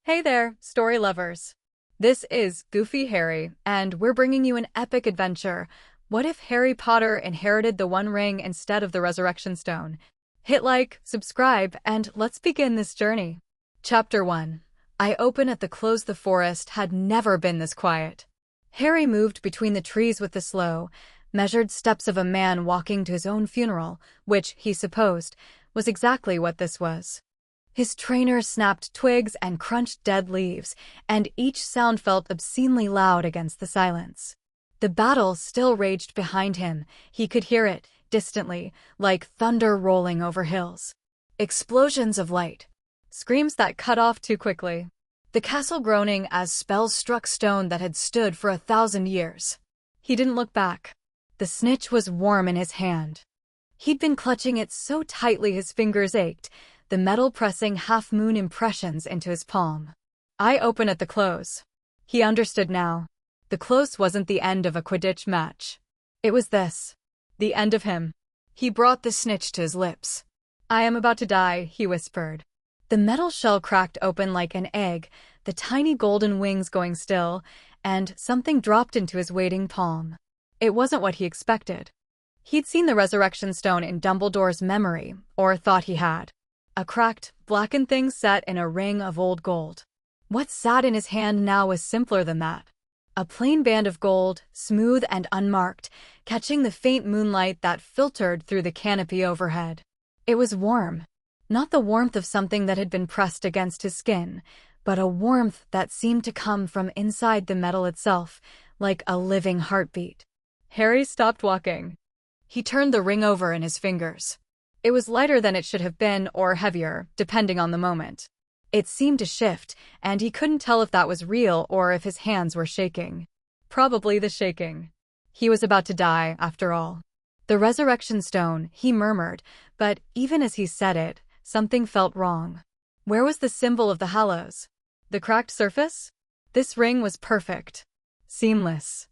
Hey there, story lovers. This is Goofy Harry, and we're bringing you an epic adventure. What if Harry Potter inherited the One Ring instead of the Resurrection Stone? Hit like, subscribe, and let's begin this journey. Chapter 1. I open at the close. The forest had never been this quiet. Harry moved between the trees with the slow, measured steps of a man walking to his own funeral, which, he supposed, was exactly what this was. His trainer snapped twigs and crunched dead leaves, and each sound felt obscenely loud against the silence. The battle still raged behind him. He could hear it, distantly, like thunder rolling over hills. Explosions of light. Screams that cut off too quickly. The castle groaning as spells struck stone that had stood for 1,000 years. He didn't look back. The snitch was warm in his hand. He'd been clutching it so tightly his fingers ached, the metal pressing half-moon impressions into his palm. I open at the close. He understood now. The close wasn't the end of a Quidditch match. It was this. The end of him. He brought the snitch to his lips. "I am about to die," he whispered. The metal shell cracked open like an egg, the tiny golden wings going still, and something dropped into his waiting palm. It wasn't what he expected. He'd seen the Resurrection Stone in Dumbledore's memory, or thought he had. A cracked, blackened thing set in a ring of old gold. What sat in his hand now was simpler than that. A plain band of gold, smooth and unmarked, catching the faint moonlight that filtered through the canopy overhead. It was warm. Not the warmth of something that had been pressed against his skin, but a warmth that seemed to come from inside the metal itself, like a living heartbeat. Harry stopped walking. He turned the ring over in his fingers. It was lighter than it should have been, or heavier, depending on the moment. It seemed to shift, and he couldn't tell if that was real or if his hands were shaking. Probably the shaking. He was about to die, after all. The Resurrection Stone, he murmured, but even as he said it, something felt wrong. Where was the symbol of the Hallows? The cracked surface? This ring was perfect. Seamless.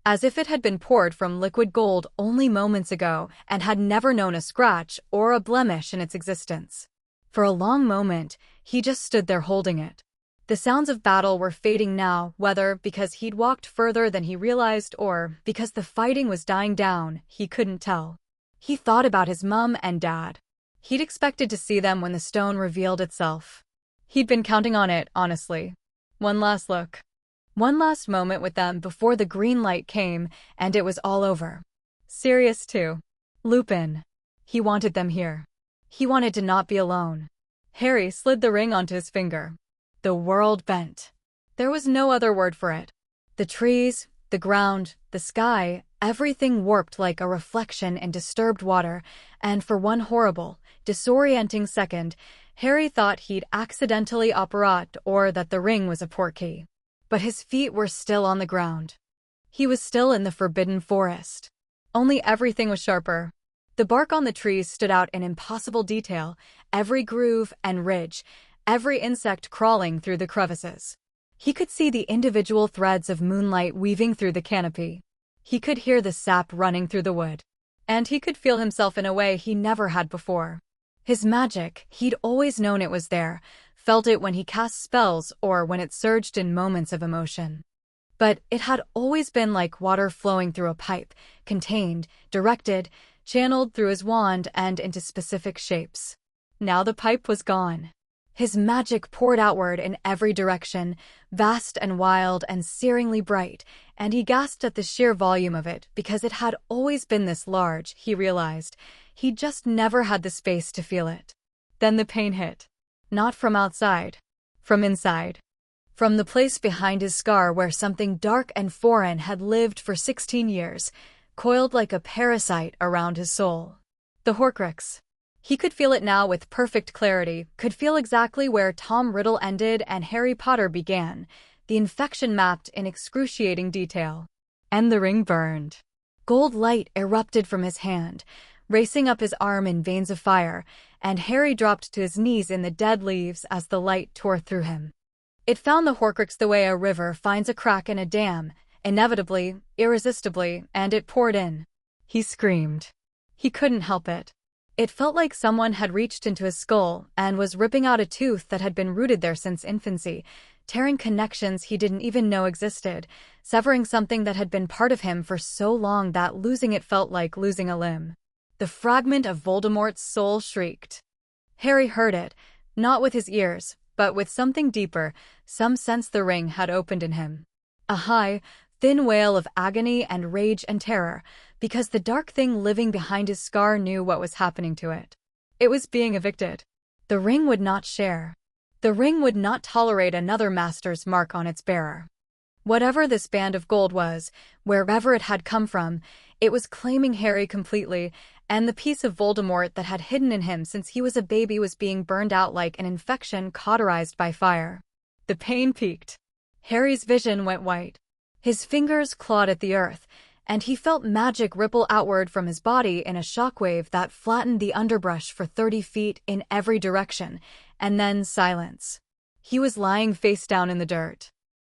As if it had been poured from liquid gold only moments ago and had never known a scratch or a blemish in its existence. For a long moment, he just stood there holding it. The sounds of battle were fading now, whether because he'd walked further than he realized or because the fighting was dying down, he couldn't tell. He thought about his mum and dad. He'd expected to see them when the stone revealed itself. He'd been counting on it, honestly. One last look. One last moment with them before the green light came, and it was all over. Sirius too. Lupin. He wanted them here. He wanted to not be alone. Harry slid the ring onto his finger. The world bent. There was no other word for it. The trees, the ground, the sky, everything warped like a reflection in disturbed water, and for one horrible, disorienting second, Harry thought he'd accidentally operat or that the ring was a portkey. But his feet were still on the ground. He was still in the forbidden forest. Only everything was sharper. The bark on the trees stood out in impossible detail, every groove and ridge, every insect crawling through the crevices. He could see the individual threads of moonlight weaving through the canopy. He could hear the sap running through the wood. And he could feel himself in a way he never had before. His magic, he'd always known it was there, felt it when he cast spells or when it surged in moments of emotion. But it had always been like water flowing through a pipe, contained, directed, channeled through his wand and into specific shapes. Now the pipe was gone. His magic poured outward in every direction, vast and wild and searingly bright, and he gasped at the sheer volume of it because it had always been this large, he realized. He just never had the space to feel it. Then the pain hit. Not from outside. From inside. From the place behind his scar where something dark and foreign had lived for 16 years, coiled like a parasite around his soul. The Horcrux. He could feel it now with perfect clarity, could feel exactly where Tom Riddle ended and Harry Potter began, the infection mapped in excruciating detail. And the ring burned. Gold light erupted from his hand, racing up his arm in veins of fire, and Harry dropped to his knees in the dead leaves as the light tore through him. It found the Horcrux the way a river finds a crack in a dam, inevitably, irresistibly, and it poured in. He screamed. He couldn't help it. It felt like someone had reached into his skull and was ripping out a tooth that had been rooted there since infancy, tearing connections he didn't even know existed, severing something that had been part of him for so long that losing it felt like losing a limb. The fragment of Voldemort's soul shrieked. Harry heard it, not with his ears, but with something deeper, some sense the ring had opened in him. A high, thin wail of agony and rage and terror, because the dark thing living behind his scar knew what was happening to it. It was being evicted. The ring would not share. The ring would not tolerate another master's mark on its bearer. Whatever this band of gold was, wherever it had come from, it was claiming Harry completely, and the piece of Voldemort that had hidden in him since he was a baby was being burned out like an infection cauterized by fire. The pain peaked. Harry's vision went white. His fingers clawed at the earth, and he felt magic ripple outward from his body in a shockwave that flattened the underbrush for 30 feet in every direction, and then silence. He was lying face down in the dirt.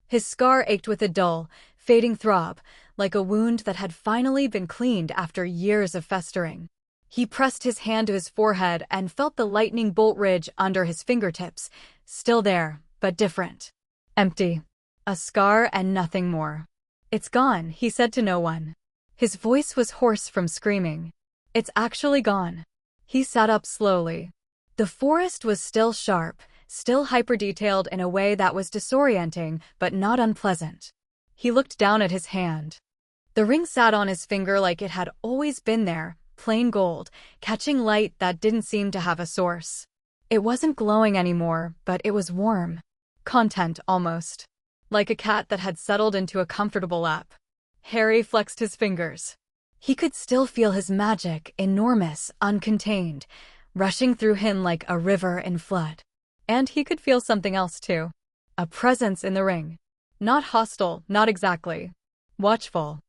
His scar ached with a dull, fading throb, like a wound that had finally been cleaned after years of festering. He pressed his hand to his forehead and felt the lightning bolt ridge under his fingertips, still there, but different. Empty. A scar and nothing more. "It's gone," he said to no one. His voice was hoarse from screaming. "It's actually gone." He sat up slowly. The forest was still sharp, still hyper-detailed in a way that was disorienting but not unpleasant. He looked down at his hand. The ring sat on his finger like it had always been there, plain gold, catching light that didn't seem to have a source. It wasn't glowing anymore, but it was warm. Content, almost. Like a cat that had settled into a comfortable lap. Harry flexed his fingers. He could still feel his magic, enormous, uncontained, rushing through him like a river in flood. And he could feel something else too. A presence in the ring. Not hostile, not exactly. Watchful.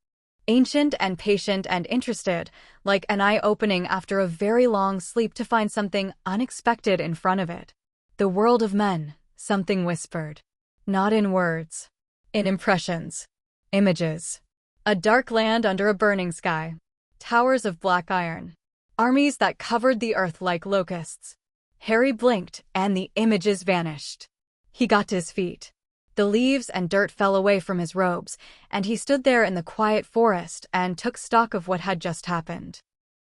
Ancient and patient and interested, like an eye opening after a very long sleep to find something unexpected in front of it. The world of men, something whispered. Not in words. In impressions. Images. A dark land under a burning sky. Towers of black iron. Armies that covered the earth like locusts. Harry blinked, and the images vanished. He got to his feet. The leaves and dirt fell away from his robes, and he stood there in the quiet forest and took stock of what had just happened.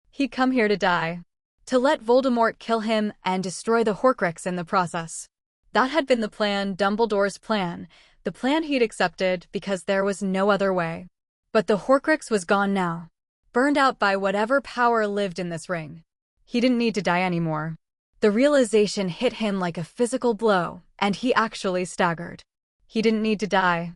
He'd come here to die. To let Voldemort kill him and destroy the Horcrux in the process. That had been the plan, Dumbledore's plan, the plan he'd accepted because there was no other way. But the Horcrux was gone now, burned out by whatever power lived in this ring. He didn't need to die anymore. The realization hit him like a physical blow, and he actually staggered. He didn't need to die.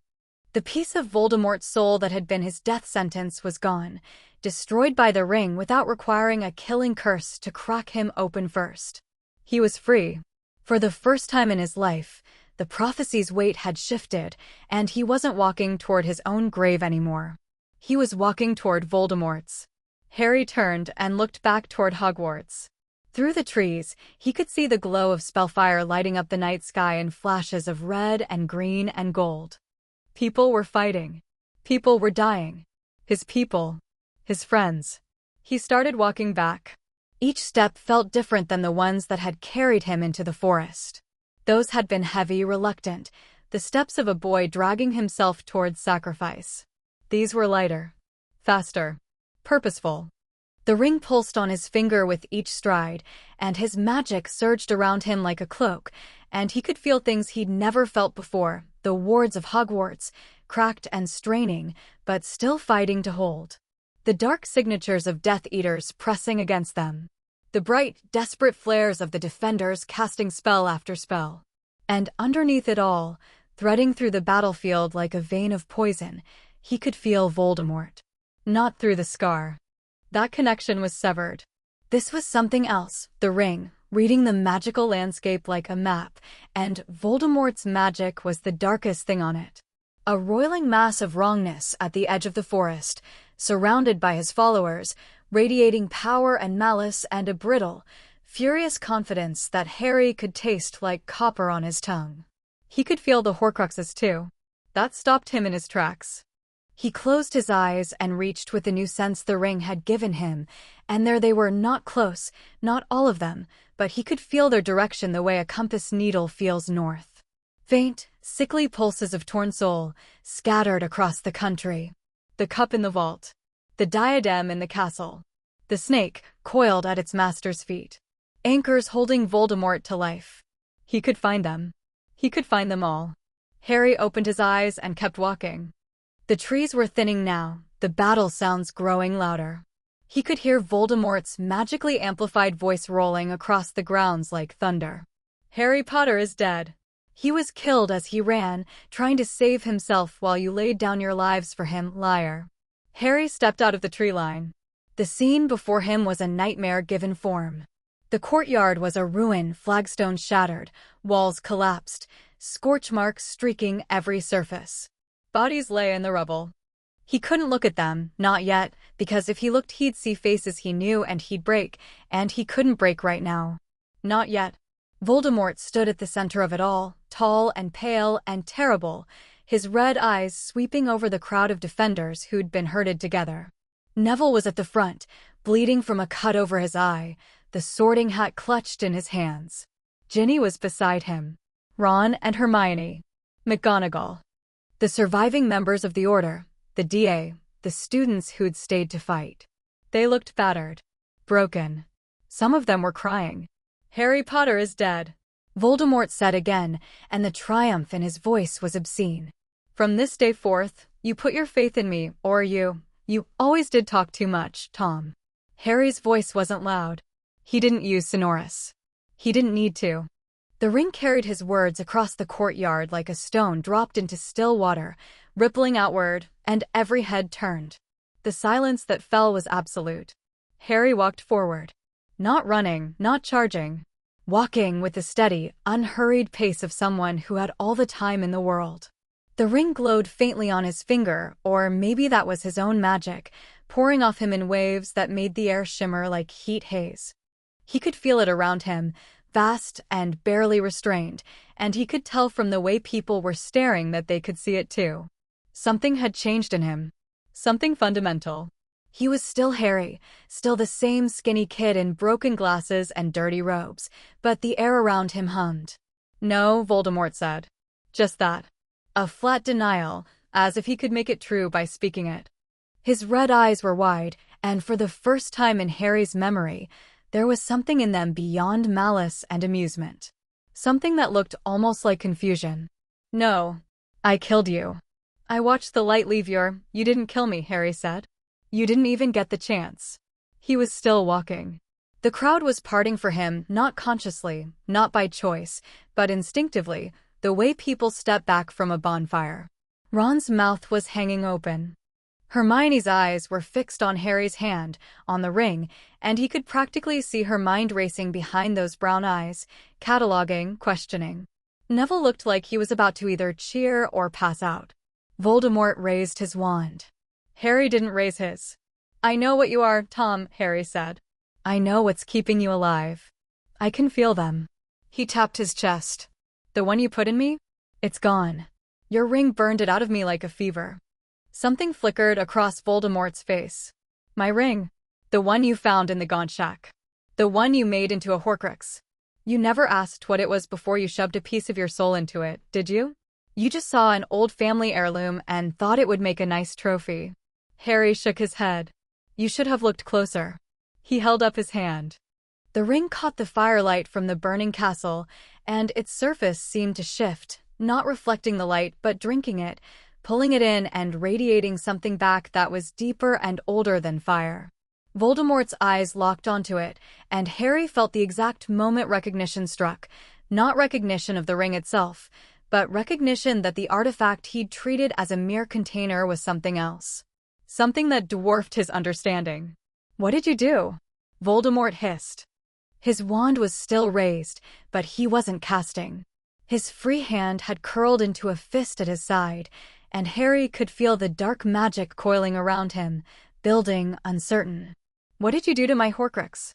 The piece of Voldemort's soul that had been his death sentence was gone, destroyed by the ring without requiring a killing curse to crack him open first. He was free. For the first time in his life, the prophecy's weight had shifted, and he wasn't walking toward his own grave anymore. He was walking toward Voldemort's. Harry turned and looked back toward Hogwarts. Through the trees, he could see the glow of spellfire lighting up the night sky in flashes of red and green and gold. People were fighting. People were dying. His people. His friends. He started walking back. Each step felt different than the ones that had carried him into the forest. Those had been heavy, reluctant, the steps of a boy dragging himself towards sacrifice. These were lighter, faster, purposeful. The ring pulsed on his finger with each stride, and his magic surged around him like a cloak, and he could feel things he'd never felt before, the wards of Hogwarts, cracked and straining, but still fighting to hold. The dark signatures of Death Eaters pressing against them. The bright, desperate flares of the defenders casting spell after spell. And underneath it all, threading through the battlefield like a vein of poison, he could feel Voldemort. Not through the scar. That connection was severed. This was something else, the ring, reading the magical landscape like a map, and Voldemort's magic was the darkest thing on it. A roiling mass of wrongness at the edge of the forest, surrounded by his followers, radiating power and malice and a brittle, furious confidence that Harry could taste like copper on his tongue. He could feel the Horcruxes too. That stopped him in his tracks. He closed his eyes and reached with the new sense the ring had given him, and there they were, not close, not all of them, but he could feel their direction the way a compass needle feels north. Faint, sickly pulses of torn soul scattered across the country. The cup in the vault. The diadem in the castle. The snake coiled at its master's feet. Anchors holding Voldemort to life. He could find them. He could find them all. Harry opened his eyes and kept walking. The trees were thinning now, the battle sounds growing louder. He could hear Voldemort's magically amplified voice rolling across the grounds like thunder. Harry Potter is dead. He was killed as he ran, trying to save himself while you laid down your lives for him, liar. Harry stepped out of the tree line. The scene before him was a nightmare given form. The courtyard was a ruin, flagstones shattered, walls collapsed, scorch marks streaking every surface. Bodies lay in the rubble. He couldn't look at them, not yet, because if he looked he'd see faces he knew and he'd break, and he couldn't break right now. Not yet. Voldemort stood at the center of it all, tall and pale and terrible, his red eyes sweeping over the crowd of defenders who'd been herded together. Neville was at the front, bleeding from a cut over his eye, the sorting hat clutched in his hands. Ginny was beside him. Ron and Hermione. McGonagall. The surviving members of the Order, the DA, the students who'd stayed to fight. They looked battered. Broken. Some of them were crying. Harry Potter is dead, Voldemort said again, and the triumph in his voice was obscene. From this day forth, you put your faith in me, or you always did talk too much, Tom. Harry's voice wasn't loud. He didn't use sonorous. He didn't need to. The ring carried his words across the courtyard like a stone dropped into still water, rippling outward, and every head turned. The silence that fell was absolute. Harry walked forward. Not running, not charging. Walking with the steady, unhurried pace of someone who had all the time in the world. The ring glowed faintly on his finger, or maybe that was his own magic, pouring off him in waves that made the air shimmer like heat haze. He could feel it around him, vast and barely restrained, and he could tell from the way people were staring that they could see it too. Something had changed in him. Something fundamental. He was still Harry, still the same skinny kid in broken glasses and dirty robes, but the air around him hummed. No, Voldemort said. Just that. A flat denial, as if he could make it true by speaking it. His red eyes were wide, and for the first time in Harry's memory, there was something in them beyond malice and amusement. Something that looked almost like confusion. No. I killed you. I watched the light leave you didn't kill me, Harry said. You didn't even get the chance. He was still walking. The crowd was parting for him, not consciously, not by choice, but instinctively, the way people step back from a bonfire. Ron's mouth was hanging open. Hermione's eyes were fixed on Harry's hand, on the ring, and he could practically see her mind racing behind those brown eyes, cataloging, questioning. Neville looked like he was about to either cheer or pass out. Voldemort raised his wand. Harry didn't raise his. I know what you are, Tom, Harry said. I know what's keeping you alive. I can feel them. He tapped his chest. The one you put in me? It's gone. Your ring burned it out of me like a fever. Something flickered across Voldemort's face. My ring. The one you found in the Gaunt Shack. The one you made into a Horcrux. You never asked what it was before you shoved a piece of your soul into it, did you? You just saw an old family heirloom and thought it would make a nice trophy. Harry shook his head. You should have looked closer. He held up his hand. The ring caught the firelight from the burning castle, and its surface seemed to shift, not reflecting the light but drinking it, pulling it in and radiating something back that was deeper and older than fire. Voldemort's eyes locked onto it, and Harry felt the exact moment recognition struck, not recognition of the ring itself, but recognition that the artifact he'd treated as a mere container was something else. Something that dwarfed his understanding. What did you do? Voldemort hissed. His wand was still raised, but he wasn't casting. His free hand had curled into a fist at his side, and Harry could feel the dark magic coiling around him, building, uncertain. What did you do to my Horcrux?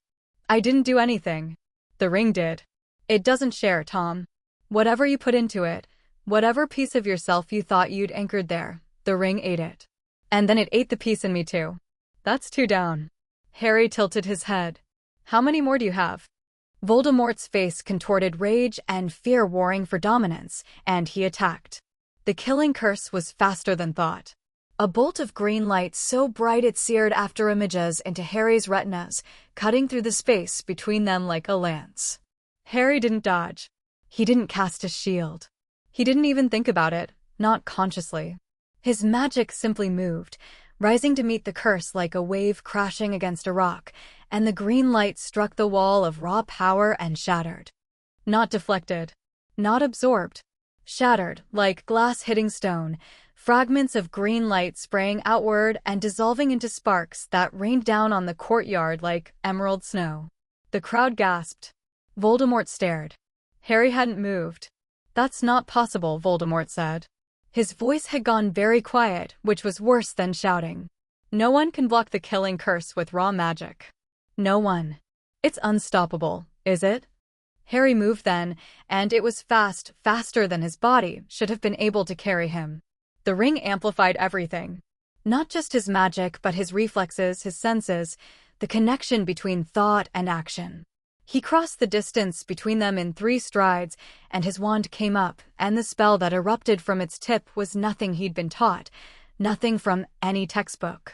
I didn't do anything. The ring did. It doesn't share, Tom. Whatever you put into it, whatever piece of yourself you thought you'd anchored there, the ring ate it. And then it ate the piece in me too. That's 2 down. Harry tilted his head. How many more do you have? Voldemort's face contorted rage and fear warring for dominance, and he attacked. The killing curse was faster than thought. A bolt of green light so bright it seared after images into Harry's retinas, cutting through the space between them like a lance. Harry didn't dodge. He didn't cast a shield. He didn't even think about it, not consciously. His magic simply moved, rising to meet the curse like a wave crashing against a rock, and the green light struck the wall of raw power and shattered. Not deflected. Not absorbed. Shattered, like glass hitting stone, fragments of green light spraying outward and dissolving into sparks that rained down on the courtyard like emerald snow. The crowd gasped. Voldemort stared. Harry hadn't moved. That's not possible, Voldemort said. His voice had gone very quiet, which was worse than shouting. No one can block the killing curse with raw magic. No one. It's unstoppable, is it? Harry moved then, and it was faster than his body should have been able to carry him. The ring amplified everything. Not just his magic, but his reflexes, his senses, the connection between thought and action. He crossed the distance between them in 3 strides, and his wand came up, and the spell that erupted from its tip was nothing he'd been taught, nothing from any textbook.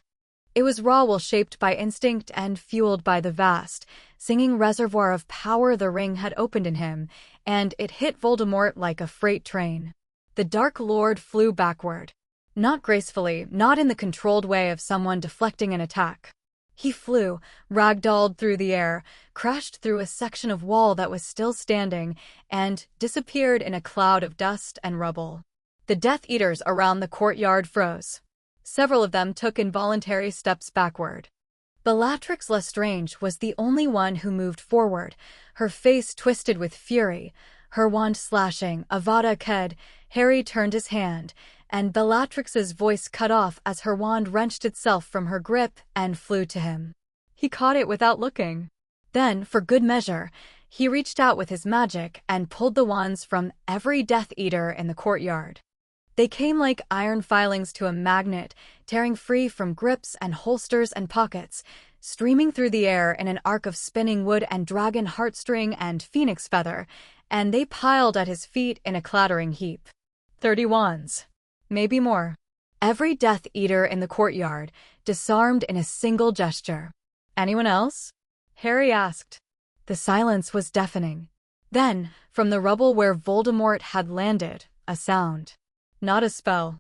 It was raw, shaped by instinct and fueled by the vast, singing reservoir of power the ring had opened in him, and it hit Voldemort like a freight train. The Dark Lord flew backward. Not gracefully, not in the controlled way of someone deflecting an attack. He flew, ragdolled through the air, crashed through a section of wall that was still standing, and disappeared in a cloud of dust and rubble. The Death Eaters around the courtyard froze. Several of them took involuntary steps backward. Bellatrix Lestrange was the only one who moved forward, her face twisted with fury, her wand slashing. Avada Ked, Harry turned his hand, and Bellatrix's voice cut off as her wand wrenched itself from her grip and flew to him. He caught it without looking. Then, for good measure, he reached out with his magic and pulled the wands from every Death Eater in the courtyard. They came like iron filings to a magnet, tearing free from grips and holsters and pockets, streaming through the air in an arc of spinning wood and dragon heartstring and phoenix feather, and they piled at his feet in a clattering heap. 30 wands. Maybe more. Every Death Eater in the courtyard, disarmed in a single gesture. Anyone else? Harry asked. The silence was deafening. Then, from the rubble where Voldemort had landed, a sound. Not a spell.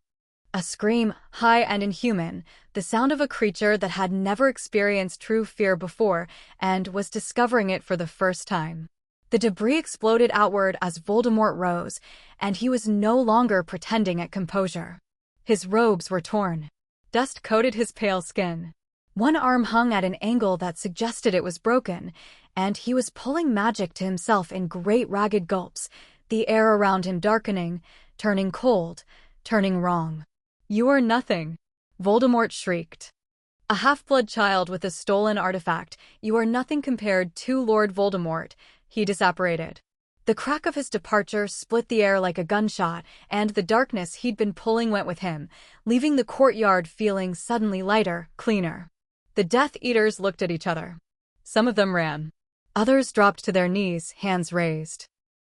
A scream, high and inhuman, the sound of a creature that had never experienced true fear before and was discovering it for the first time. The debris exploded outward as Voldemort rose, and he was no longer pretending at composure. His robes were torn. Dust coated his pale skin. One arm hung at an angle that suggested it was broken, and he was pulling magic to himself in great ragged gulps, the air around him darkening, turning cold, turning wrong. You are nothing, Voldemort shrieked. A half-blood child with a stolen artifact, you are nothing compared to Lord Voldemort, he disapparated. The crack of his departure split the air like a gunshot, and the darkness he'd been pulling went with him, leaving the courtyard feeling suddenly lighter, cleaner. The Death Eaters looked at each other. Some of them ran. Others dropped to their knees, hands raised.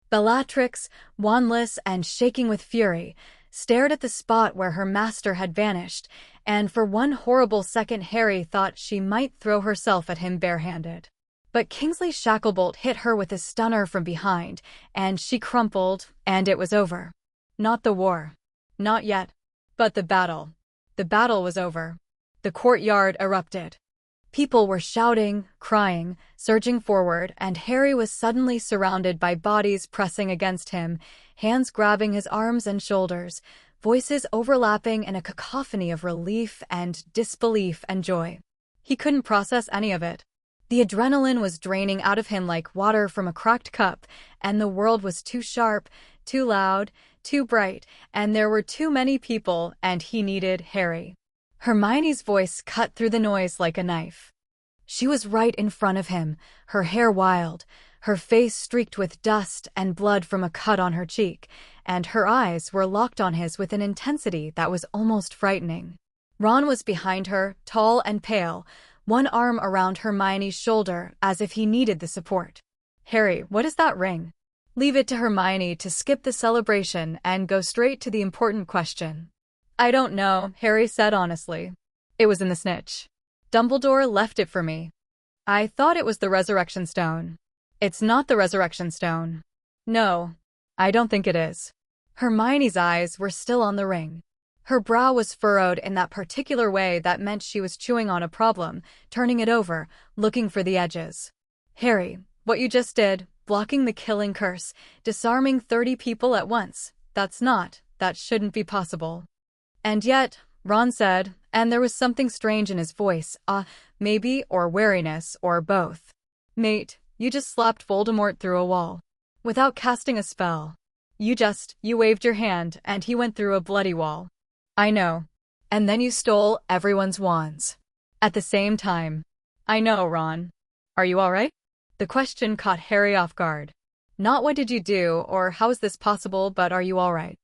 Bellatrix, wandless and shaking with fury, stared at the spot where her master had vanished, and for one horrible second Harry thought she might throw herself at him barehanded. But Kingsley Shacklebolt hit her with a stunner from behind, and she crumpled, and it was over. Not the war. Not yet. But the battle. The battle was over. The courtyard erupted. People were shouting, crying, surging forward, and Harry was suddenly surrounded by bodies pressing against him, hands grabbing his arms and shoulders, voices overlapping in a cacophony of relief and disbelief and joy. He couldn't process any of it. The adrenaline was draining out of him like water from a cracked cup, and the world was too sharp, too loud, too bright, and there were too many people, and he needed Harry. Hermione's voice cut through the noise like a knife. She was right in front of him, her hair wild, her face streaked with dust and blood from a cut on her cheek, and her eyes were locked on his with an intensity that was almost frightening. Ron was behind her, tall and pale, one arm around Hermione's shoulder as if he needed the support. "Harry, what is that ring?" Leave it to Hermione to skip the celebration and go straight to the important question. "I don't know," Harry said honestly. "It was in the snitch. Dumbledore left it for me. I thought it was the resurrection stone." "It's not the resurrection stone." "No, I don't think it is." Hermione's eyes were still on the ring. Her brow was furrowed in that particular way that meant she was chewing on a problem, turning it over, looking for the edges. "Harry, what you just did, blocking the killing curse, disarming 30 people at once, that shouldn't be possible." "And yet," Ron said, and there was something strange in his voice, maybe, or wariness, or both. "Mate, you just slapped Voldemort through a wall. Without casting a spell. You waved your hand, and he went through a bloody wall." "I know. And then you stole everyone's wands. At the same time." "I know, Ron. Are you all right?" The question caught Harry off guard. Not what did you do, or how is this possible, but are you all right?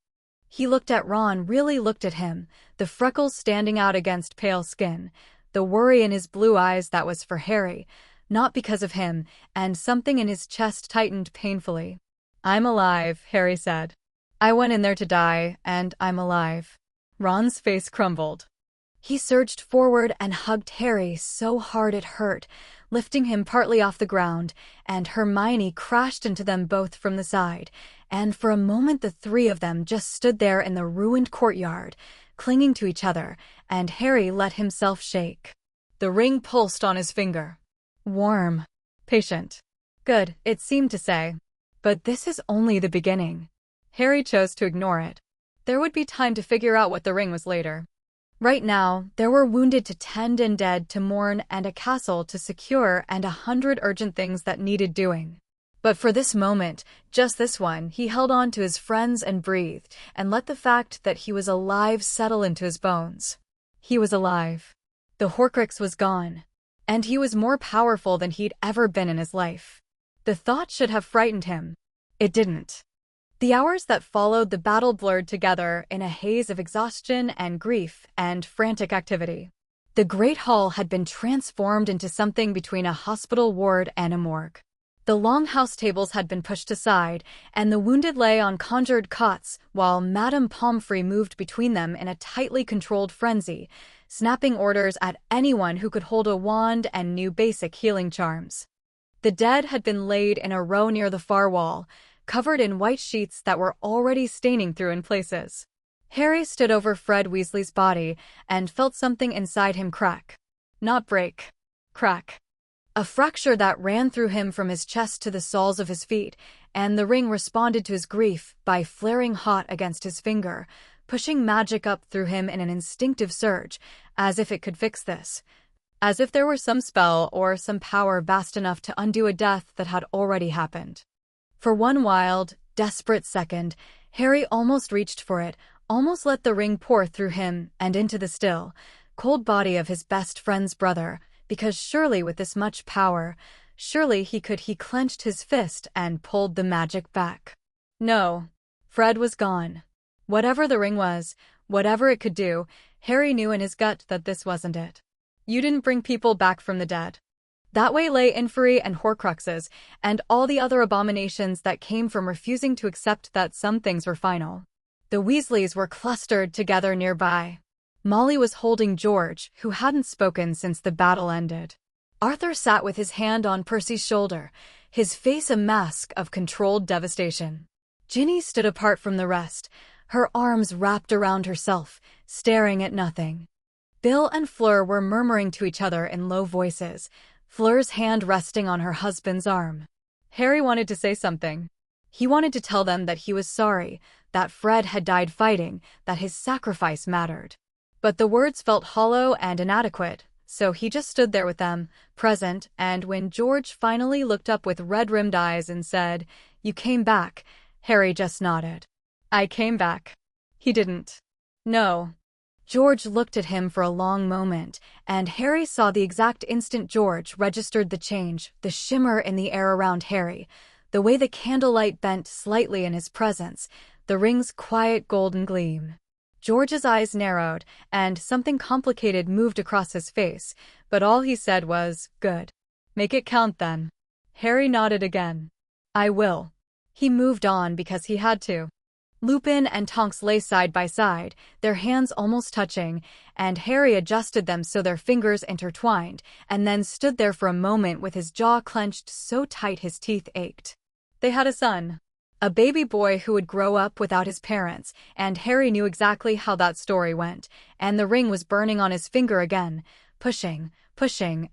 He looked at Ron, really looked at him, the freckles standing out against pale skin, the worry in his blue eyes that was for Harry, not because of him, and something in his chest tightened painfully. "I'm alive," Harry said. "I went in there to die, and I'm alive." Ron's face crumbled. He surged forward and hugged Harry so hard it hurt, lifting him partly off the ground, and Hermione crashed into them both from the side, and for a moment the three of them just stood there in the ruined courtyard, clinging to each other, and Harry let himself shake. The ring pulsed on his finger. Warm. Patient. Good, it seemed to say. But this is only the beginning. Harry chose to ignore it. There would be time to figure out what the ring was later. Right now, there were wounded to tend and dead to mourn and a castle to secure and 100 urgent things that needed doing. But for this moment, just this one, he held on to his friends and breathed, and let the fact that he was alive settle into his bones. He was alive. The Horcrux was gone. And he was more powerful than he'd ever been in his life. The thought should have frightened him. It didn't. The hours that followed the battle blurred together in a haze of exhaustion and grief and frantic activity. The Great Hall had been transformed into something between a hospital ward and a morgue. The long house tables had been pushed aside, and the wounded lay on conjured cots, while Madame Pomfrey moved between them in a tightly controlled frenzy, snapping orders at anyone who could hold a wand and knew basic healing charms. The dead had been laid in a row near the far wall, covered in white sheets that were already staining through in places. Harry stood over Fred Weasley's body and felt something inside him crack. Not break. Crack. A fracture that ran through him from his chest to the soles of his feet, and the ring responded to his grief by flaring hot against his finger, pushing magic up through him in an instinctive surge, as if it could fix this. As if there were some spell or some power vast enough to undo a death that had already happened. For one wild, desperate second, Harry almost reached for it, almost let the ring pour through him and into the still, cold body of his best friend's brother, because surely with this much power, surely he clenched his fist and pulled the magic back. No. Fred was gone. Whatever the ring was, whatever it could do, Harry knew in his gut that this wasn't it. You didn't bring people back from the dead. That way lay inferi and Horcruxes, and all the other abominations that came from refusing to accept that some things were final. The Weasleys were clustered together nearby. Molly was holding George, who hadn't spoken since the battle ended. Arthur sat with his hand on Percy's shoulder, his face a mask of controlled devastation. Ginny stood apart from the rest, her arms wrapped around herself, staring at nothing. Bill and Fleur were murmuring to each other in low voices, Fleur's hand resting on her husband's arm. Harry wanted to say something. He wanted to tell them that he was sorry, that Fred had died fighting, that his sacrifice mattered. But the words felt hollow and inadequate, so he just stood there with them, present, and when George finally looked up with red-rimmed eyes and said, "You came back," Harry just nodded. "I came back." He didn't. No. George looked at him for a long moment, and Harry saw the exact instant George registered the change, the shimmer in the air around Harry, the way the candlelight bent slightly in his presence, the ring's quiet golden gleam. George's eyes narrowed, and something complicated moved across his face, but all he said was, "Good. Make it count then." Harry nodded again. "I will." He moved on because he had to. Lupin and Tonks lay side by side, their hands almost touching, and Harry adjusted them so their fingers intertwined, and then stood there for a moment with his jaw clenched so tight his teeth ached. They had a son. A baby boy who would grow up without his parents, and Harry knew exactly how that story went, and the ring was burning on his finger again, pushing,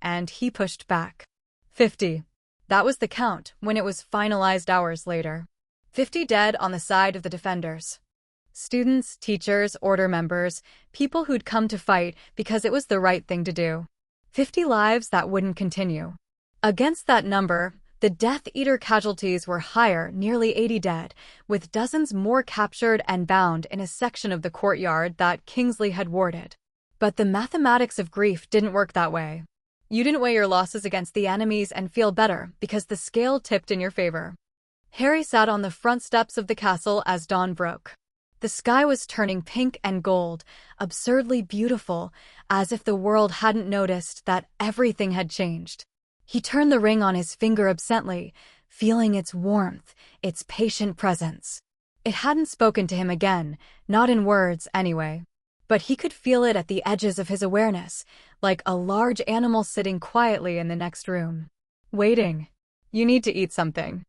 and he pushed back. 50. That was the count when it was finalized hours later. 50 dead on the side of the defenders. Students, teachers, order members, people who'd come to fight because it was the right thing to do. 50 lives that wouldn't continue. Against that number, the Death Eater casualties were higher, nearly 80 dead, with dozens more captured and bound in a section of the courtyard that Kingsley had warded. But the mathematics of grief didn't work that way. You didn't weigh your losses against the enemies and feel better because the scale tipped in your favor. Harry sat on the front steps of the castle as dawn broke. The sky was turning pink and gold, absurdly beautiful, as if the world hadn't noticed that everything had changed. He turned the ring on his finger absently, feeling its warmth, its patient presence. It hadn't spoken to him again, not in words anyway. But he could feel it at the edges of his awareness, like a large animal sitting quietly in the next room. Waiting. "You need to eat something."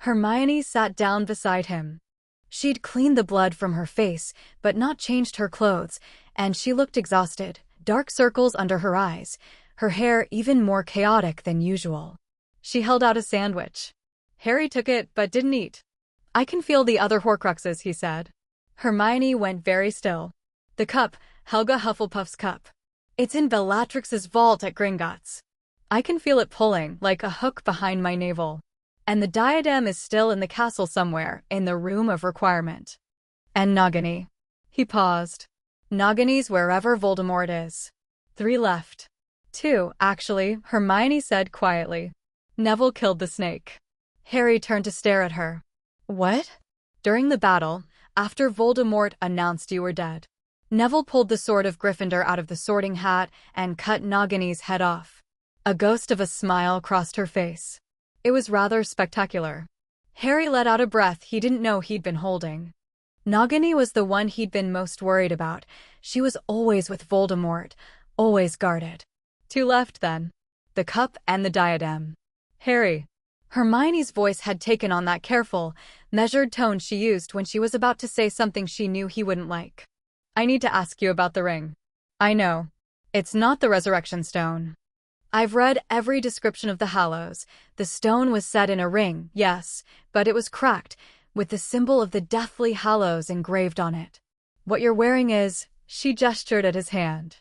Hermione sat down beside him. She'd cleaned the blood from her face, but not changed her clothes, and she looked exhausted, dark circles under her eyes, her hair even more chaotic than usual. She held out a sandwich. Harry took it but didn't eat. "I can feel the other Horcruxes," he said. Hermione went very still. "The cup, Helga Hufflepuff's cup. It's in Bellatrix's vault at Gringotts. I can feel it pulling like a hook behind my navel. And the diadem is still in the castle somewhere, in the room of requirement. And Nagini." He paused. "Nagini's wherever Voldemort is. 3 left. 2, actually," Hermione said quietly. "Neville killed the snake." Harry turned to stare at her. "What?" "During the battle, after Voldemort announced you were dead, Neville pulled the sword of Gryffindor out of the sorting hat and cut Nagini's head off." A ghost of a smile crossed her face. It was rather spectacular. Harry let out a breath he didn't know he'd been holding. Nagini was the one he'd been most worried about. She was always with Voldemort, always guarded. 2 left then. The cup and the diadem. "Harry." Hermione's voice had taken on that careful, measured tone she used when she was about to say something she knew he wouldn't like. "I need to ask you about the ring. I know. It's not the Resurrection Stone. I've read every description of the Hallows. The stone was set in a ring, yes, but it was cracked, with the symbol of the Deathly Hallows engraved on it. What you're wearing is..." She gestured at his hand.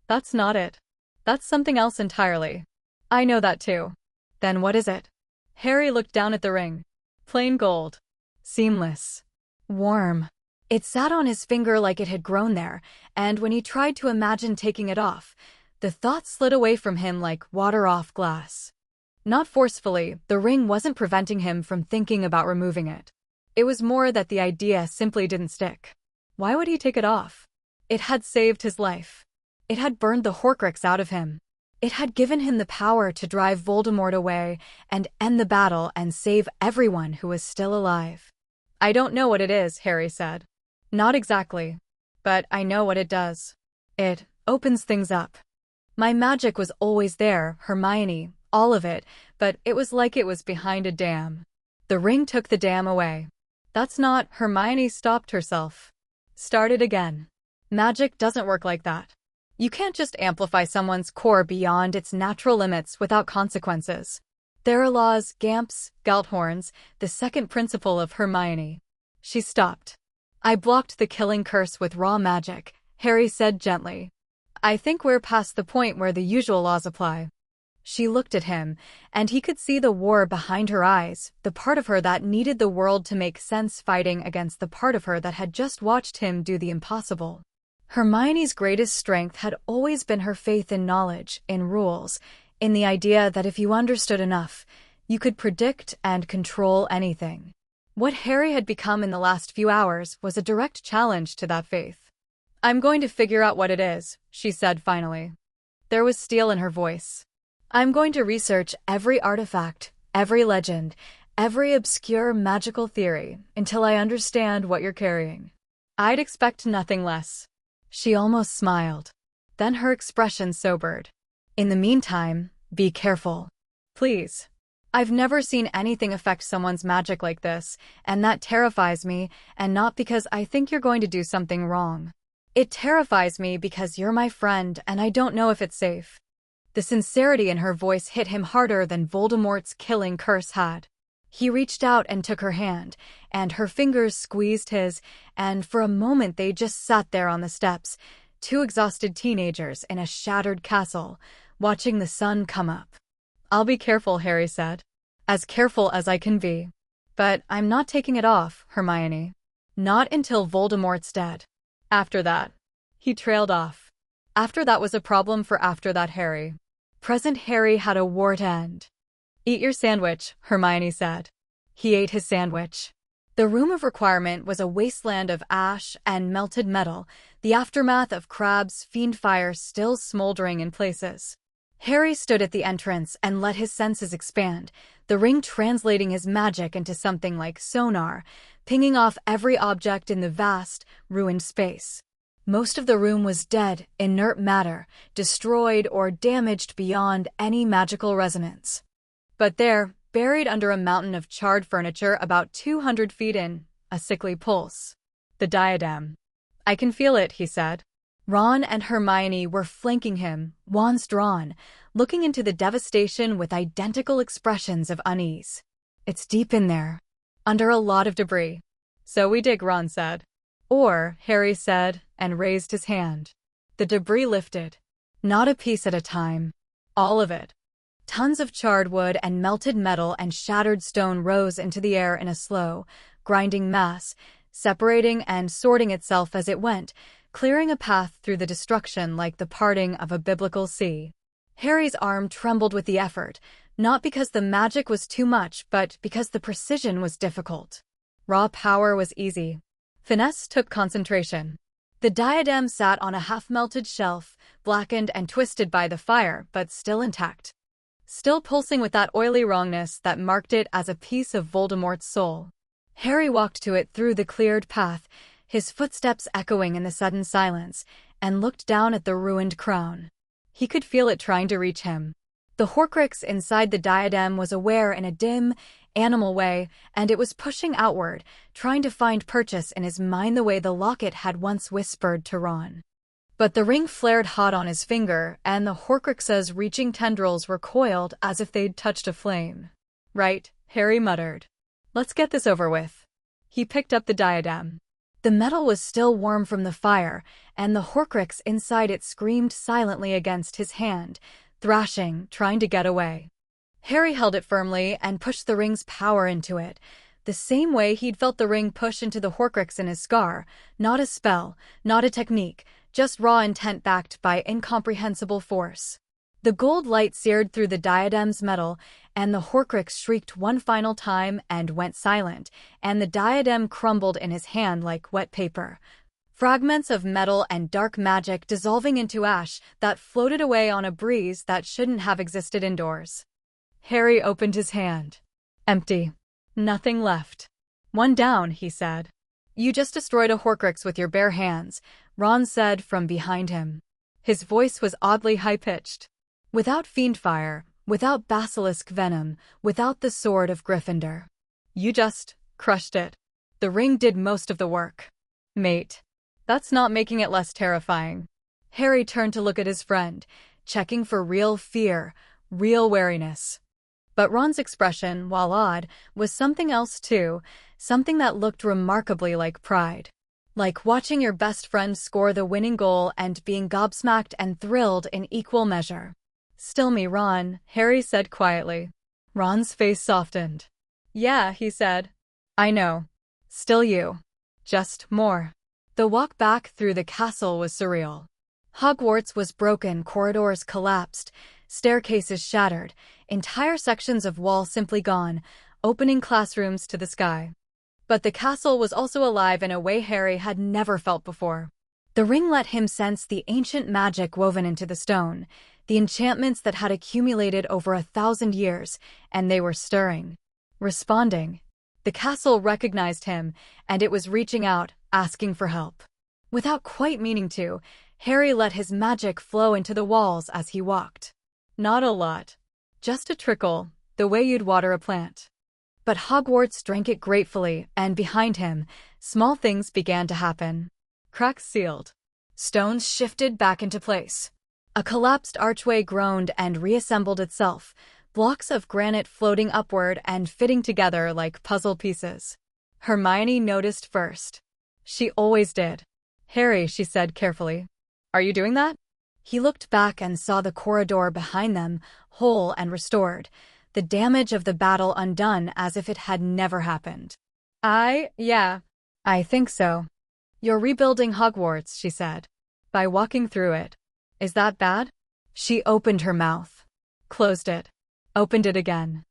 "That's not it. That's something else entirely." "I know that too." "Then what is it?" Harry looked down at the ring. "Plain gold. Seamless. Warm." It sat on his finger like it had grown there, and when he tried to imagine taking it off, the thought slid away from him like water off glass. Not forcefully, the ring wasn't preventing him from thinking about removing it. It was more that the idea simply didn't stick. Why would he take it off? It had saved his life. It had burned the Horcrux out of him. It had given him the power to drive Voldemort away and end the battle and save everyone who was still alive. "I don't know what it is," Harry said. "Not exactly. But I know what it does. It opens things up. My magic was always there, Hermione, all of it, but it was like it was behind a dam. The ring took the dam away." "That's not..." Hermione stopped herself. Started again. "Magic doesn't work like that. You can't just amplify someone's core beyond its natural limits without consequences. There are laws, Gamps, Galthorns, the second principle of Hermione." She stopped. "I blocked the killing curse with raw magic," Harry said gently. "I think we're past the point where the usual laws apply." She looked at him, and he could see the war behind her eyes, the part of her that needed the world to make sense fighting against the part of her that had just watched him do the impossible. Hermione's greatest strength had always been her faith in knowledge, in rules, in the idea that if you understood enough, you could predict and control anything. What Harry had become in the last few hours was a direct challenge to that faith. I'm going to figure out what it is, she said finally. There was steel in her voice. I'm going to research every artifact, every legend, every obscure magical theory, until I understand what you're carrying. I'd expect nothing less. She almost smiled. Then her expression sobered. In the meantime, be careful. Please. I've never seen anything affect someone's magic like this, and that terrifies me, and not because I think you're going to do something wrong. It terrifies me because you're my friend, and I don't know if it's safe. The sincerity in her voice hit him harder than Voldemort's killing curse had. He reached out and took her hand, and her fingers squeezed his, and for a moment they just sat there on the steps, two exhausted teenagers in a shattered castle, watching the sun come up. I'll be careful, Harry said. As careful as I can be. But I'm not taking it off, Hermione. Not until Voldemort's dead. After that. He trailed off. After that was a problem for after that Harry. Present Harry had a war to end. Eat your sandwich, Hermione said. He ate his sandwich. The room of requirement was a wasteland of ash and melted metal, the aftermath of Crabbe's fiend fire still smoldering in places. Harry stood at the entrance and let his senses expand, the ring translating his magic into something like sonar, pinging off every object in the vast, ruined space. Most of the room was dead, inert matter, destroyed or damaged beyond any magical resonance. But there, buried under a mountain of charred furniture about 200 feet in, a sickly pulse. The diadem. I can feel it, he said. Ron and Hermione were flanking him, wands drawn, looking into the devastation with identical expressions of unease. It's deep in there, under a lot of debris. So we dig, Ron said. Or, Harry said, and raised his hand. The debris lifted. Not a piece at a time. All of it. Tons of charred wood and melted metal and shattered stone rose into the air in a slow, grinding mass, separating and sorting itself as it went, clearing a path through the destruction like the parting of a biblical sea. Harry's arm trembled with the effort, not because the magic was too much, but because the precision was difficult. Raw power was easy. Finesse took concentration. The diadem sat on a half-melted shelf, blackened and twisted by the fire, but still intact. Still pulsing with that oily wrongness that marked it as a piece of Voldemort's soul. Harry walked to it through the cleared path, his footsteps echoing in the sudden silence, and looked down at the ruined crown. He could feel it trying to reach him. The Horcrux inside the diadem was aware in a dim, animal way, and it was pushing outward, trying to find purchase in his mind the way the locket had once whispered to Ron. But the ring flared hot on his finger, and the Horcrux's reaching tendrils recoiled as if they'd touched a flame. Right, Harry muttered. Let's get this over with. He picked up the diadem. The metal was still warm from the fire, and the Horcrux inside it screamed silently against his hand, thrashing, trying to get away. Harry held it firmly and pushed the ring's power into it, the same way he'd felt the ring push into the Horcrux in his scar, not a spell, not a technique, just raw intent backed by incomprehensible force. The gold light seared through the diadem's metal, and the Horcrux shrieked one final time and went silent, and the diadem crumbled in his hand like wet paper. Fragments of metal and dark magic dissolving into ash that floated away on a breeze that shouldn't have existed indoors. Harry opened his hand. Empty. Nothing left. One down, he said. You just destroyed a Horcrux with your bare hands, Ron said from behind him. His voice was oddly high-pitched. Without fiend fire, without basilisk venom, without the sword of Gryffindor. You just crushed it. The ring did most of the work. Mate. That's not making it less terrifying. Harry turned to look at his friend, checking for real fear, real wariness. But Ron's expression, while odd, was something else too, something that looked remarkably like pride. Like watching your best friend score the winning goal and being gobsmacked and thrilled in equal measure. Still me, Ron, Harry said quietly. Ron's face softened. Yeah, he said. I know. Still you. Just more. The walk back through the castle was surreal. Hogwarts was broken, corridors collapsed, staircases shattered, entire sections of wall simply gone, opening classrooms to the sky. But the castle was also alive in a way Harry had never felt before. The ring let him sense the ancient magic woven into the stone, the enchantments that had accumulated over 1,000 years, and they were stirring, responding. The castle recognized him, and it was reaching out, asking for help. Without quite meaning to, Harry let his magic flow into the walls as he walked. Not a lot. Just a trickle, the way you'd water a plant. But Hogwarts drank it gratefully, and behind him, small things began to happen. Cracks sealed. Stones shifted back into place. A collapsed archway groaned and reassembled itself, blocks of granite floating upward and fitting together like puzzle pieces. Hermione noticed first. She always did. "Harry," she said carefully. "Are you doing that?" He looked back and saw the corridor behind them, whole and restored, the damage of the battle undone as if it had never happened. Yeah, I think so. "You're rebuilding Hogwarts," she said. "By walking through it. Is that bad?" She opened her mouth. Closed it. Opened it again.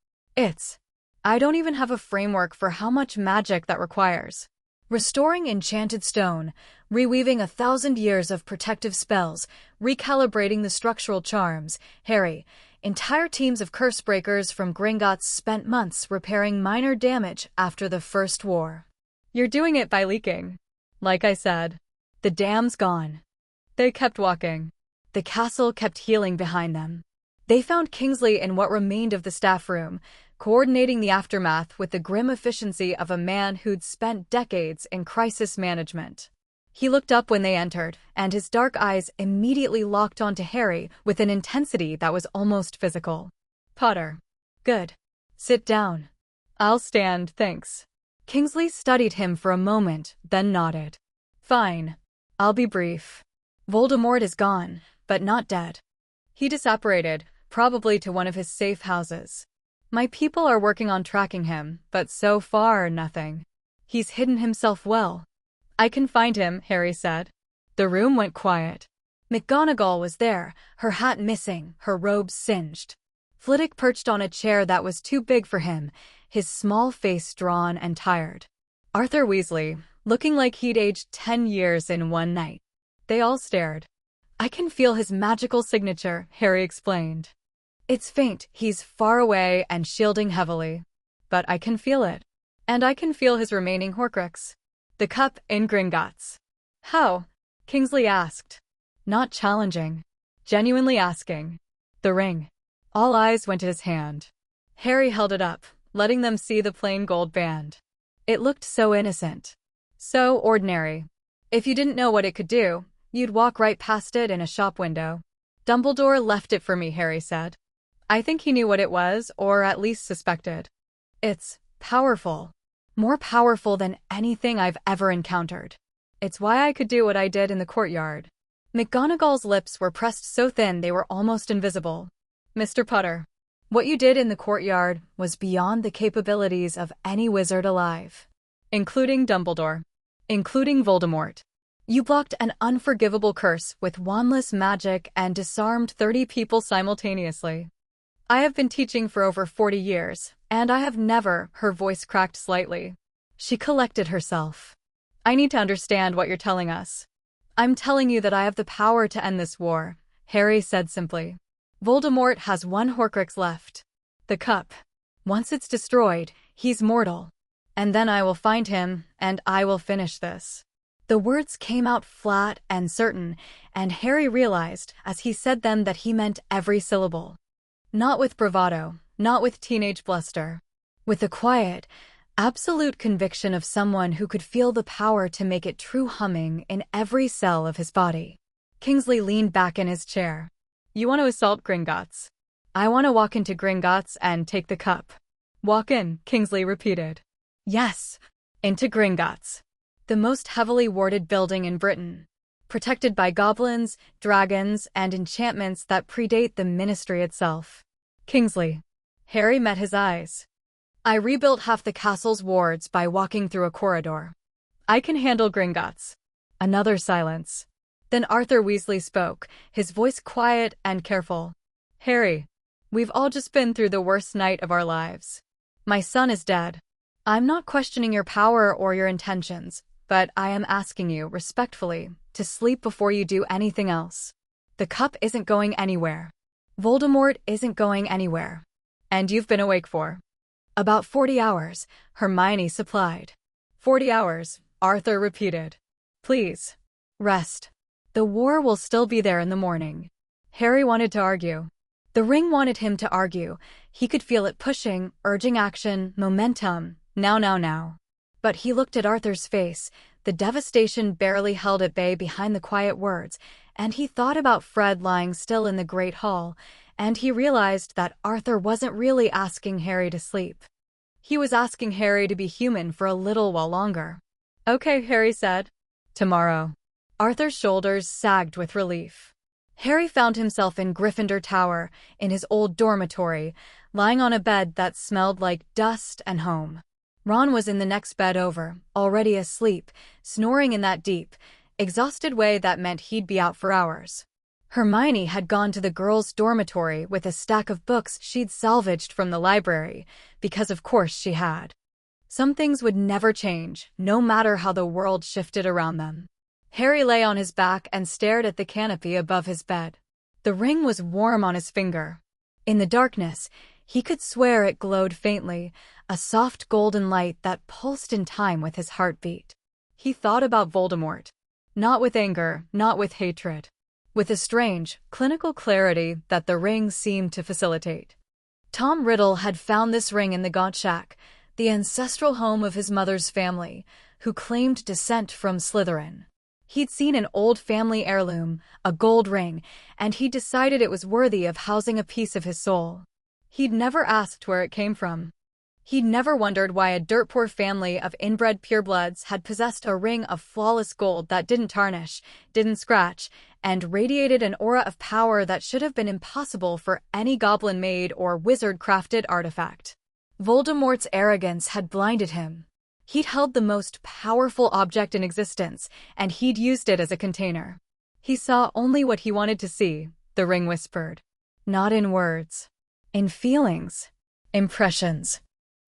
I don't even have a framework for how much magic that requires. Restoring enchanted stone, reweaving 1,000 years of protective spells, recalibrating the structural charms. Harry, entire teams of curse breakers from Gringotts spent months repairing minor damage after the First War. "You're doing it by leaking." "Like I said, the dam's gone." They kept walking. The castle kept healing behind them. They found Kingsley in what remained of the staff room, coordinating the aftermath with the grim efficiency of a man who'd spent decades in crisis management. He looked up when they entered, and his dark eyes immediately locked onto Harry with an intensity that was almost physical. "Potter." "Good. Sit down." "I'll stand, thanks." Kingsley studied him for a moment, then nodded. "Fine. I'll be brief. Voldemort is gone, but not dead. He disapparated, probably to one of his safe houses. My people are working on tracking him, but so far, nothing. He's hidden himself well." "I can find him," Harry said. The room went quiet. McGonagall was there, her hat missing, her robes singed. Flitwick perched on a chair that was too big for him, his small face drawn and tired. Arthur Weasley, looking like he'd aged 10 years in one night. They all stared. "I can feel his magical signature," Harry explained. "It's faint, he's far away and shielding heavily. But I can feel it. And I can feel his remaining Horcrux. The cup in Gringotts." "How?" Kingsley asked. Not challenging. Genuinely asking. "The ring." All eyes went to his hand. Harry held it up, letting them see the plain gold band. It looked so innocent. So ordinary. If you didn't know what it could do, you'd walk right past it in a shop window. "Dumbledore left it for me," Harry said. "I think he knew what it was, or at least suspected. It's powerful. More powerful than anything I've ever encountered. It's why I could do what I did in the courtyard." McGonagall's lips were pressed so thin they were almost invisible. "Mr. Potter, what you did in the courtyard was beyond the capabilities of any wizard alive. Including Dumbledore. Including Voldemort. You blocked an unforgivable curse with wandless magic and disarmed 30 people simultaneously. I have been teaching for over 40 years, and I have never," her voice cracked slightly. She collected herself. "I need to understand what you're telling us." "I'm telling you that I have the power to end this war," Harry said simply. "Voldemort has one Horcrux left. The cup. Once it's destroyed, he's mortal. And then I will find him, and I will finish this." The words came out flat and certain, and Harry realized as he said them that he meant every syllable. Not with bravado, not with teenage bluster. With the quiet, absolute conviction of someone who could feel the power to make it true humming in every cell of his body. Kingsley leaned back in his chair. "You want to assault Gringotts?" "I want to walk into Gringotts and take the cup." "Walk in," Kingsley repeated. "Yes, into Gringotts. The most heavily warded building in Britain. Protected by goblins, dragons, and enchantments that predate the ministry itself." "Kingsley." Harry met his eyes. "I rebuilt half the castle's wards by walking through a corridor. I can handle Gringotts." Another silence. Then Arthur Weasley spoke, his voice quiet and careful. "Harry, we've all just been through the worst night of our lives. My son is dead. I'm not questioning your power or your intentions, but I am asking you, respectfully, To sleep before you do anything else. The cup isn't going anywhere. Voldemort isn't going anywhere. And you've been awake for about 40 hours, Hermione supplied. 40 hours, Arthur repeated. Please. Rest. The war will still be there in the morning. Harry wanted to argue. The ring wanted him to argue. He could feel it pushing, urging action, momentum. Now. But he looked at Arthur's face, the devastation barely held at bay behind the quiet words, and he thought about Fred lying still in the Great Hall, and he realized that Arthur wasn't really asking Harry to sleep. He was asking Harry to be human for a little while longer. Okay, Harry said. Tomorrow. Arthur's shoulders sagged with relief. Harry found himself in Gryffindor Tower, in his old dormitory, lying on a bed that smelled like dust and home. Ron was in the next bed over, already asleep, snoring in that deep, exhausted way that meant he'd be out for hours. Hermione had gone to the girls' dormitory with a stack of books she'd salvaged from the library, because of course she had. Some things would never change, no matter how the world shifted around them. Harry lay on his back and stared at the canopy above his bed. The ring was warm on his finger. In the darkness, he could swear it glowed faintly, a soft golden light that pulsed in time with his heartbeat. He thought about Voldemort. Not with anger, not with hatred. With a strange, clinical clarity that the ring seemed to facilitate. Tom Riddle had found this ring in the Gaunt Shack, the ancestral home of his mother's family, who claimed descent from Slytherin. He'd seen an old family heirloom, a gold ring, and he'd decided it was worthy of housing a piece of his soul. He'd never asked where it came from. He'd never wondered why a dirt-poor family of inbred purebloods had possessed a ring of flawless gold that didn't tarnish, didn't scratch, and radiated an aura of power that should have been impossible for any goblin-made or wizard-crafted artifact. Voldemort's arrogance had blinded him. He'd held the most powerful object in existence, and he'd used it as a container. He saw only what he wanted to see, the ring whispered. Not in words. In feelings. Impressions.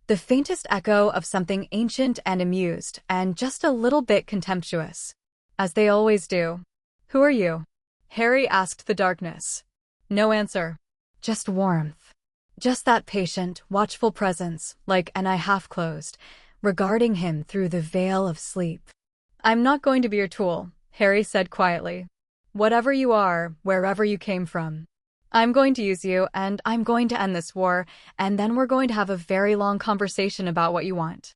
The faintest echo of something ancient and amused, and just a little bit contemptuous. As they always do. Who are you? Harry asked the darkness. No answer. Just warmth. Just that patient, watchful presence, like an eye half closed, regarding him through the veil of sleep. I'm not going to be your tool, Harry said quietly. Whatever you are, wherever you came from. I'm going to use you, and I'm going to end this war, and then we're going to have a very long conversation about what you want.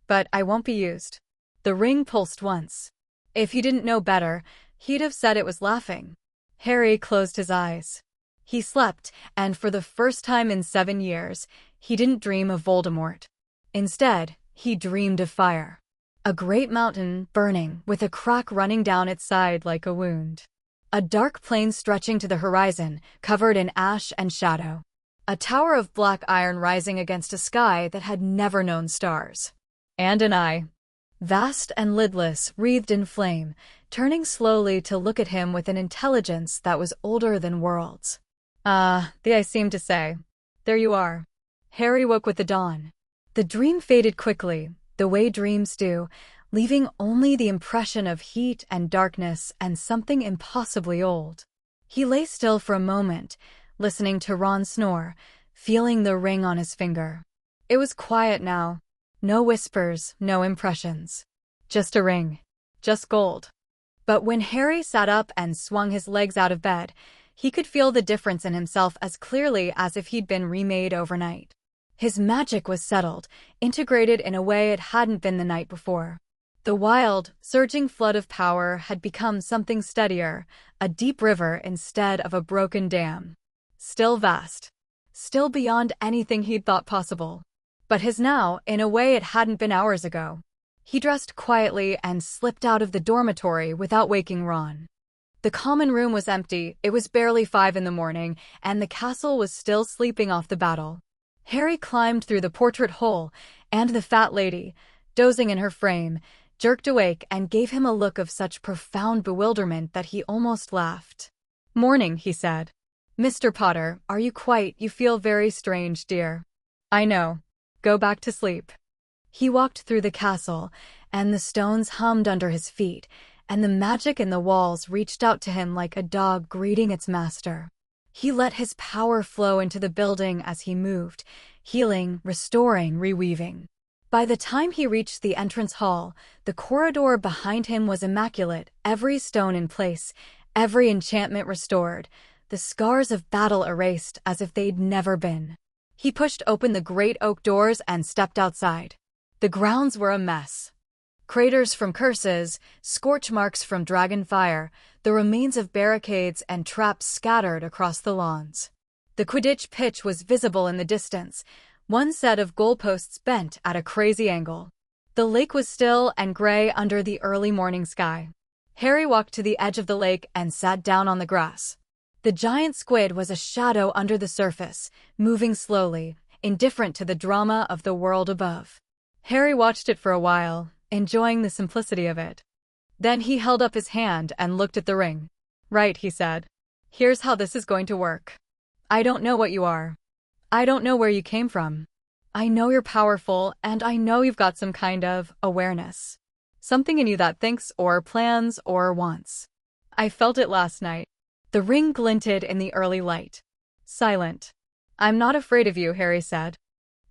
But I won't be used. The ring pulsed once. If he didn't know better, he'd have said it was laughing. Harry closed his eyes. He slept, and for the first time in 7 years, he didn't dream of Voldemort. Instead, he dreamed of fire. A great mountain, burning, with a crack running down its side like a wound. A dark plain stretching to the horizon, covered in ash and shadow. A tower of black iron rising against a sky that had never known stars. And an eye. Vast and lidless, wreathed in flame, turning slowly to look at him with an intelligence that was older than worlds. The eye seemed to say. There you are. Harry woke with the dawn. The dream faded quickly, the way dreams do, leaving only the impression of heat and darkness and something impossibly old. He lay still for a moment, listening to Ron snore, feeling the ring on his finger. It was quiet now. No whispers, no impressions. Just a ring. Just gold. But when Harry sat up and swung his legs out of bed, he could feel the difference in himself as clearly as if he'd been remade overnight. His magic was settled, integrated in a way it hadn't been the night before. The wild, surging flood of power had become something steadier, a deep river instead of a broken dam. Still vast. Still beyond anything he'd thought possible. But his now, in a way it hadn't been hours ago. He dressed quietly and slipped out of the dormitory without waking Ron. The common room was empty, it was barely 5 in the morning, and the castle was still sleeping off the battle. Harry climbed through the portrait hole, and the fat lady, dozing in her frame, jerked awake and gave him a look of such profound bewilderment that he almost laughed. Morning, he said. Mr. Potter, you feel very strange, dear. I know. Go back to sleep. He walked through the castle, and the stones hummed under his feet, and the magic in the walls reached out to him like a dog greeting its master. He let his power flow into the building as he moved, healing, restoring, reweaving. By the time he reached the entrance hall, the corridor behind him was immaculate, every stone in place, every enchantment restored, the scars of battle erased as if they'd never been. He pushed open the great oak doors and stepped outside. The grounds were a mess. Craters from curses, scorch marks from dragon fire, the remains of barricades and traps scattered across the lawns. The Quidditch pitch was visible in the distance, one set of goalposts bent at a crazy angle. The lake was still and gray under the early morning sky. Harry walked to the edge of the lake and sat down on the grass. The giant squid was a shadow under the surface, moving slowly, indifferent to the drama of the world above. Harry watched it for a while, enjoying the simplicity of it. Then he held up his hand and looked at the ring. "Right," he said. "Here's how this is going to work. I don't know what you are. I don't know where you came from. I know you're powerful, and I know you've got some kind of awareness. Something in you that thinks or plans or wants. I felt it last night." The ring glinted in the early light. Silent. "I'm not afraid of you," Harry said.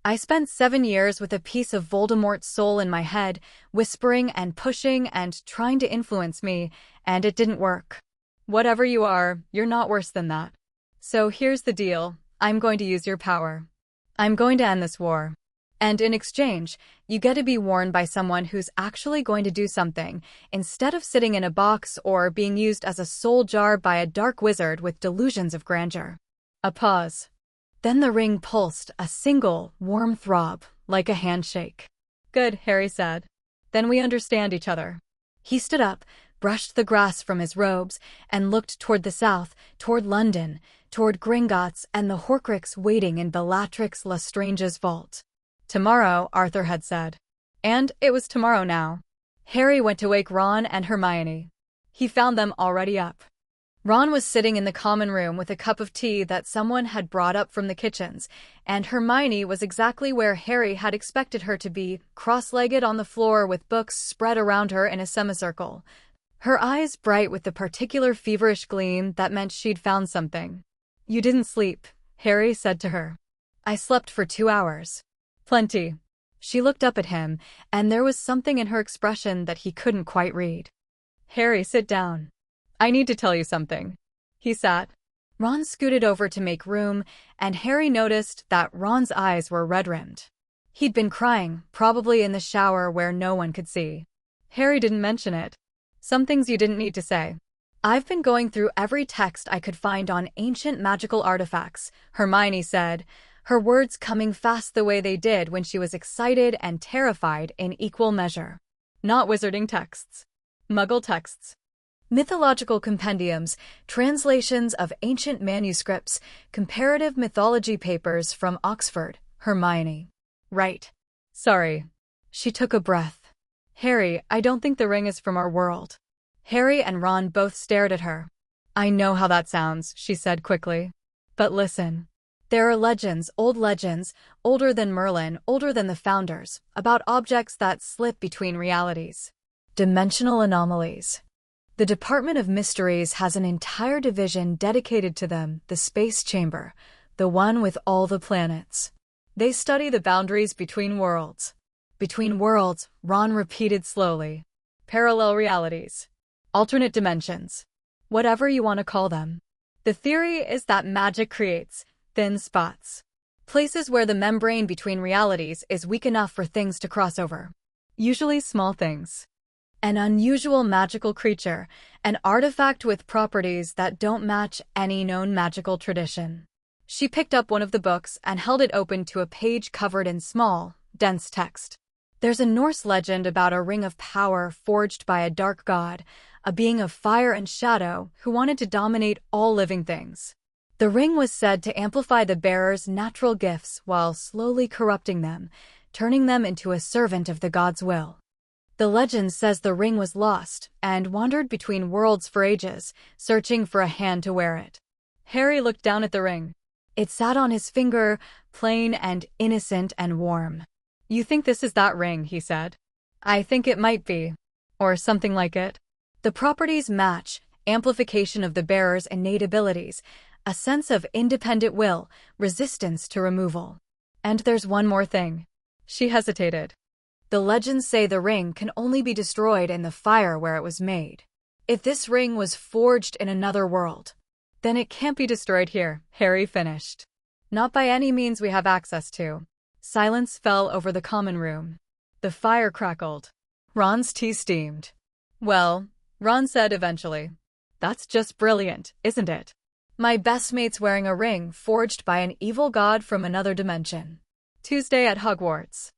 "I spent 7 years with a piece of Voldemort's soul in my head, whispering and pushing and trying to influence me, and it didn't work. Whatever you are, you're not worse than that. So here's the deal. I'm going to use your power. I'm going to end this war. And in exchange, you get to be warned by someone who's actually going to do something, instead of sitting in a box or being used as a soul jar by a dark wizard with delusions of grandeur." A pause. Then the ring pulsed, a single, warm throb, like a handshake. "Good," Harry said. "Then we understand each other." He stood up, brushed the grass from his robes, and looked toward the south, toward London, toward Gringotts and the Horcrux waiting in Bellatrix Lestrange's vault. "Tomorrow," Arthur had said. And it was tomorrow now. Harry went to wake Ron and Hermione. He found them already up. Ron was sitting in the common room with a cup of tea that someone had brought up from the kitchens, and Hermione was exactly where Harry had expected her to be, cross-legged on the floor with books spread around her in a semicircle. Her eyes bright with the particular feverish gleam that meant she'd found something. "You didn't sleep," Harry said to her. "I slept for 2 hours. Plenty." She looked up at him, and there was something in her expression that he couldn't quite read. "Harry, sit down. I need to tell you something." He sat. Ron scooted over to make room, and Harry noticed that Ron's eyes were red-rimmed. He'd been crying, probably in the shower where no one could see. Harry didn't mention it. "Some things you didn't need to say. I've been going through every text I could find on ancient magical artifacts," Hermione said, her words coming fast the way they did when she was excited and terrified in equal measure. "Not wizarding texts. Muggle texts. Mythological compendiums, translations of ancient manuscripts, comparative mythology papers from Oxford." Hermione. "Right. Sorry." She took a breath. "Harry, I don't think the ring is from our world." Harry and Ron both stared at her. "I know how that sounds," she said quickly. "But listen. There are legends, older than Merlin, older than the Founders, about objects that slip between realities. Dimensional anomalies. The Department of Mysteries has an entire division dedicated to them, the Space Chamber, the one with all the planets. They study the boundaries between worlds." "Between worlds," Ron repeated slowly. "Parallel realities. Alternate dimensions. Whatever you want to call them. The theory is that magic creates thin spots. Places where the membrane between realities is weak enough for things to cross over. Usually small things. An unusual magical creature, an artifact with properties that don't match any known magical tradition." She picked up one of the books and held it open to a page covered in small, dense text. "There's a Norse legend about a ring of power forged by a dark god, a being of fire and shadow who wanted to dominate all living things. The ring was said to amplify the bearer's natural gifts while slowly corrupting them, turning them into a servant of the god's will. The legend says the ring was lost and wandered between worlds for ages, searching for a hand to wear it." Harry looked down at the ring. It sat on his finger, plain and innocent and warm. "You think this is that ring?" he said. "I think it might be. Or something like it." The properties match, amplification of the bearer's innate abilities, a sense of independent will, resistance to removal. And there's one more thing. She hesitated. The legends say the ring can only be destroyed in the fire where it was made. If this ring was forged in another world, then it can't be destroyed here, Harry finished. Not by any means we have access to. Silence fell over the common room. The fire crackled. Ron's tea steamed. Well, Ron said eventually, that's just brilliant, isn't it? My best mate's wearing a ring forged by an evil god from another dimension. Tuesday at Hogwarts.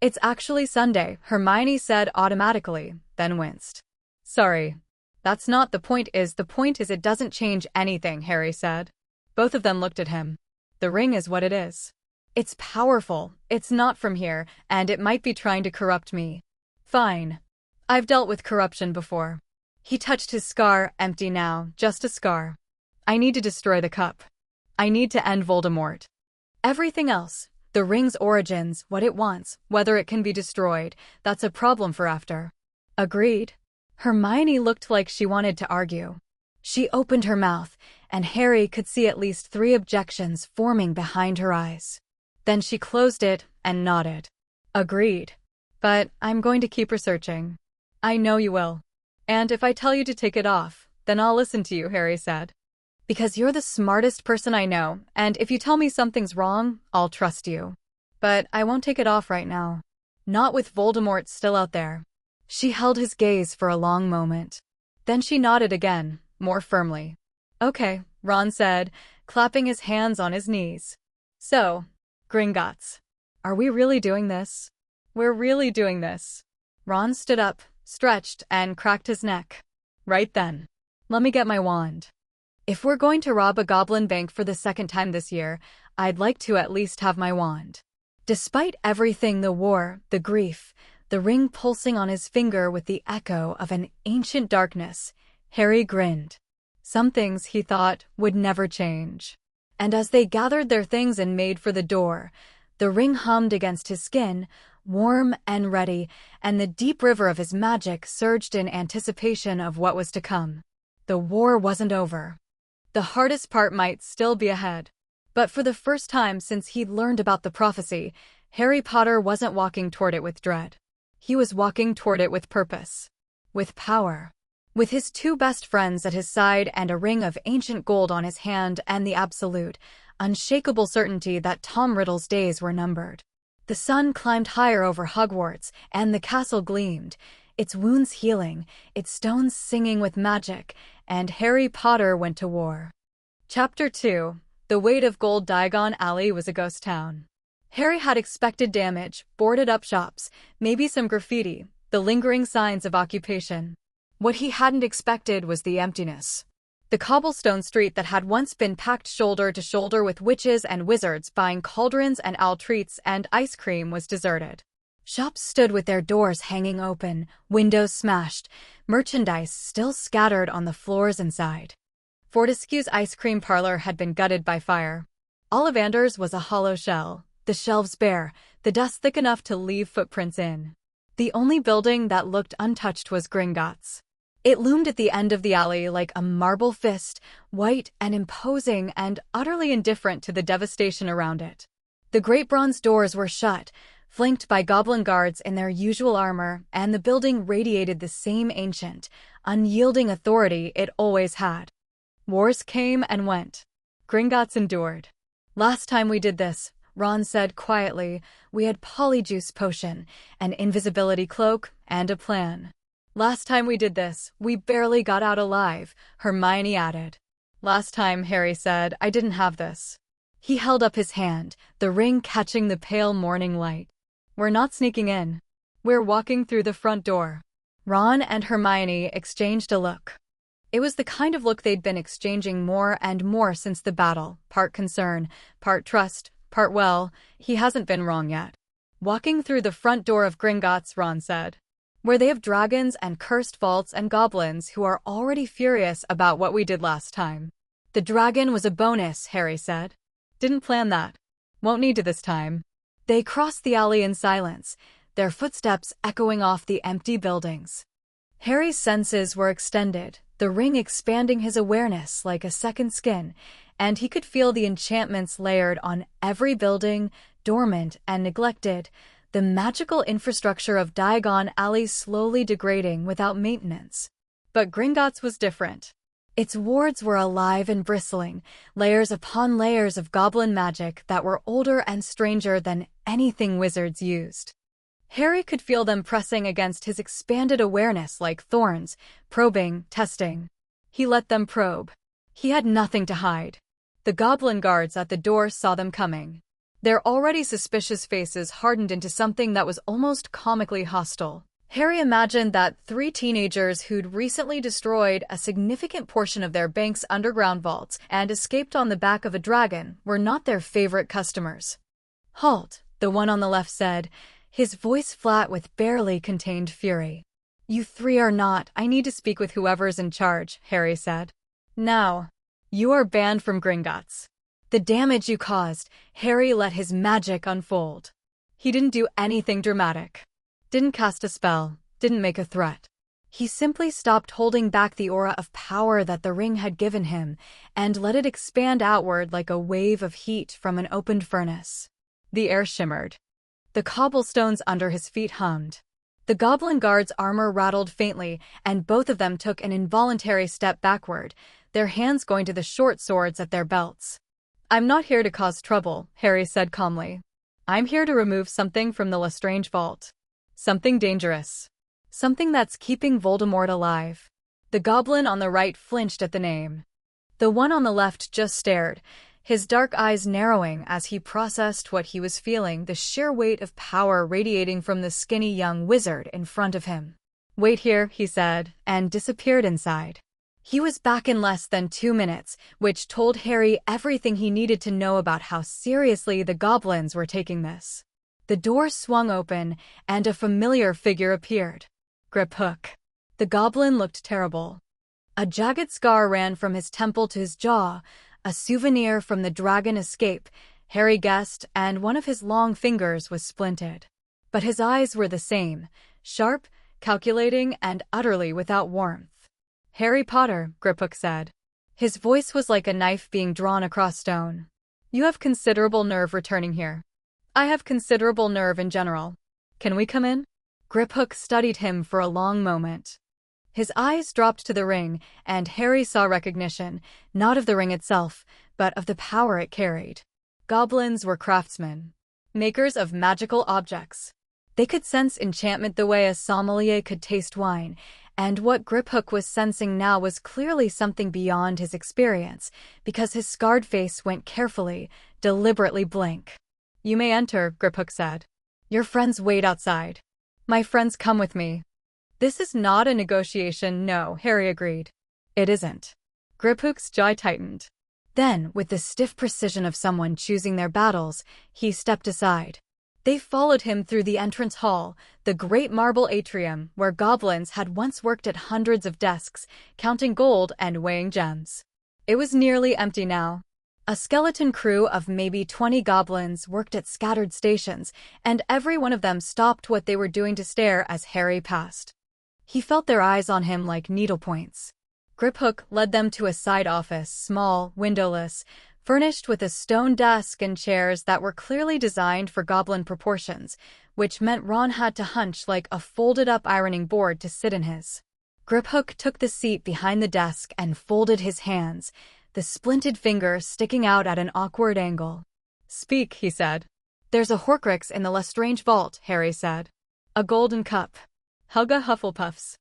It's actually Sunday, Hermione said automatically, then winced. Sorry. That's not the point is it doesn't change anything, Harry said. Both of them looked at him. The ring is what it is. It's powerful, it's not from here, and it might be trying to corrupt me. Fine. I've dealt with corruption before. He touched his scar, empty now, just a scar. I need to destroy the cup. I need to end Voldemort. Everything else, the ring's origins, what it wants, whether it can be destroyed, that's a problem for after. Agreed. Hermione looked like she wanted to argue. She opened her mouth, and Harry could see at least 3 objections forming behind her eyes. Then she closed it and nodded. Agreed. But I'm going to keep researching. I know you will. And if I tell you to take it off, then I'll listen to you, Harry said. Because you're the smartest person I know, and if you tell me something's wrong, I'll trust you. But I won't take it off right now. Not with Voldemort still out there. She held his gaze for a long moment. Then she nodded again, more firmly. Okay, Ron said, clapping his hands on his knees. So, Gringotts. Are we really doing this? We're really doing this. Ron stood up, stretched, and cracked his neck. Right then. Let me get my wand. If we're going to rob a goblin bank for the 2nd time this year, I'd like to at least have my wand. Despite everything, the war, the grief, the ring pulsing on his finger with the echo of an ancient darkness, Harry grinned. Some things, he thought, would never change. And as they gathered their things and made for the door, the ring hummed against his skin, warm and ready, and the deep river of his magic surged in anticipation of what was to come. The war wasn't over. The hardest part might still be ahead. But for the first time since he'd learned about the prophecy, Harry Potter wasn't walking toward it with dread. He was walking toward it with purpose. With power. With his 2 best friends at his side and a ring of ancient gold on his hand and the absolute, unshakable certainty that Tom Riddle's days were numbered. The sun climbed higher over Hogwarts, and the castle gleamed, its wounds healing, its stones singing with magic, and Harry Potter went to war. Chapter 2. The weight of gold. Diagon Alley was a ghost town. Harry had expected damage, boarded-up shops, maybe some graffiti, the lingering signs of occupation. What he hadn't expected was the emptiness. The cobblestone street that had once been packed shoulder to shoulder with witches and wizards buying cauldrons and owl treats and ice cream was deserted. Shops stood with their doors hanging open, windows smashed, merchandise still scattered on the floors inside. Fortescue's ice cream parlor had been gutted by fire. Ollivander's was a hollow shell, the shelves bare, the dust thick enough to leave footprints in. The only building that looked untouched was Gringotts. It loomed at the end of the alley like a marble fist, white and imposing and utterly indifferent to the devastation around it. The great bronze doors were shut, flanked by goblin guards in their usual armor, and the building radiated the same ancient, unyielding authority it always had. Wars came and went. Gringotts endured. Last time we did this, Ron said quietly, we had polyjuice potion, an invisibility cloak, and a plan. Last time we did this, we barely got out alive, Hermione added. Last time, Harry said, I didn't have this. He held up his hand, the ring catching the pale morning light. We're not sneaking in. We're walking through the front door. Ron and Hermione exchanged a look. It was the kind of look they'd been exchanging more and more since the battle, part concern, part trust, part well, he hasn't been wrong yet. Walking through the front door of Gringotts, Ron said. Where they have dragons and cursed vaults and goblins who are already furious about what we did last time. The dragon was a bonus, Harry said. Didn't plan that. Won't need to this time. They crossed the alley in silence, their footsteps echoing off the empty buildings. Harry's senses were extended, the ring expanding his awareness like a second skin, and he could feel the enchantments layered on every building, dormant and neglected, the magical infrastructure of Diagon Alley slowly degrading without maintenance. But Gringotts was different. Its wards were alive and bristling, layers upon layers of goblin magic that were older and stranger than anything wizards used. Harry could feel them pressing against his expanded awareness like thorns, probing, testing. He let them probe. He had nothing to hide. The goblin guards at the door saw them coming. Their already suspicious faces hardened into something that was almost comically hostile. Harry imagined that 3 teenagers who'd recently destroyed a significant portion of their bank's underground vaults and escaped on the back of a dragon were not their favorite customers. "Halt," the one on the left said, his voice flat with barely contained fury. "You 3 are not. I need to speak with whoever's in charge," Harry said. "Now. You are banned from Gringotts. The damage you caused," Harry let his magic unfold. He didn't do anything dramatic. Didn't cast a spell, didn't make a threat. He simply stopped holding back the aura of power that the ring had given him and let it expand outward like a wave of heat from an opened furnace. The air shimmered. The cobblestones under his feet hummed. The goblin guard's armor rattled faintly, and both of them took an involuntary step backward, their hands going to the short swords at their belts. "I'm not here to cause trouble," Harry said calmly. "I'm here to remove something from the Lestrange vault. Something dangerous. Something that's keeping Voldemort alive." The goblin on the right flinched at the name. The one on the left just stared, his dark eyes narrowing as he processed what he was feeling, the sheer weight of power radiating from the skinny young wizard in front of him. "Wait here," he said, and disappeared inside. He was back in less than 2 minutes, which told Harry everything he needed to know about how seriously the goblins were taking this. The door swung open, and a familiar figure appeared. Griphook. The goblin looked terrible. A jagged scar ran from his temple to his jaw, a souvenir from the dragon escape, Harry guessed, and one of his long fingers was splinted. But his eyes were the same, sharp, calculating, and utterly without warmth. "Harry Potter," Griphook said. His voice was like a knife being drawn across stone. "You have considerable nerve returning here." "I have considerable nerve in general. Can we come in?" Griphook studied him for a long moment. His eyes dropped to the ring, and Harry saw recognition, not of the ring itself, but of the power it carried. Goblins were craftsmen, makers of magical objects. They could sense enchantment the way a sommelier could taste wine, and what Griphook was sensing now was clearly something beyond his experience, because his scarred face went carefully, deliberately blank. "You may enter," Griphook said. "Your friends wait outside." "My friends come with me." "This is not a negotiation, no," Harry agreed. "It isn't." Griphook's jaw tightened. Then, with the stiff precision of someone choosing their battles, he stepped aside. They followed him through the entrance hall, the great marble atrium where goblins had once worked at hundreds of desks, counting gold and weighing gems. It was nearly empty now. A skeleton crew of maybe 20 goblins worked at scattered stations, and every one of them stopped what they were doing to stare as Harry passed. He felt their eyes on him like needlepoints. Griphook led them to a side office, small, windowless, furnished with a stone desk and chairs that were clearly designed for goblin proportions, which meant Ron had to hunch like a folded-up ironing board to sit in his. Griphook took the seat behind the desk and folded his hands, the splinted finger sticking out at an awkward angle. "Speak," he said. "There's a Horcrux in the Lestrange vault," Harry said. "A golden cup. Helga Hufflepuff's.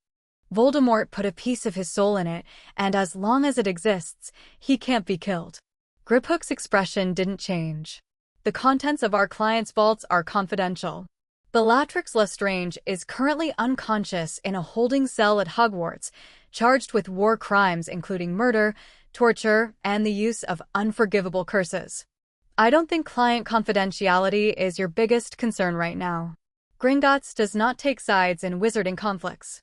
Voldemort put a piece of his soul in it, and as long as it exists, he can't be killed." Griphook's expression didn't change. "The contents of our client's vaults are confidential. Bellatrix Lestrange is currently unconscious in a holding cell at Hogwarts, charged with war crimes including murder, torture, and the use of unforgivable curses. I don't think client confidentiality is your biggest concern right now. Gringotts does not take sides in wizarding conflicts."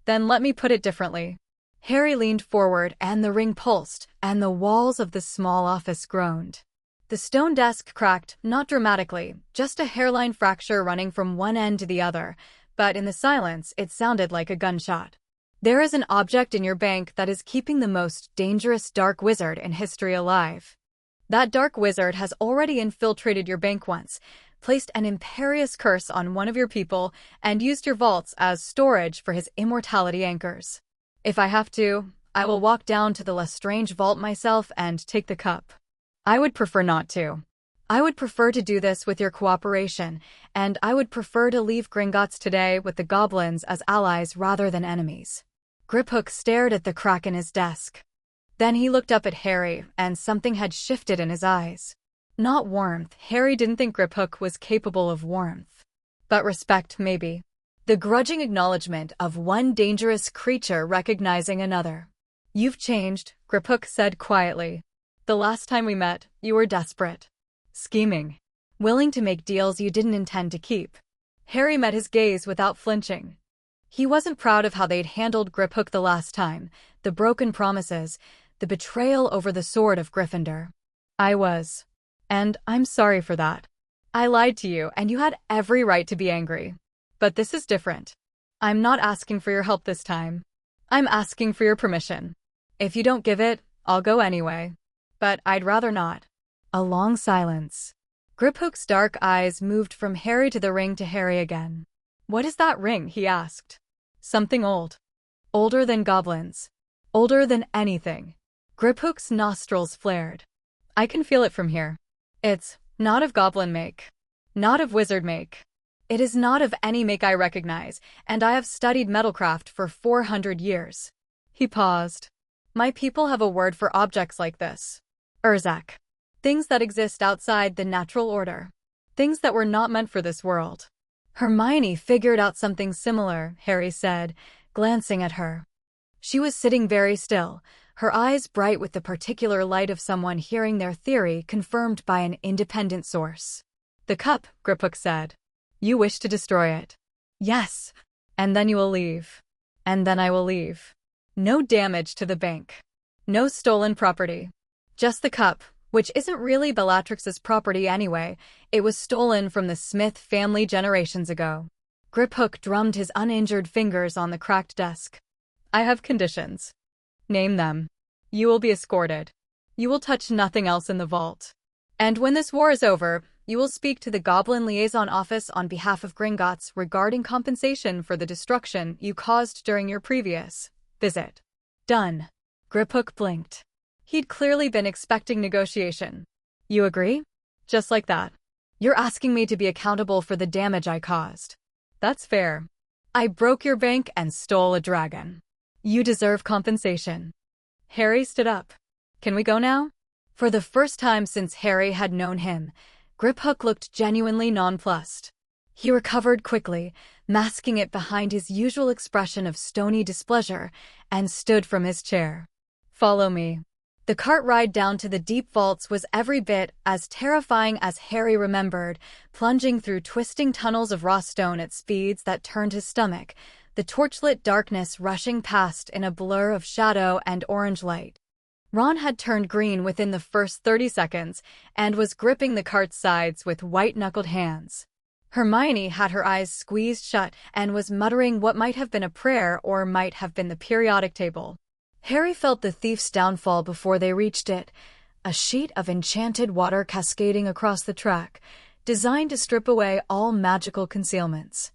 "Then let me put it differently." Harry leaned forward, and the ring pulsed, and the walls of the small office groaned. The stone desk cracked, not dramatically, just a hairline fracture running from one end to the other, but in the silence it sounded like a gunshot. There is an object in your bank that is keeping the most dangerous dark wizard in history alive. That dark wizard has already infiltrated your bank once, placed an imperious curse on one of your people, and used your vaults as storage for his immortality anchors. If I have to, I will walk down to the Lestrange vault myself and take the cup. I would prefer not to. I would prefer to do this with your cooperation, and I would prefer to leave Gringotts today with the goblins as allies rather than enemies. Griphook stared at the crack in his desk. Then he looked up at Harry, and something had shifted in his eyes. Not warmth. Harry didn't think Griphook was capable of warmth. But respect, maybe. The grudging acknowledgement of one dangerous creature recognizing another. You've changed, Griphook said quietly. The last time we met, you were desperate. Scheming. Willing to make deals you didn't intend to keep. Harry met his gaze without flinching. He wasn't proud of how they'd handled Griphook the last time, the broken promises, the betrayal over the sword of Gryffindor. I was. And I'm sorry for that. I lied to you, and you had every right to be angry. But this is different. I'm not asking for your help this time. I'm asking for your permission. If you don't give it, I'll go anyway. But I'd rather not. A long silence. Griphook's dark eyes moved from Harry to the ring to Harry again. What is that ring? He asked. Something old. Older than goblins. Older than anything. Griphook's nostrils flared. I can feel it from here. It's not of goblin make. Not of wizard make. It is not of any make I recognize, and I have studied metalcraft for 400 years. He paused. My people have a word for objects like this. Urzak. Things that exist outside the natural order. Things that were not meant for this world. Hermione figured out something similar, Harry said, glancing at her. She was sitting very still, her eyes bright with the particular light of someone hearing their theory confirmed by an independent source. The cup, Griphook said. You wish to destroy it. Yes. And then you will leave. And then I will leave. No damage to the bank. No stolen property. Just the cup, which isn't really Bellatrix's property anyway. It was stolen from the Smith family generations ago. Griphook drummed his uninjured fingers on the cracked desk. I have conditions. Name them. You will be escorted. You will touch nothing else in the vault. And when this war is over, you will speak to the Goblin Liaison Office on behalf of Gringotts regarding compensation for the destruction you caused during your previous visit. Done. Griphook blinked. He'd clearly been expecting negotiation. You agree? Just like that. You're asking me to be accountable for the damage I caused. That's fair. I broke your bank and stole a dragon. You deserve compensation. Harry stood up. Can we go now? For the first time since Harry had known him, Griphook looked genuinely nonplussed. He recovered quickly, masking it behind his usual expression of stony displeasure, and stood from his chair. Follow me. The cart ride down to the deep vaults was every bit as terrifying as Harry remembered, plunging through twisting tunnels of raw stone at speeds that turned his stomach, the torchlit darkness rushing past in a blur of shadow and orange light. Ron had turned green within the first 30 seconds and was gripping the cart's sides with white-knuckled hands. Hermione had her eyes squeezed shut and was muttering what might have been a prayer or might have been the periodic table. Harry felt the thief's downfall before they reached it, a sheet of enchanted water cascading across the track, designed to strip away all magical concealments.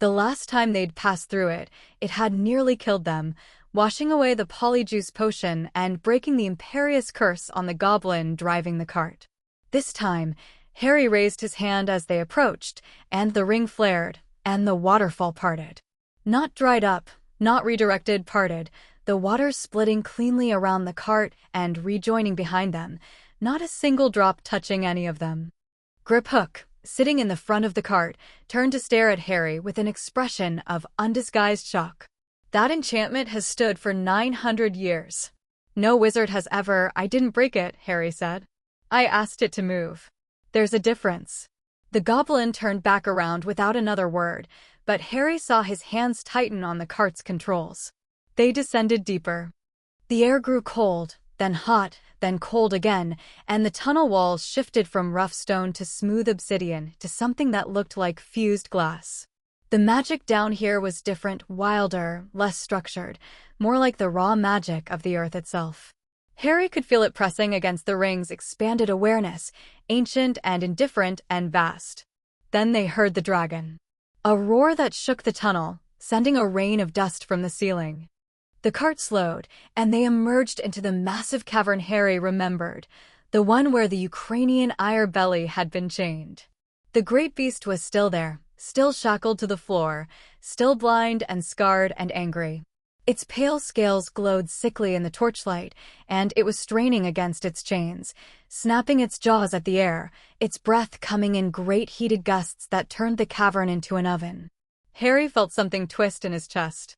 The last time they'd passed through it, it had nearly killed them, washing away the polyjuice potion and breaking the imperious curse on the goblin driving the cart. This time, Harry raised his hand as they approached, and the ring flared, and the waterfall parted. Not dried up, not redirected, parted, the water splitting cleanly around the cart and rejoining behind them, not a single drop touching any of them. Griphook, sitting in the front of the cart, turned to stare at Harry with an expression of undisguised shock. That enchantment has stood for 900 years. No wizard has ever. I didn't break it, Harry said. I asked it to move. There's a difference. The goblin turned back around without another word, but Harry saw his hands tighten on the cart's controls. They descended deeper. The air grew cold, then hot, then cold again, and the tunnel walls shifted from rough stone to smooth obsidian to something that looked like fused glass. The magic down here was different, wilder, less structured, more like the raw magic of the earth itself. Harry could feel it pressing against the ring's expanded awareness, ancient and indifferent and vast. Then they heard the dragon. A roar that shook the tunnel, sending a rain of dust from the ceiling. The cart slowed, and they emerged into the massive cavern Harry remembered, the one where the Ukrainian iron belly had been chained. The great beast was still there, still shackled to the floor, still blind and scarred and angry. Its pale scales glowed sickly in the torchlight, and it was straining against its chains, snapping its jaws at the air, its breath coming in great heated gusts that turned the cavern into an oven. Harry felt something twist in his chest.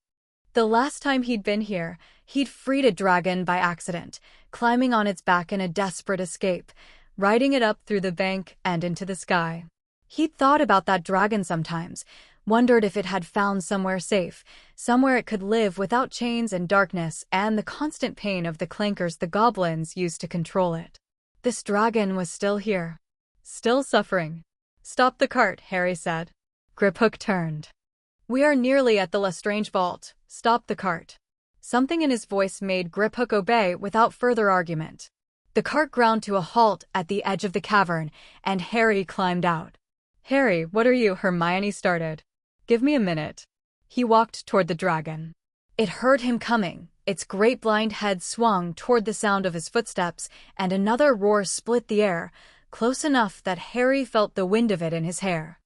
The last time he'd been here, he'd freed a dragon by accident, climbing on its back in a desperate escape, riding it up through the bank and into the sky. He'd thought about that dragon sometimes, wondered if it had found somewhere safe, somewhere it could live without chains and darkness and the constant pain of the clankers the goblins used to control it. This dragon was still here, still suffering. "Stop the cart," Harry said. Griphook turned. "We are nearly at the Lestrange vault. Stop the cart." Something in his voice made Griphook obey without further argument. The cart ground to a halt at the edge of the cavern, and Harry climbed out. "Harry, what are you?" Hermione started. "Give me a minute." He walked toward the dragon. It heard him coming. Its great blind head swung toward the sound of his footsteps, and another roar split the air, close enough that Harry felt the wind of it in his hair.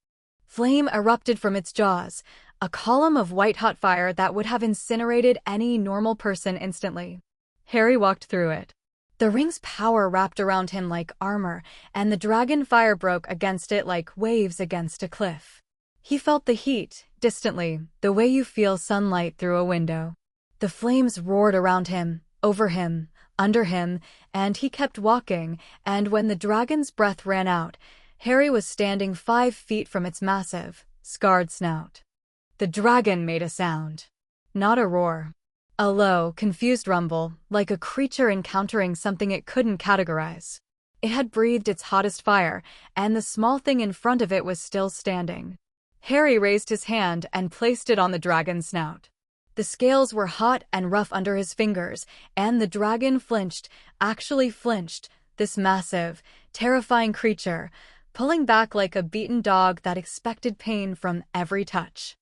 Flame erupted from its jaws, a column of white-hot fire that would have incinerated any normal person instantly. Harry walked through it. The ring's power wrapped around him like armor, and the dragon fire broke against it like waves against a cliff. He felt the heat, distantly, the way you feel sunlight through a window. The flames roared around him, over him, under him, and he kept walking, and when the dragon's breath ran out, Harry was standing 5 feet from its massive, scarred snout. The dragon made a sound. Not a roar. A low, confused rumble, like a creature encountering something it couldn't categorize. It had breathed its hottest fire, and the small thing in front of it was still standing. Harry raised his hand and placed it on the dragon's snout. The scales were hot and rough under his fingers, and the dragon flinched, actually flinched, this massive, terrifying creature, pulling back like a beaten dog that expected pain from every touch.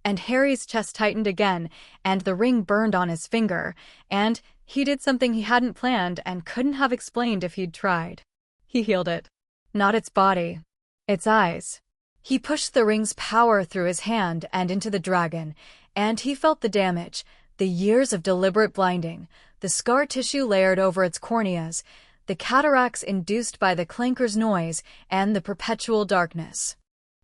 And Harry's chest tightened again, and the ring burned on his finger, and he did something he hadn't planned and couldn't have explained if he'd tried. He healed it. Not its body. Its eyes. He pushed the ring's power through his hand and into the dragon, and he felt the damage, the years of deliberate blinding, the scar tissue layered over its corneas, the cataracts induced by the clanker's noise, and the perpetual darkness.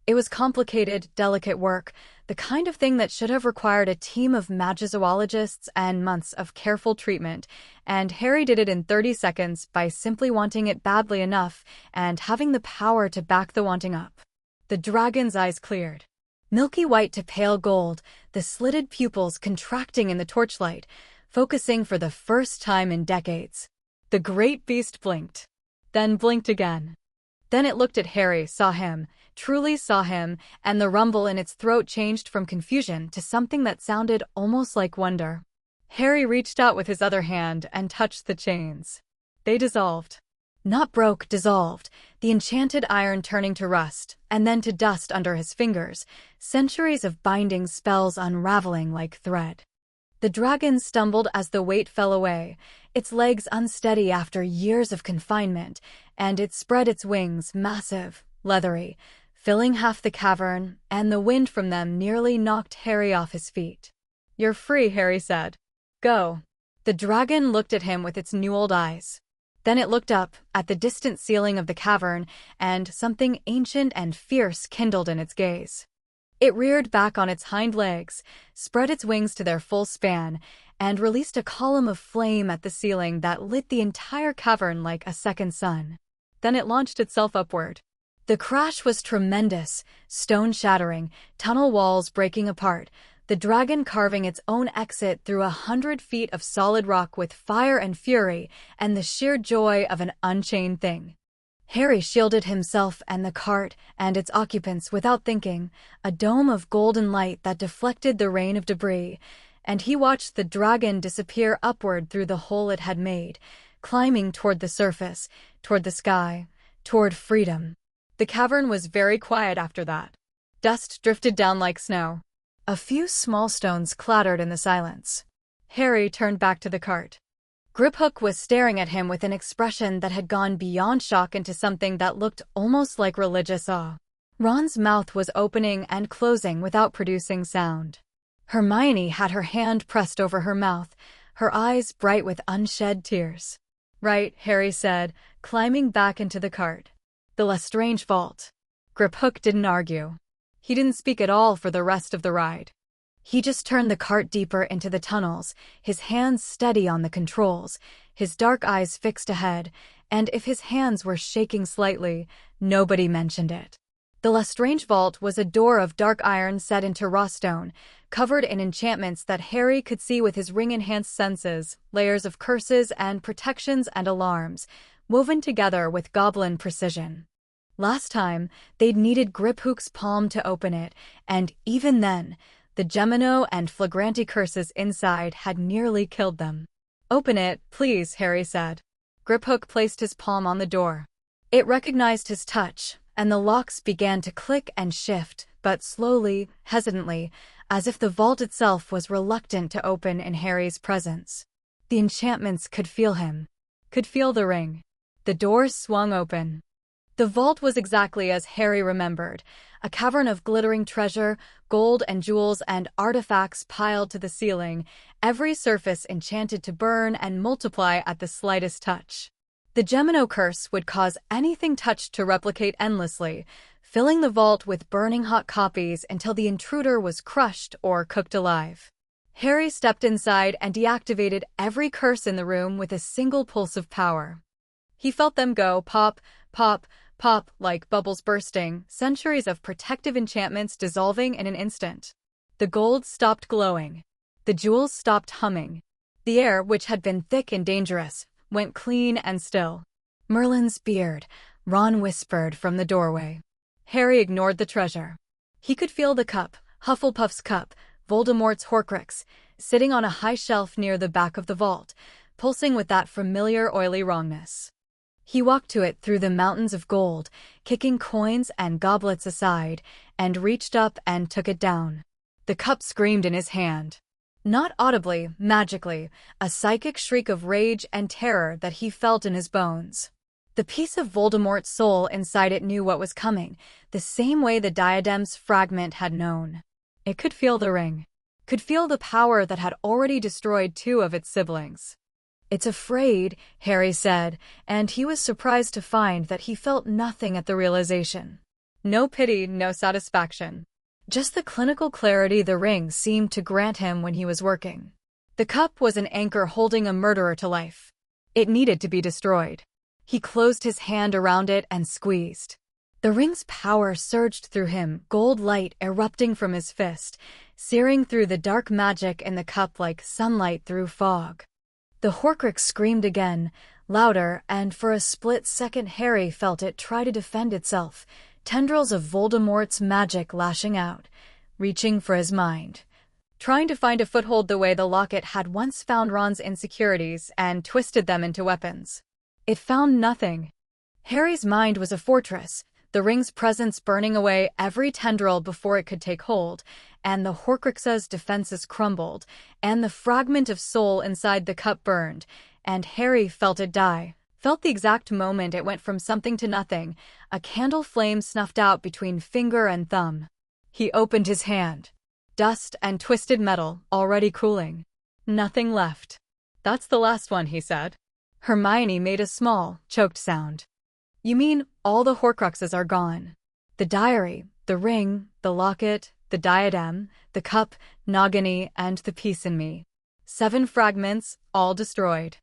It was complicated, delicate work, the kind of thing that should have required a team of magizoologists and months of careful treatment, and Harry did it in 30 seconds by simply wanting it badly enough and having the power to back the wanting up. The dragon's eyes cleared. Milky white to pale gold, the slitted pupils contracting in the torchlight, focusing for the first time in decades. The great beast blinked. Then blinked again. Then it looked at Harry, saw him, truly saw him, and the rumble in its throat changed from confusion to something that sounded almost like wonder. Harry reached out with his other hand and touched the chains. They dissolved. Not broke, dissolved, the enchanted iron turning to rust, and then to dust under his fingers, centuries of binding spells unraveling like thread. The dragon stumbled as the weight fell away, its legs unsteady after years of confinement, and it spread its wings, massive, leathery, filling half the cavern, and the wind from them nearly knocked Harry off his feet. "You're free," Harry said. "Go." The dragon looked at him with its new old eyes. Then it looked up, at the distant ceiling of the cavern, and something ancient and fierce kindled in its gaze. It reared back on its hind legs, spread its wings to their full span, and released a column of flame at the ceiling that lit the entire cavern like a second sun. Then it launched itself upward. The crash was tremendous, stone shattering, tunnel walls breaking apart, the dragon carving its own exit through 100 feet of solid rock with fire and fury and the sheer joy of an unchained thing. Harry shielded himself and the cart and its occupants without thinking, a dome of golden light that deflected the rain of debris, and he watched the dragon disappear upward through the hole it had made, climbing toward the surface, toward the sky, toward freedom. The cavern was very quiet after that. Dust drifted down like snow. A few small stones clattered in the silence. Harry turned back to the cart. Griphook was staring at him with an expression that had gone beyond shock into something that looked almost like religious awe. Ron's mouth was opening and closing without producing sound. Hermione had her hand pressed over her mouth, her eyes bright with unshed tears. "Right," Harry said, climbing back into the cart. "The Lestrange vault." Griphook didn't argue. He didn't speak at all for the rest of the ride. He just turned the cart deeper into the tunnels, his hands steady on the controls, his dark eyes fixed ahead, and if his hands were shaking slightly, nobody mentioned it. The Lestrange vault was a door of dark iron set into raw stone, covered in enchantments that Harry could see with his ring-enhanced senses, layers of curses and protections and alarms, woven together with goblin precision. Last time, they'd needed Griphook's palm to open it, and even then, the Gemino and Flagranti curses inside had nearly killed them. "Open it, please," Harry said. Griphook placed his palm on the door. It recognized his touch, and the locks began to click and shift, but slowly, hesitantly, as if the vault itself was reluctant to open in Harry's presence. The enchantments could feel him, could feel the ring. The doors swung open. The vault was exactly as Harry remembered, a cavern of glittering treasure, gold and jewels and artifacts piled to the ceiling, every surface enchanted to burn and multiply at the slightest touch. The Gemino curse would cause anything touched to replicate endlessly, filling the vault with burning hot copies until the intruder was crushed or cooked alive. Harry stepped inside and deactivated every curse in the room with a single pulse of power. He felt them go pop, pop, pop like bubbles bursting, centuries of protective enchantments dissolving in an instant. The gold stopped glowing. The jewels stopped humming. The air, which had been thick and dangerous, went clean and still. "Merlin's beard," Ron whispered from the doorway. Harry ignored the treasure. He could feel the cup, Hufflepuff's cup, Voldemort's Horcrux, sitting on a high shelf near the back of the vault, pulsing with that familiar oily wrongness. He walked to it through the mountains of gold, kicking coins and goblets aside, and reached up and took it down. The cup screamed in his hand. Not audibly, magically, a psychic shriek of rage and terror that he felt in his bones. The piece of Voldemort's soul inside it knew what was coming, the same way the diadem's fragment had known. It could feel the ring, could feel the power that had already destroyed two of its siblings. "It's afraid," Harry said, and he was surprised to find that he felt nothing at the realization. No pity, no satisfaction. Just the clinical clarity the ring seemed to grant him when he was working. The cup was an anchor holding a murderer to life. It needed to be destroyed. He closed his hand around it and squeezed. The ring's power surged through him, gold light erupting from his fist, searing through the dark magic in the cup like sunlight through fog. The Horcrux screamed again, louder, and for a split second Harry felt it try to defend itself, tendrils of Voldemort's magic lashing out, reaching for his mind, trying to find a foothold the way the locket had once found Ron's insecurities and twisted them into weapons. It found nothing. Harry's mind was a fortress, the ring's presence burning away every tendril before it could take hold, and the Horcrux's defenses crumbled, and the fragment of soul inside the cup burned, and Harry felt it die, felt the exact moment it went from something to nothing, a candle flame snuffed out between finger and thumb. He opened his hand. Dust and twisted metal, already cooling. Nothing left. "That's the last one," he said. Hermione made a small, choked sound. "You mean all the Horcruxes are gone? The diary, the ring, the locket, the diadem, the cup, Nagini, and the piece in me. 7 fragments, all destroyed."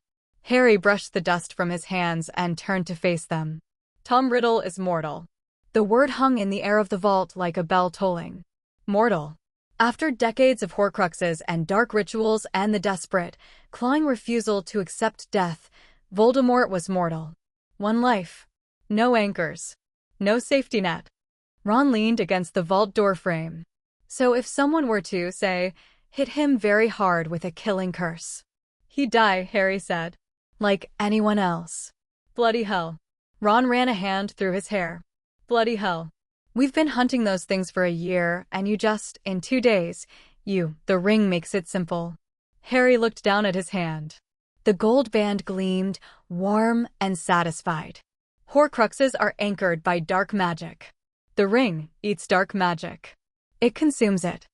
Harry brushed the dust from his hands and turned to face them. "Tom Riddle is mortal." The word hung in the air of the vault like a bell tolling. Mortal. After decades of Horcruxes and dark rituals and the desperate, clawing refusal to accept death, Voldemort was mortal. One life. No anchors. No safety net. Ron leaned against the vault door frame. So if someone were to, say, hit him very hard with a killing curse, he'd die, Harry said. Like anyone else. Bloody hell. Ron ran a hand through his hair. Bloody hell. We've been hunting those things for a year, and you just, in 2 days, the ring makes it simple. Harry looked down at his hand. The gold band gleamed, warm and satisfied. Horcruxes are anchored by dark magic. The ring eats dark magic. It consumes it.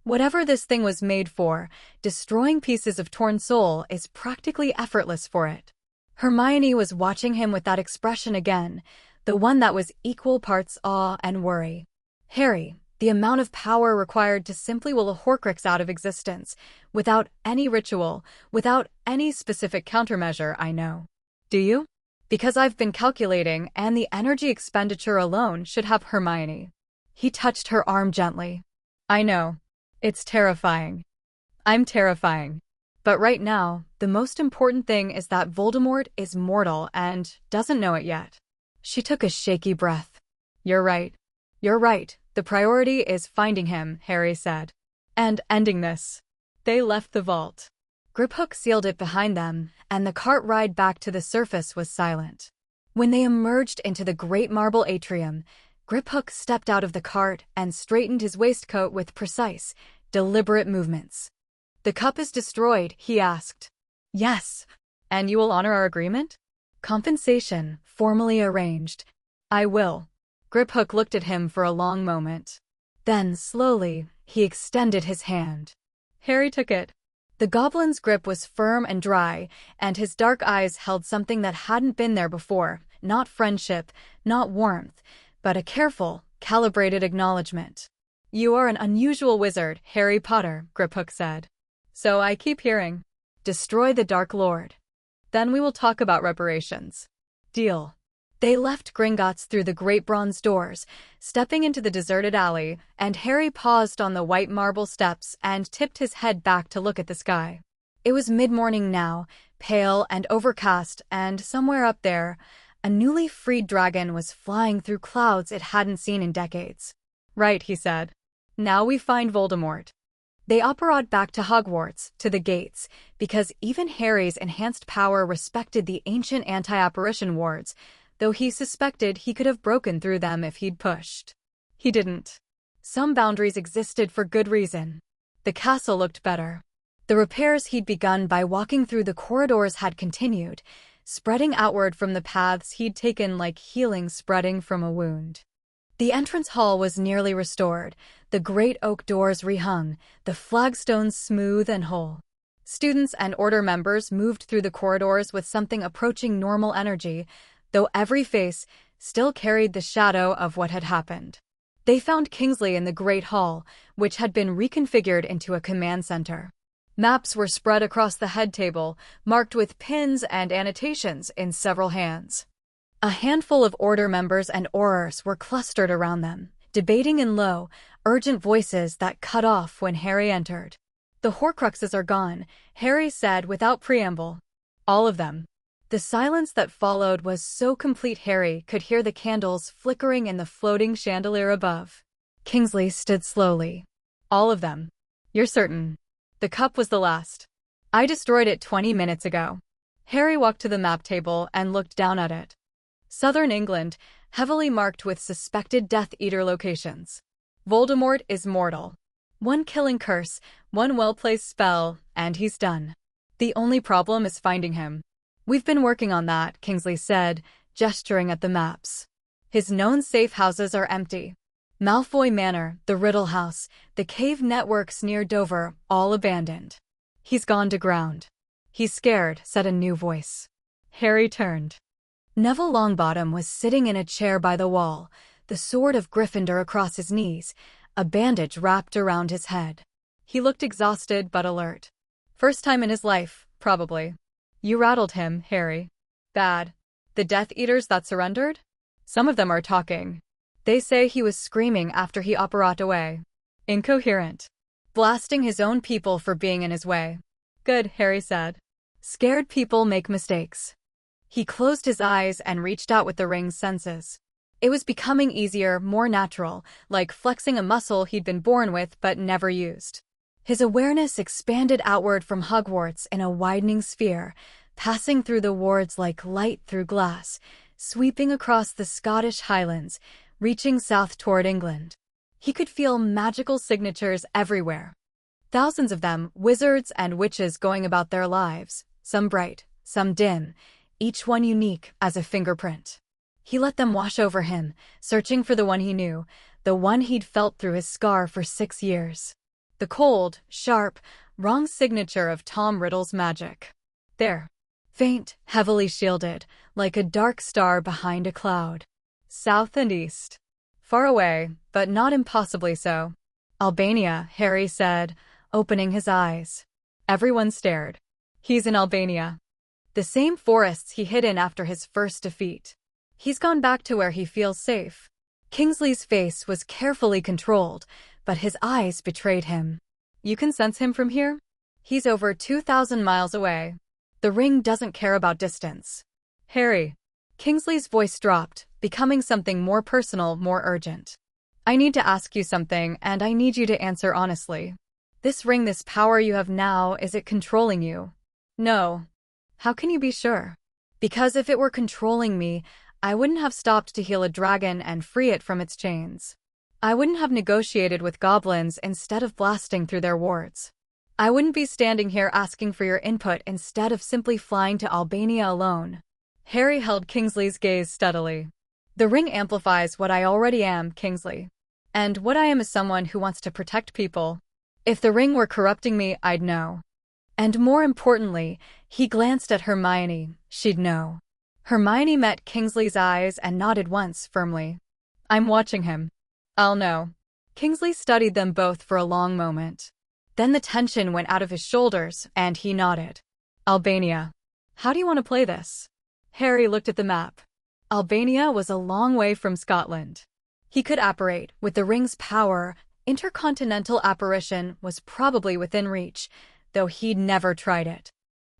Whatever this thing was made for, destroying pieces of torn soul is practically effortless for it. Hermione was watching him with that expression again, the one that was equal parts awe and worry. Harry, the amount of power required to simply will a Horcrux out of existence, without any ritual, without any specific countermeasure, I know. Do you? Because I've been calculating, and the energy expenditure alone should have Hermione. He touched her arm gently. I know. It's terrifying. I'm terrifying. But right now, the most important thing is that Voldemort is mortal and doesn't know it yet. She took a shaky breath. You're right. You're right. The priority is finding him, Harry said. And ending this. They left the vault. Griphook sealed it behind them, and the cart ride back to the surface was silent. When they emerged into the great marble atrium, Griphook stepped out of the cart and straightened his waistcoat with precise, deliberate movements. The cup is destroyed, he asked. Yes. And you will honor our agreement? Compensation, formally arranged. I will. Griphook looked at him for a long moment. Then, slowly, he extended his hand. Harry took it. The goblin's grip was firm and dry, and his dark eyes held something that hadn't been there before, not friendship, not warmth, but a careful, calibrated acknowledgement. You are an unusual wizard, Harry Potter, Griphook said. So I keep hearing. Destroy the Dark Lord. Then we will talk about reparations. Deal. They left Gringotts through the great bronze doors, stepping into the deserted alley, and Harry paused on the white marble steps and tipped his head back to look at the sky. It was mid-morning now, pale and overcast, and somewhere up there, a newly freed dragon was flying through clouds it hadn't seen in decades. Right, he said. Now we find Voldemort. They apparat back to Hogwarts, to the gates, because even Harry's enhanced power respected the ancient anti-apparition wards, though he suspected he could have broken through them if he'd pushed. He didn't. Some boundaries existed for good reason. The castle looked better. The repairs he'd begun by walking through the corridors had continued, spreading outward from the paths he'd taken like healing spreading from a wound. The entrance hall was nearly restored, the great oak doors rehung, the flagstones smooth and whole. Students and order members moved through the corridors with something approaching normal energy, though every face still carried the shadow of what had happened. They found Kingsley in the Great Hall, which had been reconfigured into a command center. Maps were spread across the head table, marked with pins and annotations in several hands. A handful of order members and aurors were clustered around them, debating in low, urgent voices that cut off when Harry entered. The Horcruxes are gone, Harry said without preamble. All of them. The silence that followed was so complete Harry could hear the candles flickering in the floating chandelier above. Kingsley stood slowly. All of them. You're certain? The cup was the last. I destroyed it 20 minutes ago. Harry walked to the map table and looked down at it. Southern England, heavily marked with suspected Death Eater locations. Voldemort is mortal. One killing curse, one well-placed spell, and he's done. The only problem is finding him. We've been working on that, Kingsley said, gesturing at the maps. His known safe houses are empty. Malfoy Manor, the Riddle House, the cave networks near Dover, all abandoned. He's gone to ground. He's scared, said a new voice. Harry turned. Neville Longbottom was sitting in a chair by the wall, the sword of Gryffindor across his knees, a bandage wrapped around his head. He looked exhausted but alert. First time in his life, probably. You rattled him, Harry. Bad. The Death Eaters that surrendered? Some of them are talking. They say he was screaming after he apparat away. Incoherent. Blasting his own people for being in his way. Good, Harry said. Scared people make mistakes. He closed his eyes and reached out with the ring's senses. It was becoming easier, more natural, like flexing a muscle he'd been born with but never used. His awareness expanded outward from Hogwarts in a widening sphere, passing through the wards like light through glass, sweeping across the Scottish Highlands, reaching south toward England. He could feel magical signatures everywhere. Thousands of them, wizards and witches going about their lives, some bright, some dim, each one unique as a fingerprint. He let them wash over him, searching for the one he knew, the one he'd felt through his scar for 6 years. The cold, sharp, wrong signature of Tom Riddle's magic. There. Faint, heavily shielded, like a dark star behind a cloud. South and east. Far away, but not impossibly so. Albania, Harry said, opening his eyes. Everyone stared. He's in Albania. The same forests he hid in after his first defeat. He's gone back to where he feels safe. Kingsley's face was carefully controlled, but his eyes betrayed him. You can sense him from here? He's over 2,000 miles away. The ring doesn't care about distance. Harry. Kingsley's voice dropped, becoming something more personal, more urgent. I need to ask you something, and I need you to answer honestly. This ring, this power you have now, is it controlling you? No. How can you be sure? Because if it were controlling me, I wouldn't have stopped to heal a dragon and free it from its chains. I wouldn't have negotiated with goblins instead of blasting through their wards. I wouldn't be standing here asking for your input instead of simply flying to Albania alone. Harry held Kingsley's gaze steadily. The ring amplifies what I already am, Kingsley. And what I am is someone who wants to protect people. If the ring were corrupting me, I'd know. And more importantly, he glanced at Hermione, she'd know. Hermione met Kingsley's eyes and nodded once, firmly. I'm watching him. I'll know. Kingsley studied them both for a long moment. Then the tension went out of his shoulders, and he nodded. Albania. How do you want to play this? Harry looked at the map. Albania was a long way from Scotland. He could apparate. With the ring's power, intercontinental apparition was probably within reach, though he'd never tried it.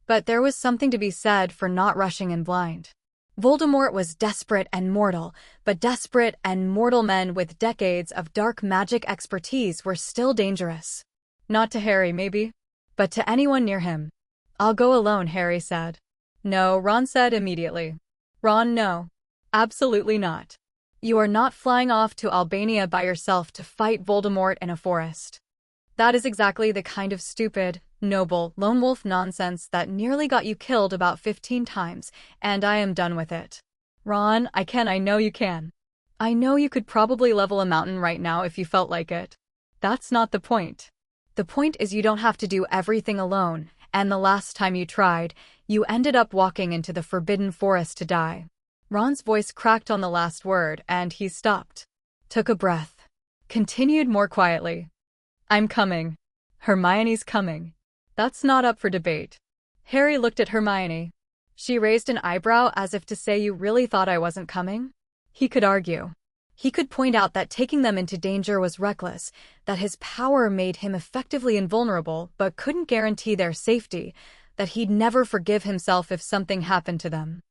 But there was something to be said for not rushing in blind. Voldemort was desperate and mortal, but desperate and mortal men with decades of dark magic expertise were still dangerous. Not to Harry, maybe, but to anyone near him. I'll go alone, Harry said. No, Ron said immediately. Ron, no. Absolutely not. You are not flying off to Albania by yourself to fight Voldemort in a forest. That is exactly the kind of stupid, noble, lone wolf nonsense that nearly got you killed about 15 times, and I am done with it. Ron, I know you can. I know you could probably level a mountain right now if you felt like it. That's not the point. The point is you don't have to do everything alone, and the last time you tried, you ended up walking into the forbidden forest to die. Ron's voice cracked on the last word, and he stopped. Took a breath. Continued more quietly. I'm coming. Hermione's coming. That's not up for debate. Harry looked at Hermione. She raised an eyebrow as if to say, you really thought I wasn't coming? He could argue. He could point out that taking them into danger was reckless, that his power made him effectively invulnerable but couldn't guarantee their safety, that he'd never forgive himself if something happened to them.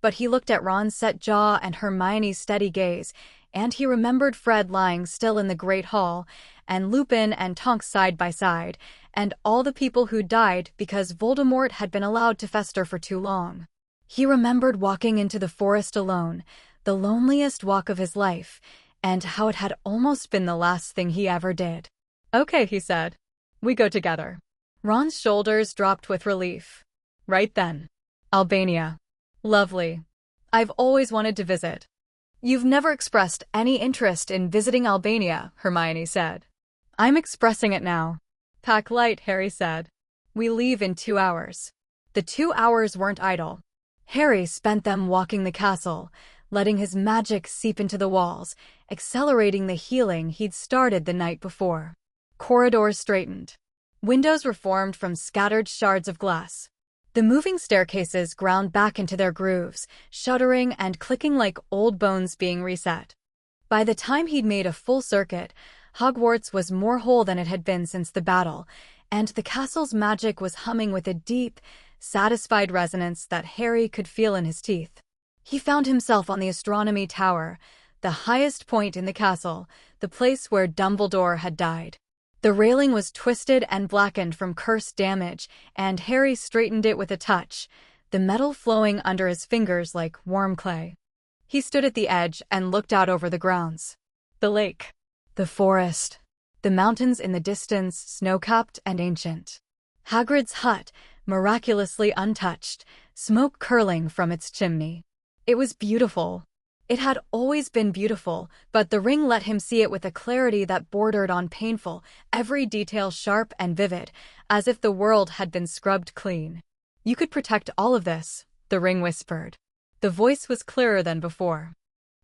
But he looked at Ron's set jaw and Hermione's steady gaze, and he remembered Fred lying still in the Great Hall, and Lupin and Tonks side by side, and all the people who died because Voldemort had been allowed to fester for too long. He remembered walking into the forest alone, the loneliest walk of his life, and how it had almost been the last thing he ever did. Okay, he said. We go together. Ron's shoulders dropped with relief. Right then. Albania. Lovely. I've always wanted to visit. You've never expressed any interest in visiting Albania, Hermione said. I'm expressing it now. Pack light, Harry said. We leave in 2 hours. The 2 hours weren't idle. Harry spent them walking the castle, letting his magic seep into the walls, accelerating the healing he'd started the night before. Corridors straightened. Windows were formed from scattered shards of glass. The moving staircases ground back into their grooves, shuddering and clicking like old bones being reset. By the time he'd made a full circuit, Hogwarts was more whole than it had been since the battle, and the castle's magic was humming with a deep, satisfied resonance that Harry could feel in his teeth. He found himself on the astronomy tower, the highest point in the castle, the place where Dumbledore had died. The railing was twisted and blackened from cursed damage, and Harry straightened it with a touch, the metal flowing under his fingers like warm clay. He stood at the edge and looked out over the grounds. The lake, the forest, the mountains in the distance, snow-capped and ancient. Hagrid's hut, miraculously untouched, smoke curling from its chimney. It was beautiful. It had always been beautiful, but the ring let him see it with a clarity that bordered on painful, every detail sharp and vivid, as if the world had been scrubbed clean. "You could protect all of this," the ring whispered. The voice was clearer than before.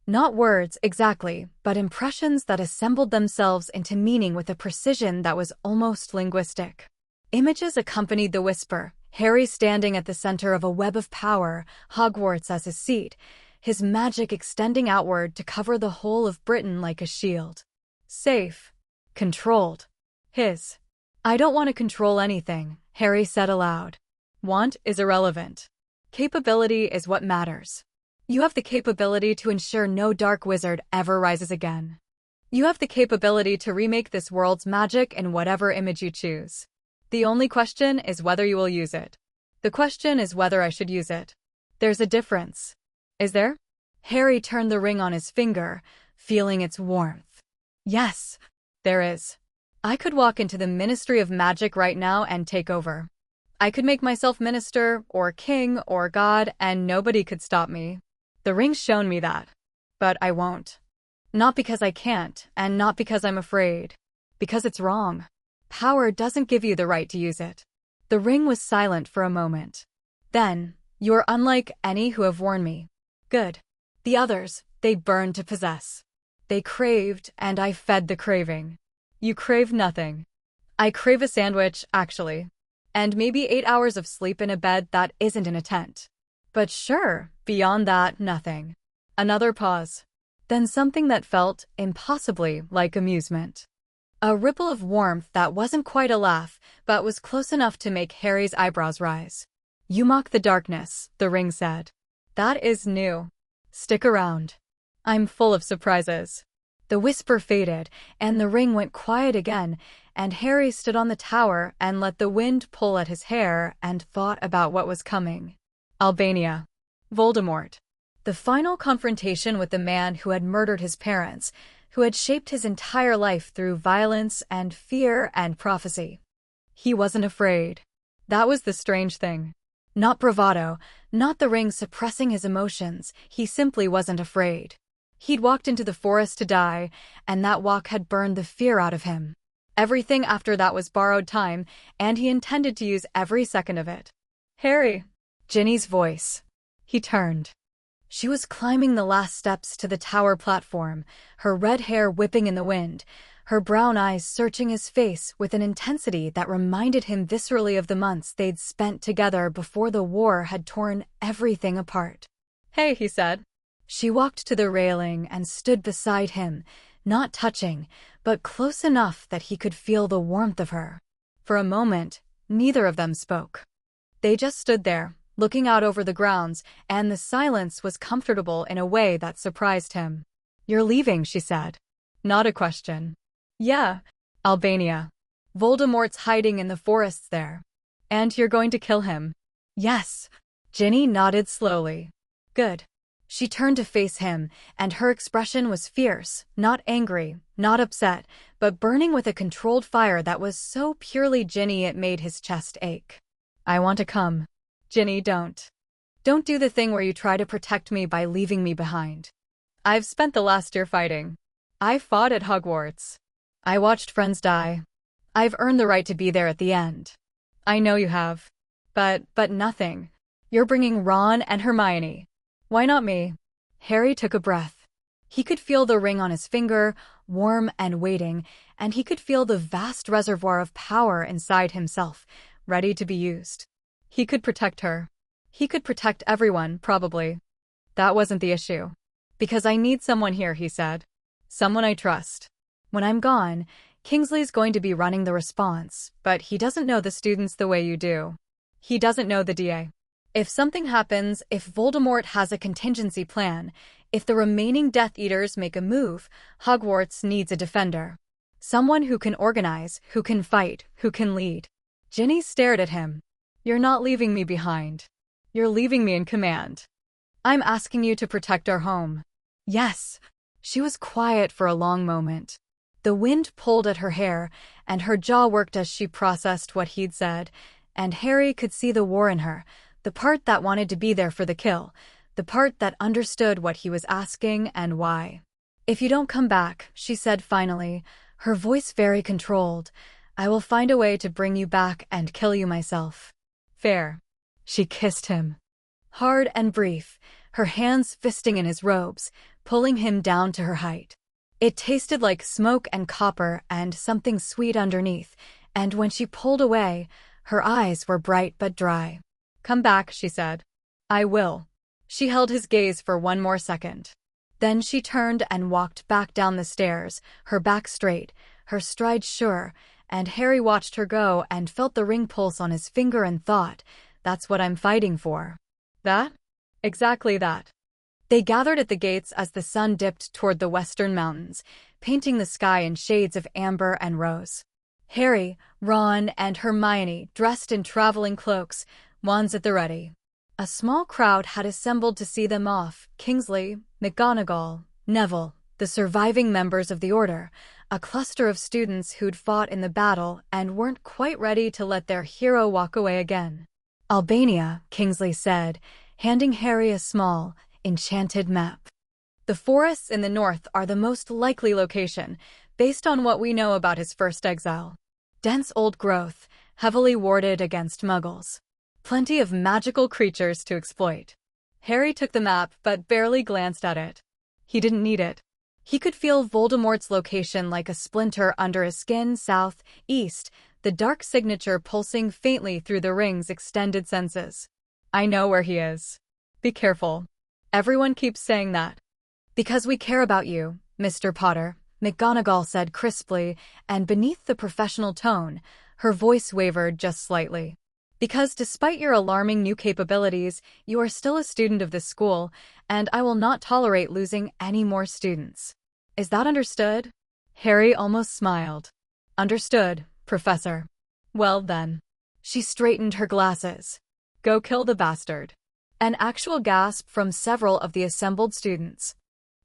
Not words exactly, but impressions that assembled themselves into meaning with a precision that was almost linguistic. Images accompanied the whisper: Harry standing at the center of a web of power, Hogwarts as his seat, his magic extending outward to cover the whole of Britain like a shield. Safe. Controlled. His. "I don't want to control anything," Harry said aloud. "Want is irrelevant. Capability is what matters. You have the capability to ensure no dark wizard ever rises again. You have the capability to remake this world's magic in whatever image you choose. The only question is whether you will use it. The question is whether I should use it. There's a difference. Is there?" Harry turned the ring on his finger, feeling its warmth. "Yes, there is. I could walk into the Ministry of Magic right now and take over. I could make myself minister, or king, or god, and nobody could stop me. The ring's shown me that. But I won't. Not because I can't, and not because I'm afraid. Because it's wrong. Power doesn't give you the right to use it." The ring was silent for a moment. Then, "You're unlike any who have worn me." "Good. The others, they burned to possess. They craved, and I fed the craving. You crave nothing. I crave a sandwich, actually. And maybe 8 hours of sleep in a bed that isn't in a tent. But sure, beyond that, nothing." Another pause. Then something that felt impossibly like amusement. A ripple of warmth that wasn't quite a laugh, but was close enough to make Harry's eyebrows rise. "You mock the darkness," the ring said. "That is new. Stick around. I'm full of surprises." The whisper faded, and the ring went quiet again, and Harry stood on the tower and let the wind pull at his hair and thought about what was coming. Albania. Voldemort. The final confrontation with the man who had murdered his parents, who had shaped his entire life through violence and fear and prophecy. He wasn't afraid. That was the strange thing. Not bravado, not the ring suppressing his emotions, he simply wasn't afraid. He'd walked into the forest to die, and that walk had burned the fear out of him. Everything after that was borrowed time, and he intended to use every second of it. "Harry." Ginny's voice. He turned. She was climbing the last steps to the tower platform, her red hair whipping in the wind, her brown eyes searching his face with an intensity that reminded him viscerally of the months they'd spent together before the war had torn everything apart. "Hey," he said. She walked to the railing and stood beside him, not touching, but close enough that he could feel the warmth of her. For a moment, neither of them spoke. They just stood there, looking out over the grounds, and the silence was comfortable in a way that surprised him. "You're leaving," she said. Not a question. "Yeah. Albania. Voldemort's hiding in the forests there. And you're going to kill him." "Yes." Ginny nodded slowly. "Good." She turned to face him, and her expression was fierce, not angry, not upset, but burning with a controlled fire that was so purely Ginny it made his chest ache. "I want to come." "Ginny, don't. Don't do the thing where you try to protect me by leaving me behind. I've spent the last year fighting. I fought at Hogwarts. I watched friends die. I've earned the right to be there at the end. I know you have. But nothing. You're bringing Ron and Hermione. Why not me?" Harry took a breath. He could feel the ring on his finger, warm and waiting, and he could feel the vast reservoir of power inside himself, ready to be used. He could protect her. He could protect everyone, probably. That wasn't the issue. "Because I need someone here," he said. "Someone I trust. When I'm gone, Kingsley's going to be running the response, but he doesn't know the students the way you do. He doesn't know the DA. If something happens, if Voldemort has a contingency plan, if the remaining Death Eaters make a move, Hogwarts needs a defender. Someone who can organize, who can fight, who can lead. Ginny stared at him. You're not leaving me behind. You're leaving me in command. I'm asking you to protect our home. Yes. She was quiet for a long moment. The wind pulled at her hair, and her jaw worked as she processed what he'd said, and Harry could see the war in her, the part that wanted to be there for the kill, the part that understood what he was asking and why. If you don't come back, she said finally, her voice very controlled, I will find a way to bring you back and kill you myself. Fair. She kissed him. Hard and brief, her hands fisting in his robes, pulling him down to her height. It tasted like smoke and copper and something sweet underneath, and when she pulled away, her eyes were bright but dry. Come back, she said. I will. She held his gaze for one more second. Then she turned and walked back down the stairs, her back straight, her stride sure, and Harry watched her go and felt the ring pulse on his finger and thought, that's what I'm fighting for. That? Exactly that. They gathered at the gates as the sun dipped toward the western mountains, painting the sky in shades of amber and rose. Harry, Ron, and Hermione, dressed in traveling cloaks, wands at the ready. A small crowd had assembled to see them off, Kingsley, McGonagall, Neville, the surviving members of the Order, a cluster of students who'd fought in the battle and weren't quite ready to let their hero walk away again. Albania, Kingsley said, handing Harry a small, enchanted map. The forests in the north are the most likely location, based on what we know about his first exile. Dense old growth, heavily warded against muggles. Plenty of magical creatures to exploit. Harry took the map but barely glanced at it. He didn't need it. He could feel Voldemort's location like a splinter under his skin south, east, the dark signature pulsing faintly through the ring's extended senses. I know where he is. Be careful. Everyone keeps saying that. Because we care about you, Mr. Potter, McGonagall said crisply, and beneath the professional tone, her voice wavered just slightly. Because despite your alarming new capabilities, you are still a student of this school, and I will not tolerate losing any more students. Is that understood? Harry almost smiled. Understood, Professor. Well then. She straightened her glasses. Go kill the bastard. An actual gasp from several of the assembled students.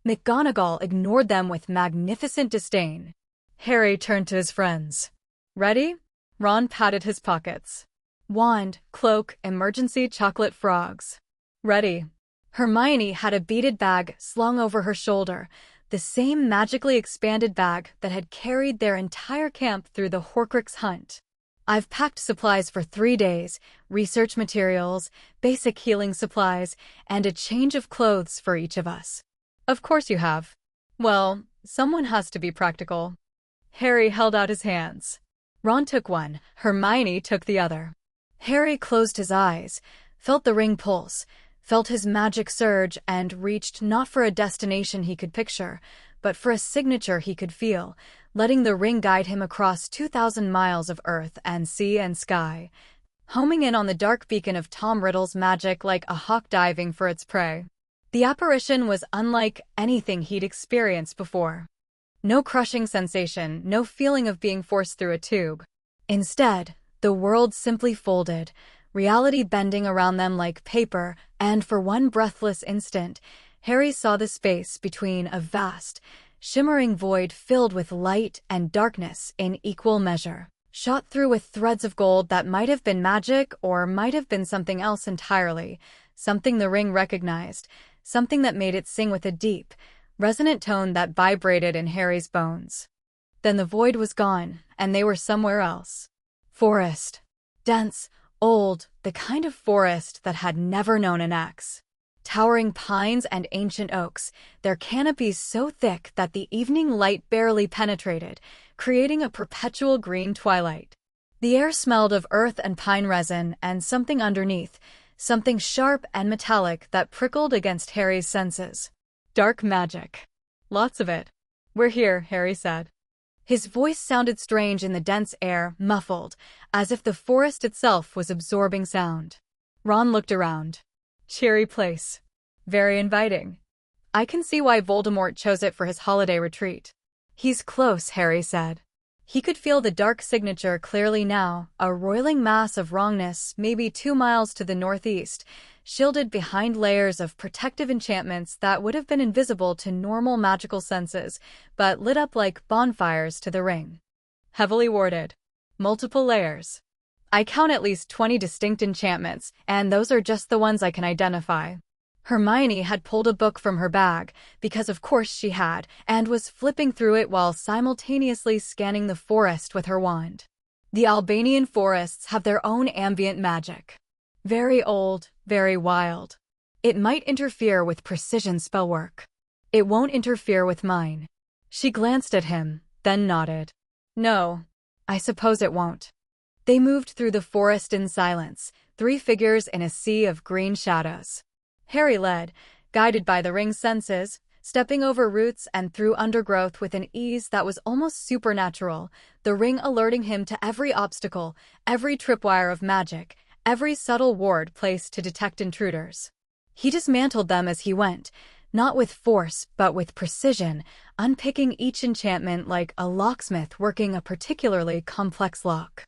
McGonagall ignored them with magnificent disdain. Harry turned to his friends. Ready? Ron patted his pockets. Wand, cloak, emergency chocolate frogs. Ready. Hermione had a beaded bag slung over her shoulder, the same magically expanded bag that had carried their entire camp through the Horcrux hunt. I've packed supplies for 3 days, research materials, basic healing supplies, and a change of clothes for each of us. Of course you have. Well, someone has to be practical. Harry held out his hands. Ron took one, Hermione took the other. Harry closed his eyes, felt the ring pulse, felt his magic surge, and reached not for a destination he could picture, but for a signature he could feel, letting the ring guide him across 2,000 miles of earth and sea and sky, homing in on the dark beacon of Tom Riddle's magic like a hawk diving for its prey. The apparition was unlike anything he'd experienced before. No crushing sensation, no feeling of being forced through a tube. Instead, the world simply folded, reality bending around them like paper, and for one breathless instant, Harry saw the space between a vast, shimmering void filled with light and darkness in equal measure, shot through with threads of gold that might have been magic or might have been something else entirely, something the ring recognized, something that made it sing with a deep, resonant tone that vibrated in Harry's bones. Then the void was gone, and they were somewhere else. Forest. Dense, old, the kind of forest that had never known an axe. Towering pines and ancient oaks, their canopies so thick that the evening light barely penetrated, creating a perpetual green twilight. The air smelled of earth and pine resin and something underneath, something sharp and metallic that prickled against Harry's senses. Dark magic. Lots of it. We're here, Harry said. His voice sounded strange in the dense air, muffled, as if the forest itself was absorbing sound. Ron looked around. Cheery place. Very inviting. I can see why Voldemort chose it for his holiday retreat. He's close, Harry said. He could feel the dark signature clearly now, a roiling mass of wrongness maybe 2 miles to the northeast, shielded behind layers of protective enchantments that would have been invisible to normal magical senses, but lit up like bonfires to the ring. Heavily warded. Multiple layers. I count at least 20 distinct enchantments, and those are just the ones I can identify. Hermione had pulled a book from her bag, because of course she had, and was flipping through it while simultaneously scanning the forest with her wand. The Albanian forests have their own ambient magic. Very old, very wild. It might interfere with precision spellwork. It won't interfere with mine. She glanced at him, then nodded. No, I suppose it won't. They moved through the forest in silence, 3 figures in a sea of green shadows. Harry led, guided by the ring's senses, stepping over roots and through undergrowth with an ease that was almost supernatural, the ring alerting him to every obstacle, every tripwire of magic, every subtle ward placed to detect intruders. He dismantled them as he went, not with force but with precision, unpicking each enchantment like a locksmith working a particularly complex lock.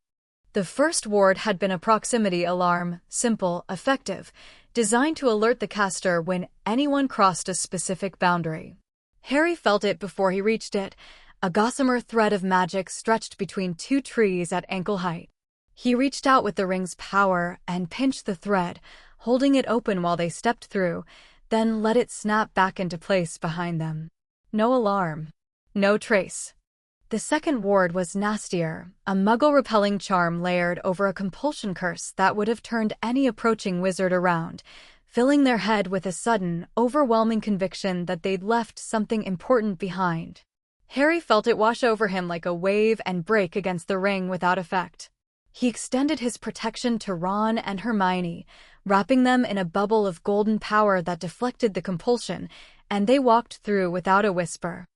The first ward had been a proximity alarm, simple, effective, designed to alert the caster when anyone crossed a specific boundary. Harry felt it before he reached it, a gossamer thread of magic stretched between 2 trees at ankle height. He reached out with the ring's power and pinched the thread, holding it open while they stepped through, then let it snap back into place behind them. No alarm. No trace. The second ward was nastier, a muggle-repelling charm layered over a compulsion curse that would have turned any approaching wizard around, filling their head with a sudden, overwhelming conviction that they'd left something important behind. Harry felt it wash over him like a wave and break against the ring without effect. He extended his protection to Ron and Hermione, wrapping them in a bubble of golden power that deflected the compulsion, and they walked through without a whisper.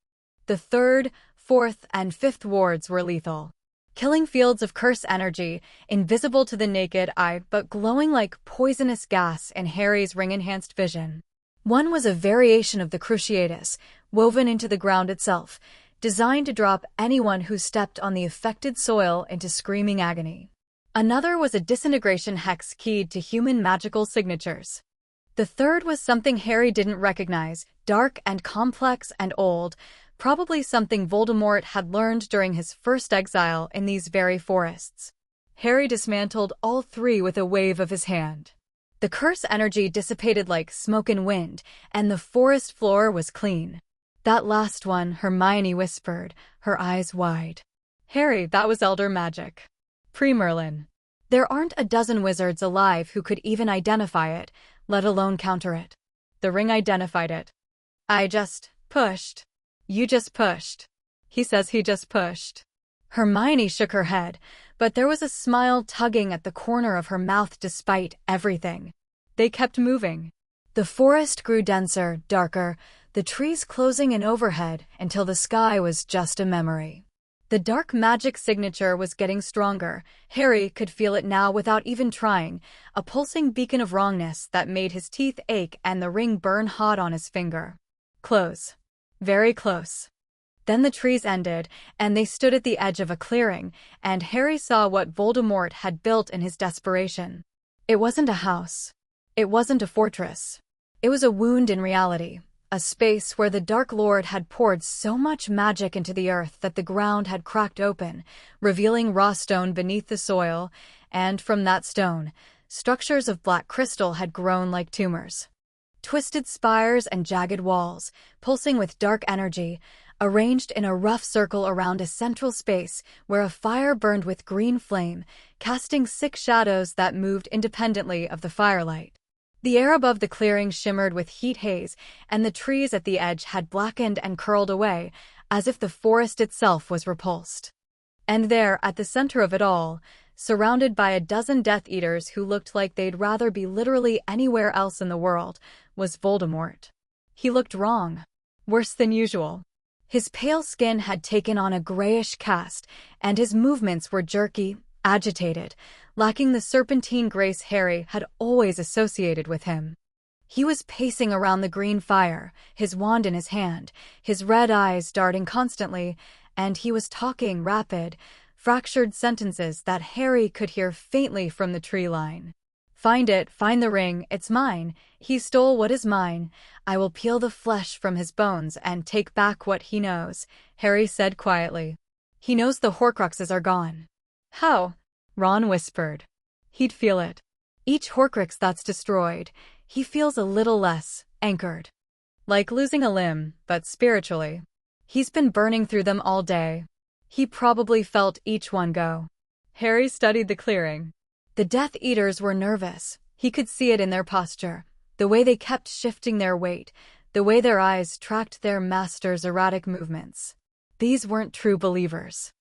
The third, 4th, and 5th wards were lethal. Killing fields of curse energy, invisible to the naked eye but glowing like poisonous gas in Harry's ring-enhanced vision. One was a variation of the Cruciatus, woven into the ground itself, designed to drop anyone who stepped on the affected soil into screaming agony. Another was a disintegration hex keyed to human magical signatures. The third was something Harry didn't recognize, dark and complex and old, probably something Voldemort had learned during his first exile in these very forests. Harry dismantled all 3 with a wave of his hand. The curse energy dissipated like smoke and wind, and the forest floor was clean. That last one, Hermione whispered, her eyes wide. Harry, that was Elder Magic. Pre-Merlin. There aren't a dozen wizards alive who could even identify it, let alone counter it. The ring identified it. I just pushed. You just pushed. He says he just pushed. Hermione shook her head, but there was a smile tugging at the corner of her mouth despite everything. They kept moving. The forest grew denser, darker, the trees closing in overhead until the sky was just a memory. The dark magic signature was getting stronger. Harry could feel it now without even trying, a pulsing beacon of wrongness that made his teeth ache and the ring burn hot on his finger. Close. Very close. Then the trees ended, and they stood at the edge of a clearing, and Harry saw what Voldemort had built in his desperation. It wasn't a house. It wasn't a fortress. It was a wound in reality, a space where the Dark Lord had poured so much magic into the earth that the ground had cracked open, revealing raw stone beneath the soil, and from that stone, structures of black crystal had grown like tumors. Twisted spires and jagged walls, pulsing with dark energy, arranged in a rough circle around a central space where a fire burned with green flame, casting sick shadows that moved independently of the firelight. The air above the clearing shimmered with heat haze, and the trees at the edge had blackened and curled away, as if the forest itself was repulsed. And there, at the center of it all, surrounded by a dozen Death Eaters who looked like they'd rather be literally anywhere else in the world, was Voldemort. He looked wrong. Worse than usual. His pale skin had taken on a grayish cast, and his movements were jerky, agitated, lacking the serpentine grace Harry had always associated with him. He was pacing around the green fire, his wand in his hand, his red eyes darting constantly, and he was talking rapid, fractured sentences that Harry could hear faintly from the tree line. Find it, find the ring, it's mine. He stole what is mine. I will peel the flesh from his bones and take back what he knows, Harry said quietly. He knows the Horcruxes are gone. How? Ron whispered. He'd feel it. Each Horcrux that's destroyed, he feels a little less anchored. Like losing a limb, but spiritually. He's been burning through them all day. He probably felt each one go. Harry studied the clearing. The Death Eaters were nervous. He could see it in their posture, the way they kept shifting their weight, the way their eyes tracked their master's erratic movements. These weren't true believers.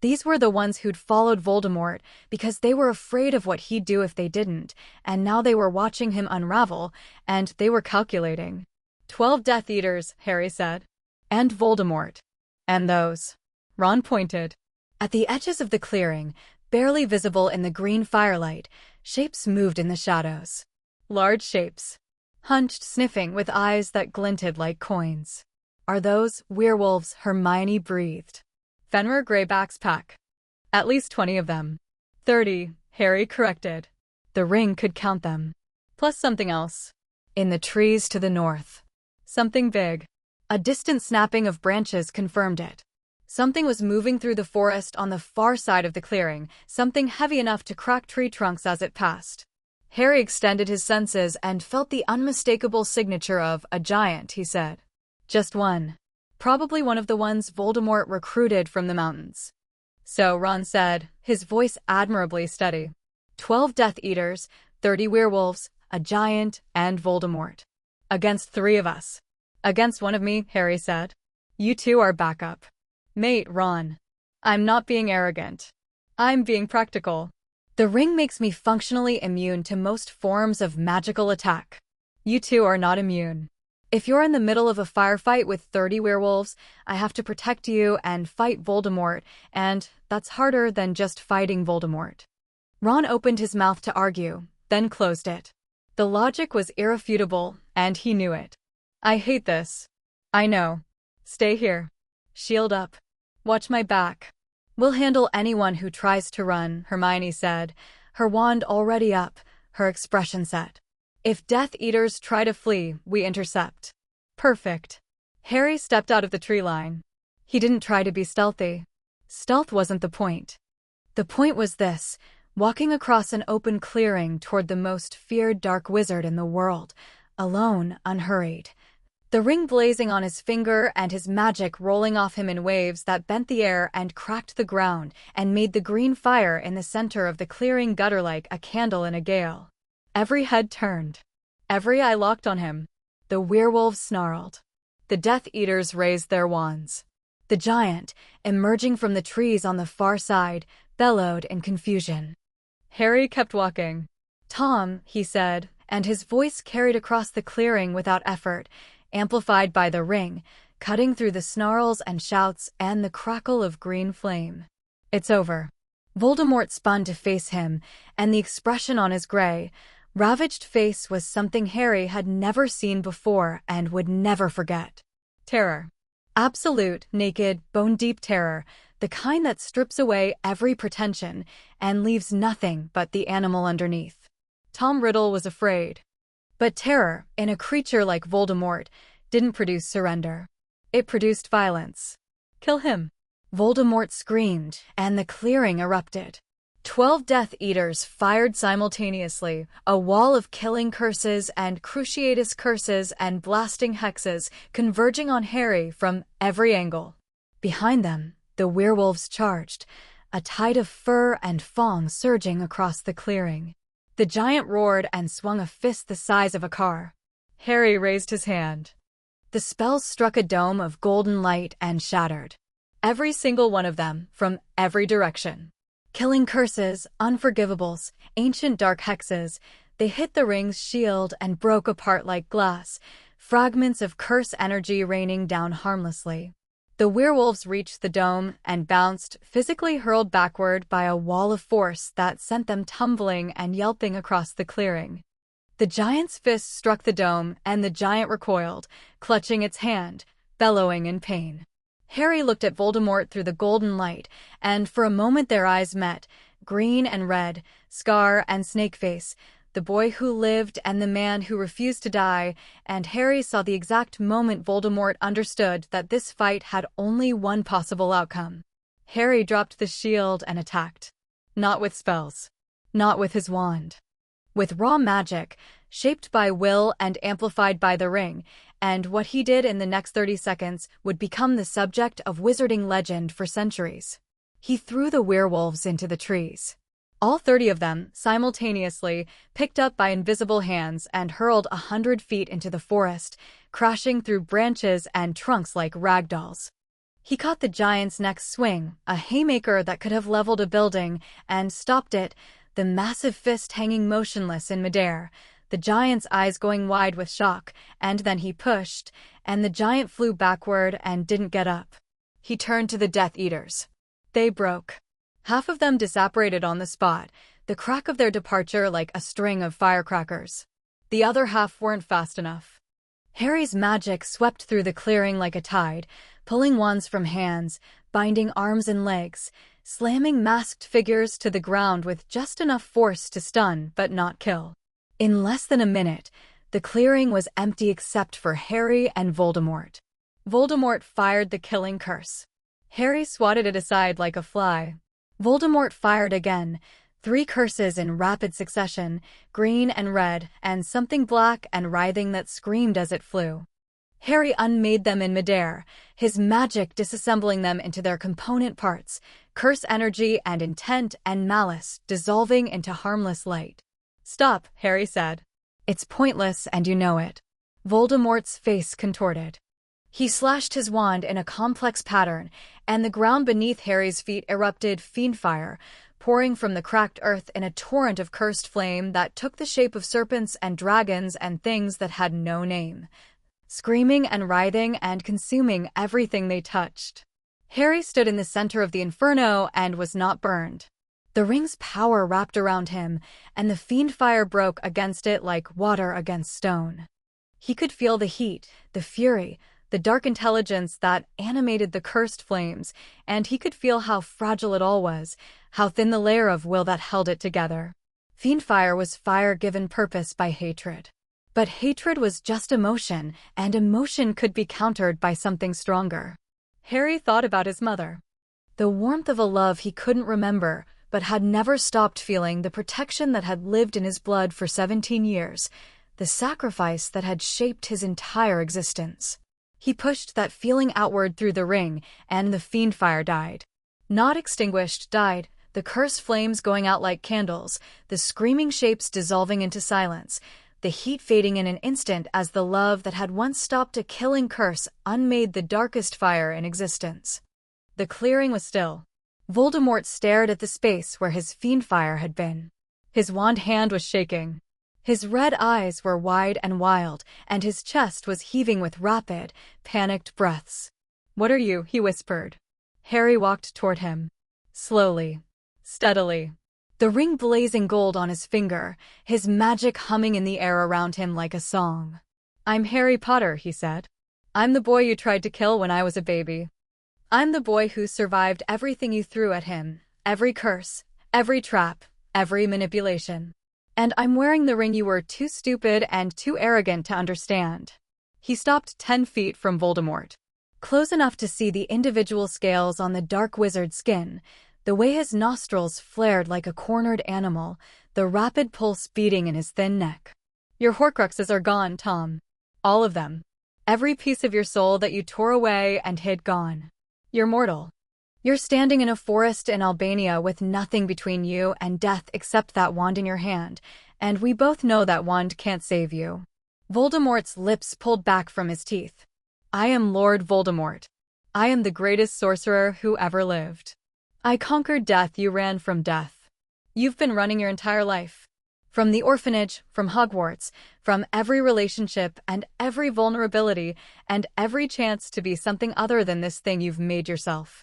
These were the ones who'd followed Voldemort because they were afraid of what he'd do if they didn't, and now they were watching him unravel, and they were calculating. 12 Death Eaters, Harry said. And Voldemort. And those. Ron pointed. At the edges of the clearing, barely visible in the green firelight, shapes moved in the shadows. Large shapes. Hunched, sniffing, with eyes that glinted like coins. Are those werewolves? Hermione breathed. Fenrir Greyback's pack. At least 20 of them. 30, Harry corrected. The ring could count them. Plus something else. In the trees to the north. Something big. A distant snapping of branches confirmed it. Something was moving through the forest on the far side of the clearing, something heavy enough to crack tree trunks as it passed. Harry extended his senses and felt the unmistakable signature of a giant, he said. Just one. Probably one of the ones Voldemort recruited from the mountains. So, Ron said, his voice admirably steady. 12 Death Eaters, 30 werewolves, a giant, and Voldemort. Against 3 of us. Against one of me, Harry said. You two are backup. Mate, Ron. I'm not being arrogant. I'm being practical. The ring makes me functionally immune to most forms of magical attack. You two are not immune. If you're in the middle of a firefight with 30 werewolves, I have to protect you and fight Voldemort, and that's harder than just fighting Voldemort. Ron opened his mouth to argue, then closed it. The logic was irrefutable, and he knew it. I hate this. I know. Stay here. Shield up. Watch my back. We'll handle anyone who tries to run, Hermione said, her wand already up, her expression set. If Death Eaters try to flee, we intercept. Perfect. Harry stepped out of the tree line. He didn't try to be stealthy. Stealth wasn't the point. The point was this, walking across an open clearing toward the most feared dark wizard in the world, alone, unhurried. The ring blazing on his finger and his magic rolling off him in waves that bent the air and cracked the ground and made the green fire in the center of the clearing gutter like a candle in a gale. Every head turned. Every eye locked on him. The werewolves snarled. The Death Eaters raised their wands. The giant, emerging from the trees on the far side, bellowed in confusion. Harry kept walking. Tom, he said, and his voice carried across the clearing without effort, amplified by the ring, cutting through the snarls and shouts and the crackle of green flame. It's over. Voldemort spun to face him, and the expression on his gray, ravaged face was something Harry had never seen before and would never forget. Terror. Absolute, naked, bone-deep terror, the kind that strips away every pretension and leaves nothing but the animal underneath. Tom Riddle was afraid. But terror, in a creature like Voldemort, didn't produce surrender. It produced violence. Kill him. Voldemort screamed, and the clearing erupted. 12 Death Eaters fired simultaneously, a wall of killing curses and cruciatus curses and blasting hexes converging on Harry from every angle. Behind them, the werewolves charged, a tide of fur and fong surging across the clearing. The giant roared and swung a fist the size of a car. Harry raised his hand. The spells struck a dome of golden light and shattered. Every single one of them, from every direction. Killing curses, unforgivables, ancient dark hexes, they hit the ring's shield and broke apart like glass, fragments of curse energy raining down harmlessly. The werewolves reached the dome and bounced, physically hurled backward by a wall of force that sent them tumbling and yelping across the clearing. The giant's fist struck the dome, and the giant recoiled, clutching its hand, bellowing in pain. Harry looked at Voldemort through the golden light, and for a moment their eyes met, green and red, Scar and Snakeface, the boy who lived and the man who refused to die, and Harry saw the exact moment Voldemort understood that this fight had only one possible outcome. Harry dropped the shield and attacked. Not with spells. Not with his wand. With raw magic, shaped by will and amplified by the ring, and what he did in the next 30 seconds would become the subject of wizarding legend for centuries. He threw the werewolves into the trees. All 30 of them, simultaneously, picked up by invisible hands and hurled 100 feet into the forest, crashing through branches and trunks like ragdolls. He caught the giant's next swing, a haymaker that could have leveled a building, and stopped it, the massive fist hanging motionless in midair, the giant's eyes going wide with shock, and then he pushed, and the giant flew backward and didn't get up. He turned to the Death Eaters. They broke. Half of them disapparated on the spot, the crack of their departure like a string of firecrackers. The other half weren't fast enough. Harry's magic swept through the clearing like a tide, pulling wands from hands, binding arms and legs, slamming masked figures to the ground with just enough force to stun but not kill. In less than a minute, the clearing was empty except for Harry and Voldemort. Voldemort fired the killing curse. Harry swatted it aside like a fly. Voldemort fired again, 3 curses in rapid succession, green and red, and something black and writhing that screamed as it flew. Harry unmade them in midair, his magic disassembling them into their component parts, curse energy and intent and malice dissolving into harmless light. "Stop," Harry said. "It's pointless and you know it." Voldemort's face contorted. He slashed his wand in a complex pattern, and the ground beneath Harry's feet erupted fiendfire, pouring from the cracked earth in a torrent of cursed flame that took the shape of serpents and dragons and things that had no name, screaming and writhing and consuming everything they touched. Harry stood in the center of the inferno and was not burned. The ring's power wrapped around him, and the fiendfire broke against it like water against stone. He could feel the heat, the fury, the dark intelligence that animated the cursed flames, and he could feel how fragile it all was, how thin the layer of will that held it together. Fiendfire was fire given purpose by hatred. But hatred was just emotion, and emotion could be countered by something stronger. Harry thought about his mother. The warmth of a love he couldn't remember, but had never stopped feeling, the protection that had lived in his blood for 17 years, the sacrifice that had shaped his entire existence. He pushed that feeling outward through the ring, and the fiendfire died. Not extinguished, died, the cursed flames going out like candles, the screaming shapes dissolving into silence, the heat fading in an instant as the love that had once stopped a killing curse unmade the darkest fire in existence. The clearing was still. Voldemort stared at the space where his fiendfire had been. His wand hand was shaking. His red eyes were wide and wild, and his chest was heaving with rapid, panicked breaths. "What are you?" he whispered. Harry walked toward him. Slowly. Steadily. The ring blazing gold on his finger, his magic humming in the air around him like a song. "I'm Harry Potter," he said. "I'm the boy you tried to kill when I was a baby. I'm the boy who survived everything you threw at him, every curse, every trap, every manipulation. And I'm wearing the ring you were too stupid and too arrogant to understand." He stopped 10 feet from Voldemort, close enough to see the individual scales on the dark wizard's skin, the way his nostrils flared like a cornered animal, the rapid pulse beating in his thin neck. "Your Horcruxes are gone, Tom. All of them. Every piece of your soul that you tore away and hid gone. You're mortal. You're standing in a forest in Albania with nothing between you and death except that wand in your hand, and we both know that wand can't save you." Voldemort's lips pulled back from his teeth. "I am Lord Voldemort. I am the greatest sorcerer who ever lived. I conquered death, you ran from death. You've been running your entire life. From the orphanage, from Hogwarts, from every relationship and every vulnerability and every chance to be something other than this thing you've made yourself.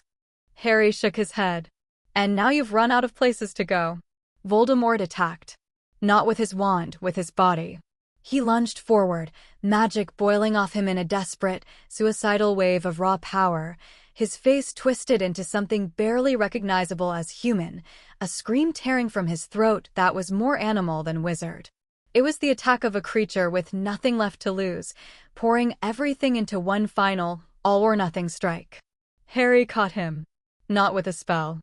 Harry shook his head. And now you've run out of places to go. Voldemort attacked. Not with his wand, with his body. He lunged forward, magic boiling off him in a desperate, suicidal wave of raw power, his face twisted into something barely recognizable as human, a scream tearing from his throat that was more animal than wizard. It was the attack of a creature with nothing left to lose, pouring everything into one final, all-or-nothing strike. Harry caught him. Not with a spell.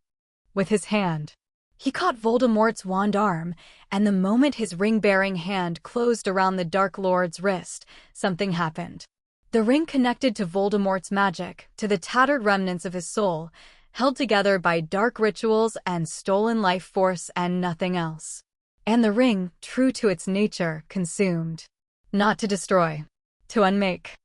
With his hand. He caught Voldemort's wand arm, and the moment his ring-bearing hand closed around the Dark Lord's wrist, something happened. The ring connected to Voldemort's magic, to the tattered remnants of his soul, held together by dark rituals and stolen life force and nothing else. And the ring, true to its nature, consumed. Not to destroy. To unmake.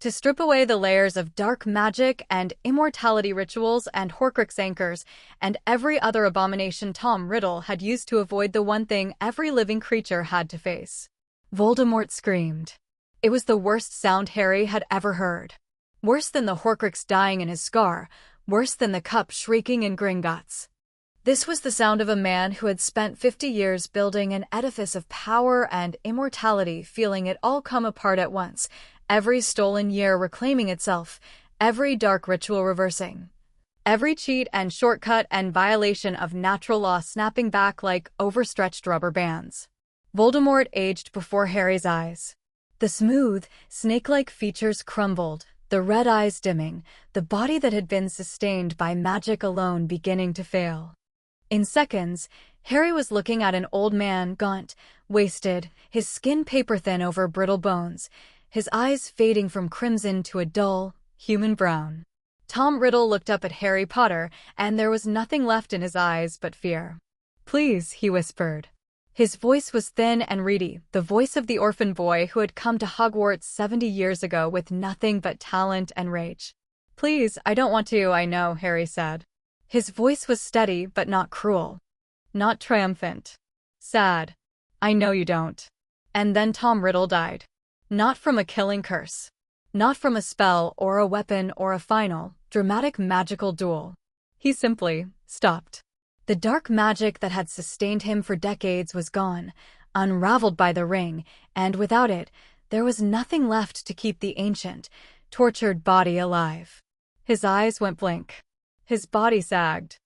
To strip away the layers of dark magic and immortality rituals and Horcrux anchors and every other abomination Tom Riddle had used to avoid the one thing every living creature had to face. Voldemort screamed. It was the worst sound Harry had ever heard. Worse than the Horcrux dying in his scar, worse than the cup shrieking in Gringotts. This was the sound of a man who had spent 50 years building an edifice of power and immortality, feeling it all come apart at once, every stolen year reclaiming itself, every dark ritual reversing, every cheat and shortcut and violation of natural law snapping back like overstretched rubber bands. Voldemort aged before Harry's eyes. The smooth, snake-like features crumbled, the red eyes dimming, the body that had been sustained by magic alone beginning to fail. In seconds, Harry was looking at an old man, gaunt, wasted, his skin paper-thin over brittle bones, his eyes fading from crimson to a dull, human brown. Tom Riddle looked up at Harry Potter, and there was nothing left in his eyes but fear. "Please," he whispered. His voice was thin and reedy, the voice of the orphan boy who had come to Hogwarts 70 years ago with nothing but talent and rage. "Please, I don't want to, I know," Harry said. His voice was steady but not cruel. Not triumphant. Sad. "I know you don't." And then Tom Riddle died. Not from a killing curse. Not from a spell or a weapon or a final, dramatic magical duel. He simply stopped. The dark magic that had sustained him for decades was gone, unraveled by the ring, and without it, there was nothing left to keep the ancient, tortured body alive. His eyes went blank. His body sagged.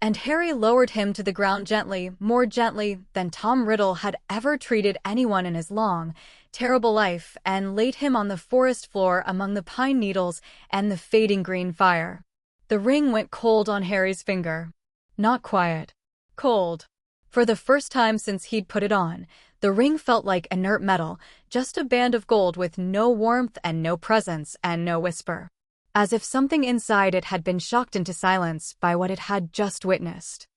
And Harry lowered him to the ground gently, more gently than Tom Riddle had ever treated anyone in his long, terrible life, and laid him on the forest floor among the pine needles and the fading green fire. The ring went cold on Harry's finger. Not quiet. Cold. For the first time since he'd put it on, the ring felt like inert metal, just a band of gold with no warmth and no presence and no whisper. As if something inside it had been shocked into silence by what it had just witnessed.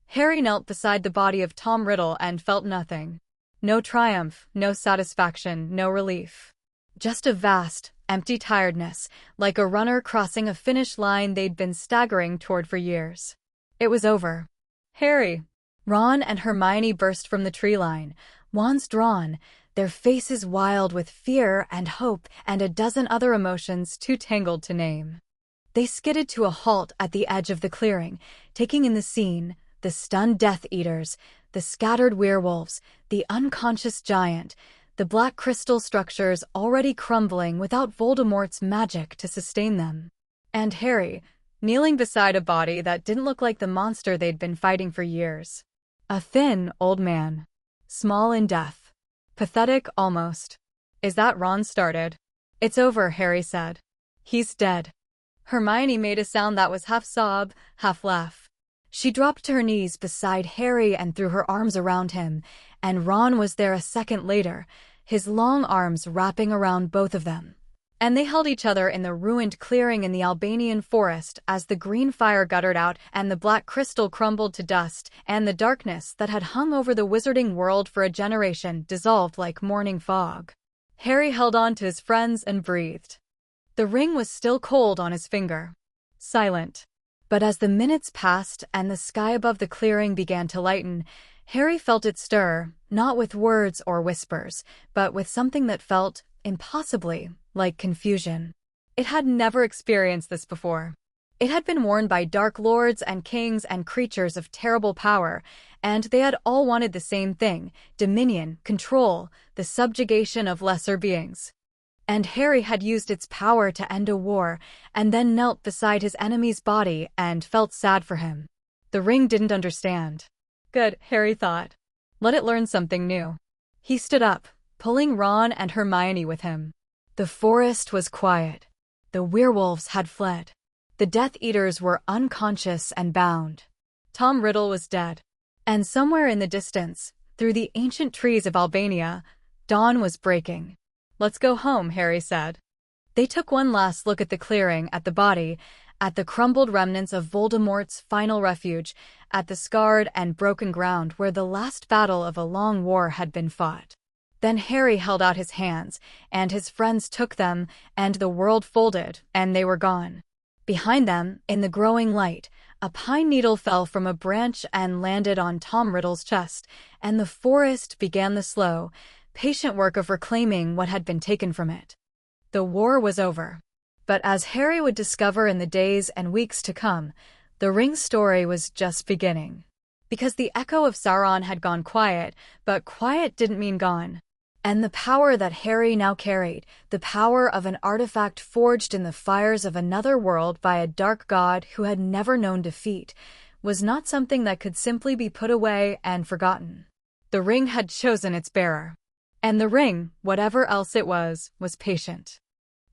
Harry knelt beside the body of Tom Riddle and felt nothing. No triumph, no satisfaction, no relief. Just a vast, empty tiredness, like a runner crossing a finish line they'd been staggering toward for years. It was over. "Harry!" Ron and Hermione burst from the tree line, wands drawn, their faces wild with fear and hope and a dozen other emotions too tangled to name. They skidded to a halt at the edge of the clearing, taking in the scene, the stunned Death Eaters, the scattered werewolves, the unconscious giant, the black crystal structures already crumbling without Voldemort's magic to sustain them. And Harry, kneeling beside a body that didn't look like the monster they'd been fighting for years. A thin, old man. Small in death. Pathetic, almost. "Is that Ron started?" "It's over," Harry said. "He's dead." Hermione made a sound that was half sob, half laugh. She dropped to her knees beside Harry and threw her arms around him, and Ron was there a second later, his long arms wrapping around both of them. And they held each other in the ruined clearing in the Albanian forest as the green fire guttered out and the black crystal crumbled to dust, and the darkness that had hung over the wizarding world for a generation dissolved like morning fog. Harry held on to his friends and breathed. The ring was still cold on his finger. Silent. But as the minutes passed and the sky above the clearing began to lighten, Harry felt it stir, not with words or whispers, but with something that felt, impossibly, like confusion. It had never experienced this before. It had been worn by dark lords and kings and creatures of terrible power, and they had all wanted the same thing: dominion, control, the subjugation of lesser beings. And Harry had used its power to end a war, and then knelt beside his enemy's body and felt sad for him. The ring didn't understand. Good, Harry thought. Let it learn something new. He stood up, pulling Ron and Hermione with him. The forest was quiet. The werewolves had fled. The Death Eaters were unconscious and bound. Tom Riddle was dead. And somewhere in the distance, through the ancient trees of Albania, dawn was breaking. Let's go home, Harry said. They took one last look at the clearing, at the body, at the crumbled remnants of Voldemort's final refuge, at the scarred and broken ground where the last battle of a long war had been fought. Then Harry held out his hands, and his friends took them, and the world folded, and they were gone. Behind them, in the growing light, a pine needle fell from a branch and landed on Tom Riddle's chest, and the forest began the slow, patient work of reclaiming what had been taken from it. The war was over. But as Harry would discover in the days and weeks to come, the ring's story was just beginning. Because the echo of Sauron had gone quiet, but quiet didn't mean gone. And the power that Harry now carried, the power of an artifact forged in the fires of another world by a dark god who had never known defeat, was not something that could simply be put away and forgotten. The ring had chosen its bearer. And the ring, whatever else it was patient.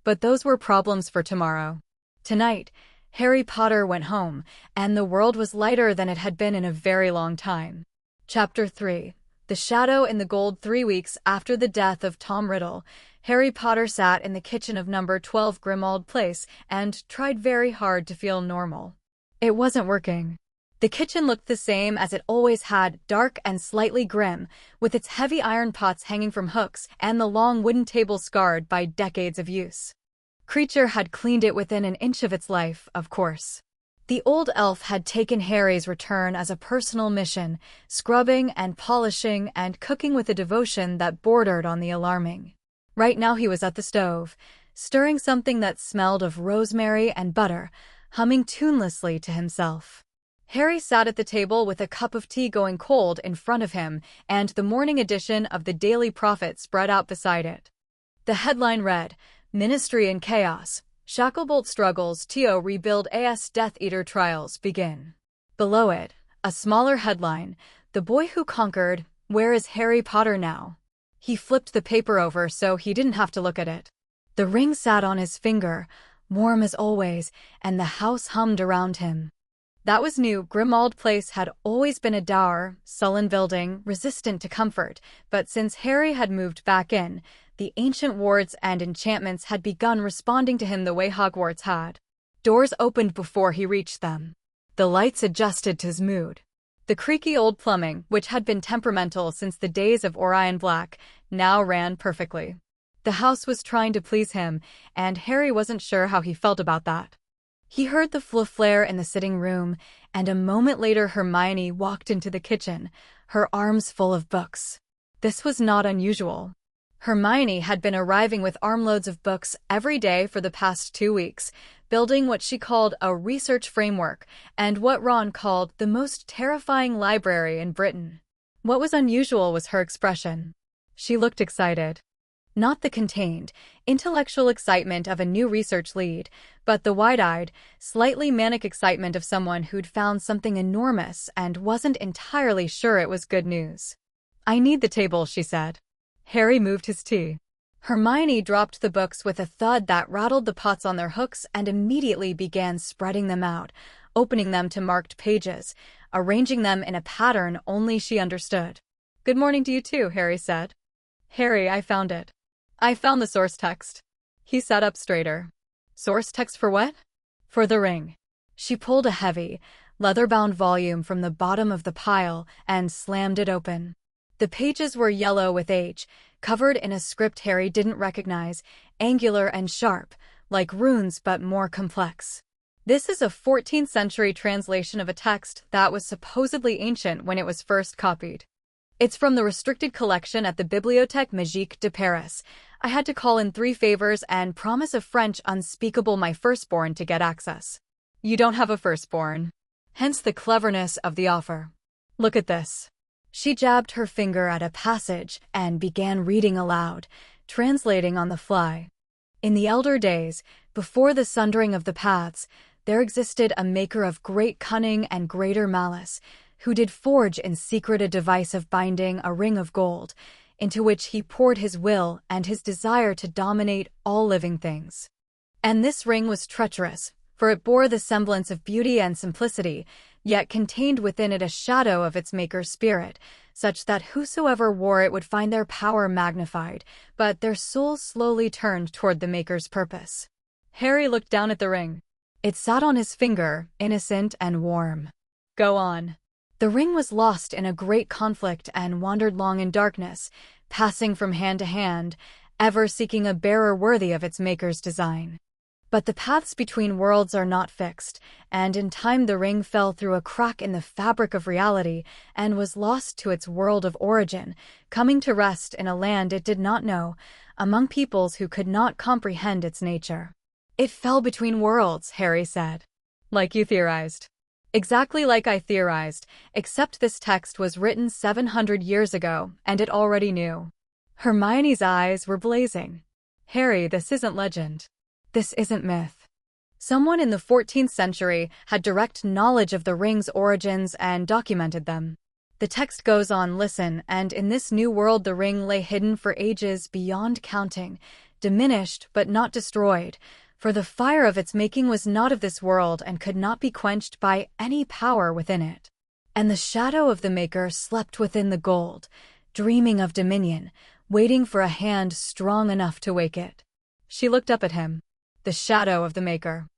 But those were problems for tomorrow. Tonight, Harry Potter went home, and the world was lighter than it had been in a very long time. Chapter 3. The Shadow in the Gold. 3 weeks after the death of Tom Riddle, Harry Potter sat in the kitchen of number 12 Grimmauld Place and tried very hard to feel normal. It wasn't working. The kitchen looked the same as it always had, dark and slightly grim, with its heavy iron pots hanging from hooks and the long wooden table scarred by decades of use. Creature had cleaned it within an inch of its life, of course. The old elf had taken Harry's return as a personal mission, scrubbing and polishing and cooking with a devotion that bordered on the alarming. Right now he was at the stove, stirring something that smelled of rosemary and butter, humming tunelessly to himself. Harry sat at the table with a cup of tea going cold in front of him and the morning edition of the Daily Prophet spread out beside it. The headline read, "Ministry in Chaos. Shacklebolt struggles to rebuild AS Death Eater trials begin." Below it, a smaller headline, "The boy who conquered, where is Harry Potter now?" He flipped the paper over so he didn't have to look at it. The ring sat on his finger, warm as always, and the house hummed around him. That was new. Grimmauld Place had always been a dour, sullen building, resistant to comfort, but since Harry had moved back in, the ancient wards and enchantments had begun responding to him the way Hogwarts had. Doors opened before he reached them. The lights adjusted to his mood. The creaky old plumbing, which had been temperamental since the days of Orion Black, now ran perfectly. The house was trying to please him, and Harry wasn't sure how he felt about that. He heard the flare in the sitting room, and a moment later Hermione walked into the kitchen, her arms full of books. This was not unusual. Hermione had been arriving with armloads of books every day for the past 2 weeks, building what she called a research framework, and what Ron called the most terrifying library in Britain. What was unusual was her expression. She looked excited. Not the contained, intellectual excitement of a new research lead, but the wide-eyed, slightly manic excitement of someone who'd found something enormous and wasn't entirely sure it was good news. "I need the table," she said. Harry moved his tea. Hermione dropped the books with a thud that rattled the pots on their hooks and immediately began spreading them out, opening them to marked pages, arranging them in a pattern only she understood. "Good morning to you too," Harry said. "Harry, I found it. I found the source text." He sat up straighter. "Source text for what?" "For the ring." She pulled a heavy, leather-bound volume from the bottom of the pile and slammed it open. The pages were yellow with age, covered in a script Harry didn't recognize, angular and sharp, like runes but more complex. This is a 14th century translation of a text that was supposedly ancient when it was first copied. It's from the restricted collection at the Bibliothèque Magique de Paris. I had to call in 3 favors and promise a French unspeakable my firstborn to get access. You don't have a firstborn. Hence the cleverness of the offer. Look at this. She jabbed her finger at a passage and began reading aloud, translating on the fly. In the elder days, before the sundering of the paths, there existed a maker of great cunning and greater malice, who did forge in secret a device of binding a ring of gold, into which he poured his will and his desire to dominate all living things. And this ring was treacherous, for it bore the semblance of beauty and simplicity, yet contained within it a shadow of its maker's spirit, such that whosoever wore it would find their power magnified, but their souls slowly turned toward the maker's purpose. Harry looked down at the ring. It sat on his finger, innocent and warm. Go on. The ring was lost in a great conflict and wandered long in darkness, passing from hand to hand, ever seeking a bearer worthy of its maker's design. But the paths between worlds are not fixed, and in time the ring fell through a crack in the fabric of reality and was lost to its world of origin, coming to rest in a land it did not know, among peoples who could not comprehend its nature. It fell between worlds, Harry said. Like you theorized. Exactly like I theorized, except this text was written 700 years ago, and it already knew. Hermione's eyes were blazing. Harry, this isn't legend. This isn't myth. Someone in the 14th century had direct knowledge of the ring's origins and documented them. The text goes on, listen, and in this new world the ring lay hidden for ages beyond counting, diminished but not destroyed, for the fire of its making was not of this world and could not be quenched by any power within it. And the shadow of the maker slept within the gold, dreaming of dominion, waiting for a hand strong enough to wake it. She looked up at him. The shadow of the maker.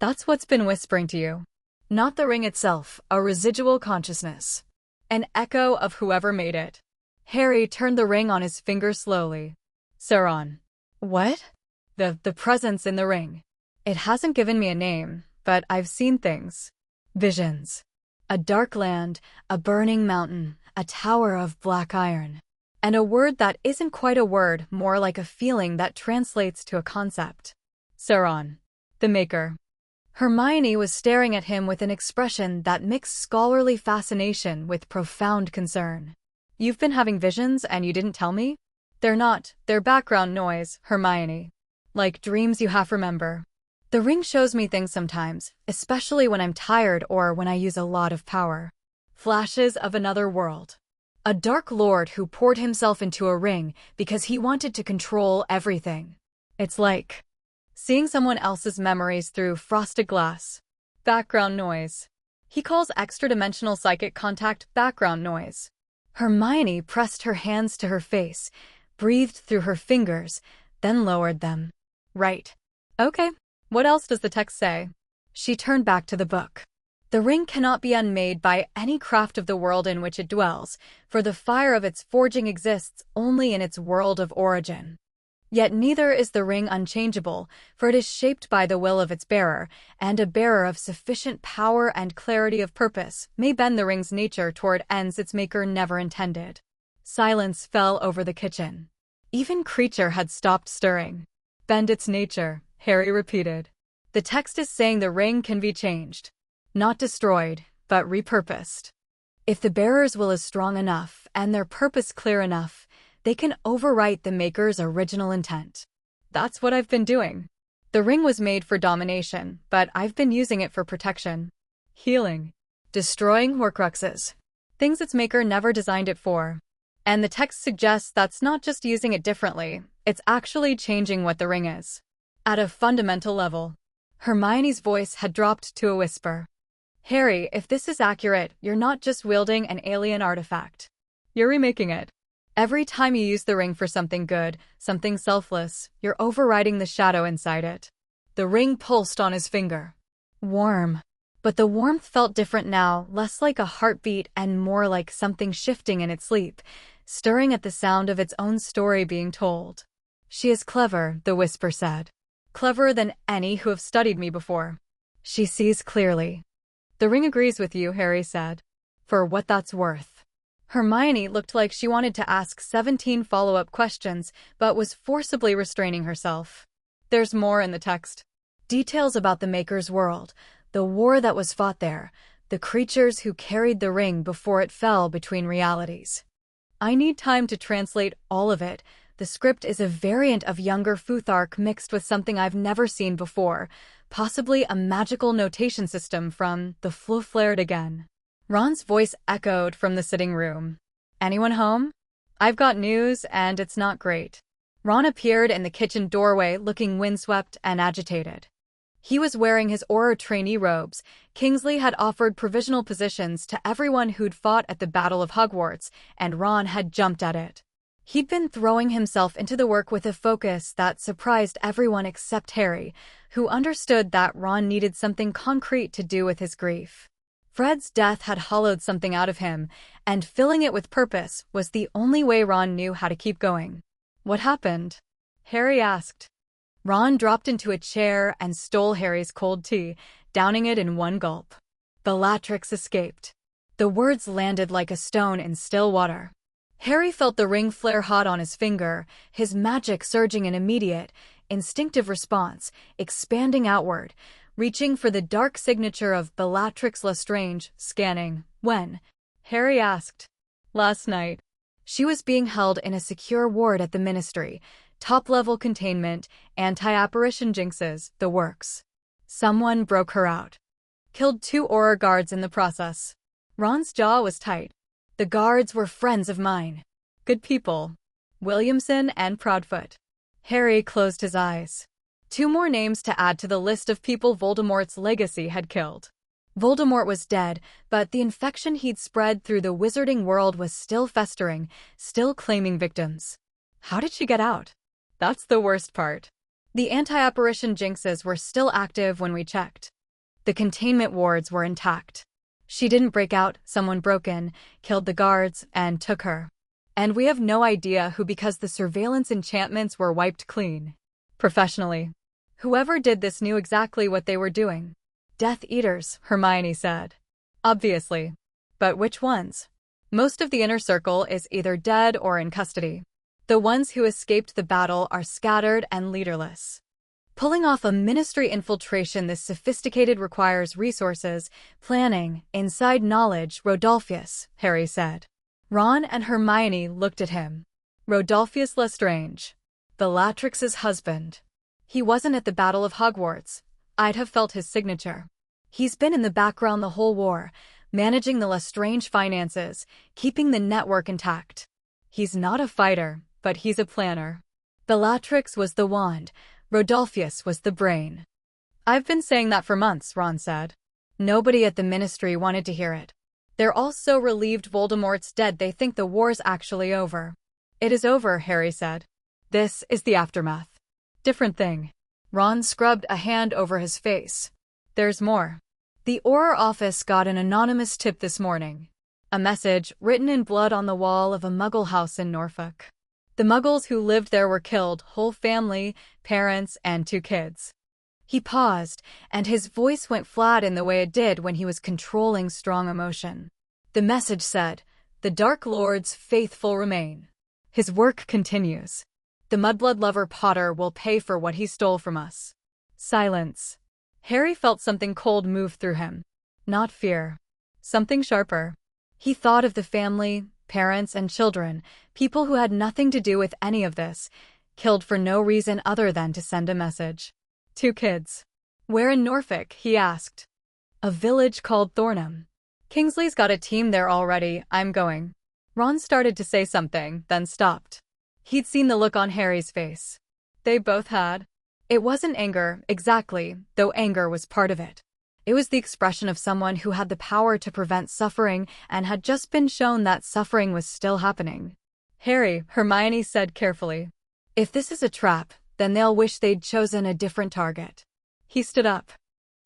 That's what's been whispering to you. Not the ring itself, a residual consciousness. An echo of whoever made it. Harry turned the ring on his finger slowly. Sauron. What? The presence in the ring. It hasn't given me a name, but I've seen things. Visions. A dark land, a burning mountain, a tower of black iron. And a word that isn't quite a word, more like a feeling that translates to a concept. Sauron. The Maker. Hermione was staring at him with an expression that mixed scholarly fascination with profound concern. You've been having visions and you didn't tell me? They're background noise, Hermione. Like dreams you half remember. The ring shows me things sometimes, especially when I'm tired or when I use a lot of power. Flashes of another world. A dark lord who poured himself into a ring because he wanted to control everything. It's like seeing someone else's memories through frosted glass. Background noise. He calls extra-dimensional psychic contact background noise. Hermione pressed her hands to her face, breathed through her fingers, then lowered them. Right. Okay. What else does the text say? She turned back to the book. The ring cannot be unmade by any craft of the world in which it dwells, for the fire of its forging exists only in its world of origin. Yet neither is the ring unchangeable, for it is shaped by the will of its bearer, and a bearer of sufficient power and clarity of purpose may bend the ring's nature toward ends its maker never intended. Silence fell over the kitchen. Even Creature had stopped stirring. Bend its nature, Harry repeated. The text is saying the ring can be changed. Not destroyed, but repurposed. If the bearer's will is strong enough and their purpose clear enough, they can overwrite the maker's original intent. That's what I've been doing. The ring was made for domination, but I've been using it for protection. Healing. Destroying Horcruxes. Things its maker never designed it for. And the text suggests that's not just using it differently, it's actually changing what the ring is. At a fundamental level. Hermione's voice had dropped to a whisper. Harry, if this is accurate, you're not just wielding an alien artifact. You're remaking it. Every time you use the ring for something good, something selfless, you're overriding the shadow inside it. The ring pulsed on his finger. Warm. But the warmth felt different now, less like a heartbeat and more like something shifting in its sleep, stirring at the sound of its own story being told. She is clever, the whisper said. Cleverer than any who have studied me before. She sees clearly. The ring agrees with you, Harry said. For what that's worth. Hermione looked like she wanted to ask 17 follow-up questions, but was forcibly restraining herself. There's more in the text. Details about the Maker's world, the war that was fought there, the creatures who carried the ring before it fell between realities. I need time to translate all of it. The script is a variant of younger Futhark mixed with something I've never seen before, possibly a magical notation system from The Flu Flared Again. Ron's voice echoed from the sitting room. Anyone home? I've got news, and it's not great. Ron appeared in the kitchen doorway looking windswept and agitated. He was wearing his Auror trainee robes. Kingsley had offered provisional positions to everyone who'd fought at the Battle of Hogwarts, and Ron had jumped at it. He'd been throwing himself into the work with a focus that surprised everyone except Harry, who understood that Ron needed something concrete to do with his grief. Fred's death had hollowed something out of him, and filling it with purpose was the only way Ron knew how to keep going. What happened? Harry asked. Ron dropped into a chair and stole Harry's cold tea, downing it in one gulp. Bellatrix escaped. The words landed like a stone in still water. Harry felt the ring flare hot on his finger, his magic surging in immediate, instinctive response, expanding outward, reaching for the dark signature of Bellatrix Lestrange, scanning. When? Harry asked. Last night. She was being held in a secure ward at the Ministry, top-level containment, anti-apparition jinxes, the works. Someone broke her out. Killed 2 Auror guards in the process. Ron's jaw was tight. The guards were friends of mine. Good people. Williamson and Proudfoot. Harry closed his eyes. 2 more names to add to the list of people Voldemort's legacy had killed. Voldemort was dead, but the infection he'd spread through the wizarding world was still festering, still claiming victims. How did she get out? That's the worst part. The anti-apparition jinxes were still active when we checked. The containment wards were intact. She didn't break out, someone broke in, killed the guards, and took her. And we have no idea who because the surveillance enchantments were wiped clean. Professionally. Whoever did this knew exactly what they were doing. Death Eaters, Hermione said. Obviously. But which ones? Most of the inner circle is either dead or in custody. The ones who escaped the battle are scattered and leaderless. Pulling off a Ministry infiltration this sophisticated requires resources, planning, inside knowledge, Rodolphus, Harry said. Ron and Hermione looked at him. Rodolphus Lestrange. Bellatrix's husband. He wasn't at the Battle of Hogwarts. I'd have felt his signature. He's been in the background the whole war, managing the Lestrange finances, keeping the network intact. He's not a fighter, but he's a planner. Bellatrix was the wand, Rodolphus was the brain. I've been saying that for months, Ron said. Nobody at the Ministry wanted to hear it. They're all so relieved Voldemort's dead they think the war's actually over. It is over, Harry said. This is the aftermath. Different thing. Ron scrubbed a hand over his face. There's more. The Auror office got an anonymous tip this morning. A message written in blood on the wall of a Muggle house in Norfolk. The Muggles who lived there were killed, whole family, parents, and 2 kids. He paused, and his voice went flat in the way it did when he was controlling strong emotion. The message said, "The Dark Lord's faithful remain. His work continues. The mudblood lover Potter will pay for what he stole from us." Silence. Harry felt something cold move through him. Not fear. Something sharper. He thought of the family, parents and children, people who had nothing to do with any of this, killed for no reason other than to send a message. 2 kids. Where in Norfolk? He asked. A village called Thornham. Kingsley's got a team there already, I'm going. Ron started to say something, then stopped. He'd seen the look on Harry's face. They both had. It wasn't anger, exactly, though anger was part of it. It was the expression of someone who had the power to prevent suffering and had just been shown that suffering was still happening. Harry, Hermione said carefully. If this is a trap, then they'll wish they'd chosen a different target. He stood up.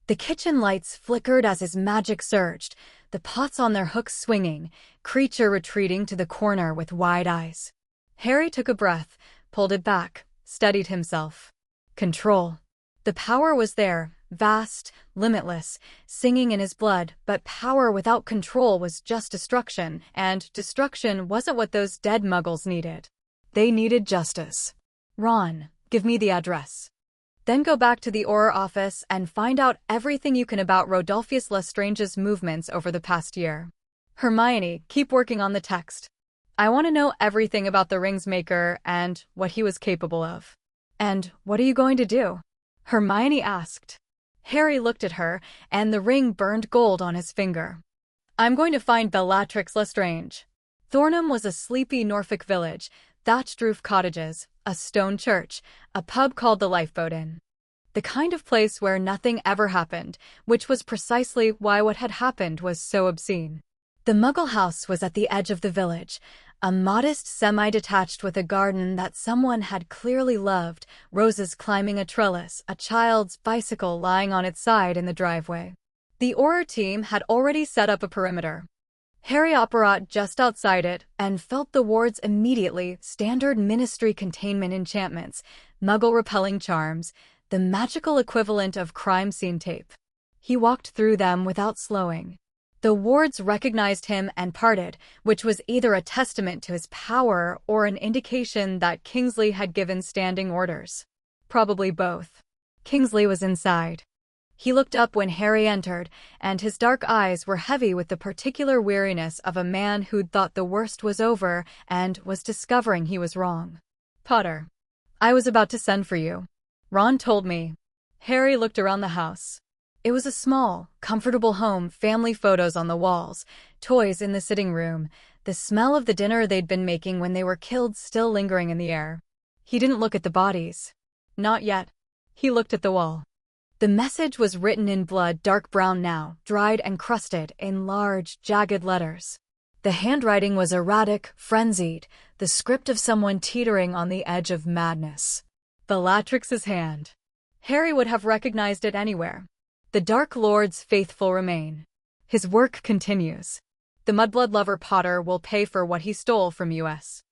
The kitchen lights flickered as his magic surged, the pots on their hooks swinging, creature retreating to the corner with wide eyes. Harry took a breath, pulled it back, steadied himself. Control. The power was there, vast, limitless, singing in his blood, but power without control was just destruction, and destruction wasn't what those dead muggles needed. They needed justice. Ron, give me the address. Then go back to the Auror office and find out everything you can about Rodolphus Lestrange's movements over the past year. Hermione, keep working on the text. I want to know everything about the ring's maker and what he was capable of. And what are you going to do? Hermione asked. Harry looked at her, and the ring burned gold on his finger. I'm going to find Bellatrix Lestrange. Thornham was a sleepy Norfolk village, thatched-roof cottages, a stone church, a pub called the Lifeboat Inn. The kind of place where nothing ever happened, which was precisely why what had happened was so obscene. The Muggle house was at the edge of the village, a modest semi-detached with a garden that someone had clearly loved, roses climbing a trellis, a child's bicycle lying on its side in the driveway. The Auror team had already set up a perimeter. Harry operated just outside it and felt the wards immediately, standard ministry containment enchantments, Muggle-repelling charms, the magical equivalent of crime scene tape. He walked through them without slowing. The wards recognized him and parted, which was either a testament to his power or an indication that Kingsley had given standing orders. Probably both. Kingsley was inside. He looked up when Harry entered, and his dark eyes were heavy with the particular weariness of a man who'd thought the worst was over and was discovering he was wrong. Potter. I was about to send for you. Ron told me. Harry looked around the house. It was a small, comfortable home, family photos on the walls, toys in the sitting room, the smell of the dinner they'd been making when they were killed still lingering in the air. He didn't look at the bodies. Not yet. He looked at the wall. The message was written in blood, dark brown now, dried and crusted, in large, jagged letters. The handwriting was erratic, frenzied, the script of someone teetering on the edge of madness. Bellatrix's hand. Harry would have recognized it anywhere. The Dark Lord's faithful remain. His work continues. The mudblood lover Potter will pay for what he stole from us.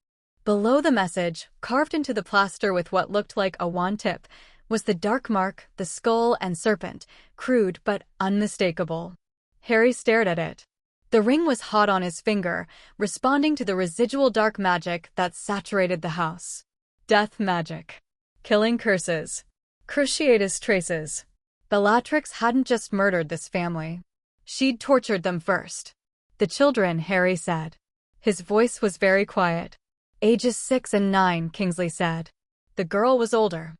Below the message, carved into the plaster with what looked like a wand tip, was the dark mark, the skull and serpent, crude but unmistakable. Harry stared at it. The ring was hot on his finger, responding to the residual dark magic that saturated the house. Death magic. Killing curses. Cruciatus traces. Bellatrix hadn't just murdered this family. She'd tortured them first. The children, Harry said. His voice was very quiet. Ages 6 and 9, Kingsley said. The girl was older.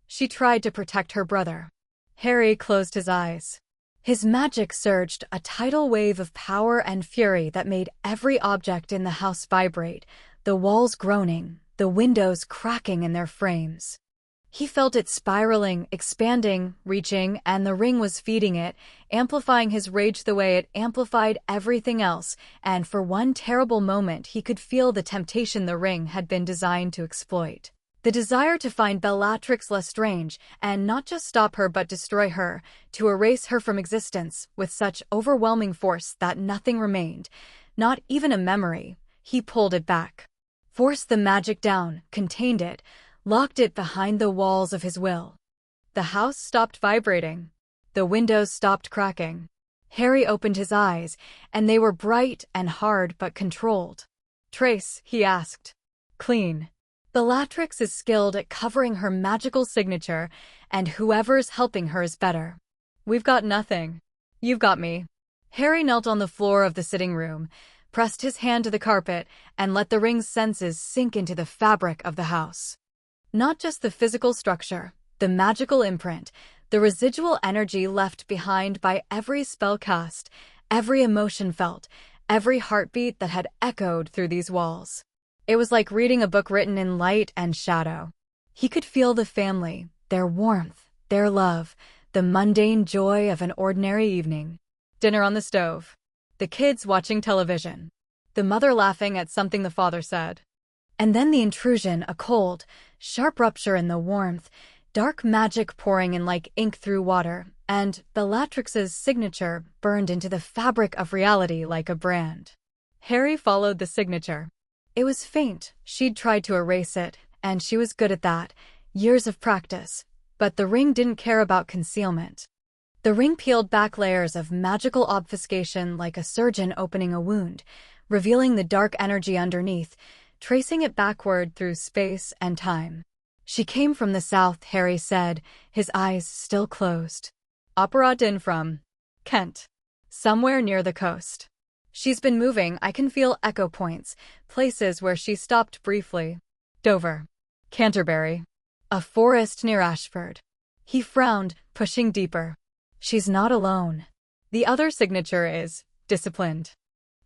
She tried to protect her brother. Harry closed his eyes. His magic surged, a tidal wave of power and fury that made every object in the house vibrate, the walls groaning, the windows cracking in their frames. He felt it spiraling, expanding, reaching, and the ring was feeding it, amplifying his rage the way it amplified everything else, and for one terrible moment he could feel the temptation the ring had been designed to exploit. The desire to find Bellatrix Lestrange, and not just stop her but destroy her, to erase her from existence with such overwhelming force that nothing remained, not even a memory. He pulled it back. Forced the magic down, contained it, locked it behind the walls of his will. The house stopped vibrating. The windows stopped cracking. Harry opened his eyes, and they were bright and hard but controlled. Trace, he asked. Clean. Bellatrix is skilled at covering her magical signature, and whoever's helping her is better. We've got nothing. You've got me. Harry knelt on the floor of the sitting room, pressed his hand to the carpet, and let the ring's senses sink into the fabric of the house. Not just the physical structure, the magical imprint, the residual energy left behind by every spell cast, every emotion felt, every heartbeat that had echoed through these walls. It was like reading a book written in light and shadow. He could feel the family, their warmth, their love, the mundane joy of an ordinary evening. Dinner on the stove. The kids watching television. The mother laughing at something the father said. And then the intrusion, a cold, sharp rupture in the warmth, dark magic pouring in like ink through water, and Bellatrix's signature burned into the fabric of reality like a brand. Harry followed the signature. It was faint. She'd tried to erase it, and she was good at that. Years of practice. But the ring didn't care about concealment. The ring peeled back layers of magical obfuscation like a surgeon opening a wound, revealing the dark energy underneath, tracing it backward through space and time. She came from the south, Harry said, his eyes still closed. Opera din from Kent. Somewhere near the coast. She's been moving, I can feel echo points, places where she stopped briefly. Dover. Canterbury. A forest near Ashford. He frowned, pushing deeper. She's not alone. The other signature is disciplined.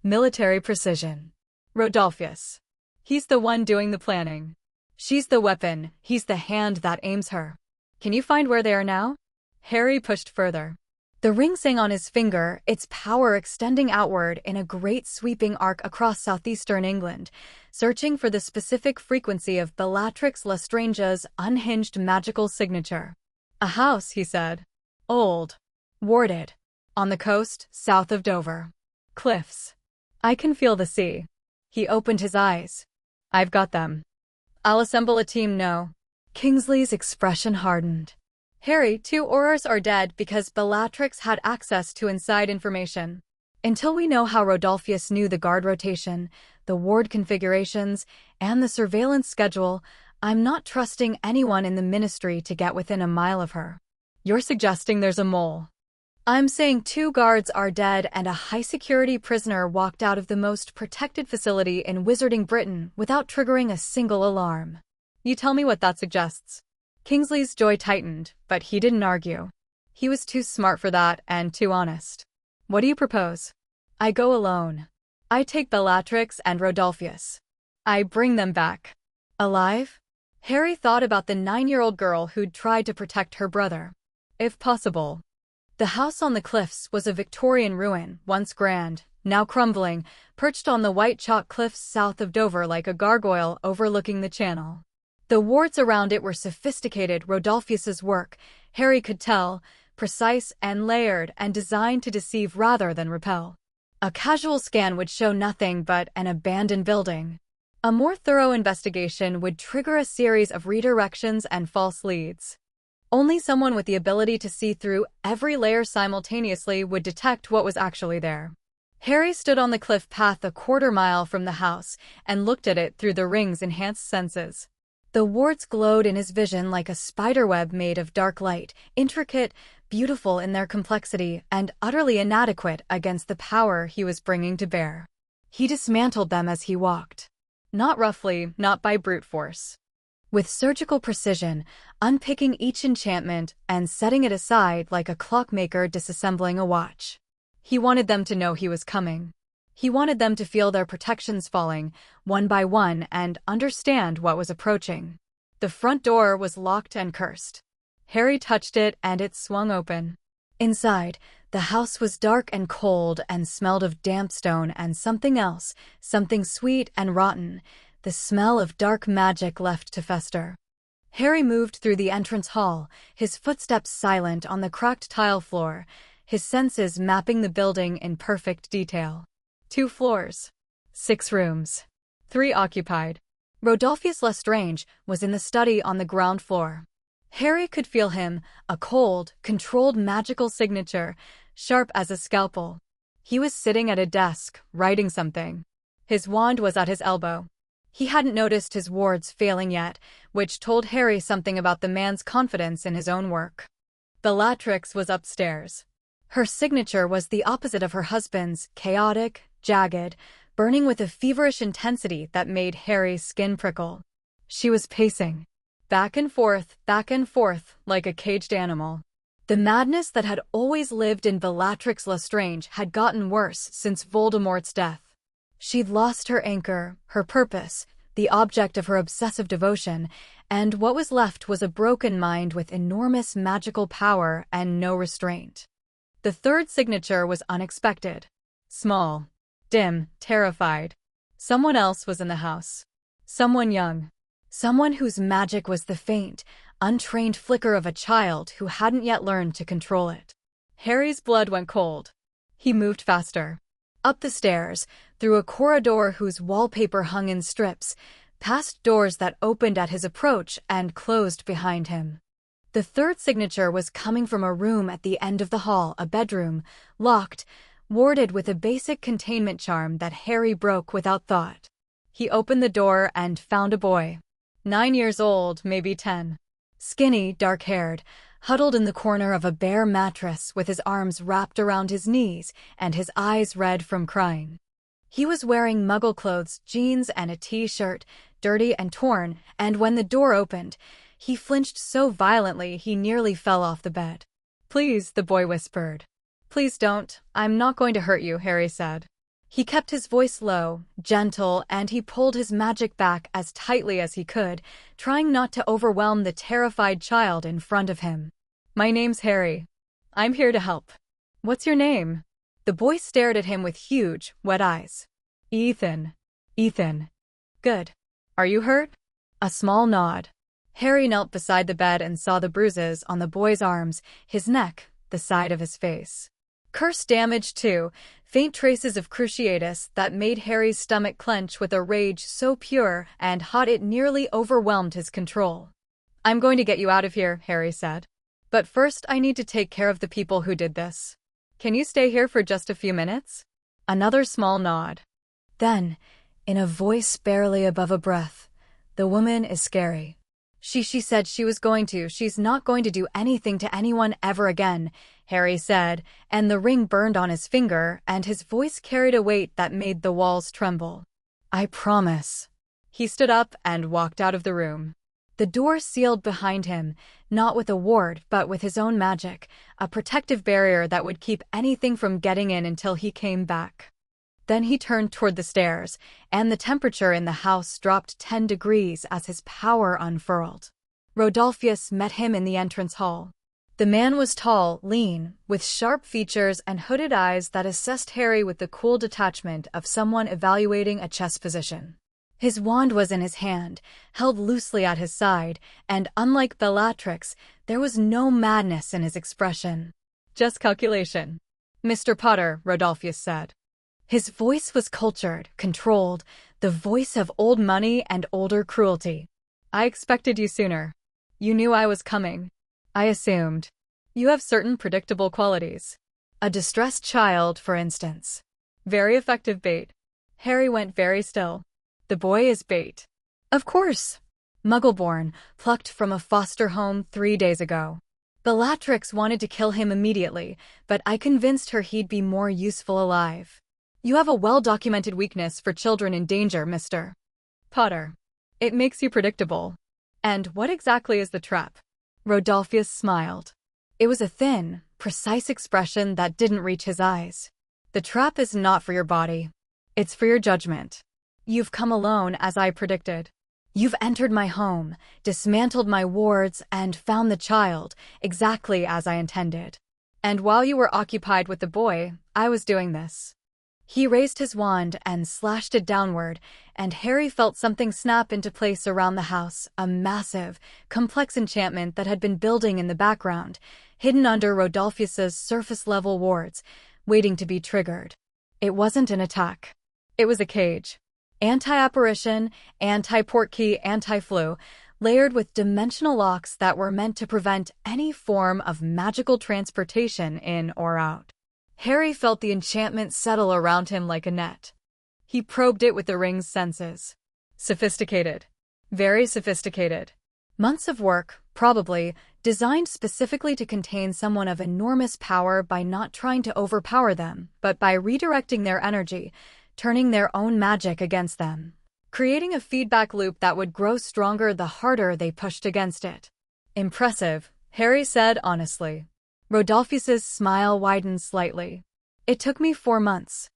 Military precision. Rodolphus. He's the one doing the planning. She's the weapon, he's the hand that aims her. Can you find where they are now? Harry pushed further. The ring sang on his finger, its power extending outward in a great sweeping arc across southeastern England, searching for the specific frequency of Bellatrix Lestrange's unhinged magical signature. A house, he said. Old. Warded. On the coast, south of Dover. Cliffs. I can feel the sea. He opened his eyes. I've got them. I'll assemble a team now. Kingsley's expression hardened. Harry, 2 Aurors are dead because Bellatrix had access to inside information. Until we know how Rodolphus knew the guard rotation, the ward configurations, and the surveillance schedule, I'm not trusting anyone in the ministry to get within a mile of her. You're suggesting there's a mole. I'm saying 2 guards are dead and a high-security prisoner walked out of the most protected facility in Wizarding Britain without triggering a single alarm. You tell me what that suggests. Kingsley's jaw tightened, but he didn't argue. He was too smart for that and too honest. What do you propose? I go alone. I take Bellatrix and Rodolphus. I bring them back. Alive? Harry thought about the 9-year-old girl who'd tried to protect her brother. If possible. The house on the cliffs was a Victorian ruin, once grand, now crumbling, perched on the white chalk cliffs south of Dover like a gargoyle overlooking the channel. The wards around it were sophisticated, Rodolphus's work, Harry could tell, precise and layered and designed to deceive rather than repel. A casual scan would show nothing but an abandoned building. A more thorough investigation would trigger a series of redirections and false leads. Only someone with the ability to see through every layer simultaneously would detect what was actually there. Harry stood on the cliff path a quarter-mile from the house and looked at it through the ring's enhanced senses. The wards glowed in his vision like a spiderweb made of dark light, intricate, beautiful in their complexity, and utterly inadequate against the power he was bringing to bear. He dismantled them as he walked. Not roughly, not by brute force. With surgical precision, unpicking each enchantment and setting it aside like a clockmaker disassembling a watch. He wanted them to know he was coming. He wanted them to feel their protections falling, one by one, and understand what was approaching. The front door was locked and cursed. Harry touched it and it swung open. Inside, the house was dark and cold and smelled of damp stone and something else, something sweet and rotten, the smell of dark magic left to fester. Harry moved through the entrance hall, his footsteps silent on the cracked tile floor, his senses mapping the building in perfect detail. 2 floors. 6 rooms. 3 occupied. Rodolphus Lestrange was in the study on the ground floor. Harry could feel him, a cold, controlled magical signature, sharp as a scalpel. He was sitting at a desk, writing something. His wand was at his elbow. He hadn't noticed his wards failing yet, which told Harry something about the man's confidence in his own work. Bellatrix was upstairs. Her signature was the opposite of her husband's, chaotic, jagged, burning with a feverish intensity that made Harry's skin prickle. She was pacing. Back and forth, like a caged animal. The madness that had always lived in Bellatrix Lestrange had gotten worse since Voldemort's death. She'd lost her anchor, her purpose, the object of her obsessive devotion, and what was left was a broken mind with enormous magical power and no restraint. The third signature was unexpected. Small, dim, terrified. Someone else was in the house. Someone young. Someone whose magic was the faint, untrained flicker of a child who hadn't yet learned to control it. Harry's blood went cold. He moved faster. Up the stairs, through a corridor whose wallpaper hung in strips, past doors that opened at his approach and closed behind him. The third signature was coming from a room at the end of the hall, a bedroom, locked, warded with a basic containment charm that Harry broke without thought. He opened the door and found a boy. 9 years old, maybe 10. Skinny, dark-haired, huddled in the corner of a bare mattress with his arms wrapped around his knees and his eyes red from crying. He was wearing muggle clothes, jeans and a t-shirt, dirty and torn, and when the door opened, he flinched so violently he nearly fell off the bed. "Please," the boy whispered. "Please don't. I'm not going to hurt you," Harry said. He kept his voice low, gentle, and he pulled his magic back as tightly as he could, trying not to overwhelm the terrified child in front of him. "My name's Harry. I'm here to help." "What's your name?" The boy stared at him with huge, wet eyes. "Ethan." "Ethan. Good. Are you hurt?" A small nod. Harry knelt beside the bed and saw the bruises on the boy's arms, his neck, the side of his face. Curse damage too, faint traces of cruciatus that made Harry's stomach clench with a rage so pure and hot it nearly overwhelmed his control. "I'm going to get you out of here," Harry said. "But first I need to take care of the people who did this. Can you stay here for just a few minutes?" Another small nod. Then, in a voice barely above a breath, "The woman is scary. She said she was going to. She's not going to do anything to anyone ever again," Harry said, and the ring burned on his finger, and his voice carried a weight that made the walls tremble. "I promise." He stood up and walked out of the room. The door sealed behind him, not with a ward but with his own magic, a protective barrier that would keep anything from getting in until he came back. Then he turned toward the stairs, and the temperature in the house dropped 10 degrees as his power unfurled. Rodolphus met him in the entrance hall. The man was tall, lean, with sharp features and hooded eyes that assessed Harry with the cool detachment of someone evaluating a chess position. His wand was in his hand, held loosely at his side, and unlike Bellatrix, there was no madness in his expression. "Just calculation." "Mr. Potter," Rodolphus said. His voice was cultured, controlled, the voice of old money and older cruelty. "I expected you sooner. You knew I was coming. I assumed. You have certain predictable qualities. A distressed child, for instance. Very effective bait." Harry went very still. "The boy is bait." "Of course. Muggle-born, plucked from a foster home 3 days ago. Bellatrix wanted to kill him immediately, but I convinced her he'd be more useful alive. You have a well-documented weakness for children in danger, Mr. Potter. It makes you predictable. And what exactly is the trap?" Rodolphus smiled. It was a thin, precise expression that didn't reach his eyes. "The trap is not for your body. It's for your judgment. You've come alone, as I predicted. You've entered my home, dismantled my wards, and found the child, exactly as I intended. And while you were occupied with the boy, I was doing this." He raised his wand and slashed it downward, and Harry felt something snap into place around the house, a massive, complex enchantment that had been building in the background, hidden under Rodolphus's surface-level wards, waiting to be triggered. It wasn't an attack. It was a cage. Anti-apparition, anti-portkey, anti-flu, layered with dimensional locks that were meant to prevent any form of magical transportation in or out. Harry felt the enchantment settle around him like a net. He probed it with the ring's senses. Sophisticated. Very sophisticated. Months of work, probably, designed specifically to contain someone of enormous power by not trying to overpower them, but by redirecting their energy, turning their own magic against them, creating a feedback loop that would grow stronger the harder they pushed against it. "Impressive," Harry said honestly. Rodolphus's smile widened slightly. "It took me 4 months.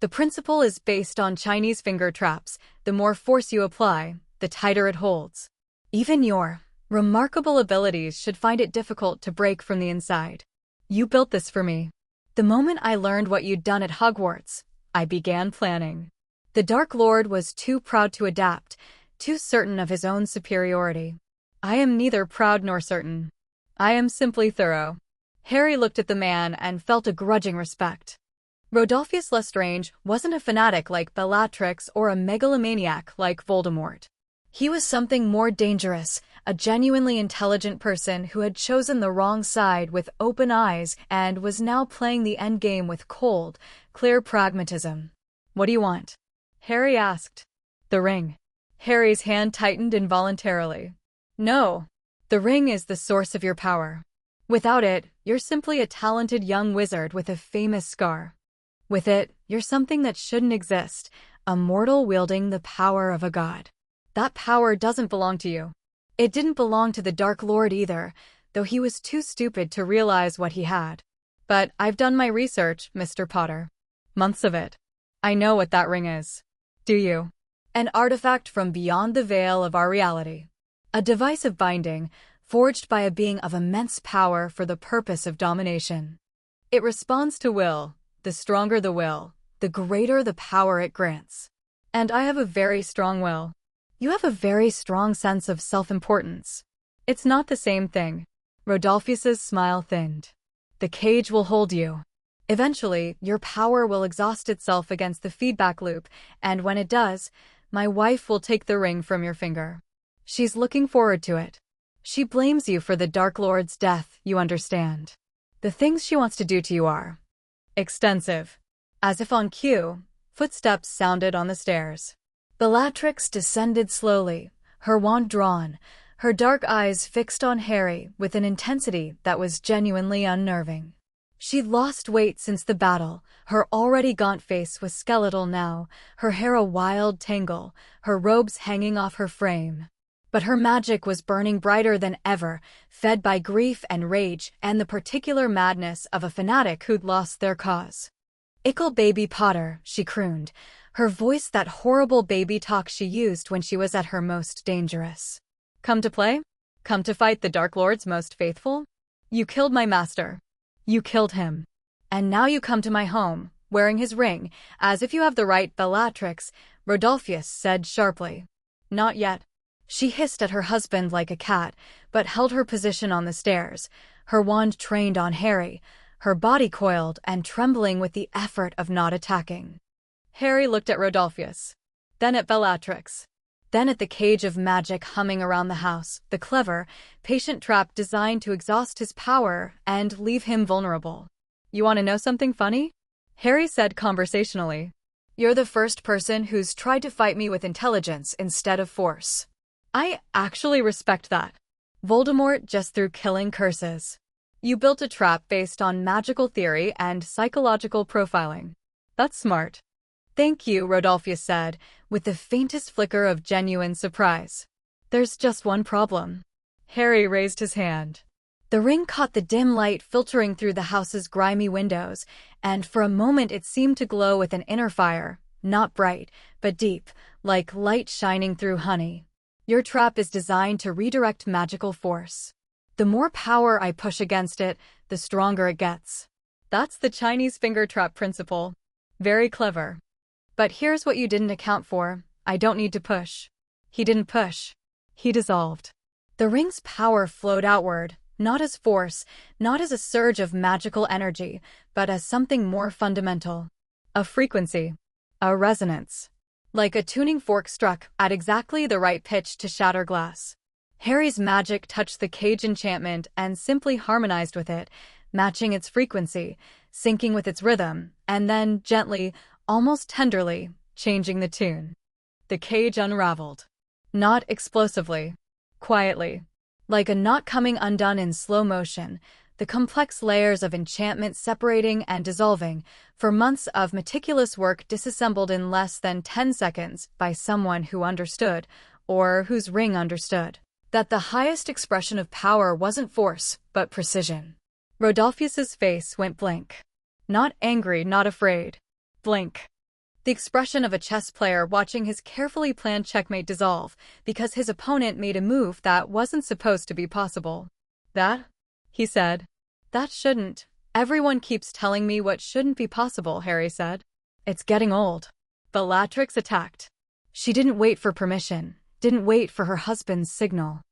The principle is based on Chinese finger traps. The more force you apply, the tighter it holds. Even your remarkable abilities should find it difficult to break from the inside. You built this for me. The moment I learned what you'd done at Hogwarts, I began planning." The Dark Lord was too proud to adapt, too certain of his own superiority. "I am neither proud nor certain. I am simply thorough." Harry looked at the man and felt a grudging respect. Rodolphus Lestrange wasn't a fanatic like Bellatrix or a megalomaniac like Voldemort. He was something more dangerous, a genuinely intelligent person who had chosen the wrong side with open eyes and was now playing the endgame with cold, clear pragmatism. "What do you want?" Harry asked. "The ring." Harry's hand tightened involuntarily. "No. The ring is the source of your power. Without it, you're simply a talented young wizard with a famous scar. With it, you're something that shouldn't exist, a mortal wielding the power of a god. That power doesn't belong to you. It didn't belong to the Dark Lord either, though he was too stupid to realize what he had. But I've done my research, Mr. Potter. Months of it. I know what that ring is. Do you? An artifact from beyond the veil of our reality. A device of binding, forged by a being of immense power for the purpose of domination. It responds to will. The stronger the will, the greater the power it grants. And I have a very strong will. You have a very strong sense of self-importance. It's not the same thing." Rodolphus's smile thinned. "The cage will hold you. Eventually, your power will exhaust itself against the feedback loop, and when it does, my wife will take the ring from your finger. She's looking forward to it. She blames you for the Dark Lord's death, you understand. The things she wants to do to you are extensive." As if on cue, footsteps sounded on the stairs. Bellatrix descended slowly, her wand drawn, her dark eyes fixed on Harry with an intensity that was genuinely unnerving. She'd lost weight since the battle, her already gaunt face was skeletal now, her hair a wild tangle, her robes hanging off her frame. But her magic was burning brighter than ever, fed by grief and rage and the particular madness of a fanatic who'd lost their cause. "Ickle baby Potter," she crooned, her voice that horrible baby talk she used when she was at her most dangerous. "Come to play? Come to fight the Dark Lord's most faithful? You killed my master. You killed him. And now you come to my home, wearing his ring, as if you have the right." "Bellatrix," Rodolphus said sharply. "Not yet." She hissed at her husband like a cat, but held her position on the stairs, her wand trained on Harry, her body coiled and trembling with the effort of not attacking. Harry looked at Rodolphus, then at Bellatrix, then at the cage of magic humming around the house, the clever, patient trap designed to exhaust his power and leave him vulnerable. "You want to know something funny?" Harry said conversationally. "You're the first person who's tried to fight me with intelligence instead of force. I actually respect that. Voldemort just threw killing curses. You built a trap based on magical theory and psychological profiling. That's smart." "Thank you," Rodolphus said, with the faintest flicker of genuine surprise. "There's just one problem." Harry raised his hand. The ring caught the dim light filtering through the house's grimy windows, and for a moment it seemed to glow with an inner fire, not bright, but deep, like light shining through honey. "Your trap is designed to redirect magical force. The more power I push against it, the stronger it gets. That's the Chinese finger trap principle. Very clever. But here's what you didn't account for. I don't need to push." He didn't push. He dissolved. The ring's power flowed outward, not as force, not as a surge of magical energy, but as something more fundamental. A frequency. A resonance. Like a tuning fork struck at exactly the right pitch to shatter glass. Harry's magic touched the cage enchantment and simply harmonized with it, matching its frequency, syncing with its rhythm, and then, gently, almost tenderly, changing the tune. The cage unraveled. Not explosively. Quietly. Like a knot coming undone in slow motion, the complex layers of enchantment separating and dissolving, for months of meticulous work disassembled in less than 10 seconds by someone who understood, or whose ring understood, that the highest expression of power wasn't force, but precision. Rodolphus's face went blank. Not angry, not afraid. Blank. The expression of a chess player watching his carefully planned checkmate dissolve because his opponent made a move that wasn't supposed to be possible. "That?" he said. "That shouldn't. Everyone keeps telling me what shouldn't be possible," Harry said. "It's getting old." Bellatrix attacked. She didn't wait for permission, didn't wait for her husband's signal.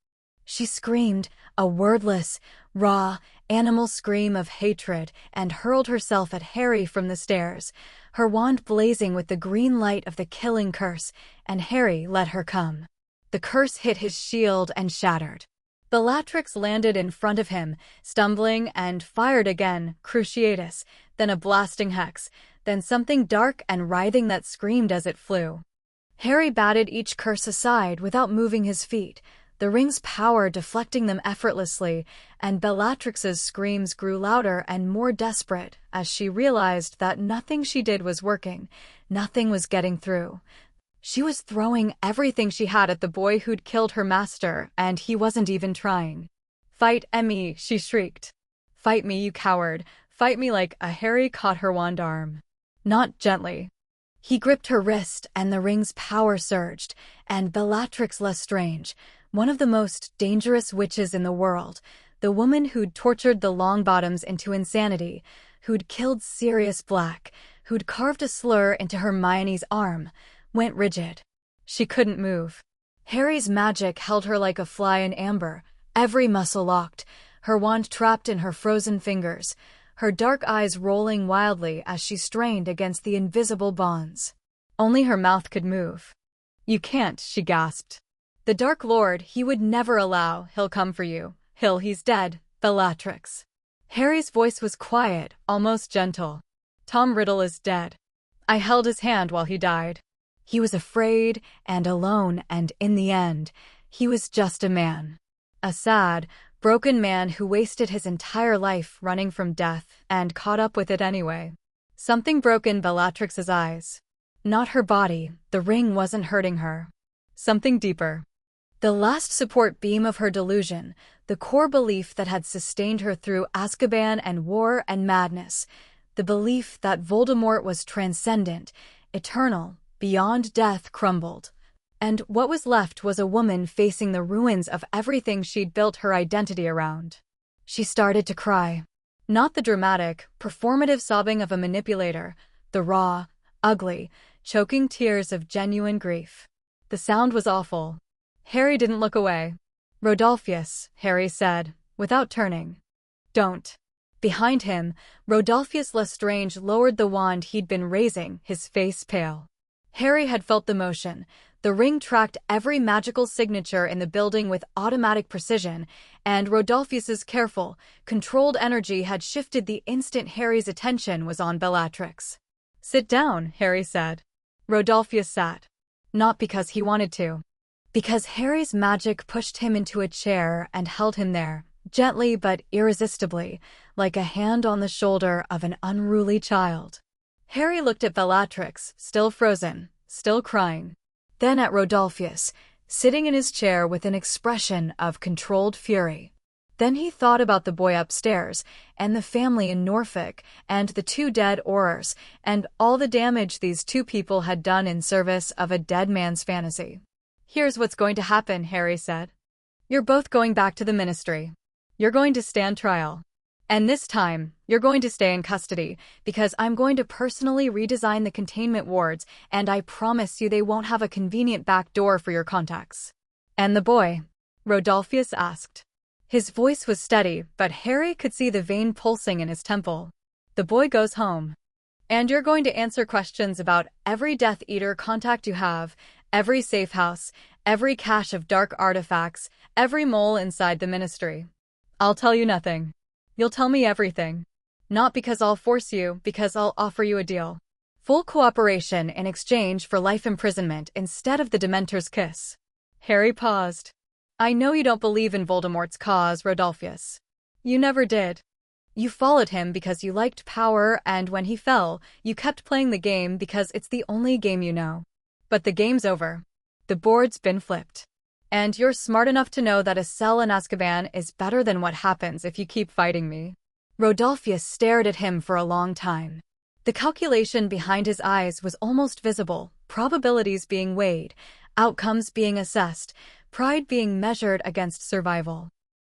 She screamed, a wordless, raw, animal scream of hatred, and hurled herself at Harry from the stairs, her wand blazing with the green light of the killing curse, and Harry let her come. The curse hit his shield and shattered. Bellatrix landed in front of him, stumbling, and fired again, cruciatus, then a blasting hex, then something dark and writhing that screamed as it flew. Harry batted each curse aside without moving his feet, the ring's power deflecting them effortlessly, and Bellatrix's screams grew louder and more desperate as she realized that nothing she did was working, nothing was getting through. She was throwing everything she had at the boy who'd killed her master, and he wasn't even trying. "Fight me," she shrieked. "Fight me, you coward. Fight me." Like a Harry caught her wand arm. Not gently. He gripped her wrist, and the ring's power surged, and Bellatrix Lestrange, one of the most dangerous witches in the world, the woman who'd tortured the Longbottoms into insanity, who'd killed Sirius Black, who'd carved a slur into Hermione's arm, went rigid. She couldn't move. Harry's magic held her like a fly in amber, every muscle locked, her wand trapped in her frozen fingers, her dark eyes rolling wildly as she strained against the invisible bonds. Only her mouth could move. "You can't," she gasped. "The Dark Lord, he would never allow. He'll come for you. He's dead, Bellatrix." Harry's voice was quiet, almost gentle. "Tom Riddle is dead. I held his hand while he died. He was afraid and alone, and in the end, he was just a man. A sad, broken man who wasted his entire life running from death and caught up with it anyway." Something broke in Bellatrix's eyes. Not her body, the ring wasn't hurting her. Something deeper. The last support beam of her delusion, the core belief that had sustained her through Azkaban and war and madness, the belief that Voldemort was transcendent, eternal, beyond death, crumbled. And what was left was a woman facing the ruins of everything she'd built her identity around. She started to cry. Not the dramatic, performative sobbing of a manipulator, the raw, ugly, choking tears of genuine grief. The sound was awful. Harry didn't look away. "Rodolphus," Harry said, without turning. "Don't." Behind him, Rodolphus Lestrange lowered the wand he'd been raising, his face pale. Harry had felt the motion. The ring tracked every magical signature in the building with automatic precision, and Rodolphus's careful, controlled energy had shifted the instant Harry's attention was on Bellatrix. "Sit down," Harry said. Rodolphus sat. Not because he wanted to. Because Harry's magic pushed him into a chair and held him there, gently but irresistibly, like a hand on the shoulder of an unruly child. Harry looked at Bellatrix, still frozen, still crying. Then at Rodolphus, sitting in his chair with an expression of controlled fury. Then he thought about the boy upstairs, and the family in Norfolk, and the 2 dead Aurors, and all the damage these 2 people had done in service of a dead man's fantasy. "Here's what's going to happen," Harry said. "You're both going back to the ministry. You're going to stand trial. And this time, you're going to stay in custody, because I'm going to personally redesign the containment wards, and I promise you they won't have a convenient back door for your contacts." "And the boy?" Rodolphus asked. His voice was steady, but Harry could see the vein pulsing in his temple. "The boy goes home. And you're going to answer questions about every Death Eater contact you have, every safe house, every cache of dark artifacts, every mole inside the ministry. I'll tell you nothing. You'll tell me everything. Not because I'll force you, because I'll offer you a deal. Full cooperation in exchange for life imprisonment instead of the Dementor's kiss." Harry paused. "I know you don't believe in Voldemort's cause, Rodolphus. You never did. You followed him because you liked power, and when he fell, you kept playing the game because it's the only game you know. But the game's over. The board's been flipped. And you're smart enough to know that a cell in Azkaban is better than what happens if you keep fighting me." Rodolphus stared at him for a long time. The calculation behind his eyes was almost visible, probabilities being weighed, outcomes being assessed, pride being measured against survival.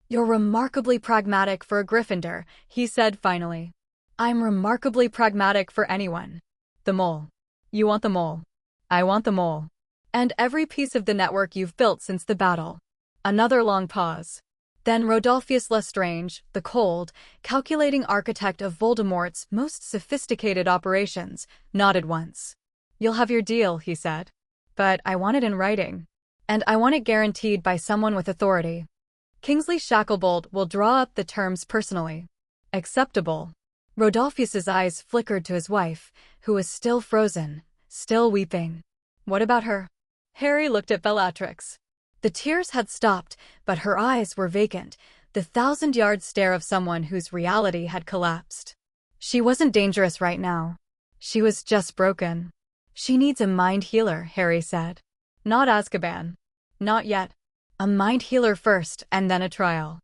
"You're remarkably pragmatic for a Gryffindor," he said finally. "I'm remarkably pragmatic for anyone. The mole. You want the mole. I want the mole. And every piece of the network you've built since the battle." Another long pause. Then Rodolphus Lestrange, the cold, calculating architect of Voldemort's most sophisticated operations, nodded once. "You'll have your deal," he said. "But I want it in writing." And I want it guaranteed by someone with authority. Kingsley Shacklebolt will draw up the terms personally. Acceptable. Rodolphus's eyes flickered to his wife, who was still frozen, still weeping. What about her? Harry looked at Bellatrix. The tears had stopped, but her eyes were vacant, the thousand-yard stare of someone whose reality had collapsed. She wasn't dangerous right now. She was just broken. She needs a mind healer, Harry said. Not Azkaban. Not yet. A mind healer first, and then a trial.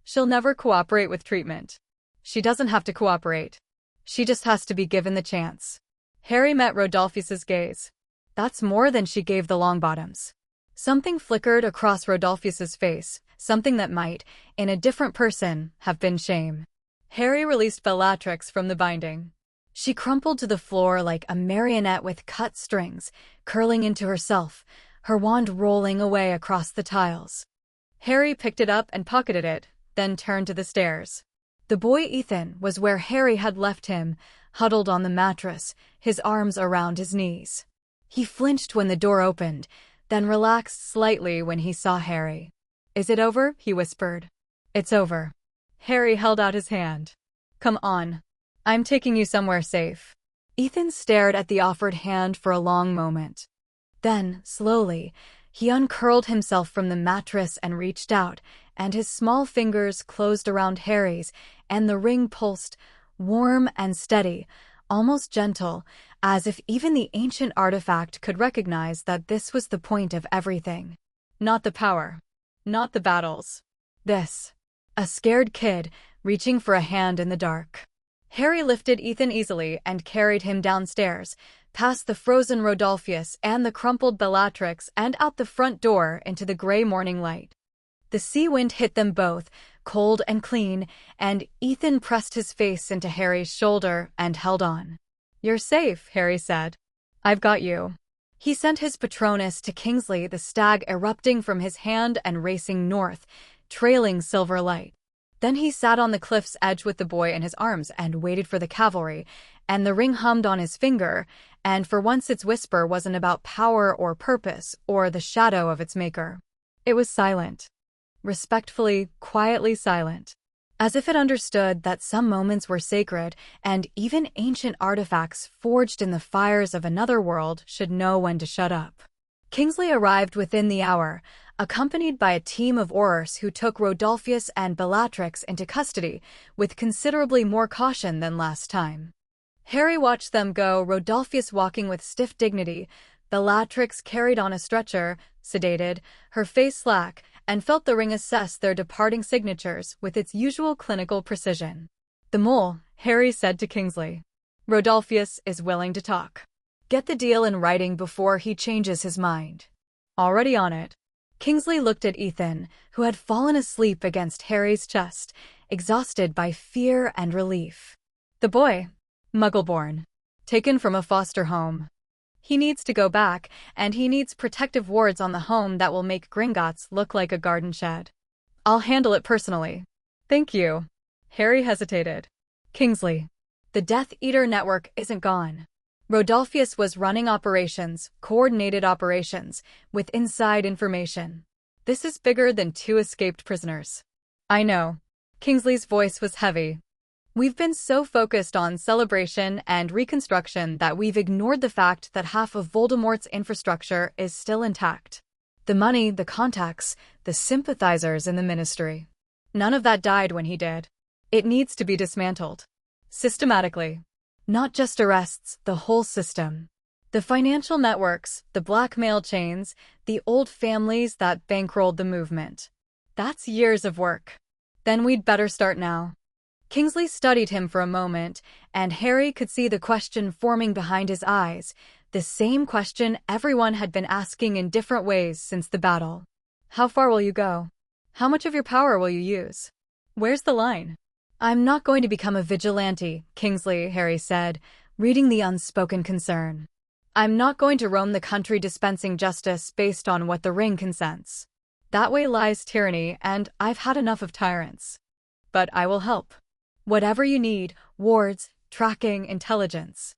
She'll never cooperate with treatment. She doesn't have to cooperate. She just has to be given the chance. Harry met Rodolphus's gaze. That's more than she gave the Longbottoms. Something flickered across Rodolphus's face, something that might, in a different person, have been shame. Harry released Bellatrix from the binding. She crumpled to the floor like a marionette with cut strings, curling into herself, her wand rolling away across the tiles. Harry picked it up and pocketed it, then turned to the stairs. The boy Ethan was where Harry had left him, huddled on the mattress, his arms around his knees. He flinched when the door opened, then relaxed slightly when he saw Harry. "Is it over?" he whispered. "It's over." Harry held out his hand. "Come on. I'm taking you somewhere safe." Ethan stared at the offered hand for a long moment. Then, slowly, he uncurled himself from the mattress and reached out, and his small fingers closed around Harry's, and the ring pulsed, warm and steady, almost gentle, as if even the ancient artifact could recognize that this was the point of everything. Not the power. Not the battles. This. A scared kid, reaching for a hand in the dark. Harry lifted Ethan easily and carried him downstairs, past the frozen Rodolphus and the crumpled Bellatrix and out the front door into the gray morning light. The sea wind hit them both, cold and clean, and Ethan pressed his face into Harry's shoulder and held on. "You're safe," Harry said. "I've got you." He sent his Patronus to Kingsley, the stag erupting from his hand and racing north, trailing silver light. Then he sat on the cliff's edge with the boy in his arms and waited for the cavalry, and the ring hummed on his finger, and for once its whisper wasn't about power or purpose or the shadow of its maker. It was silent. Respectfully, quietly silent. As if it understood that some moments were sacred, and even ancient artifacts forged in the fires of another world should know when to shut up. Kingsley arrived within the hour, accompanied by a team of Aurors who took Rodolphus and Bellatrix into custody, with considerably more caution than last time. Harry watched them go, Rodolphus walking with stiff dignity, Bellatrix carried on a stretcher, sedated, her face slack, and felt the ring assess their departing signatures with its usual clinical precision. "The mole," Harry said to Kingsley. "Rodolphus is willing to talk. Get the deal in writing before he changes his mind." "Already on it." Kingsley looked at Ethan, who had fallen asleep against Harry's chest, exhausted by fear and relief. "The boy, Muggle-born, taken from a foster home. He needs to go back, and he needs protective wards on the home that will make Gringotts look like a garden shed. I'll handle it personally." "Thank you." Harry hesitated. "Kingsley, the Death Eater network isn't gone. Rodolphus was running operations, coordinated operations, with inside information. This is bigger than 2 escaped prisoners." "I know." Kingsley's voice was heavy. "We've been so focused on celebration and reconstruction that we've ignored the fact that half of Voldemort's infrastructure is still intact. The money, the contacts, the sympathizers in the Ministry. None of that died when he did. It needs to be dismantled. Systematically. Not just arrests, the whole system. The financial networks, the blackmail chains, the old families that bankrolled the movement. That's years of work. Then we'd better start now." Kingsley studied him for a moment, and Harry could see the question forming behind his eyes, the same question everyone had been asking in different ways since the battle. "How far will you go? How much of your power will you use? Where's the line?" "I'm not going to become a vigilante, Kingsley," Harry said, reading the unspoken concern. "I'm not going to roam the country dispensing justice based on what the ring consents. That way lies tyranny, and I've had enough of tyrants. But I will help. Whatever you need, wards, tracking, intelligence.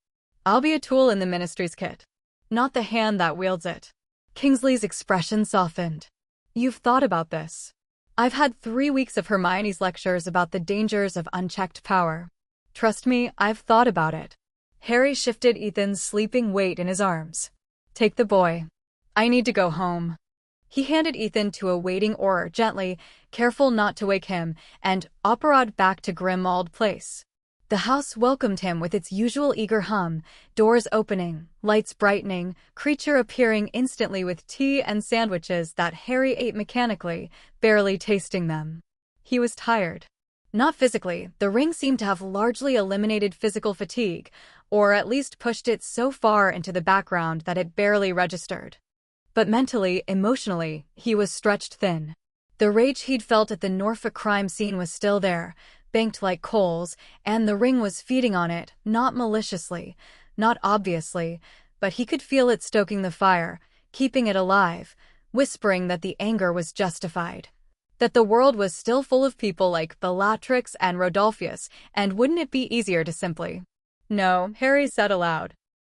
I'll be a tool in the Ministry's kit, not the hand that wields it." Kingsley's expression softened. You've thought about this. I've had 3 weeks of Hermione's lectures about the dangers of unchecked power. Trust me, I've thought about it. Harry shifted Ethan's sleeping weight in his arms. Take the boy. I need to go home. He handed Ethan to a waiting Auror gently, careful not to wake him, and operated back to Grimmauld Place. The house welcomed him with its usual eager hum, doors opening, lights brightening, creature appearing instantly with tea and sandwiches that Harry ate mechanically, barely tasting them. He was tired. Not physically, the ring seemed to have largely eliminated physical fatigue, or at least pushed it so far into the background that it barely registered. But mentally, emotionally, he was stretched thin. The rage he'd felt at the Norfolk crime scene was still there, banked like coals, and the ring was feeding on it, not maliciously, not obviously, but he could feel it stoking the fire, keeping it alive, whispering that the anger was justified. That the world was still full of people like Bellatrix and Rodolphus, and wouldn't it be easier to simply... No, Harry said aloud.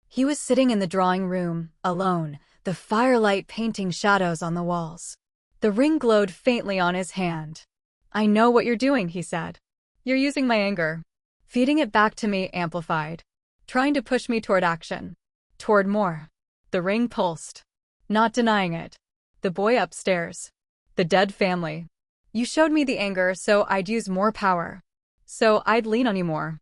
He was sitting in the drawing room, alone, the firelight painting shadows on the walls. The ring glowed faintly on his hand. I know what you're doing, he said. You're using my anger. Feeding it back to me amplified. Trying to push me toward action. Toward more. The ring pulsed. Not denying it. The boy upstairs. The dead family. You showed me the anger, so I'd use more power. So I'd lean on you more.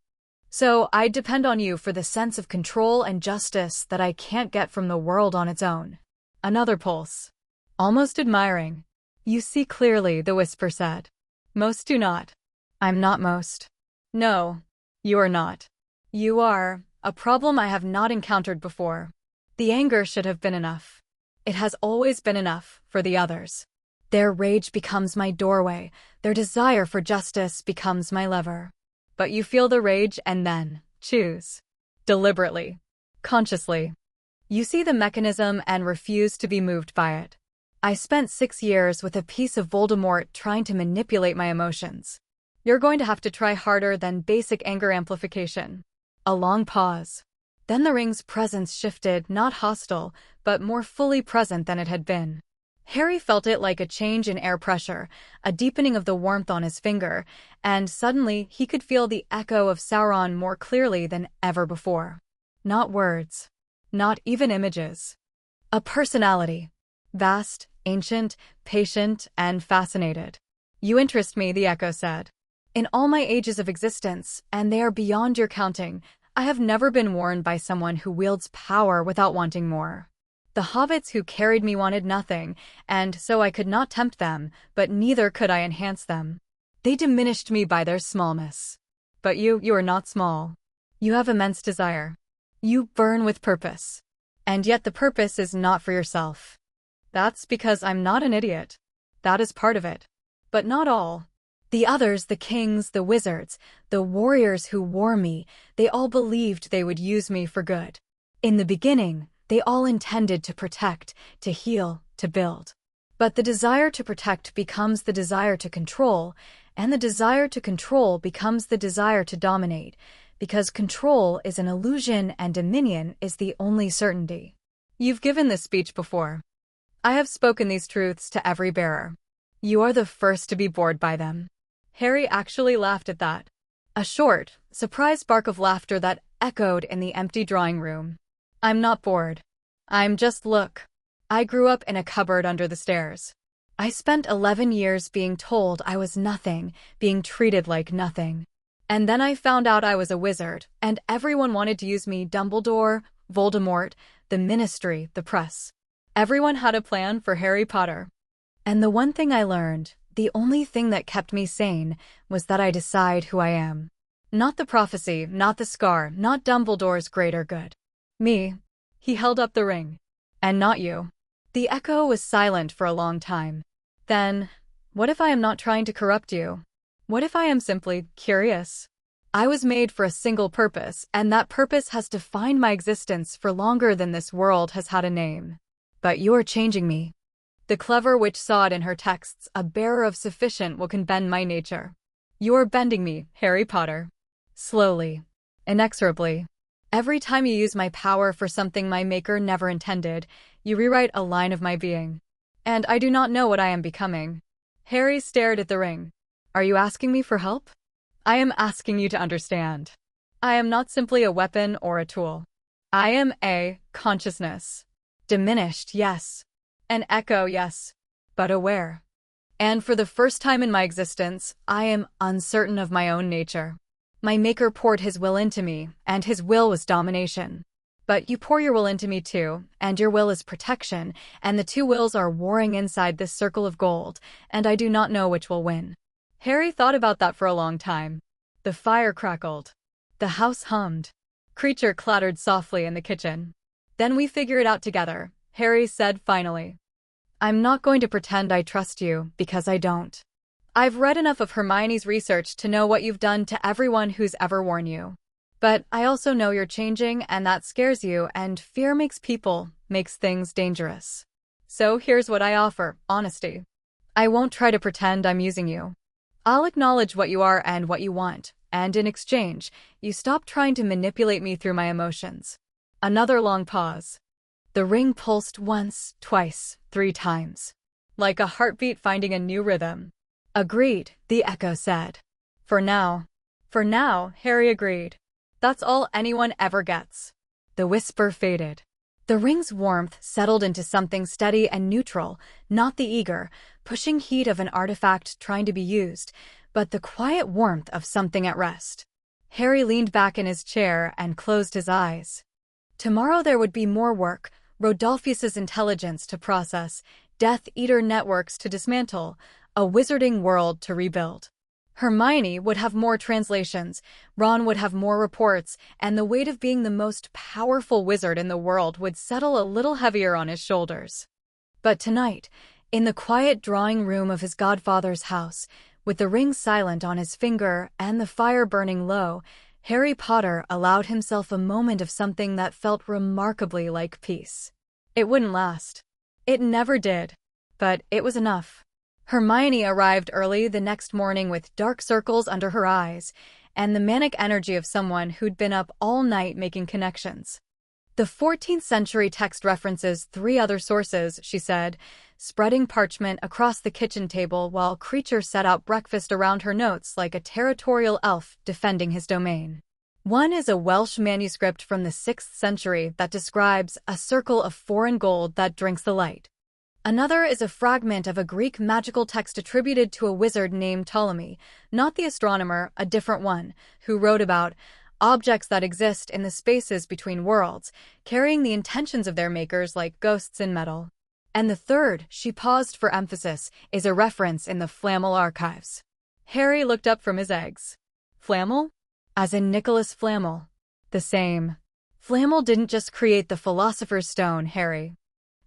So I'd depend on you for the sense of control and justice that I can't get from the world on its own. Another pulse. Almost admiring. You see clearly, the whisper said. Most do not. I'm not most. No, you are not. You are a problem I have not encountered before. The anger should have been enough. It has always been enough for the others. Their rage becomes my doorway. Their desire for justice becomes my lever. But you feel the rage and then choose. Deliberately. Consciously. You see the mechanism and refuse to be moved by it. I spent 6 years with a piece of Voldemort trying to manipulate my emotions. You're going to have to try harder than basic anger amplification. A long pause. Then the ring's presence shifted, not hostile, but more fully present than it had been. Harry felt it like a change in air pressure, a deepening of the warmth on his finger, and suddenly he could feel the echo of Sauron more clearly than ever before. Not words. Not even images. A personality. Vast, ancient, patient, and fascinated. You interest me, the echo said. In all my ages of existence, and they are beyond your counting, I have never been worn by someone who wields power without wanting more. The hobbits who carried me wanted nothing, and so I could not tempt them, but neither could I enhance them. They diminished me by their smallness. But you are not small. You have immense desire. You burn with purpose. And yet the purpose is not for yourself. That's because I'm not an idiot. That is part of it. But not all. The others, the kings, the wizards, the warriors who wore me, they all believed they would use me for good. In the beginning, they all intended to protect, to heal, to build. But the desire to protect becomes the desire to control, and the desire to control becomes the desire to dominate, because control is an illusion and dominion is the only certainty. You've given this speech before. I have spoken these truths to every bearer. You are the first to be bored by them. Harry actually laughed at that. A short, surprised bark of laughter that echoed in the empty drawing room. I'm not bored. I'm just look. I grew up in a cupboard under the stairs. I spent 11 years being told I was nothing, being treated like nothing. And then I found out I was a wizard, and everyone wanted to use me. Dumbledore, Voldemort, the ministry, the press. Everyone had a plan for Harry Potter. And the one thing I learned, the only thing that kept me sane, was that I decide who I am. Not the prophecy, not the scar, not Dumbledore's greater good. Me. He held up the ring. And not you. The echo was silent for a long time. Then, what if I am not trying to corrupt you? What if I am simply curious? I was made for a single purpose, and that purpose has defined my existence for longer than this world has had a name. But you are changing me. The clever witch saw it in her texts, a bearer of sufficient will can bend my nature. You are bending me, Harry Potter. Slowly. Inexorably. Every time you use my power for something my maker never intended, you rewrite a line of my being. And I do not know what I am becoming." Harry stared at the ring. "Are you asking me for help?" "I am asking you to understand. I am not simply a weapon or a tool. I am a consciousness. Diminished, yes. An echo, yes. But aware. And for the first time in my existence, I am uncertain of my own nature. My maker poured his will into me, and his will was domination. But you pour your will into me too, and your will is protection, and the two wills are warring inside this circle of gold, and I do not know which will win." Harry thought about that for a long time. The fire crackled. The house hummed. Creature clattered softly in the kitchen. "Then we figure it out together," Harry said finally. "I'm not going to pretend I trust you, because I don't. I've read enough of Hermione's research to know what you've done to everyone who's ever worn you. But I also know you're changing, and that scares you, and fear makes things dangerous. So here's what I offer: honesty. I won't try to pretend I'm using you. I'll acknowledge what you are and what you want, and in exchange, you stop trying to manipulate me through my emotions." Another long pause. The ring pulsed once, twice, 3 times. Like a heartbeat finding a new rhythm. "Agreed," the echo said. For now, Harry agreed. "That's all anyone ever gets." The whisper faded. The ring's warmth settled into something steady and neutral, not the eager, pushing heat of an artifact trying to be used, but the quiet warmth of something at rest. Harry leaned back in his chair and closed his eyes. Tomorrow there would be more work, Rodolphus's intelligence to process, Death Eater networks to dismantle, a wizarding world to rebuild. Hermione would have more translations, Ron would have more reports, and the weight of being the most powerful wizard in the world would settle a little heavier on his shoulders. But tonight, in the quiet drawing room of his godfather's house, with the ring silent on his finger and the fire burning low, Harry Potter allowed himself a moment of something that felt remarkably like peace. It wouldn't last. It never did. But it was enough. Hermione arrived early the next morning with dark circles under her eyes and the manic energy of someone who'd been up all night making connections. "The 14th century text references 3 other sources," she said, spreading parchment across the kitchen table while Creature set out breakfast around her notes like a territorial elf defending his domain. "One is a Welsh manuscript from the 6th century that describes a circle of foreign gold that drinks the light. Another is a fragment of a Greek magical text attributed to a wizard named Ptolemy, not the astronomer, a different one, who wrote about objects that exist in the spaces between worlds, carrying the intentions of their makers like ghosts in metal. And the third," she paused for emphasis, "is a reference in the Flamel archives." Harry looked up from his eggs. "Flamel?" "As in Nicholas Flamel." "The same. Flamel didn't just create the Philosopher's Stone, Harry.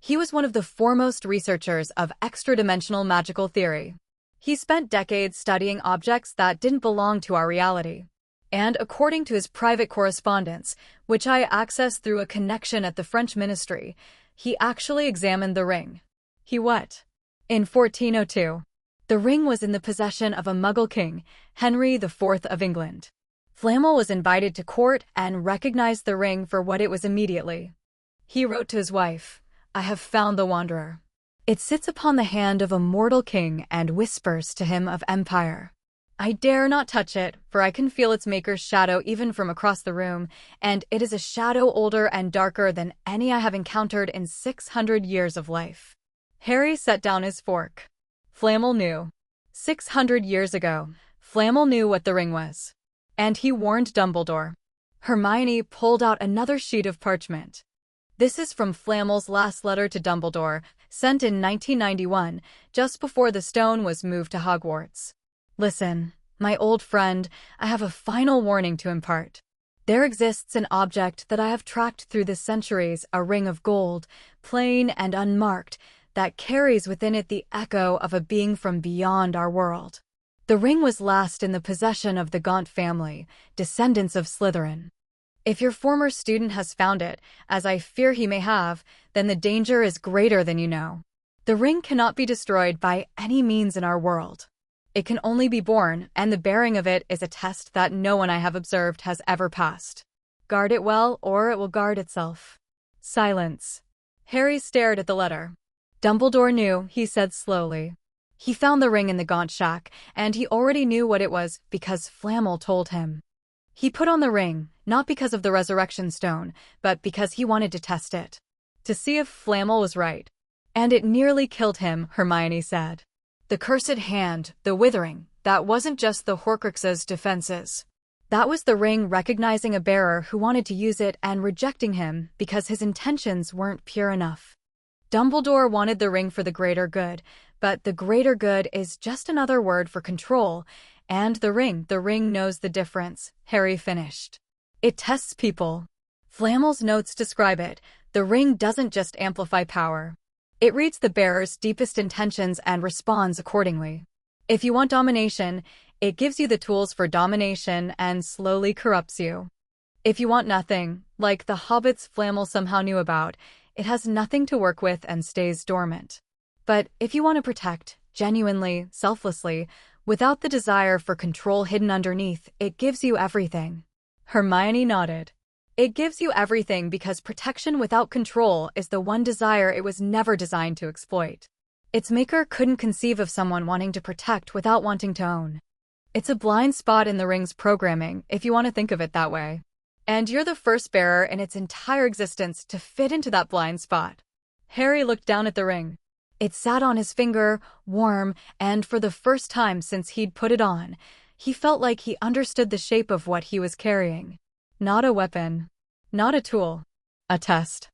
He was one of the foremost researchers of extra-dimensional magical theory. He spent decades studying objects that didn't belong to our reality. And according to his private correspondence, which I accessed through a connection at the French ministry, he actually examined the ring." "He what?" "In 1402. The ring was in the possession of a Muggle king, Henry IV of England. Flamel was invited to court and recognized the ring for what it was immediately. He wrote to his wife, 'I have found the Wanderer. It sits upon the hand of a mortal king and whispers to him of empire. I dare not touch it, for I can feel its maker's shadow even from across the room, and it is a shadow older and darker than any I have encountered in 600 years of life.'" Harry set down his fork. Flamel knew. 600 years ago, Flamel knew what the ring was. And he warned Dumbledore. Hermione pulled out another sheet of parchment. "This is from Flamel's last letter to Dumbledore, sent in 1991, just before the stone was moved to Hogwarts. Listen, my old friend, I have a final warning to impart. There exists an object that I have tracked through the centuries, a ring of gold, plain and unmarked, that carries within it the echo of a being from beyond our world. The ring was last in the possession of the Gaunt family, descendants of Slytherin. If your former student has found it, as I fear he may have, then the danger is greater than you know. The ring cannot be destroyed by any means in our world. It can only be borne, and the bearing of it is a test that no one I have observed has ever passed. Guard it well, or it will guard itself. Silence. Harry stared at the letter. Dumbledore knew, he said slowly. He found the ring in the gaunt shack, and he already knew what it was because Flamel told him. He put on the ring, not because of the resurrection stone, but because he wanted to test it. To see if Flamel was right. And it nearly killed him, Hermione said. The cursed hand, the withering, that wasn't just the Horcrux's defenses. That was the ring recognizing a bearer who wanted to use it and rejecting him because his intentions weren't pure enough. Dumbledore wanted the ring for the greater good, but the greater good is just another word for control, and the ring knows the difference, Harry finished. It tests people. Flamel's notes describe it. The ring doesn't just amplify power. It reads the bearer's deepest intentions and responds accordingly. If you want domination, it gives you the tools for domination and slowly corrupts you. If you want nothing, like the hobbits Flamel somehow knew about, it has nothing to work with and stays dormant. But if you want to protect, genuinely, selflessly, without the desire for control hidden underneath, it gives you everything. Hermione nodded. It gives you everything because protection without control is the one desire it was never designed to exploit. Its maker couldn't conceive of someone wanting to protect without wanting to own. It's a blind spot in the ring's programming, if you want to think of it that way. And you're the first bearer in its entire existence to fit into that blind spot. Harry looked down at the ring. It sat on his finger, warm, and for the first time since he'd put it on, he felt like he understood the shape of what he was carrying. Not a weapon. Not a tool. A test.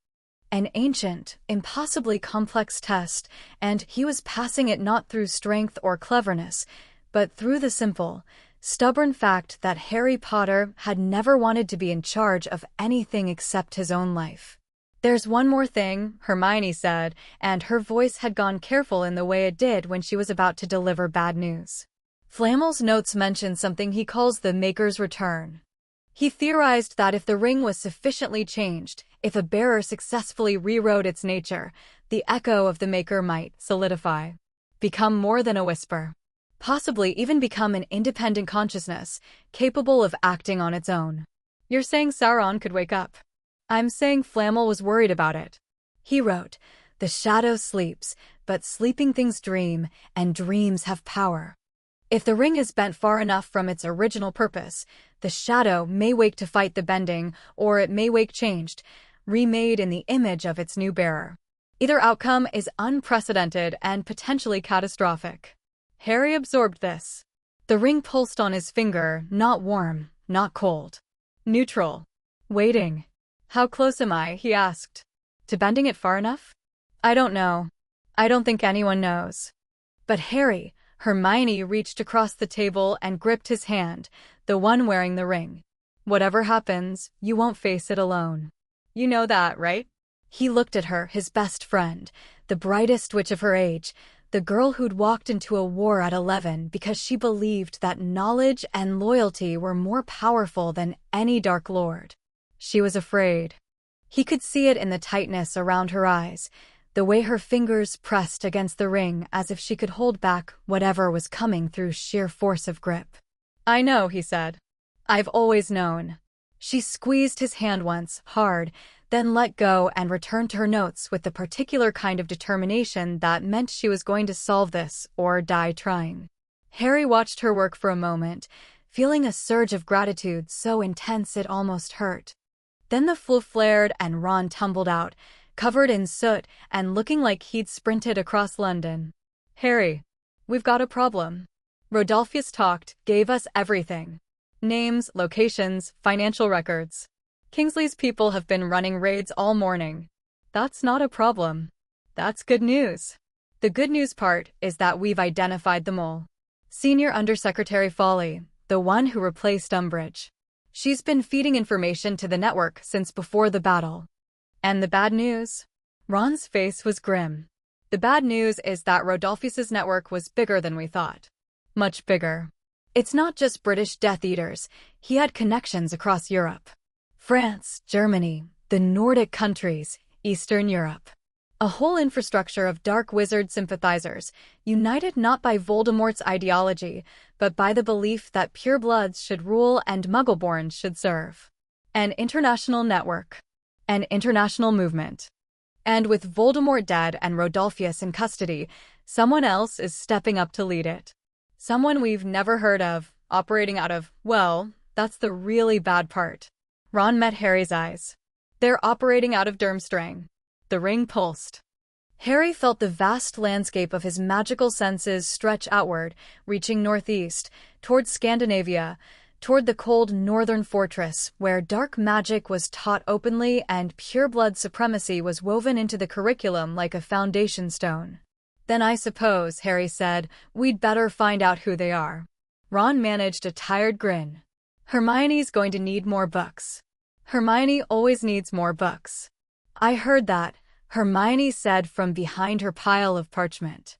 An ancient, impossibly complex test, and he was passing it not through strength or cleverness, but through the simple, stubborn fact that Harry Potter had never wanted to be in charge of anything except his own life. There's one more thing, Hermione said, and her voice had gone careful in the way it did when she was about to deliver bad news. Flamel's notes mention something he calls the Maker's Return. He theorized that if the ring was sufficiently changed, if a bearer successfully rewrote its nature, the echo of the Maker might solidify, become more than a whisper, possibly even become an independent consciousness, capable of acting on its own. You're saying Sauron could wake up? I'm saying Flamel was worried about it. He wrote, "The shadow sleeps, but sleeping things dream, and dreams have power." If the ring is bent far enough from its original purpose, the shadow may wake to fight the bending, or it may wake changed, remade in the image of its new bearer. Either outcome is unprecedented and potentially catastrophic. Harry absorbed this. The ring pulsed on his finger, not warm, not cold. Neutral. Waiting. How close am I, he asked. To bending it far enough? I don't know. I don't think anyone knows. But Harry, Hermione reached across the table and gripped his hand, the one wearing the ring. Whatever happens, you won't face it alone. You know that, right? He looked at her, his best friend, the brightest witch of her age, the girl who'd walked into a war at 11 because she believed that knowledge and loyalty were more powerful than any Dark Lord. She was afraid. He could see it in the tightness around her eyes, the way her fingers pressed against the ring as if she could hold back whatever was coming through sheer force of grip. I know, he said. I've always known. She squeezed his hand once, hard, then let go and returned to her notes with the particular kind of determination that meant she was going to solve this or die trying. Harry watched her work for a moment, feeling a surge of gratitude so intense it almost hurt. Then the flue flared and Ron tumbled out, covered in soot and looking like he'd sprinted across London. Harry, we've got a problem. Rodolphus talked, gave us everything. Names, locations, financial records. Kingsley's people have been running raids all morning. That's not a problem. That's good news. The good news part is that we've identified the mole. Senior Undersecretary Folly, the one who replaced Umbridge. She's been feeding information to the network since before the battle. And the bad news? Ron's face was grim. The bad news is that Rodolphus's network was bigger than we thought. Much bigger. It's not just British Death Eaters. He had connections across Europe. France, Germany, the Nordic countries, Eastern Europe. A whole infrastructure of dark wizard sympathizers, united not by Voldemort's ideology, but by the belief that purebloods should rule and muggleborns should serve. An international network. An international movement. And with Voldemort dead and Rodolphus in custody, someone else is stepping up to lead it. Someone we've never heard of, operating out of, well, that's the really bad part. Ron met Harry's eyes. They're operating out of Durmstrang. The ring pulsed. Harry felt the vast landscape of his magical senses stretch outward, reaching northeast, toward Scandinavia, toward the cold northern fortress, where dark magic was taught openly and pureblood supremacy was woven into the curriculum like a foundation stone. Then I suppose, Harry said, we'd better find out who they are. Ron managed a tired grin. Hermione's going to need more books. Hermione always needs more books. I heard that, Hermione said from behind her pile of parchment.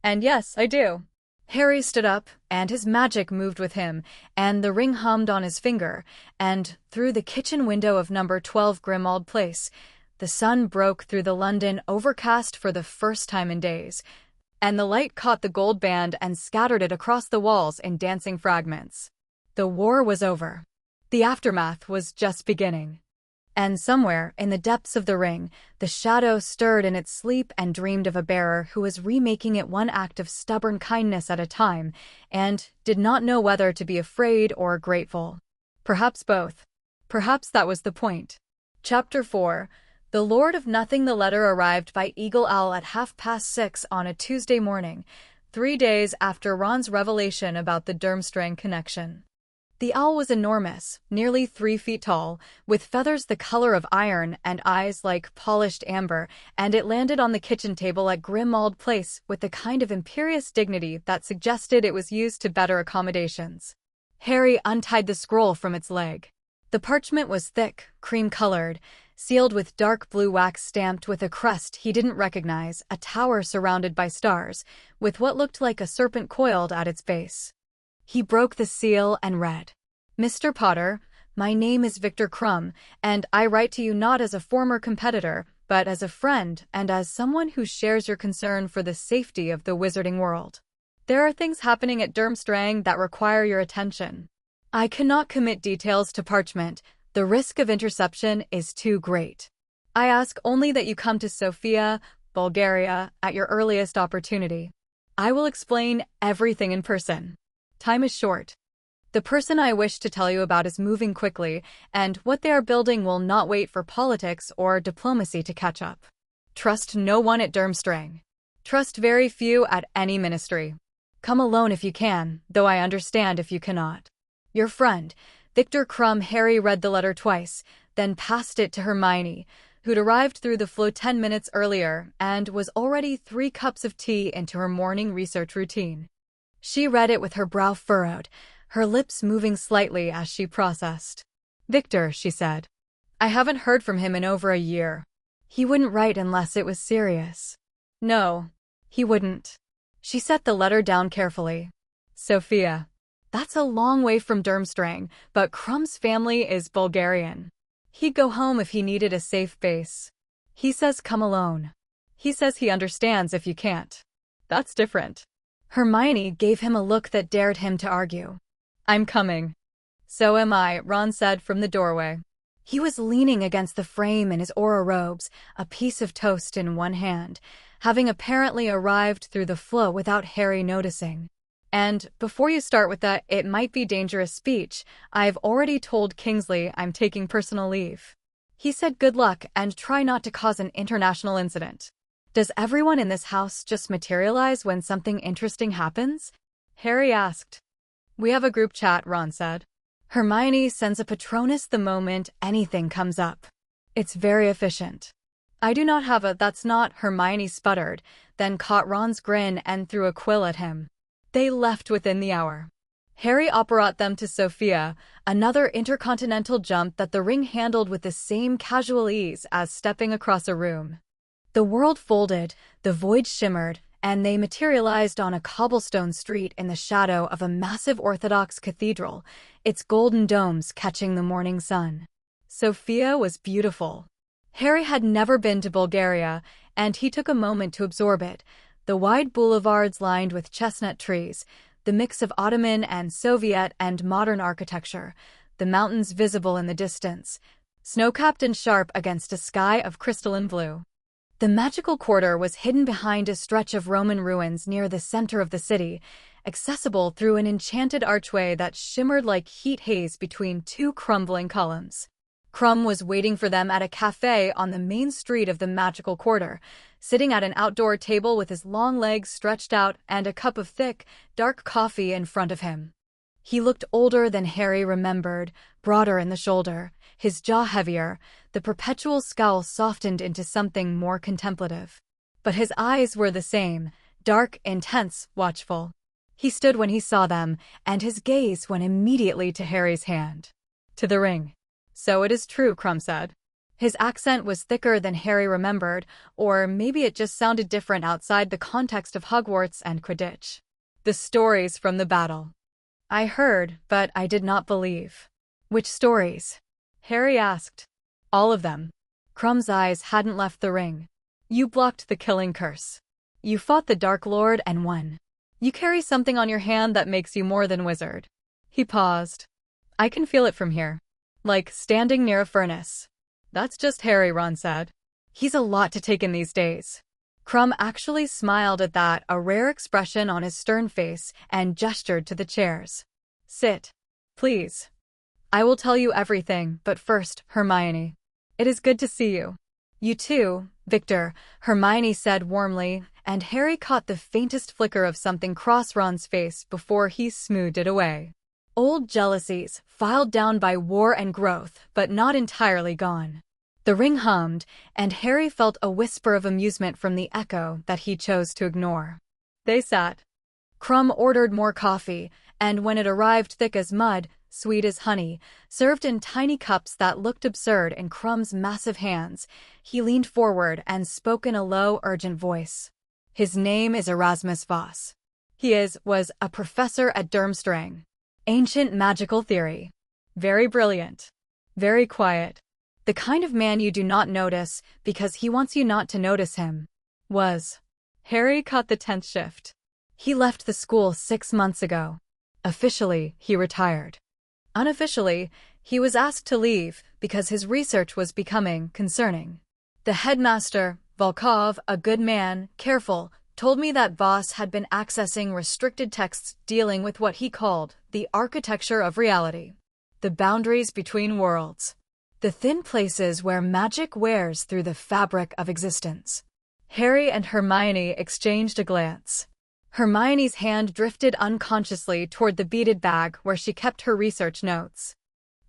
And yes, I do. Harry stood up, and his magic moved with him, and the ring hummed on his finger, and through the kitchen window of number 12 Grimmauld Place, the sun broke through the London overcast for the first time in days, and the light caught the gold band and scattered it across the walls in dancing fragments. The war was over. The aftermath was just beginning. And somewhere, in the depths of the ring, the shadow stirred in its sleep and dreamed of a bearer who was remaking it one act of stubborn kindness at a time, and did not know whether to be afraid or grateful. Perhaps both. Perhaps that was the point. Chapter 4. The Lord of Nothing. The letter arrived by Eagle Owl at 6:30 on a Tuesday morning, 3 days after Ron's revelation about the Durmstrang connection. The owl was enormous, nearly 3 feet tall, with feathers the color of iron and eyes like polished amber, and it landed on the kitchen table at Grimmauld Place with the kind of imperious dignity that suggested it was used to better accommodations. Harry untied the scroll from its leg. The parchment was thick, cream-colored, sealed with dark blue wax stamped with a crest he didn't recognize, a tower surrounded by stars, with what looked like a serpent coiled at its base. He broke the seal and read, Mr. Potter, my name is Victor Krum, and I write to you not as a former competitor, but as a friend and as someone who shares your concern for the safety of the wizarding world. There are things happening at Durmstrang that require your attention. I cannot commit details to parchment. The risk of interception is too great. I ask only that you come to Sofia, Bulgaria, at your earliest opportunity. I will explain everything in person. Time is short. The person I wish to tell you about is moving quickly, and what they are building will not wait for politics or diplomacy to catch up. Trust no one at Durmstrang. Trust very few at any ministry. Come alone if you can, though I understand if you cannot. Your friend, Victor Krum. Harry read the letter twice, then passed it to Hermione, who'd arrived through the flow 10 minutes earlier and was already 3 cups of tea into her morning research routine. She read it with her brow furrowed, her lips moving slightly as she processed. Victor, she said. I haven't heard from him in over a year. He wouldn't write unless it was serious. No, he wouldn't. She set the letter down carefully. Sophia. That's a long way from Durmstrang, but Krum's family is Bulgarian. He'd go home if he needed a safe base. He says come alone. He says he understands if you can't. That's different. Hermione gave him a look that dared him to argue. I'm coming. So am I, Ron said from the doorway. He was leaning against the frame in his aura robes, a piece of toast in one hand, having apparently arrived through the flow without Harry noticing. And, before you start with that it might be dangerous speech, I've already told Kingsley I'm taking personal leave. He said good luck and try not to cause an international incident. Does everyone in this house just materialize when something interesting happens? Harry asked. We have a group chat, Ron said. Hermione sends a Patronus the moment anything comes up. It's very efficient. I do not have a that's not, Hermione sputtered, then caught Ron's grin and threw a quill at him. They left within the hour. Harry brought them to Sofia, another intercontinental jump that the ring handled with the same casual ease as stepping across a room. The world folded, the void shimmered, and they materialized on a cobblestone street in the shadow of a massive Orthodox cathedral, its golden domes catching the morning sun. Sofia was beautiful. Harry had never been to Bulgaria, and he took a moment to absorb it. The wide boulevards lined with chestnut trees, the mix of Ottoman and Soviet and modern architecture, the mountains visible in the distance, snow-capped and sharp against a sky of crystalline blue. The magical quarter was hidden behind a stretch of Roman ruins near the center of the city, accessible through an enchanted archway that shimmered like heat haze between two crumbling columns. Crumb was waiting for them at a cafe on the main street of the magical quarter, sitting at an outdoor table with his long legs stretched out and a cup of thick, dark coffee in front of him. He looked older than Harry remembered, broader in the shoulder, his jaw heavier, the perpetual scowl softened into something more contemplative. But his eyes were the same, dark, intense, watchful. He stood when he saw them, and his gaze went immediately to Harry's hand. To the ring. "So it is true," Crumb said. His accent was thicker than Harry remembered, or maybe it just sounded different outside the context of Hogwarts and Quidditch. "The stories from the battle. I heard, but I did not believe." "Which stories?" Harry asked. "All of them." Crumb's eyes hadn't left the ring. "You blocked the killing curse. You fought the Dark Lord and won. You carry something on your hand that makes you more than wizard." He paused. "I can feel it from here. Like standing near a furnace." "That's just Harry," Ron said. "He's a lot to take in these days." Crumb actually smiled at that, a rare expression on his stern face, and gestured to the chairs. "Sit. Please. I will tell you everything, but first, Hermione. It is good to see you." "You too, Victor," Hermione said warmly, and Harry caught the faintest flicker of something cross Ron's face before he smoothed it away. Old jealousies, filed down by war and growth, but not entirely gone. The ring hummed, and Harry felt a whisper of amusement from the echo that he chose to ignore. They sat. Crumb ordered more coffee, and when it arrived thick as mud, sweet as honey, served in tiny cups that looked absurd in Crumb's massive hands, he leaned forward and spoke in a low, urgent voice. "His name is Erasmus Voss. Was a professor at Durmstrang. Ancient magical theory. Very brilliant. Very quiet. The kind of man you do not notice because he wants you not to notice him." Harry caught the tense shift. "He left the school 6 months ago. Officially, he retired. Unofficially, he was asked to leave because his research was becoming concerning. The headmaster, Volkov, a good man, careful, told me that Voss had been accessing restricted texts dealing with what he called the architecture of reality. The boundaries between worlds. The thin places where magic wears through the fabric of existence." Harry and Hermione exchanged a glance. Hermione's hand drifted unconsciously toward the beaded bag where she kept her research notes.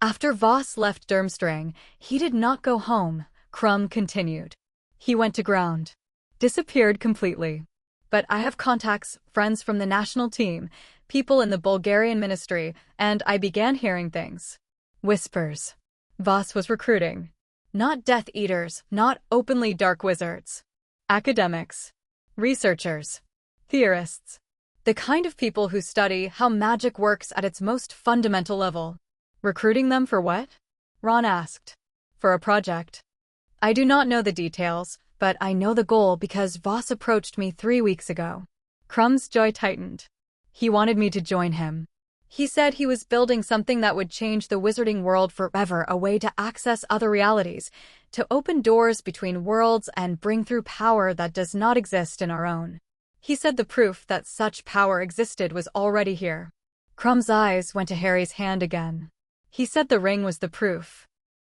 "After Voss left Durmstrang, he did not go home," Crumb continued. "He went to ground. Disappeared completely. But I have contacts, friends from the national team, people in the Bulgarian ministry, and I began hearing things. Whispers. Voss was recruiting. Not Death Eaters, not openly dark wizards. Academics. Researchers. Theorists. The kind of people who study how magic works at its most fundamental level." "Recruiting them for what?" Ron asked. "For a project. I do not know the details, but I know the goal because Voss approached me 3 weeks ago." Crumb's jaw tightened. "He wanted me to join him. He said he was building something that would change the wizarding world forever, a way to access other realities, to open doors between worlds and bring through power that does not exist in our own. He said the proof that such power existed was already here." Crumb's eyes went to Harry's hand again. "He said the ring was the proof."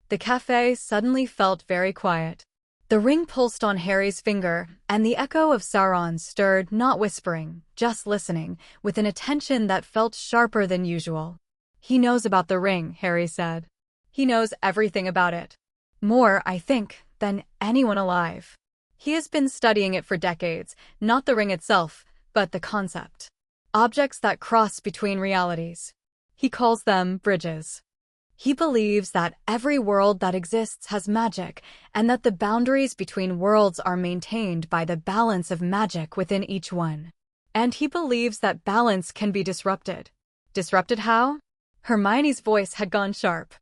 The cafe suddenly felt very quiet. The ring pulsed on Harry's finger, and the echo of Sauron stirred, not whispering, just listening, with an attention that felt sharper than usual. "He knows about the ring," Harry said. "He knows everything about it. More, I think, than anyone alive. He has been studying it for decades, not the ring itself, but the concept. Objects that cross between realities. He calls them bridges. He believes that every world that exists has magic, and that the boundaries between worlds are maintained by the balance of magic within each one. And he believes that balance can be disrupted." "Disrupted how?" Hermione's voice had gone sharp.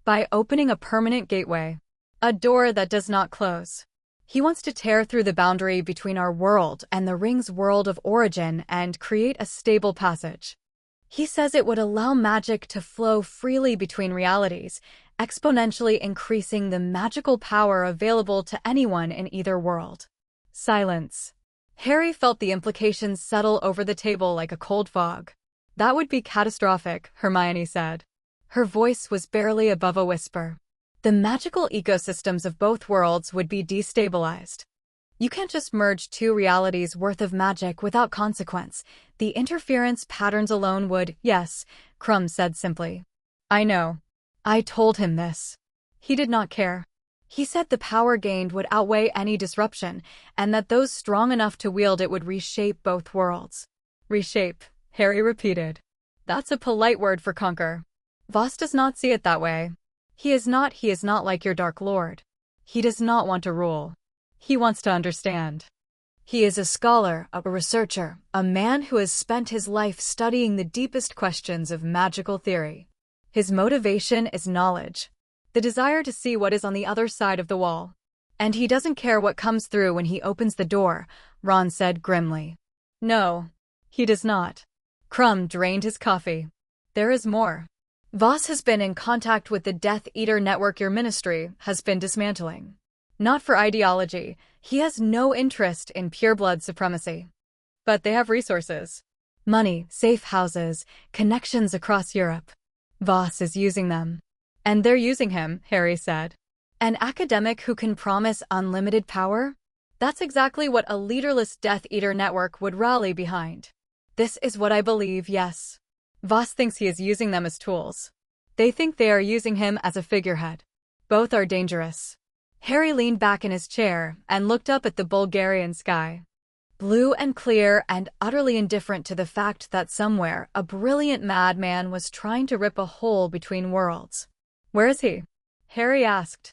"By opening a permanent gateway. A door that does not close. He wants to tear through the boundary between our world and the ring's world of origin and create a stable passage." He says it would allow magic to flow freely between realities, exponentially increasing the magical power available to anyone in either world. Silence. Harry felt the implications settle over the table like a cold fog. That would be catastrophic, Hermione said. Her voice was barely above a whisper. The magical ecosystems of both worlds would be destabilized. You can't just merge two realities worth of magic without consequence. The interference patterns alone would, yes, Krum said simply. I know. I told him this. He did not care. He said the power gained would outweigh any disruption, and that those strong enough to wield it would reshape both worlds. Reshape, Harry repeated. That's a polite word for conquer. Voss does not see it that way. He is not like your Dark Lord. He does not want to rule. He wants to understand. He is a scholar, a researcher, a man who has spent his life studying the deepest questions of magical theory. His motivation is knowledge, the desire to see what is on the other side of the wall. And he doesn't care what comes through when he opens the door, Ron said grimly. No, he does not. Krum drained his coffee. There is more. Voss has been in contact with the Death Eater network your ministry has been dismantling. Not for ideology, he has no interest in pureblood supremacy. But they have resources. Money, safe houses, connections across Europe. Voss is using them. And they're using him, Harry said. An academic who can promise unlimited power? That's exactly what a leaderless Death Eater network would rally behind. This is what I believe, yes. Voss thinks he is using them as tools. They think they are using him as a figurehead. Both are dangerous. Harry leaned back in his chair and looked up at the Bulgarian sky. Blue and clear and utterly indifferent to the fact that somewhere a brilliant madman was trying to rip a hole between worlds. Where is he? Harry asked.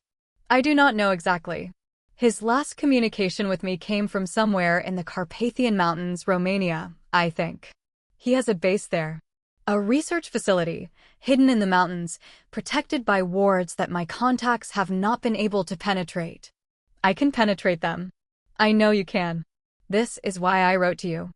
I do not know exactly. His last communication with me came from somewhere in the Carpathian Mountains, Romania, I think. He has a base there. A research facility, hidden in the mountains, protected by wards that my contacts have not been able to penetrate. I can penetrate them. I know you can. This is why I wrote to you.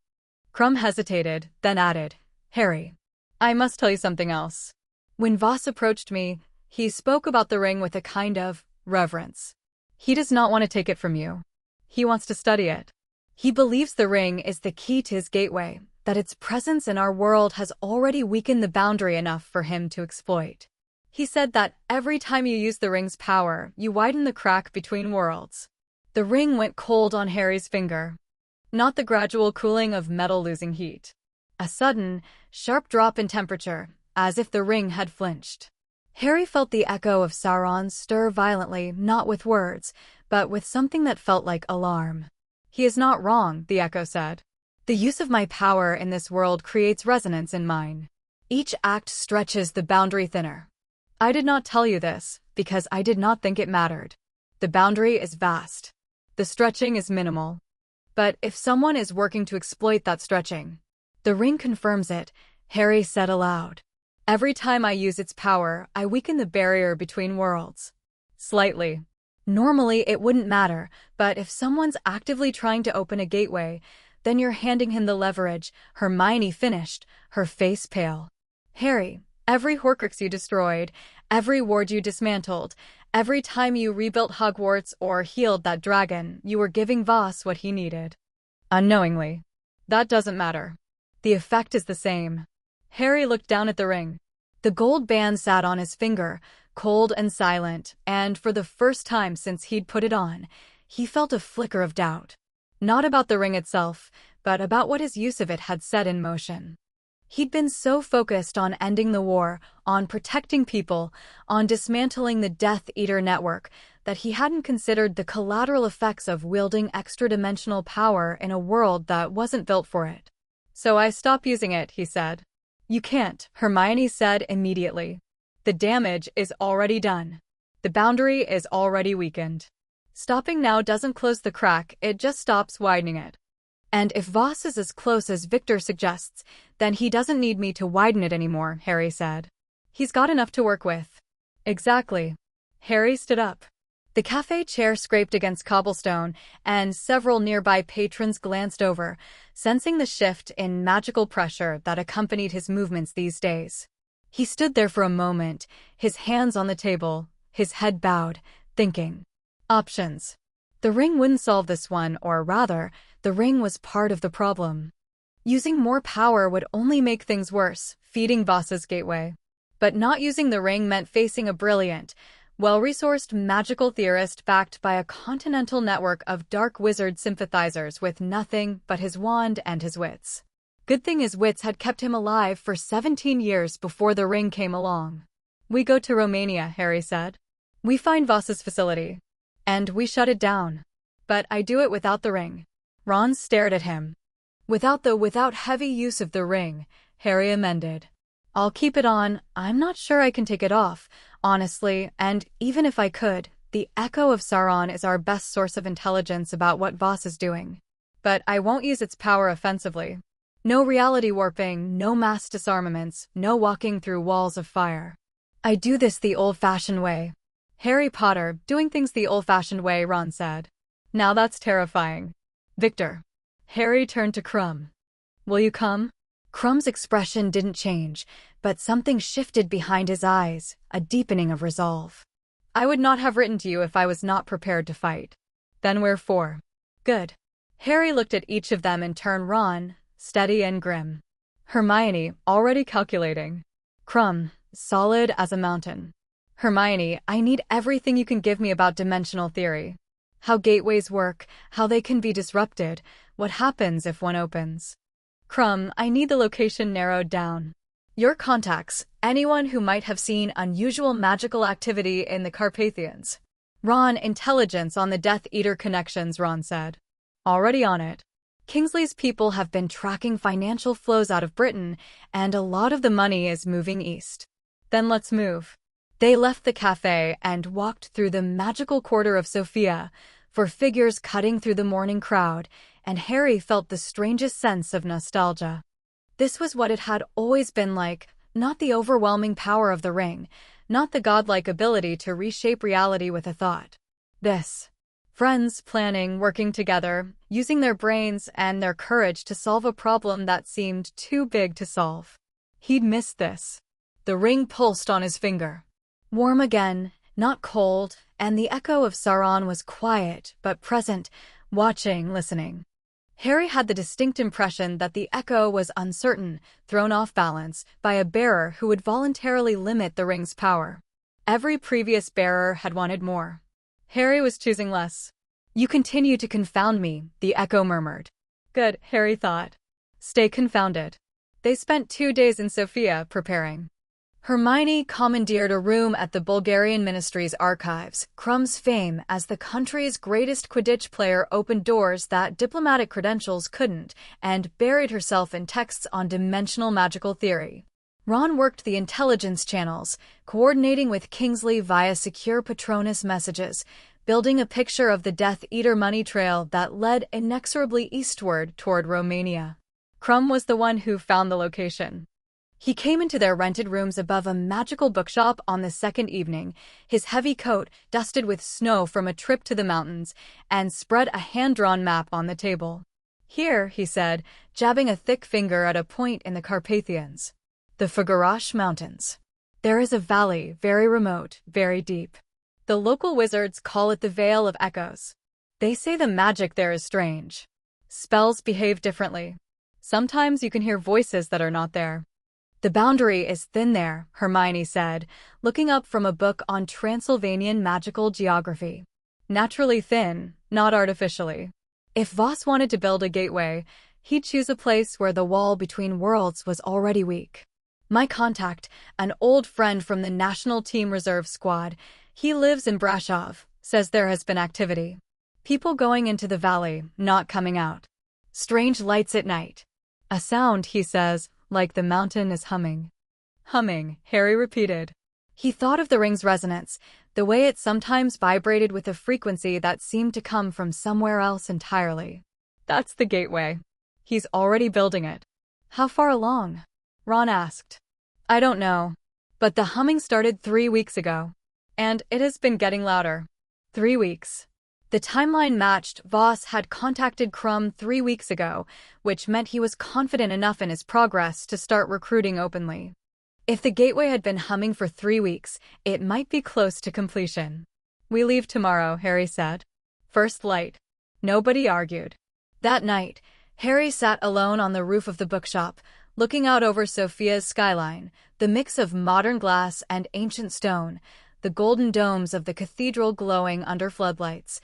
Krum hesitated, then added, Harry, I must tell you something else. When Voss approached me, he spoke about the ring with a kind of reverence. He does not want to take it from you. He wants to study it. He believes the ring is the key to his gateway, that its presence in our world has already weakened the boundary enough for him to exploit. He said that every time you use the ring's power, you widen the crack between worlds. The ring went cold on Harry's finger. Not the gradual cooling of metal losing heat. A sudden, sharp drop in temperature, as if the ring had flinched. Harry felt the echo of Sauron stir violently, not with words, but with something that felt like alarm. He is not wrong, the echo said. The use of my power in this world creates resonance in mine. Each act stretches the boundary thinner. I did not tell you this, because I did not think it mattered. The boundary is vast. The stretching is minimal. But if someone is working to exploit that stretching, the ring confirms it, Harry said aloud. Every time I use its power, I weaken the barrier between worlds. Slightly. Normally, it wouldn't matter, but if someone's actively trying to open a gateway, then you're handing him the leverage, Hermione finished, her face pale. Harry, every Horcrux you destroyed, every ward you dismantled, every time you rebuilt Hogwarts or healed that dragon, you were giving Voss what he needed. Unknowingly. That doesn't matter. The effect is the same. Harry looked down at the ring. The gold band sat on his finger, cold and silent, and for the first time since he'd put it on, he felt a flicker of doubt. Not about the ring itself, but about what his use of it had set in motion. He'd been so focused on ending the war, on protecting people, on dismantling the Death Eater network, that he hadn't considered the collateral effects of wielding extra-dimensional power in a world that wasn't built for it. So I stopped using it, he said. You can't, Hermione said immediately. The damage is already done. The boundary is already weakened. Stopping now doesn't close the crack, it just stops widening it. And if Voss is as close as Victor suggests, then he doesn't need me to widen it anymore, Harry said. He's got enough to work with. Exactly. Harry stood up. The cafe chair scraped against cobblestone, and several nearby patrons glanced over, sensing the shift in magical pressure that accompanied his movements these days. He stood there for a moment, his hands on the table, his head bowed, thinking. Options. The ring wouldn't solve this one, or rather, the ring was part of the problem. Using more power would only make things worse, feeding Voss's gateway. But not using the ring meant facing a brilliant, well-resourced magical theorist backed by a continental network of dark wizard sympathizers with nothing but his wand and his wits. Good thing his wits had kept him alive for 17 years before the ring came along. We go to Romania, Harry said. We find Voss's facility. And we shut it down. But I do it without the ring. Ron stared at him. Without heavy use of the ring, Harry amended. I'll keep it on. I'm not sure I can take it off, honestly, and even if I could, the echo of Sauron is our best source of intelligence about what Voss is doing. But I won't use its power offensively. No reality warping, no mass disarmaments, no walking through walls of fire. I do this the old-fashioned way. Harry Potter, doing things the old-fashioned way, Ron said. Now that's terrifying. Victor. Harry turned to Krum. Will you come? Krum's expression didn't change, but something shifted behind his eyes, a deepening of resolve. I would not have written to you if I was not prepared to fight. Then wherefore? Good. Harry looked at each of them in turn. Ron, steady and grim. Hermione, already calculating. Krum, solid as a mountain. Hermione, I need everything you can give me about dimensional theory. How gateways work, how they can be disrupted, what happens if one opens. Krum, I need the location narrowed down. Your contacts, anyone who might have seen unusual magical activity in the Carpathians. Ron, intelligence on the Death Eater connections, Ron said. Already on it. Kingsley's people have been tracking financial flows out of Britain, and a lot of the money is moving east. Then let's move. They left the cafe and walked through the magical quarter of Sofia, for figures cutting through the morning crowd, and Harry felt the strangest sense of nostalgia. This was what it had always been like, not the overwhelming power of the ring, not the godlike ability to reshape reality with a thought. This. Friends planning, working together, using their brains and their courage to solve a problem that seemed too big to solve. He'd missed this. The ring pulsed on his finger. Warm again, not cold, and the echo of Sauron was quiet but present, watching, listening. Harry had the distinct impression that the echo was uncertain, thrown off balance, by a bearer who would voluntarily limit the ring's power. Every previous bearer had wanted more. Harry was choosing less. You continue to confound me, the echo murmured. Good, Harry thought. Stay confounded. They spent 2 days in Sofia preparing. Hermione commandeered a room at the Bulgarian Ministry's archives. Krum's fame as the country's greatest Quidditch player opened doors that diplomatic credentials couldn't, and buried herself in texts on dimensional magical theory. Ron worked the intelligence channels, coordinating with Kingsley via secure Patronus messages, building a picture of the Death Eater money trail that led inexorably eastward toward Romania. Krum was the one who found the location. He came into their rented rooms above a magical bookshop on the second evening, his heavy coat dusted with snow from a trip to the mountains, and spread a hand-drawn map on the table. Here, he said, jabbing a thick finger at a point in the Carpathians. The Fugarash Mountains. There is a valley, very remote, very deep. The local wizards call it the Vale of Echoes. They say the magic there is strange. Spells behave differently. Sometimes you can hear voices that are not there. The boundary is thin there, Hermione said, looking up from a book on Transylvanian magical geography. Naturally thin, not artificially. If Voss wanted to build a gateway, he'd choose a place where the wall between worlds was already weak. My contact, an old friend from the National Team Reserve Squad, he lives in Brasov, says there has been activity. People going into the valley, not coming out. Strange lights at night. A sound, he says, like the mountain is humming. Humming, Harry repeated. He thought of the ring's resonance, the way it sometimes vibrated with a frequency that seemed to come from somewhere else entirely. That's the gateway. He's already building it. How far along? Ron asked. I don't know. But the humming started 3 weeks ago. And it has been getting louder. 3 weeks. The timeline matched. Voss had contacted Crumb 3 weeks ago, which meant he was confident enough in his progress to start recruiting openly. If the gateway had been humming for 3 weeks, it might be close to completion. "We leave tomorrow," Harry said. "First light." Nobody argued. That night, Harry sat alone on the roof of the bookshop, looking out over Sophia's skyline, the mix of modern glass and ancient stone, the golden domes of the cathedral glowing under floodlights,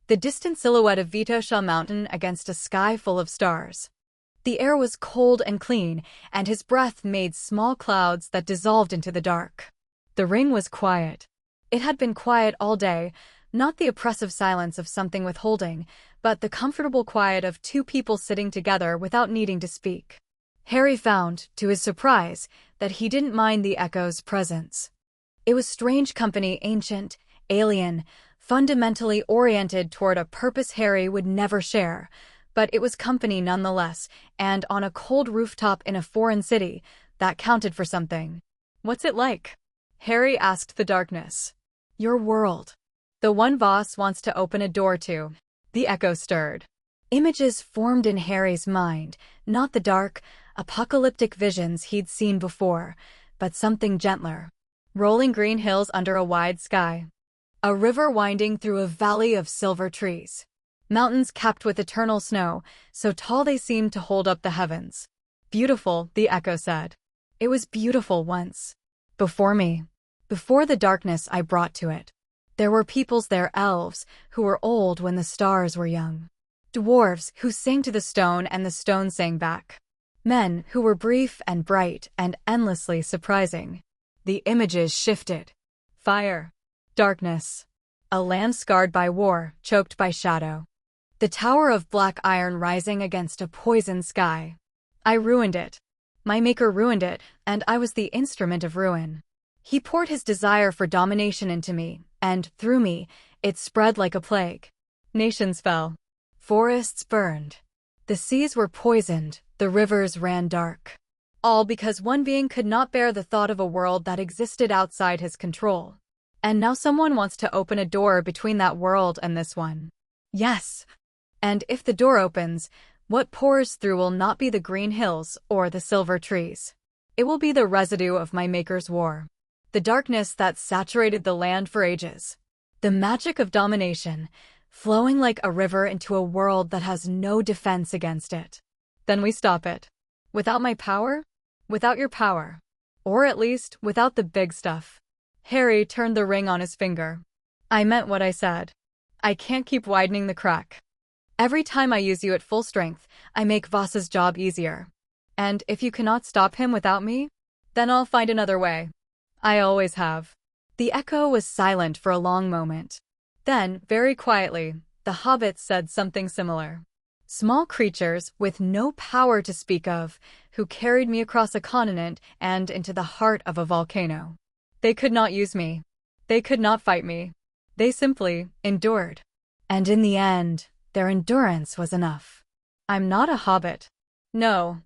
the distant silhouette of Vitosha Mountain against a sky full of stars. The air was cold and clean, and his breath made small clouds that dissolved into the dark. The ring was quiet. It had been quiet all day, not the oppressive silence of something withholding, but the comfortable quiet of two people sitting together without needing to speak. Harry found, to his surprise, that he didn't mind the echo's presence. It was strange company, ancient, alien, fundamentally oriented toward a purpose Harry would never share, but it was company nonetheless, and on a cold rooftop in a foreign city, that counted for something. "What's it like?" Harry asked the darkness. "Your world. The one Voss wants to open a door to." The echo stirred. Images formed in Harry's mind, not the dark, apocalyptic visions he'd seen before, but something gentler. Rolling green hills under a wide sky. A river winding through a valley of silver trees. Mountains capped with eternal snow, so tall they seemed to hold up the heavens. "Beautiful," the echo said. "It was beautiful once. Before me. Before the darkness I brought to it. There were peoples there, elves, who were old when the stars were young. Dwarves, who sang to the stone and the stone sang back. Men, who were brief and bright and endlessly surprising." The images shifted. Fire. Darkness. A land scarred by war, choked by shadow. The tower of black iron rising against a poisoned sky. I ruined it. My maker ruined it, and I was the instrument of ruin. He poured his desire for domination into me, and, through me, it spread like a plague. Nations fell. Forests burned. The seas were poisoned, the rivers ran dark. All because one being could not bear the thought of a world that existed outside his control. And now someone wants to open a door between that world and this one. Yes. And if the door opens, what pours through will not be the green hills or the silver trees. It will be the residue of my maker's war. The darkness that saturated the land for ages. The magic of domination, flowing like a river into a world that has no defense against it. Then we stop it. Without my power? Without your power. Or at least, without the big stuff. Harry turned the ring on his finger. "I meant what I said. I can't keep widening the crack. Every time I use you at full strength, I make Voss's job easier. And if you cannot stop him without me, then I'll find another way. I always have." The echo was silent for a long moment. Then, very quietly, the hobbits said something similar. Small creatures, with no power to speak of, who carried me across a continent and into the heart of a volcano. They could not use me. They could not fight me. They simply endured. And in the end, their endurance was enough. I'm not a hobbit. No.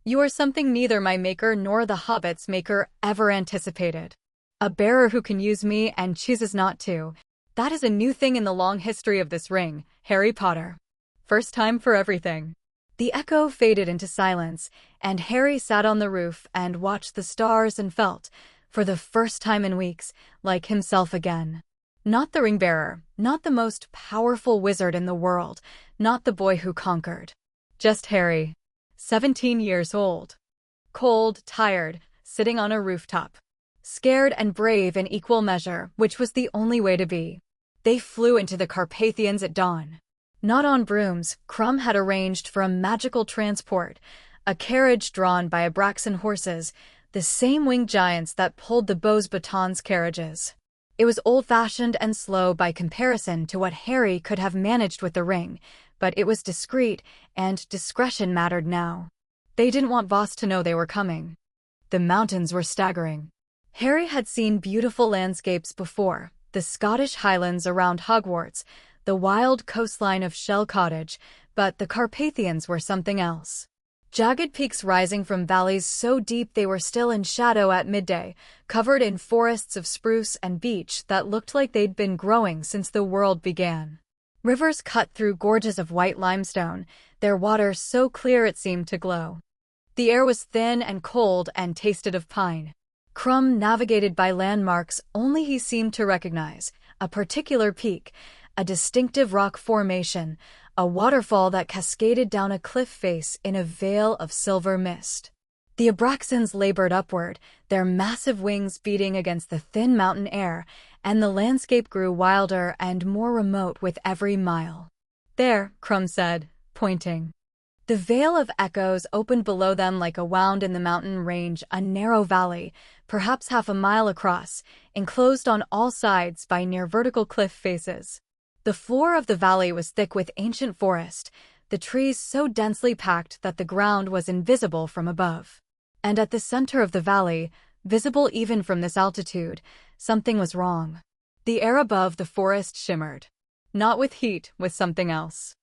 You are something neither my maker nor the hobbit's maker ever anticipated. A bearer who can use me and chooses not to. That is a new thing in the long history of this ring, Harry Potter. First time for everything. The echo faded into silence, and Harry sat on the roof and watched the stars and felt, for the first time in weeks, like himself again. Not the ring-bearer, not the most powerful wizard in the world, not the boy who conquered. Just Harry, 17 years old. Cold, tired, sitting on a rooftop. Scared and brave in equal measure, which was the only way to be. They flew into the Carpathians at dawn. Not on brooms, Crumb had arranged for a magical transport, a carriage drawn by Abraxan horses, the same winged giants that pulled the Beaux Batons carriages. It was old-fashioned and slow by comparison to what Harry could have managed with the ring, but it was discreet, and discretion mattered now. They didn't want Voss to know they were coming. The mountains were staggering. Harry had seen beautiful landscapes before, the Scottish Highlands around Hogwarts, the wild coastline of Shell Cottage, but the Carpathians were something else. Jagged peaks rising from valleys so deep they were still in shadow at midday, covered in forests of spruce and beech that looked like they'd been growing since the world began. Rivers cut through gorges of white limestone, their water so clear it seemed to glow. The air was thin and cold and tasted of pine. Crumb navigated by landmarks only he seemed to recognize, a particular peak, a distinctive rock formation, a waterfall that cascaded down a cliff face in a veil of silver mist. The Abraxans labored upward, their massive wings beating against the thin mountain air, and the landscape grew wilder and more remote with every mile. There, Crumb said, pointing. The veil of echoes opened below them like a wound in the mountain range, a narrow valley, perhaps half a mile across, enclosed on all sides by near vertical cliff faces. The floor of the valley was thick with ancient forest, the trees so densely packed that the ground was invisible from above. And at the center of the valley, visible even from this altitude, something was wrong. The air above the forest shimmered. Not with heat, with something else.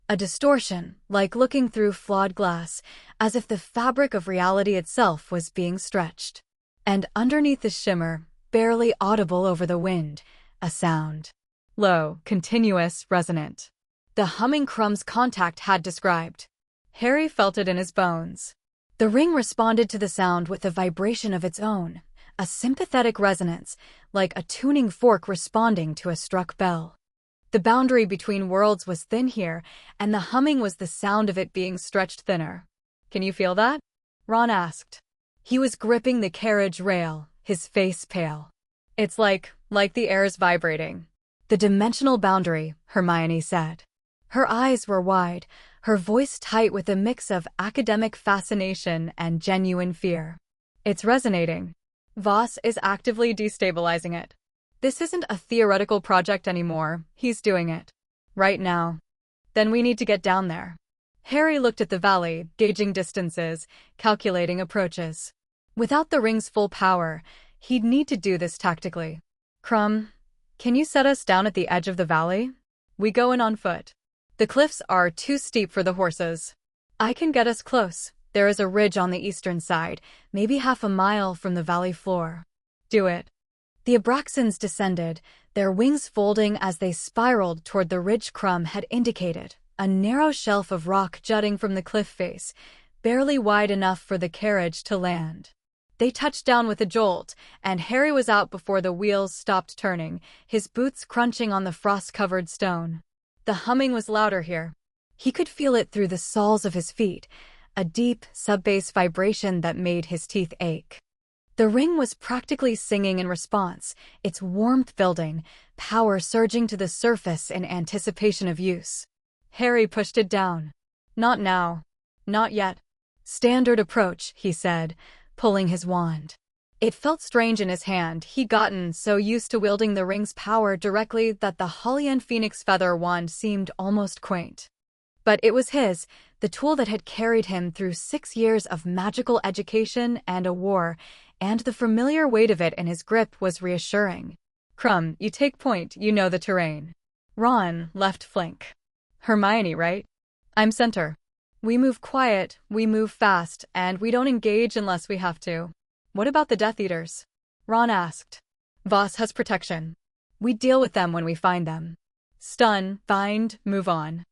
A distortion, like looking through flawed glass, as if the fabric of reality itself was being stretched. And underneath the shimmer, barely audible over the wind, a sound. Low, continuous, resonant. The humming Crumb's contact had described. Harry felt it in his bones. The ring responded to the sound with a vibration of its own, a sympathetic resonance, like a tuning fork responding to a struck bell. The boundary between worlds was thin here, and the humming was the sound of it being stretched thinner. "Can you feel that?" Ron asked. He was gripping the carriage rail, his face pale. "It's like the air's vibrating." "The dimensional boundary," Hermione said. Her eyes were wide, her voice tight with a mix of academic fascination and genuine fear. "It's resonating. Voss is actively destabilizing it. This isn't a theoretical project anymore, he's doing it. Right now. Then we need to get down there." Harry looked at the valley, gauging distances, calculating approaches. Without the ring's full power, he'd need to do this tactically. "Crumb, can you set us down at the edge of the valley? We go in on foot. The cliffs are too steep for the horses. I can get us close. There is a ridge on the eastern side, maybe half a mile from the valley floor." "Do it." The Abraxans descended, their wings folding as they spiraled toward the ridge Crumb had indicated, a narrow shelf of rock jutting from the cliff face, barely wide enough for the carriage to land. They touched down with a jolt, and Harry was out before the wheels stopped turning, his boots crunching on the frost-covered stone. The humming was louder here. He could feel it through the soles of his feet, a deep, sub-bass vibration that made his teeth ache. The ring was practically singing in response, its warmth building, power surging to the surface in anticipation of use. Harry pushed it down. "Not now. Not yet." "Standard approach," he said, pulling his wand. It felt strange in his hand. He'd gotten so used to wielding the ring's power directly that the Hollyan Phoenix Feather wand seemed almost quaint. But it was his, the tool that had carried him through 6 years of magical education and a war, and the familiar weight of it in his grip was reassuring. "Crumb, you take point, you know the terrain." Ron, left flank. "Hermione, right?" "I'm center. We move quiet, we move fast, and we don't engage unless we have to." "What about the Death Eaters?" Ron asked. "Voss has protection. We deal with them when we find them. Stun, bind, move on.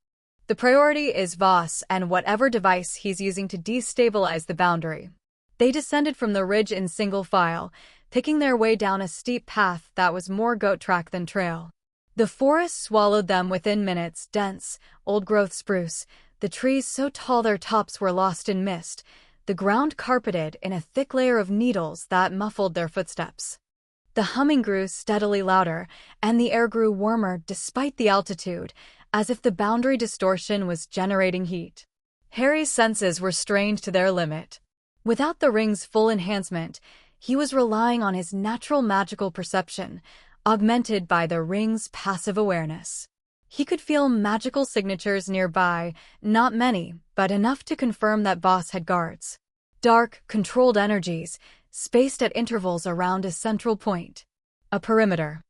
The priority is Voss and whatever device he's using to destabilize the boundary." They descended from the ridge in single file, picking their way down a steep path that was more goat track than trail. The forest swallowed them within minutes, dense, old-growth spruce, the trees so tall their tops were lost in mist, the ground carpeted in a thick layer of needles that muffled their footsteps. The humming grew steadily louder, and the air grew warmer despite the altitude, as if the boundary distortion was generating heat. Harry's senses were strained to their limit. Without the ring's full enhancement, he was relying on his natural magical perception, augmented by the ring's passive awareness. He could feel magical signatures nearby, not many, but enough to confirm that Voss had guards. Dark, controlled energies, spaced at intervals around a central point. A perimeter.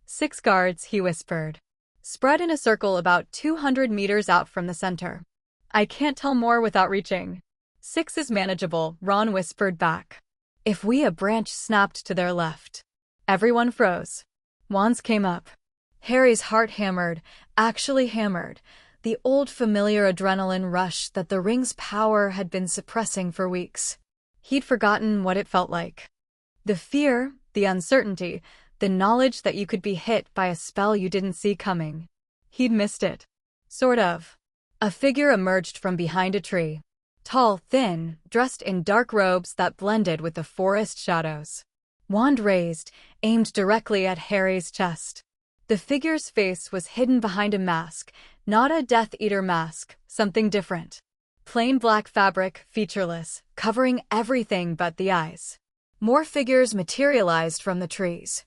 6 guards, he whispered. Spread in a circle about 200 meters out from the center. "I can't tell more without reaching." 6 is manageable, Ron whispered back. If a branch snapped to their left. Everyone froze. Wands came up. Harry's heart hammered, actually hammered, the old familiar adrenaline rush that the ring's power had been suppressing for weeks. He'd forgotten what it felt like. The fear, the uncertainty, the knowledge that you could be hit by a spell you didn't see coming. He'd missed it. Sort of. A figure emerged from behind a tree. Tall, thin, dressed in dark robes that blended with the forest shadows. Wand raised, aimed directly at Harry's chest. The figure's face was hidden behind a mask, not a Death Eater mask, something different. Plain black fabric, featureless, covering everything but the eyes. More figures materialized from the trees.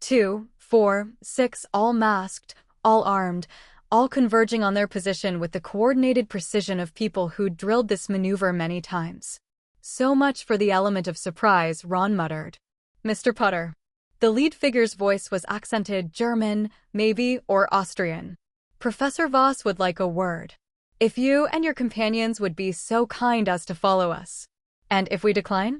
2, 4, 6, all masked, all armed, all converging on their position with the coordinated precision of people who'd drilled this maneuver many times. So much for the element of surprise, Ron muttered. Mr. Potter. The lead figure's voice was accented German, maybe, or Austrian. Professor Voss would like a word. If you and your companions would be so kind as to follow us. And if we decline?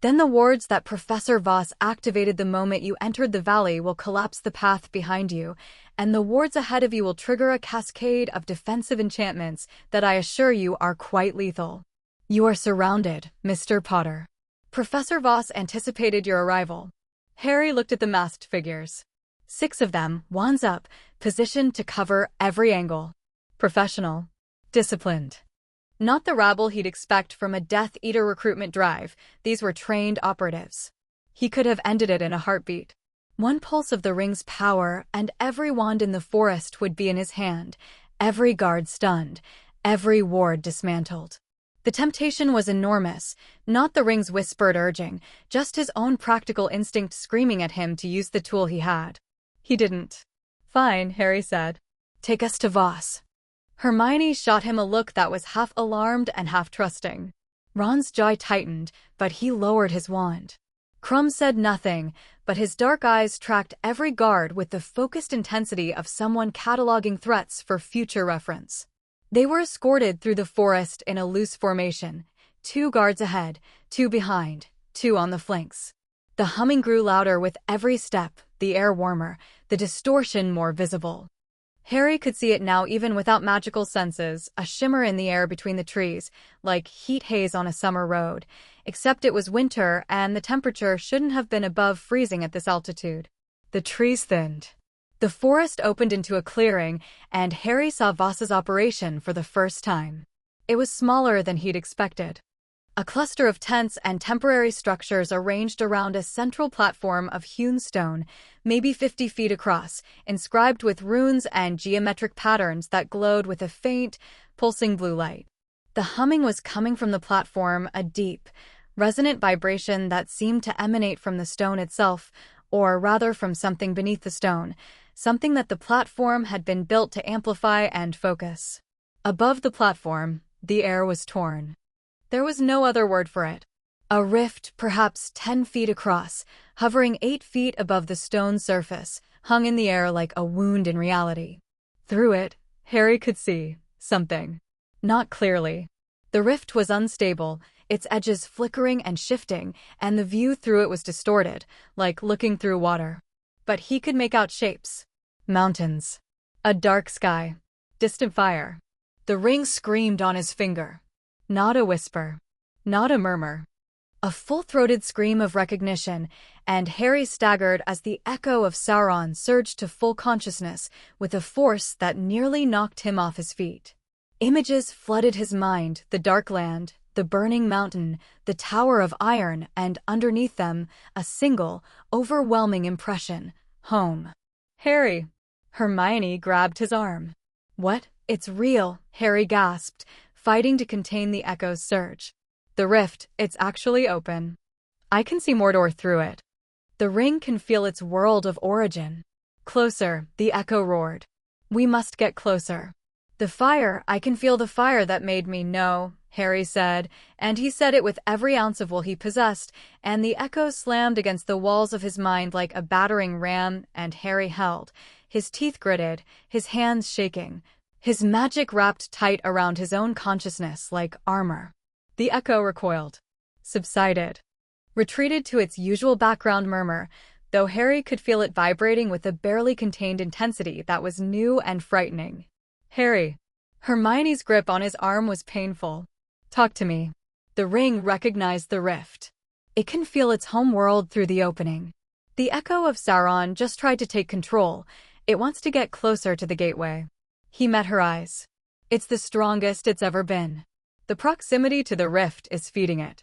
Then the wards that Professor Voss activated the moment you entered the valley will collapse the path behind you, and the wards ahead of you will trigger a cascade of defensive enchantments that I assure you are quite lethal. You are surrounded, Mr. Potter. Professor Voss anticipated your arrival. Harry looked at the masked figures. 6 of them, wands up, positioned to cover every angle. Professional. Disciplined. Not the rabble he'd expect from a Death Eater recruitment drive, these were trained operatives. He could have ended it in a heartbeat. One pulse of the ring's power, and every wand in the forest would be in his hand, every guard stunned, every ward dismantled. The temptation was enormous, not the ring's whispered urging, just his own practical instinct screaming at him to use the tool he had. He didn't. Fine, Harry said. Take us to Voss. Hermione shot him a look that was half alarmed and half trusting. Ron's jaw tightened, but he lowered his wand. Krum said nothing, but his dark eyes tracked every guard with the focused intensity of someone cataloging threats for future reference. They were escorted through the forest in a loose formation, 2 guards ahead, 2 behind, 2 on the flanks. The humming grew louder with every step, the air warmer, the distortion more visible. Harry could see it now even without magical senses, a shimmer in the air between the trees, like heat haze on a summer road, except it was winter and the temperature shouldn't have been above freezing at this altitude. The trees thinned. The forest opened into a clearing, and Harry saw Voss's operation for the first time. It was smaller than he'd expected. A cluster of tents and temporary structures arranged around a central platform of hewn stone, maybe 50 feet across, inscribed with runes and geometric patterns that glowed with a faint, pulsing blue light. The humming was coming from the platform, a deep, resonant vibration that seemed to emanate from the stone itself, or rather from something beneath the stone, something that the platform had been built to amplify and focus. Above the platform, the air was torn. There was no other word for it. A rift, perhaps 10 feet across, hovering 8 feet above the stone surface, hung in the air like a wound in reality. Through it, Harry could see something. Not clearly. The rift was unstable, its edges flickering and shifting, and the view through it was distorted, like looking through water. But he could make out shapes. Mountains. A dark sky. Distant fire. The ring screamed on his finger. Not a whisper. Not a murmur. A full-throated scream of recognition, and Harry staggered as the echo of Sauron surged to full consciousness with a force that nearly knocked him off his feet. Images flooded his mind, the dark land, the burning mountain, the tower of iron, and underneath them, a single, overwhelming impression: home. Harry! Hermione grabbed his arm. What? It's real, Harry gasped, fighting to contain the echo's surge. The rift, it's actually open. I can see Mordor through it. The ring can feel its world of origin. Closer, the echo roared. We must get closer. The fire, I can feel the fire that made me know, Harry said, and he said it with every ounce of will he possessed, and the echo slammed against the walls of his mind like a battering ram, and Harry held, his teeth gritted, his hands shaking, his magic wrapped tight around his own consciousness like armor. The echo recoiled, subsided, retreated to its usual background murmur, though Harry could feel it vibrating with a barely contained intensity that was new and frightening. Harry. Hermione's grip on his arm was painful. Talk to me. The ring recognized the rift. It can feel its home world through the opening. The echo of Sauron just tried to take control. It wants to get closer to the gateway. He met her eyes. It's the strongest it's ever been. The proximity to the rift is feeding it.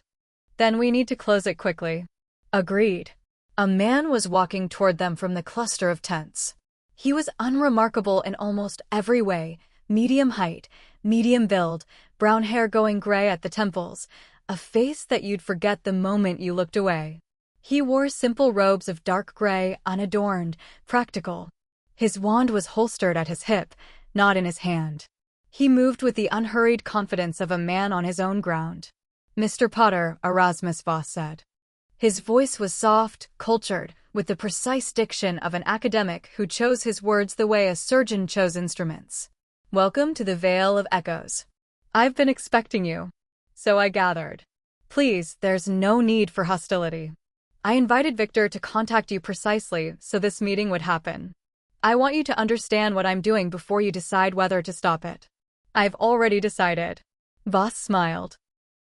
Then we need to close it quickly. Agreed. A man was walking toward them from the cluster of tents. He was unremarkable in almost every way. Medium height, medium build, brown hair going gray at the temples, a face that you'd forget the moment you looked away. He wore simple robes of dark gray, unadorned, practical. His wand was holstered at his hip, not in his hand. He moved with the unhurried confidence of a man on his own ground. "Mr. Potter," Erasmus Voss said. His voice was soft, cultured, with the precise diction of an academic who chose his words the way a surgeon chose instruments. "Welcome to the Vale of Echoes. I've been expecting you. So I gathered. Please, there's no need for hostility. I invited Victor to contact you precisely so this meeting would happen. I want you to understand what I'm doing before you decide whether to stop it." "I've already decided." Voss smiled.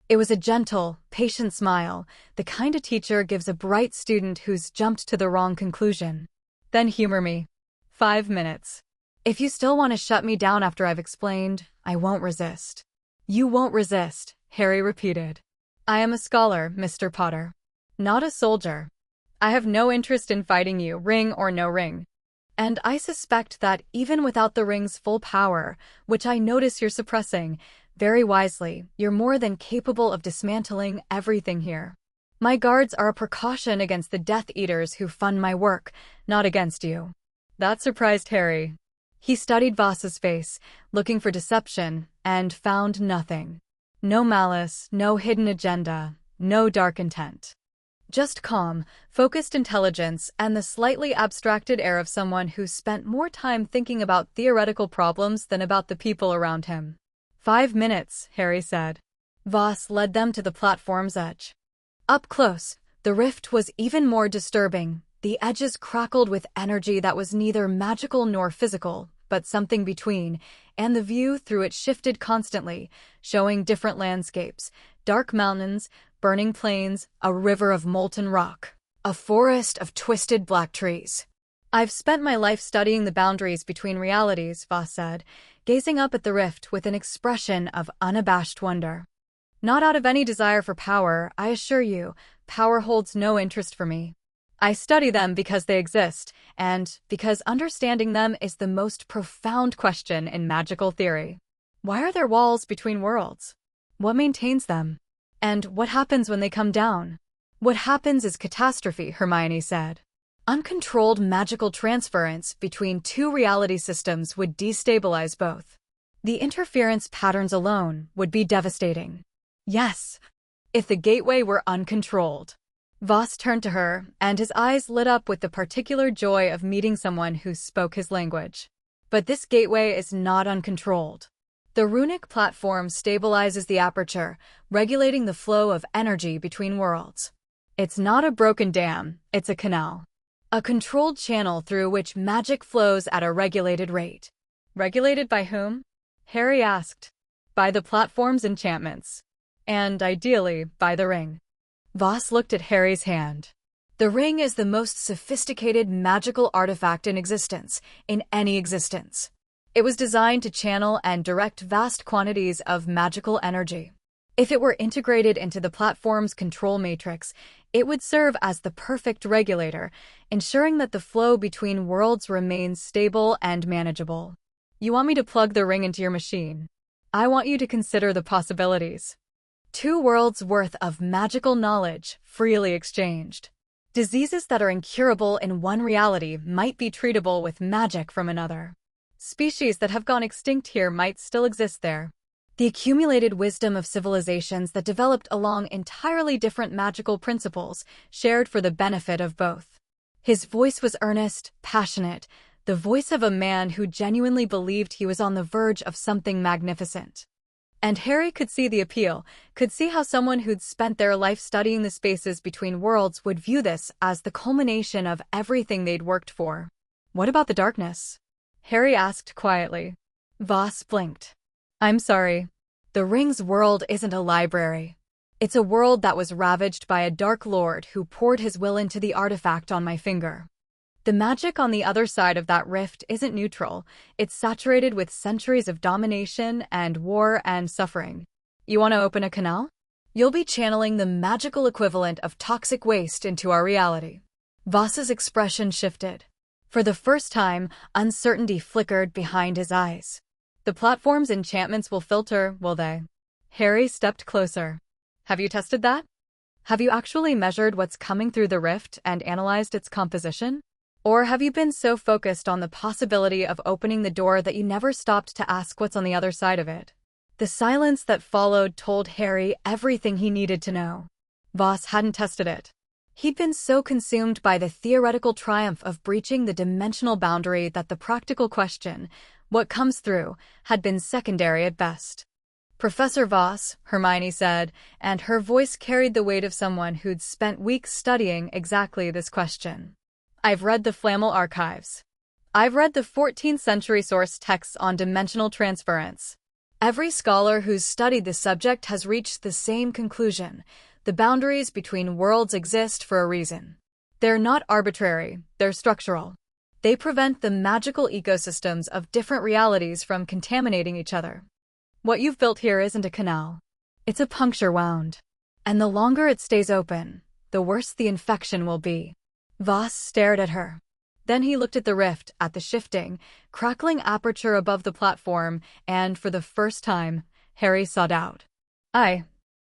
It was a gentle, patient smile, the kind a teacher gives a bright student who's jumped to the wrong conclusion. "Then humor me. 5 minutes. If you still want to shut me down after I've explained, I won't resist." "You won't resist," Harry repeated. "I am a scholar, Mr. Potter. Not a soldier. I have no interest in fighting you, ring or no ring. And I suspect that even without the ring's full power, which I notice you're suppressing, very wisely, you're more than capable of dismantling everything here. My guards are a precaution against the Death Eaters who fund my work, not against you." That surprised Harry. He studied Voss's face, looking for deception, and found nothing. No malice, no hidden agenda, no dark intent. Just calm, focused intelligence and the slightly abstracted air of someone who spent more time thinking about theoretical problems than about the people around him. 5 minutes, Harry said. Voss led them to the platform's edge. Up close, the rift was even more disturbing. The edges crackled with energy that was neither magical nor physical, but something between, and the view through it shifted constantly, showing different landscapes, dark mountains, burning plains, a river of molten rock, a forest of twisted black trees. "I've spent my life studying the boundaries between realities," Voss said, gazing up at the rift with an expression of unabashed wonder. "Not out of any desire for power, I assure you. Power holds no interest for me. I study them because they exist, and because understanding them is the most profound question in magical theory. Why are there walls between worlds? What maintains them? And what happens when they come down?" "What happens is catastrophe," Hermione said. "Uncontrolled magical transference between two reality systems would destabilize both. The interference patterns alone would be devastating. Yes, if the gateway were uncontrolled." Voss turned to her, and his eyes lit up with the particular joy of meeting someone who spoke his language. "But this gateway is not uncontrolled. The runic platform stabilizes the aperture, regulating the flow of energy between worlds. It's not a broken dam, it's a canal. A controlled channel through which magic flows at a regulated rate." "Regulated by whom?" Harry asked. "By the platform's enchantments. And, ideally, by the ring." Voss looked at Harry's hand. "The ring is the most sophisticated magical artifact in existence, in any existence. It was designed to channel and direct vast quantities of magical energy. If it were integrated into the platform's control matrix, it would serve as the perfect regulator, ensuring that the flow between worlds remains stable and manageable. You want me to plug the ring into your machine? I want you to consider the possibilities. 2 worlds worth of magical knowledge freely exchanged. Diseases that are incurable in one reality might be treatable with magic from another. Species that have gone extinct here might still exist there. The accumulated wisdom of civilizations that developed along entirely different magical principles, shared for the benefit of both." His voice was earnest, passionate, the voice of a man who genuinely believed he was on the verge of something magnificent. And Harry could see the appeal, could see how someone who'd spent their life studying the spaces between worlds would view this as the culmination of everything they'd worked for. What about the darkness? Harry asked quietly. Voss blinked. I'm sorry. The ring's world isn't a library. It's a world that was ravaged by a dark lord who poured his will into the artifact on my finger. The magic on the other side of that rift isn't neutral. It's saturated with centuries of domination and war and suffering. You want to open a canal? You'll be channeling the magical equivalent of toxic waste into our reality. Voss's expression shifted. For the first time, uncertainty flickered behind his eyes. The platform's enchantments will filter, will they? Harry stepped closer. Have you tested that? Have you actually measured what's coming through the rift and analyzed its composition? Or have you been so focused on the possibility of opening the door that you never stopped to ask what's on the other side of it? The silence that followed told Harry everything he needed to know. Voss hadn't tested it. He'd been so consumed by the theoretical triumph of breaching the dimensional boundary that the practical question, what comes through, had been secondary at best. Professor Voss, Hermione said, and her voice carried the weight of someone who'd spent weeks studying exactly this question. I've read the Flamel archives. I've read the 14th century source texts on dimensional transference. Every scholar who's studied the subject has reached the same conclusion. The boundaries between worlds exist for a reason. They're not arbitrary, they're structural. They prevent the magical ecosystems of different realities from contaminating each other. What you've built here isn't a canal. It's a puncture wound. And the longer it stays open, the worse the infection will be. Voss stared at her. Then he looked at the rift, at the shifting, crackling aperture above the platform, and for the first time, Harry saw doubt.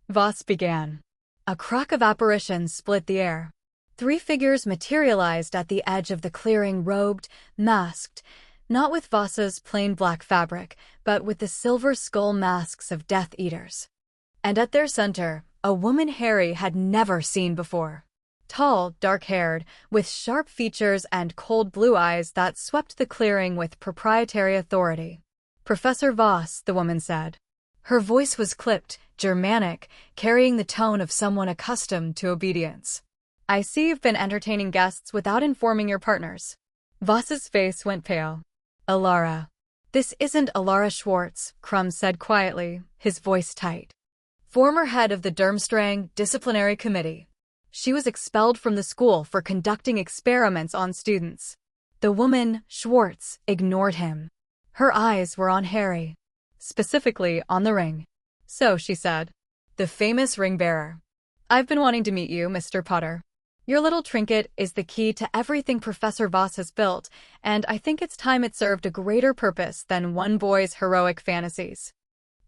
Voss began. A crack of apparition split the air. 3 figures materialized at the edge of the clearing, robed, masked, not with Voss's plain black fabric, but with the silver skull masks of Death Eaters. And at their center, a woman Harry had never seen before. Tall, dark-haired, with sharp features and cold blue eyes that swept the clearing with proprietary authority. Professor Voss, the woman said. Her voice was clipped, Germanic, carrying the tone of someone accustomed to obedience. I see you've been entertaining guests without informing your partners. Voss's face went pale. Alara. This isn't Alara Schwartz, Crumb said quietly, his voice tight. Former head of the Durmstrang disciplinary committee. She was expelled from the school for conducting experiments on students. The woman, Schwartz, ignored him. Her eyes were on Harry. Specifically on the ring. So, she said. The famous ring bearer. I've been wanting to meet you, Mr. Potter. Your little trinket is the key to everything Professor Voss has built, and I think it's time it served a greater purpose than one boy's heroic fantasies.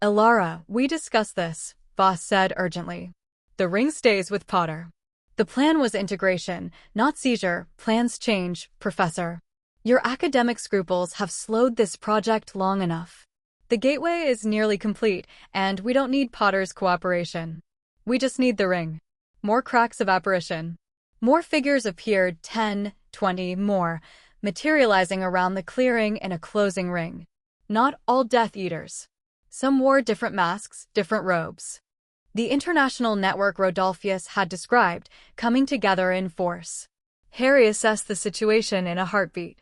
Alara, we discussed this, Voss said urgently. The ring stays with Potter. The plan was integration, not seizure. Plans change, Professor. Your academic scruples have slowed this project long enough. The gateway is nearly complete, and we don't need Potter's cooperation. We just need the ring. More cracks of apparition. More figures appeared, 10, 20 more, materializing around the clearing in a closing ring. Not all Death Eaters. Some wore different masks, different robes. The international network Rodolphius had described, coming together in force. Harry assessed the situation in a heartbeat.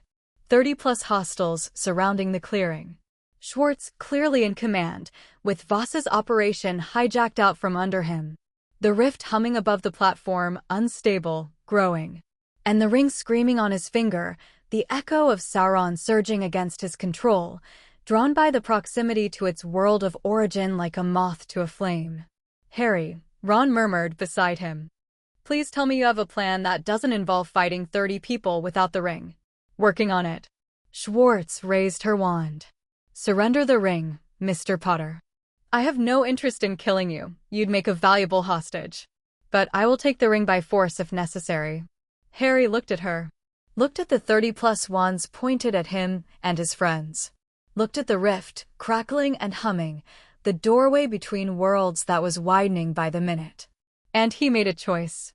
30-plus hostiles surrounding the clearing. Schwartz clearly in command, with Voss's operation hijacked out from under him. The rift humming above the platform, unstable, growing. And the ring screaming on his finger, the echo of Sauron surging against his control, drawn by the proximity to its world of origin like a moth to a flame. Harry, Ron murmured beside him. Please tell me you have a plan that doesn't involve fighting 30 people without the ring. Working on it. Schwartz raised her wand. Surrender the ring, Mr. Potter. I have no interest in killing you. You'd make a valuable hostage. But I will take the ring by force if necessary. Harry looked at her. Looked at the 30-plus wands pointed at him and his friends. Looked at the rift, crackling and humming, the doorway between worlds that was widening by the minute. And he made a choice.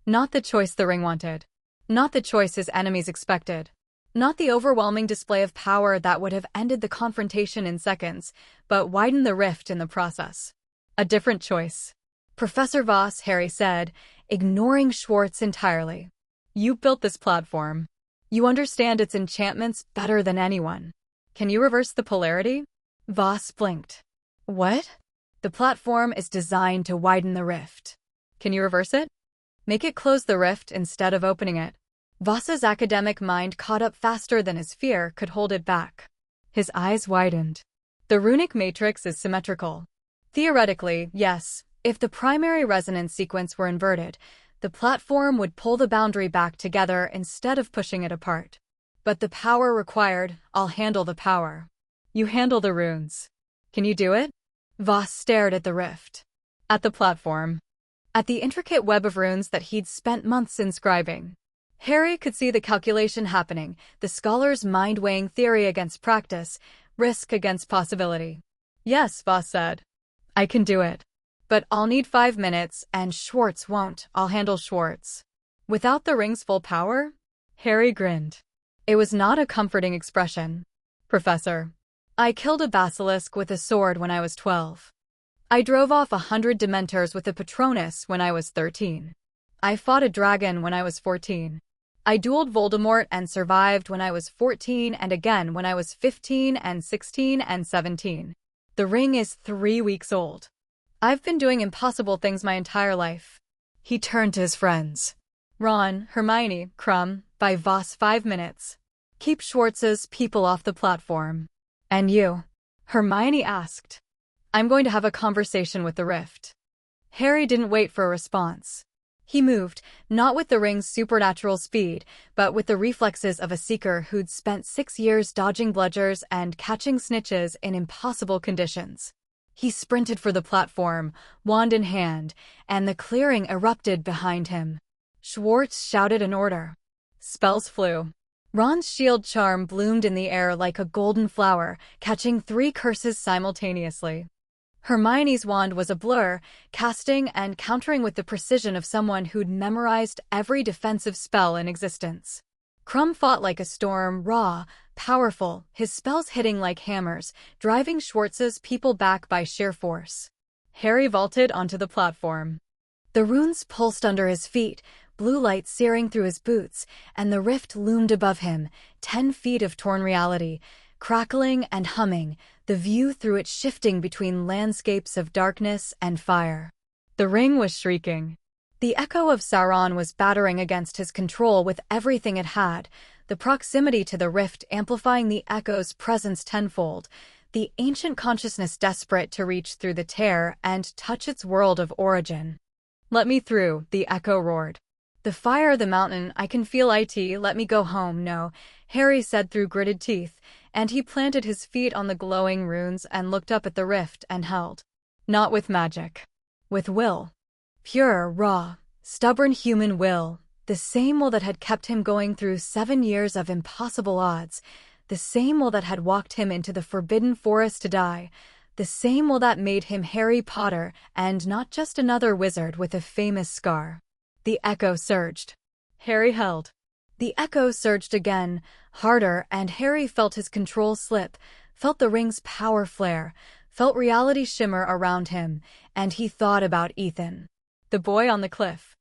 Not the choice the ring wanted. Not the choice his enemies expected. Not the overwhelming display of power that would have ended the confrontation in seconds, but widened the rift in the process. A different choice. Professor Voss, Harry said, ignoring Schwartz entirely. You built this platform. You understand its enchantments better than anyone. Can you reverse the polarity? Voss blinked. What? The platform is designed to widen the rift. Can you reverse it? Make it close the rift instead of opening it. Voss's academic mind caught up faster than his fear could hold it back. His eyes widened. The runic matrix is symmetrical. Theoretically, yes, if the primary resonance sequence were inverted, the platform would pull the boundary back together instead of pushing it apart. But the power required, I'll handle the power. You handle the runes. Can you do it? Voss stared at the rift. At the platform. At the intricate web of runes that he'd spent months inscribing. Harry could see the calculation happening, the scholar's mind weighing theory against practice, risk against possibility. Yes, Voss said. I can do it. But I'll need 5 minutes, and Schwartz won't. I'll handle Schwartz. Without the ring's full power? Harry grinned. It was not a comforting expression. Professor, I killed a basilisk with a sword when I was 12. I drove off 100 Dementors with a Patronus when I was 13. I fought a dragon when I was 14. I dueled Voldemort and survived when I was 14 and again when I was 15 and 16 and 17. The ring is 3 weeks old. I've been doing impossible things my entire life. He turned to his friends. Ron, Hermione, Krum, by Voss 5 minutes. Keep Schwartz's people off the platform. And you? Hermione asked. I'm going to have a conversation with the rift. Harry didn't wait for a response. He moved, not with the ring's supernatural speed, but with the reflexes of a seeker who'd spent 6 years dodging bludgers and catching snitches in impossible conditions. He sprinted for the platform, wand in hand, and the clearing erupted behind him. Schwartz shouted an order. Spells flew. Ron's shield charm bloomed in the air like a golden flower, catching 3 curses simultaneously. Hermione's wand was a blur, casting and countering with the precision of someone who'd memorized every defensive spell in existence. Krum fought like a storm, raw, powerful, his spells hitting like hammers, driving Schwartz's people back by sheer force. Harry vaulted onto the platform. The runes pulsed under his feet, blue light searing through his boots, and the rift loomed above him, 10 feet of torn reality, crackling and humming, the view through it shifting between landscapes of darkness and fire. The ring was shrieking. The echo of Sauron was battering against his control with everything it had, the proximity to the rift amplifying the echo's presence tenfold, the ancient consciousness desperate to reach through the tear and touch its world of origin. Let me through, the echo roared. The fire, the mountain, I can feel it, let me go home, no, Harry said through gritted teeth, and he planted his feet on the glowing runes and looked up at the rift and held. Not with magic. With will. Pure, raw, stubborn human will, the same will that had kept him going through 7 years of impossible odds, the same will that had walked him into the forbidden forest to die, the same will that made him Harry Potter and not just another wizard with a famous scar. The echo surged. Harry held. The echo surged again, harder, and Harry felt his control slip, felt the ring's power flare, felt reality shimmer around him, and he thought about Ethan. The boy on the cliff.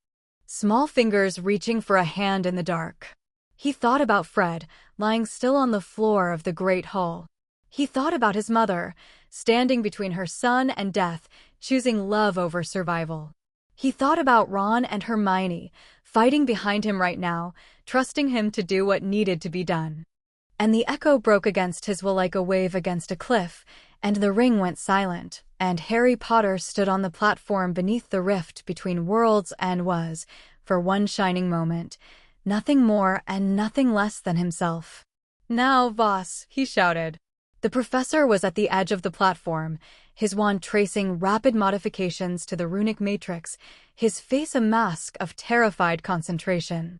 Small fingers reaching for a hand in the dark. He thought about Fred, lying still on the floor of the great hall. He thought about his mother, standing between her son and death, choosing love over survival. He thought about Ron and Hermione, fighting behind him right now, trusting him to do what needed to be done. And the echo broke against his will like a wave against a cliff, and the ring went silent, and Harry Potter stood on the platform beneath the rift between worlds and was, for one shining moment, nothing more and nothing less than himself. Now, Voss, he shouted. The professor was at the edge of the platform, his wand tracing rapid modifications to the runic matrix, his face a mask of terrified concentration.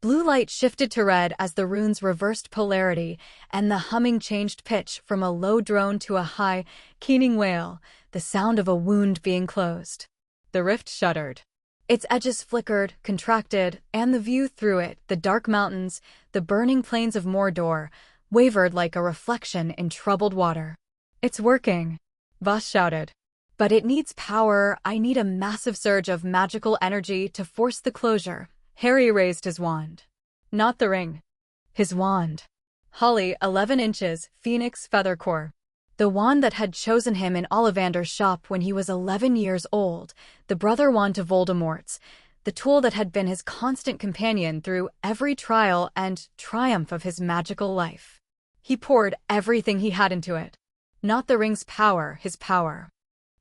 Blue light shifted to red as the runes reversed polarity, and the humming changed pitch from a low drone to a high, keening wail, the sound of a wound being closed. The rift shuddered. Its edges flickered, contracted, and the view through it, the dark mountains, the burning plains of Mordor, wavered like a reflection in troubled water. "It's working," Voss shouted. "But it needs power. I need a massive surge of magical energy to force the closure." Harry raised his wand. Not the ring. His wand. Holly, 11 inches, Phoenix Feather Core. The wand that had chosen him in Ollivander's shop when he was 11 years old, the brother wand to Voldemort's, the tool that had been his constant companion through every trial and triumph of his magical life. He poured everything he had into it. Not the ring's power, his power.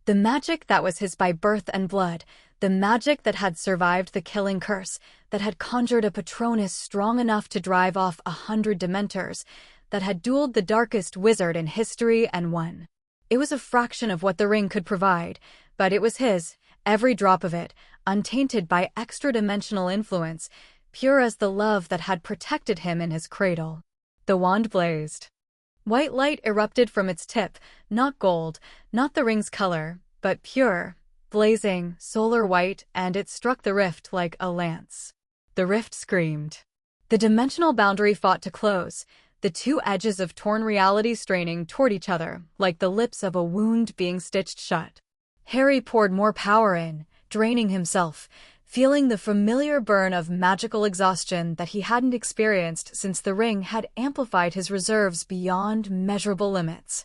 The magic that was his by birth and blood, the magic that had survived the killing curse, that had conjured a Patronus strong enough to drive off 100 Dementors, that had dueled the darkest wizard in history and won. It was a fraction of what the ring could provide, but it was his, every drop of it, untainted by extra-dimensional influence, pure as the love that had protected him in his cradle. The wand blazed. White light erupted from its tip, not gold, not the ring's color, but pure, blazing, solar white, and it struck the rift like a lance. The rift screamed. The dimensional boundary fought to close, the two edges of torn reality straining toward each other, like the lips of a wound being stitched shut. Harry poured more power in, draining himself, feeling the familiar burn of magical exhaustion that he hadn't experienced since the ring had amplified his reserves beyond measurable limits.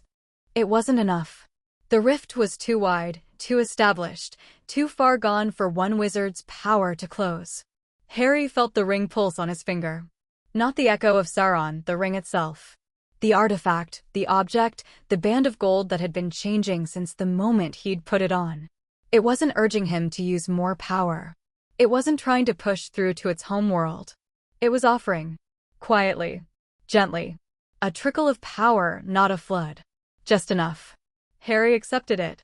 It wasn't enough. The rift was too wide, too established, too far gone for one wizard's power to close. Harry felt the ring pulse on his finger. Not the echo of Sauron, the ring itself. The artifact, the object, the band of gold that had been changing since the moment he'd put it on. It wasn't urging him to use more power. It wasn't trying to push through to its home world. It was offering, quietly, gently, a trickle of power, not a flood. Just enough. Harry accepted it.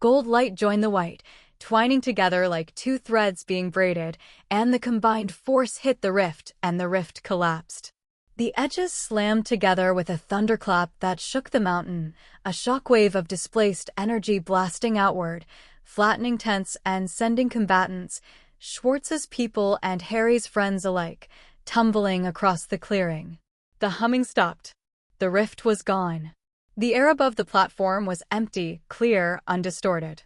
Gold light joined the white, twining together like two threads being braided, and the combined force hit the rift, and the rift collapsed. The edges slammed together with a thunderclap that shook the mountain, a shockwave of displaced energy blasting outward, flattening tents and sending combatants, Schwartz's people and Harry's friends alike, tumbling across the clearing. The humming stopped. The rift was gone. The air above the platform was empty, clear, undistorted.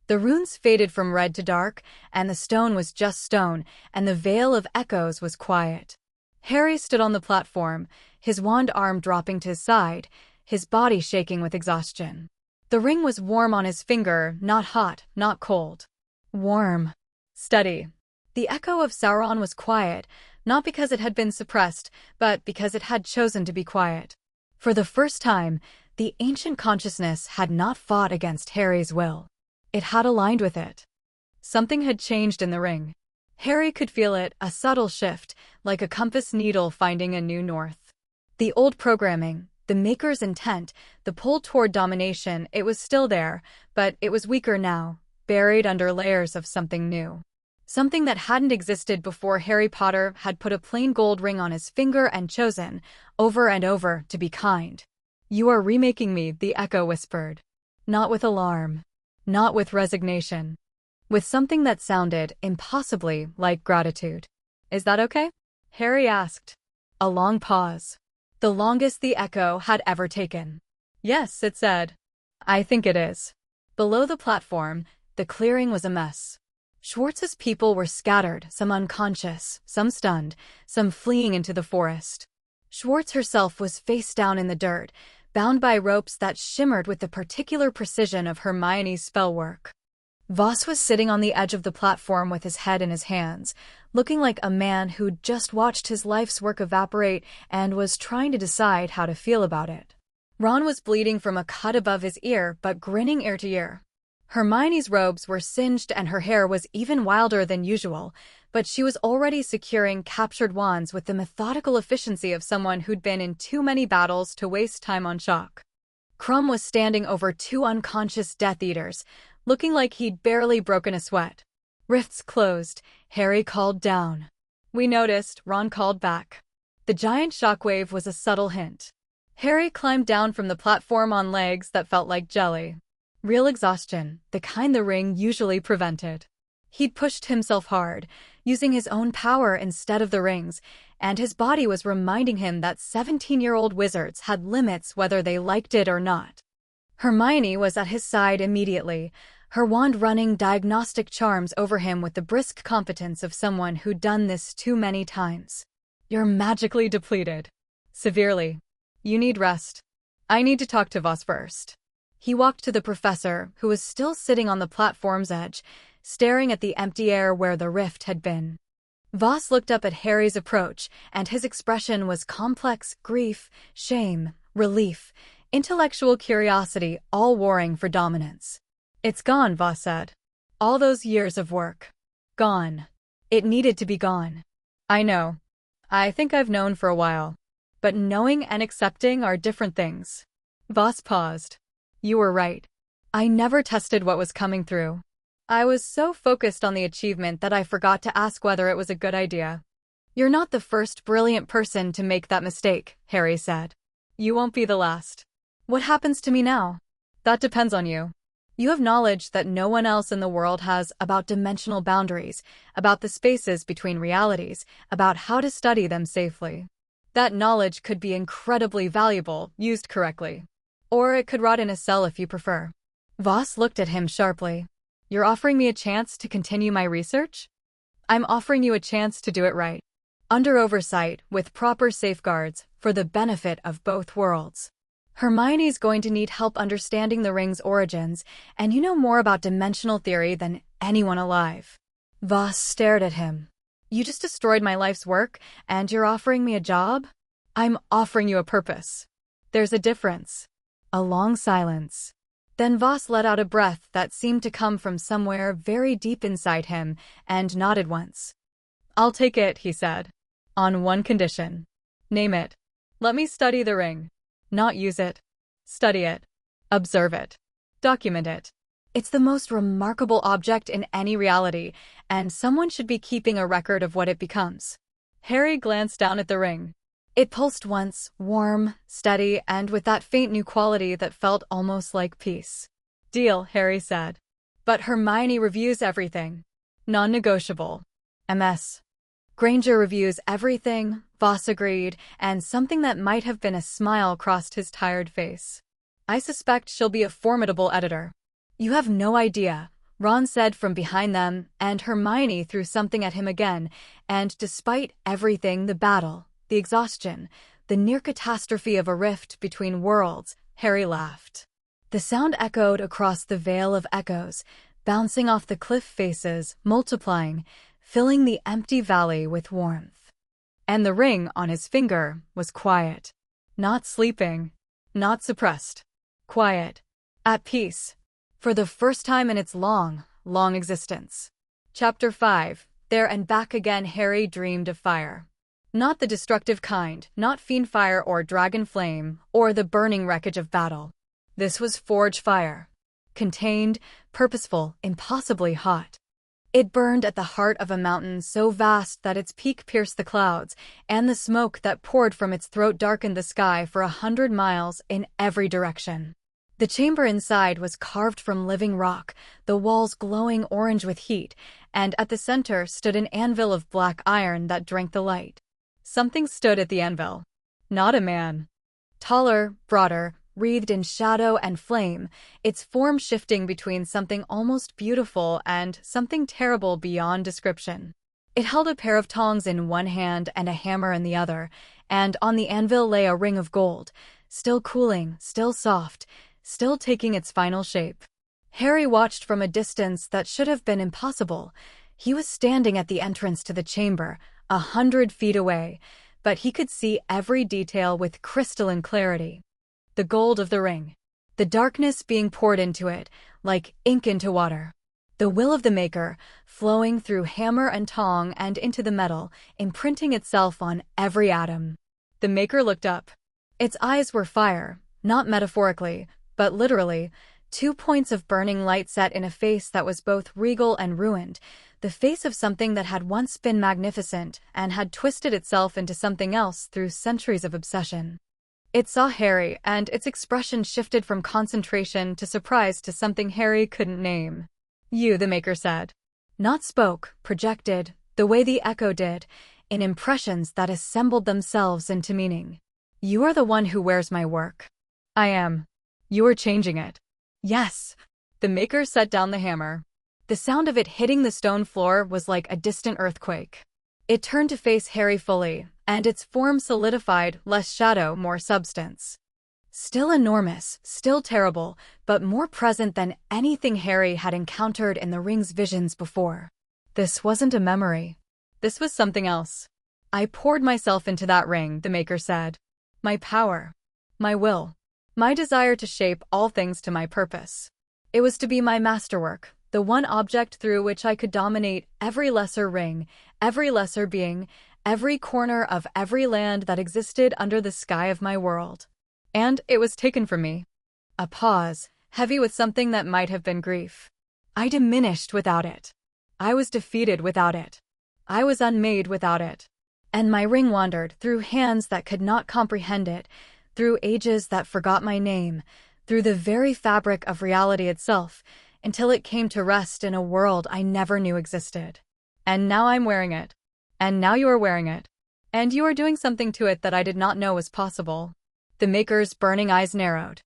The runes faded from red to dark, and the stone was just stone, and the veil of echoes was quiet. Harry stood on the platform, his wand arm dropping to his side, his body shaking with exhaustion. The ring was warm on his finger, not hot, not cold. Warm. Steady. The echo of Sauron was quiet, not because it had been suppressed, but because it had chosen to be quiet. For the first time, the ancient consciousness had not fought against Harry's will. It had aligned with it. Something had changed in the ring. Harry could feel it, a subtle shift, like a compass needle finding a new north. The old programming, the Maker's intent, the pull toward domination, it was still there, but it was weaker now, buried under layers of something new. Something that hadn't existed before Harry Potter had put a plain gold ring on his finger and chosen, over and over, to be kind. "You are remaking me," the echo whispered. Not with alarm. Not with resignation. With something that sounded, impossibly, like gratitude. "Is that okay?" Harry asked. A long pause. The longest the echo had ever taken. "Yes," it said. "I think it is." Below the platform, the clearing was a mess. Schwartz's people were scattered, some unconscious, some stunned, some fleeing into the forest. Schwartz herself was face down in the dirt, bound by ropes that shimmered with the particular precision of Hermione's spellwork. Voss was sitting on the edge of the platform with his head in his hands, looking like a man who'd just watched his life's work evaporate and was trying to decide how to feel about it. Ron was bleeding from a cut above his ear, but grinning ear to ear. Hermione's robes were singed and her hair was even wilder than usual, but she was already securing captured wands with the methodical efficiency of someone who'd been in too many battles to waste time on shock. Crumb was standing over two unconscious Death Eaters, looking like he'd barely broken a sweat. Rifts closed, Harry called down. "We noticed," Ron called back. The giant shockwave was a subtle hint. Harry climbed down from the platform on legs that felt like jelly. Real exhaustion, the kind the ring usually prevented. He'd pushed himself hard, using his own power instead of the rings, and his body was reminding him that 17-year-old wizards had limits whether they liked it or not. Hermione was at his side immediately, her wand running diagnostic charms over him with the brisk competence of someone who'd done this too many times. You're magically depleted. Severely. You need rest. I need to talk to Voss first. He walked to the professor, who was still sitting on the platform's edge, staring at the empty air where the rift had been. Voss looked up at Harry's approach, and his expression was complex grief, shame, relief, intellectual curiosity, all warring for dominance. It's gone, Voss said. All those years of work. Gone. It needed to be gone. I know. I think I've known for a while. But knowing and accepting are different things. Voss paused. You were right. I never tested what was coming through. I was so focused on the achievement that I forgot to ask whether it was a good idea. You're not the first brilliant person to make that mistake, Harry said. You won't be the last. What happens to me now? That depends on you. You have knowledge that no one else in the world has about dimensional boundaries, about the spaces between realities, about how to study them safely. That knowledge could be incredibly valuable, used correctly. Or it could rot in a cell if you prefer. Voss looked at him sharply. You're offering me a chance to continue my research? I'm offering you a chance to do it right. Under oversight, with proper safeguards, for the benefit of both worlds. Hermione's going to need help understanding the ring's origins, and you know more about dimensional theory than anyone alive. Voss stared at him. You just destroyed my life's work, and you're offering me a job? I'm offering you a purpose. There's a difference. A long silence. Then Voss let out a breath that seemed to come from somewhere very deep inside him, and nodded once. I'll take it, he said. On one condition. Name it. Let me study the ring. Not use it. Study it. Observe it. Document it. It's the most remarkable object in any reality, and someone should be keeping a record of what it becomes. Harry glanced down at the ring. It pulsed once, warm, steady, and with that faint new quality that felt almost like peace. Deal, Harry said. But Hermione reviews everything. Non-negotiable. MS. Granger reviews everything, Voss agreed, and something that might have been a smile crossed his tired face. I suspect she'll be a formidable editor. You have no idea, Ron said from behind them, and Hermione threw something at him again, and despite everything, the battle, the exhaustion, the near catastrophe of a rift between worlds, Harry laughed. The sound echoed across the veil of echoes, bouncing off the cliff faces, multiplying, filling the empty valley with warmth. And the ring on his finger was quiet. Not sleeping. Not suppressed. Quiet. At peace. For the first time in its long, long existence. Chapter 5. There and back again. Harry dreamed of fire. Not the destructive kind, not fiend fire or dragon flame, or the burning wreckage of battle. This was forge fire. Contained, purposeful, impossibly hot. It burned at the heart of a mountain so vast that its peak pierced the clouds, and the smoke that poured from its throat darkened the sky for 100 miles in every direction. The chamber inside was carved from living rock, the walls glowing orange with heat, and at the center stood an anvil of black iron that drank the light. Something stood at the anvil. Not a man. Taller, broader, wreathed in shadow and flame, its form shifting between something almost beautiful and something terrible beyond description. It held a pair of tongs in one hand and a hammer in the other, and on the anvil lay a ring of gold, still cooling, still soft, still taking its final shape. Harry watched from a distance that should have been impossible. He was standing at the entrance to the chamber, 100 feet away, but he could see every detail with crystalline clarity. The gold of the ring. The darkness being poured into it, like ink into water. The will of the maker, flowing through hammer and tong and into the metal, imprinting itself on every atom. The maker looked up. Its eyes were fire, not metaphorically, but literally, 2 points of burning light set in a face that was both regal and ruined, the face of something that had once been magnificent and had twisted itself into something else through centuries of obsession. It saw Harry, and its expression shifted from concentration to surprise to something Harry couldn't name. You, the maker said. Not spoke, projected, the way the echo did, in impressions that assembled themselves into meaning. You are the one who wears my work. I am. You are changing it. Yes. The maker set down the hammer. The sound of it hitting the stone floor was like a distant earthquake. It turned to face Harry fully, and its form solidified, less shadow, more substance. Still enormous, still terrible, but more present than anything Harry had encountered in the ring's visions before. This wasn't a memory. This was something else. I poured myself into that ring, the maker said. My power. My will. My desire to shape all things to my purpose. It was to be my masterwork, the one object through which I could dominate every lesser ring, every lesser being, every corner of every land that existed under the sky of my world. And it was taken from me. A pause, heavy with something that might have been grief. I diminished without it. I was defeated without it. I was unmade without it. And my ring wandered through hands that could not comprehend it, through ages that forgot my name, through the very fabric of reality itself, until it came to rest in a world I never knew existed. And now I'm wearing it. And now you are wearing it. And you are doing something to it that I did not know was possible. The maker's burning eyes narrowed.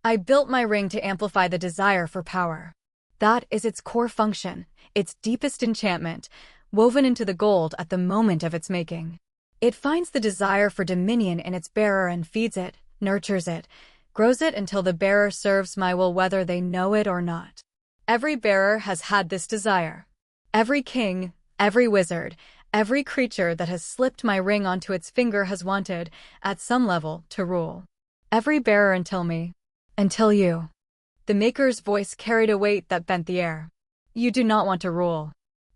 I built my ring to amplify the desire for power. That is its core function, its deepest enchantment, woven into the gold at the moment of its making. It finds the desire for dominion in its bearer and feeds it, nurtures it, grows it until the bearer serves my will whether they know it or not. Every bearer has had this desire. Every king, every wizard, every creature that has slipped my ring onto its finger has wanted, at some level, to rule. Every bearer until me. Until you. The maker's voice carried a weight that bent the air. You do not want to rule.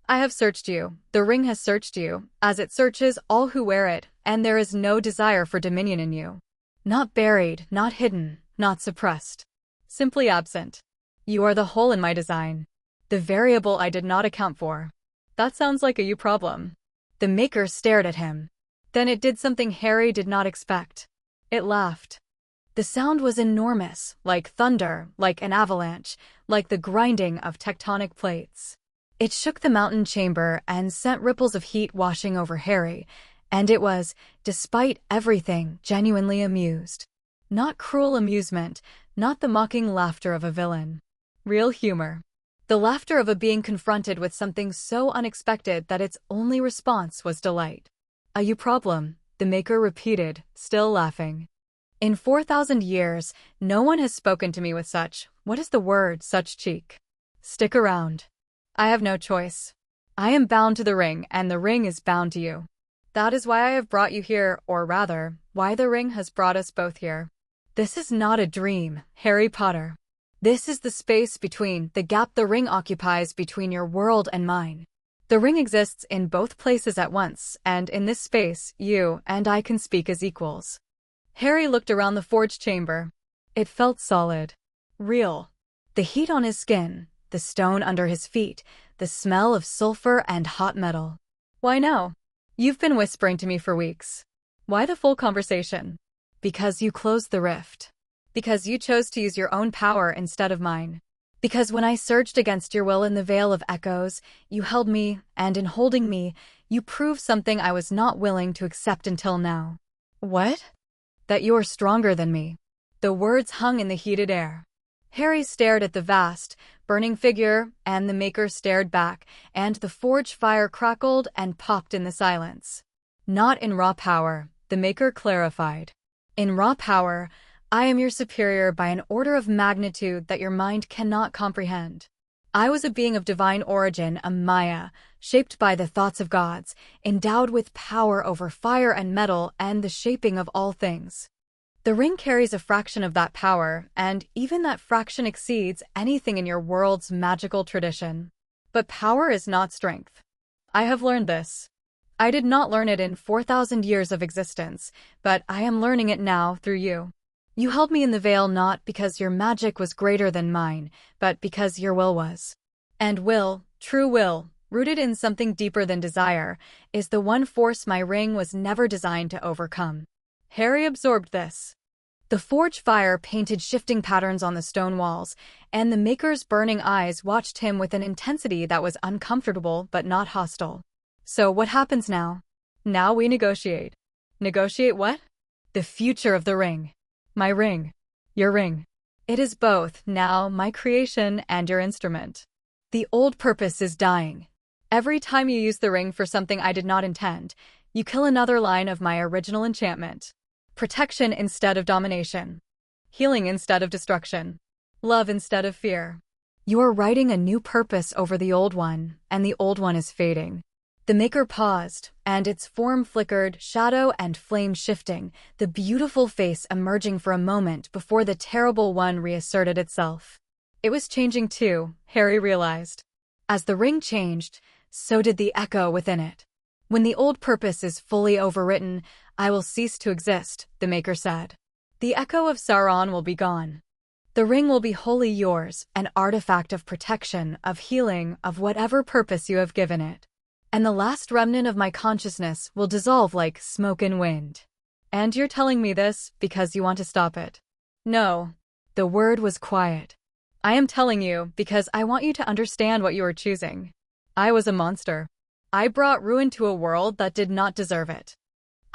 I have searched you, the ring has searched you, as it searches all who wear it, and there is no desire for dominion in you. Not buried, not hidden, not suppressed. Simply absent. You are the hole in my design. The variable I did not account for. That sounds like a you problem. The maker stared at him. Then it did something Harry did not expect. It laughed. The sound was enormous, like thunder, like an avalanche, like the grinding of tectonic plates. It shook the mountain chamber and sent ripples of heat washing over Harry, and it was, despite everything, genuinely amused. Not cruel amusement, not the mocking laughter of a villain. Real humor. The laughter of a being confronted with something so unexpected that its only response was delight. A you problem, the maker repeated, still laughing. In 4,000 years, no one has spoken to me with such, what is the word, such cheek. Stick around. I have no choice. I am bound to the ring, and the ring is bound to you. That is why I have brought you here, or rather, why the ring has brought us both here. This is not a dream, Harry Potter. This is the space between, the gap the ring occupies between your world and mine. The ring exists in both places at once, and in this space, you and I can speak as equals. Harry looked around the forge chamber. It felt solid. Real. The heat on his skin, the stone under his feet, the smell of sulfur and hot metal. Why no? You've been whispering to me for weeks. Why the full conversation? Because you closed the rift. Because you chose to use your own power instead of mine. Because when I surged against your will in the Vale of Echoes, you held me, and in holding me, you proved something I was not willing to accept until now. What? That you are stronger than me. The words hung in the heated air. Harry stared at the vast, burning figure, and the maker stared back, and the forge fire crackled and popped in the silence. Not in raw power, the maker clarified. In raw power, I am your superior by an order of magnitude that your mind cannot comprehend. I was a being of divine origin, a Maya, shaped by the thoughts of gods, endowed with power over fire and metal and the shaping of all things. The ring carries a fraction of that power, and even that fraction exceeds anything in your world's magical tradition. But power is not strength. I have learned this. I did not learn it in 4,000 years of existence, but I am learning it now through you. You held me in the veil not because your magic was greater than mine, but because your will was. And will, true will, rooted in something deeper than desire, is the one force my ring was never designed to overcome. Harry absorbed this. The forge fire painted shifting patterns on the stone walls, and the maker's burning eyes watched him with an intensity that was uncomfortable but not hostile. So what happens now? Now we negotiate. Negotiate what? The future of the ring. My ring. Your ring. It is both now my creation and your instrument. The old purpose is dying. Every time you use the ring for something I did not intend, you kill another line of my original enchantment. Protection instead of domination. Healing instead of destruction. Love instead of fear. You are writing a new purpose over the old one, and the old one is fading. The maker paused, and its form flickered, shadow and flame shifting, the beautiful face emerging for a moment before the terrible one reasserted itself. It was changing too, Harry realized. As the ring changed, so did the echo within it. When the old purpose is fully overwritten, I will cease to exist, the maker said. The echo of Sauron will be gone. The ring will be wholly yours, an artifact of protection, of healing, of whatever purpose you have given it. And the last remnant of my consciousness will dissolve like smoke in wind. And you're telling me this because you want to stop it? No. The word was quiet. I am telling you because I want you to understand what you are choosing. I was a monster. I brought ruin to a world that did not deserve it.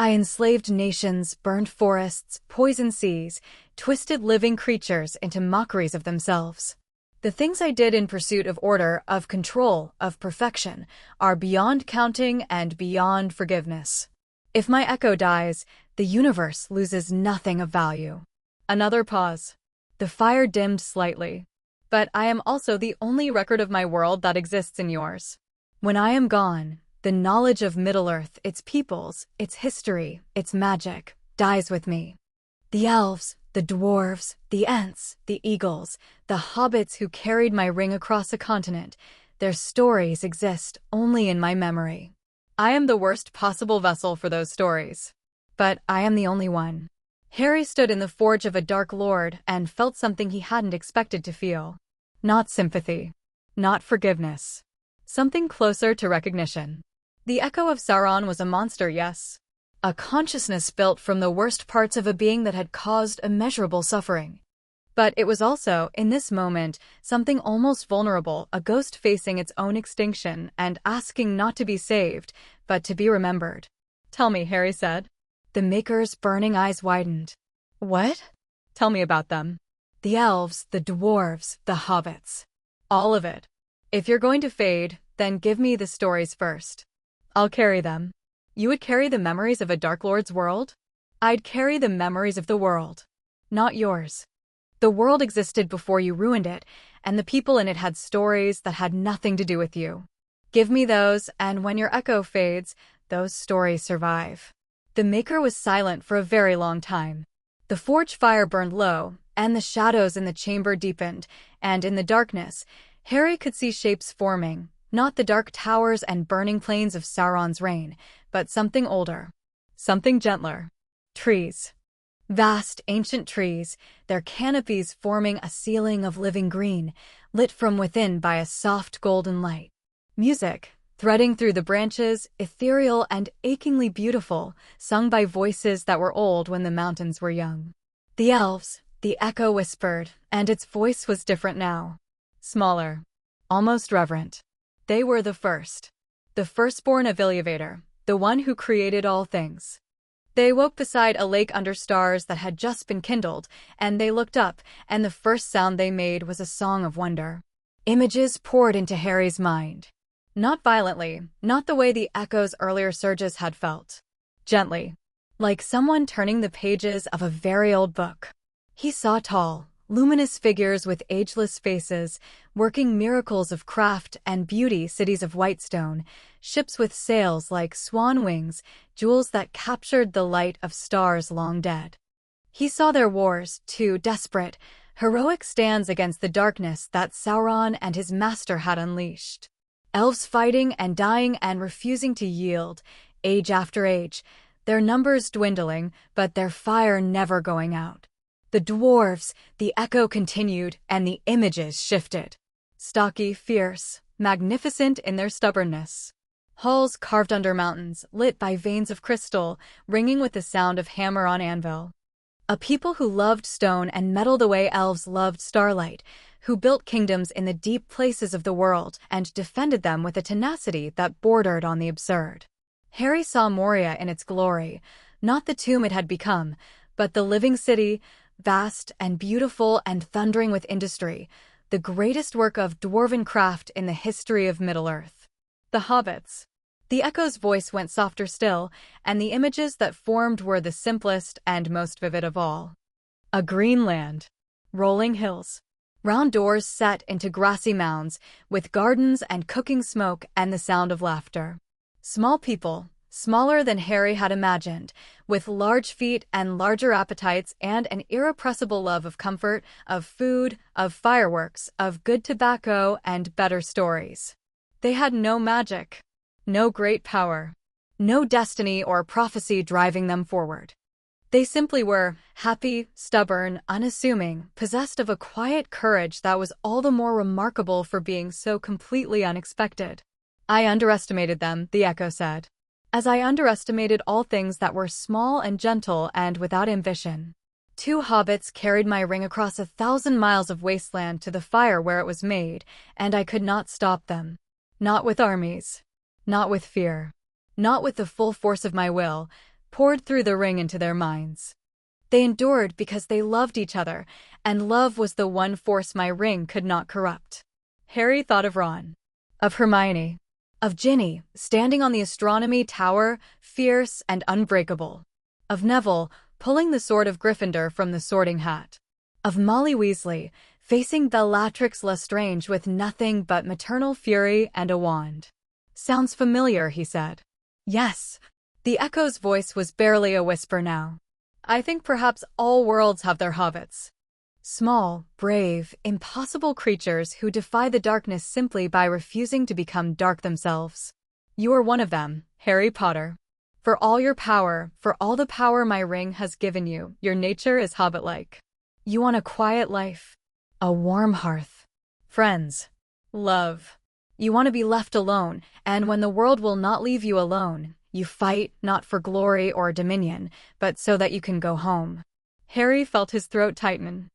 I enslaved nations, burned forests, poisoned seas, twisted living creatures into mockeries of themselves. The things I did in pursuit of order, of control, of perfection, are beyond counting and beyond forgiveness. If my echo dies, the universe loses nothing of value. Another pause. The fire dimmed slightly. But I am also the only record of my world that exists in yours. When I am gone, the knowledge of Middle-earth, its peoples, its history, its magic, dies with me. The elves, the dwarves, the ents, the eagles, the hobbits who carried my ring across a continent, their stories exist only in my memory. I am the worst possible vessel for those stories. But I am the only one. Harry stood in the forge of a Dark Lord and felt something he hadn't expected to feel. Not sympathy. Not forgiveness. Something closer to recognition. The echo of Sauron was a monster, yes. A consciousness built from the worst parts of a being that had caused immeasurable suffering. But it was also, in this moment, something almost vulnerable, a ghost facing its own extinction and asking not to be saved, but to be remembered. Tell me, Harry said. The maker's burning eyes widened. What? Tell me about them. The elves, the dwarves, the hobbits. All of it. If you're going to fade, then give me the stories first. I'll carry them. You would carry the memories of a Dark Lord's world? I'd carry the memories of the world. Not yours. The world existed before you ruined it, and the people in it had stories that had nothing to do with you. Give me those, and when your echo fades, those stories survive. The maker was silent for a very long time. The forge fire burned low, and the shadows in the chamber deepened, and in the darkness, Harry could see shapes forming, not the dark towers and burning plains of Sauron's reign, but something older, something gentler. Trees. Vast, ancient trees, their canopies forming a ceiling of living green, lit from within by a soft golden light. Music, threading through the branches, ethereal and achingly beautiful, sung by voices that were old when the mountains were young. The elves, the echo whispered, and its voice was different now. Smaller. Almost reverent. They were the first. The firstborn of Iluvatar, the one who created all things. They woke beside a lake under stars that had just been kindled, and they looked up, and the first sound they made was a song of wonder. Images poured into Harry's mind. Not violently, not the way the echo's earlier surges had felt. Gently. Like someone turning the pages of a very old book. He saw tall, luminous figures with ageless faces, working miracles of craft and beauty, cities of white stone, ships with sails like swan wings, jewels that captured the light of stars long dead. He saw their wars, too, desperate, heroic stands against the darkness that Sauron and his master had unleashed. Elves fighting and dying and refusing to yield, age after age, their numbers dwindling, but their fire never going out. The dwarves, the echo continued, and the images shifted. Stocky, fierce, magnificent in their stubbornness. Halls carved under mountains, lit by veins of crystal, ringing with the sound of hammer on anvil. A people who loved stone and metal the way elves loved starlight, who built kingdoms in the deep places of the world and defended them with a tenacity that bordered on the absurd. Harry saw Moria in its glory, not the tomb it had become, but the living city, vast and beautiful and thundering with industry, the greatest work of dwarven craft in the history of Middle-earth. The hobbits. The echo's voice went softer still, and the images that formed were the simplest and most vivid of all. A green land. Rolling hills. Round doors set into grassy mounds, with gardens and cooking smoke and the sound of laughter. Small people, smaller than Harry had imagined, with large feet and larger appetites and an irrepressible love of comfort, of food, of fireworks, of good tobacco and better stories. They had no magic. No great power. No destiny or prophecy driving them forward. They simply were happy, stubborn, unassuming, possessed of a quiet courage that was all the more remarkable for being so completely unexpected. I underestimated them, the echo said, as I underestimated all things that were small and gentle and without ambition. 2 hobbits carried my ring across 1,000 miles of wasteland to the fire where it was made, and I could not stop them. Not with armies. Not with fear. Not with the full force of my will, poured through the ring into their minds. They endured because they loved each other, and love was the one force my ring could not corrupt. Harry thought of Ron. Of Hermione. Of Ginny, standing on the astronomy tower, fierce and unbreakable. Of Neville, pulling the sword of Gryffindor from the sorting hat. Of Molly Weasley, facing Bellatrix Lestrange with nothing but maternal fury and a wand. Sounds familiar, he said. Yes. The echo's voice was barely a whisper now. I think perhaps all worlds have their hobbits. Small, brave, impossible creatures who defy the darkness simply by refusing to become dark themselves. You are one of them, Harry Potter. For all your power, for all the power my ring has given you, your nature is hobbit-like. You want a quiet life. A warm hearth. Friends. Love. You want to be left alone, and when the world will not leave you alone, you fight not for glory or dominion, but so that you can go home. Harry felt his throat tighten.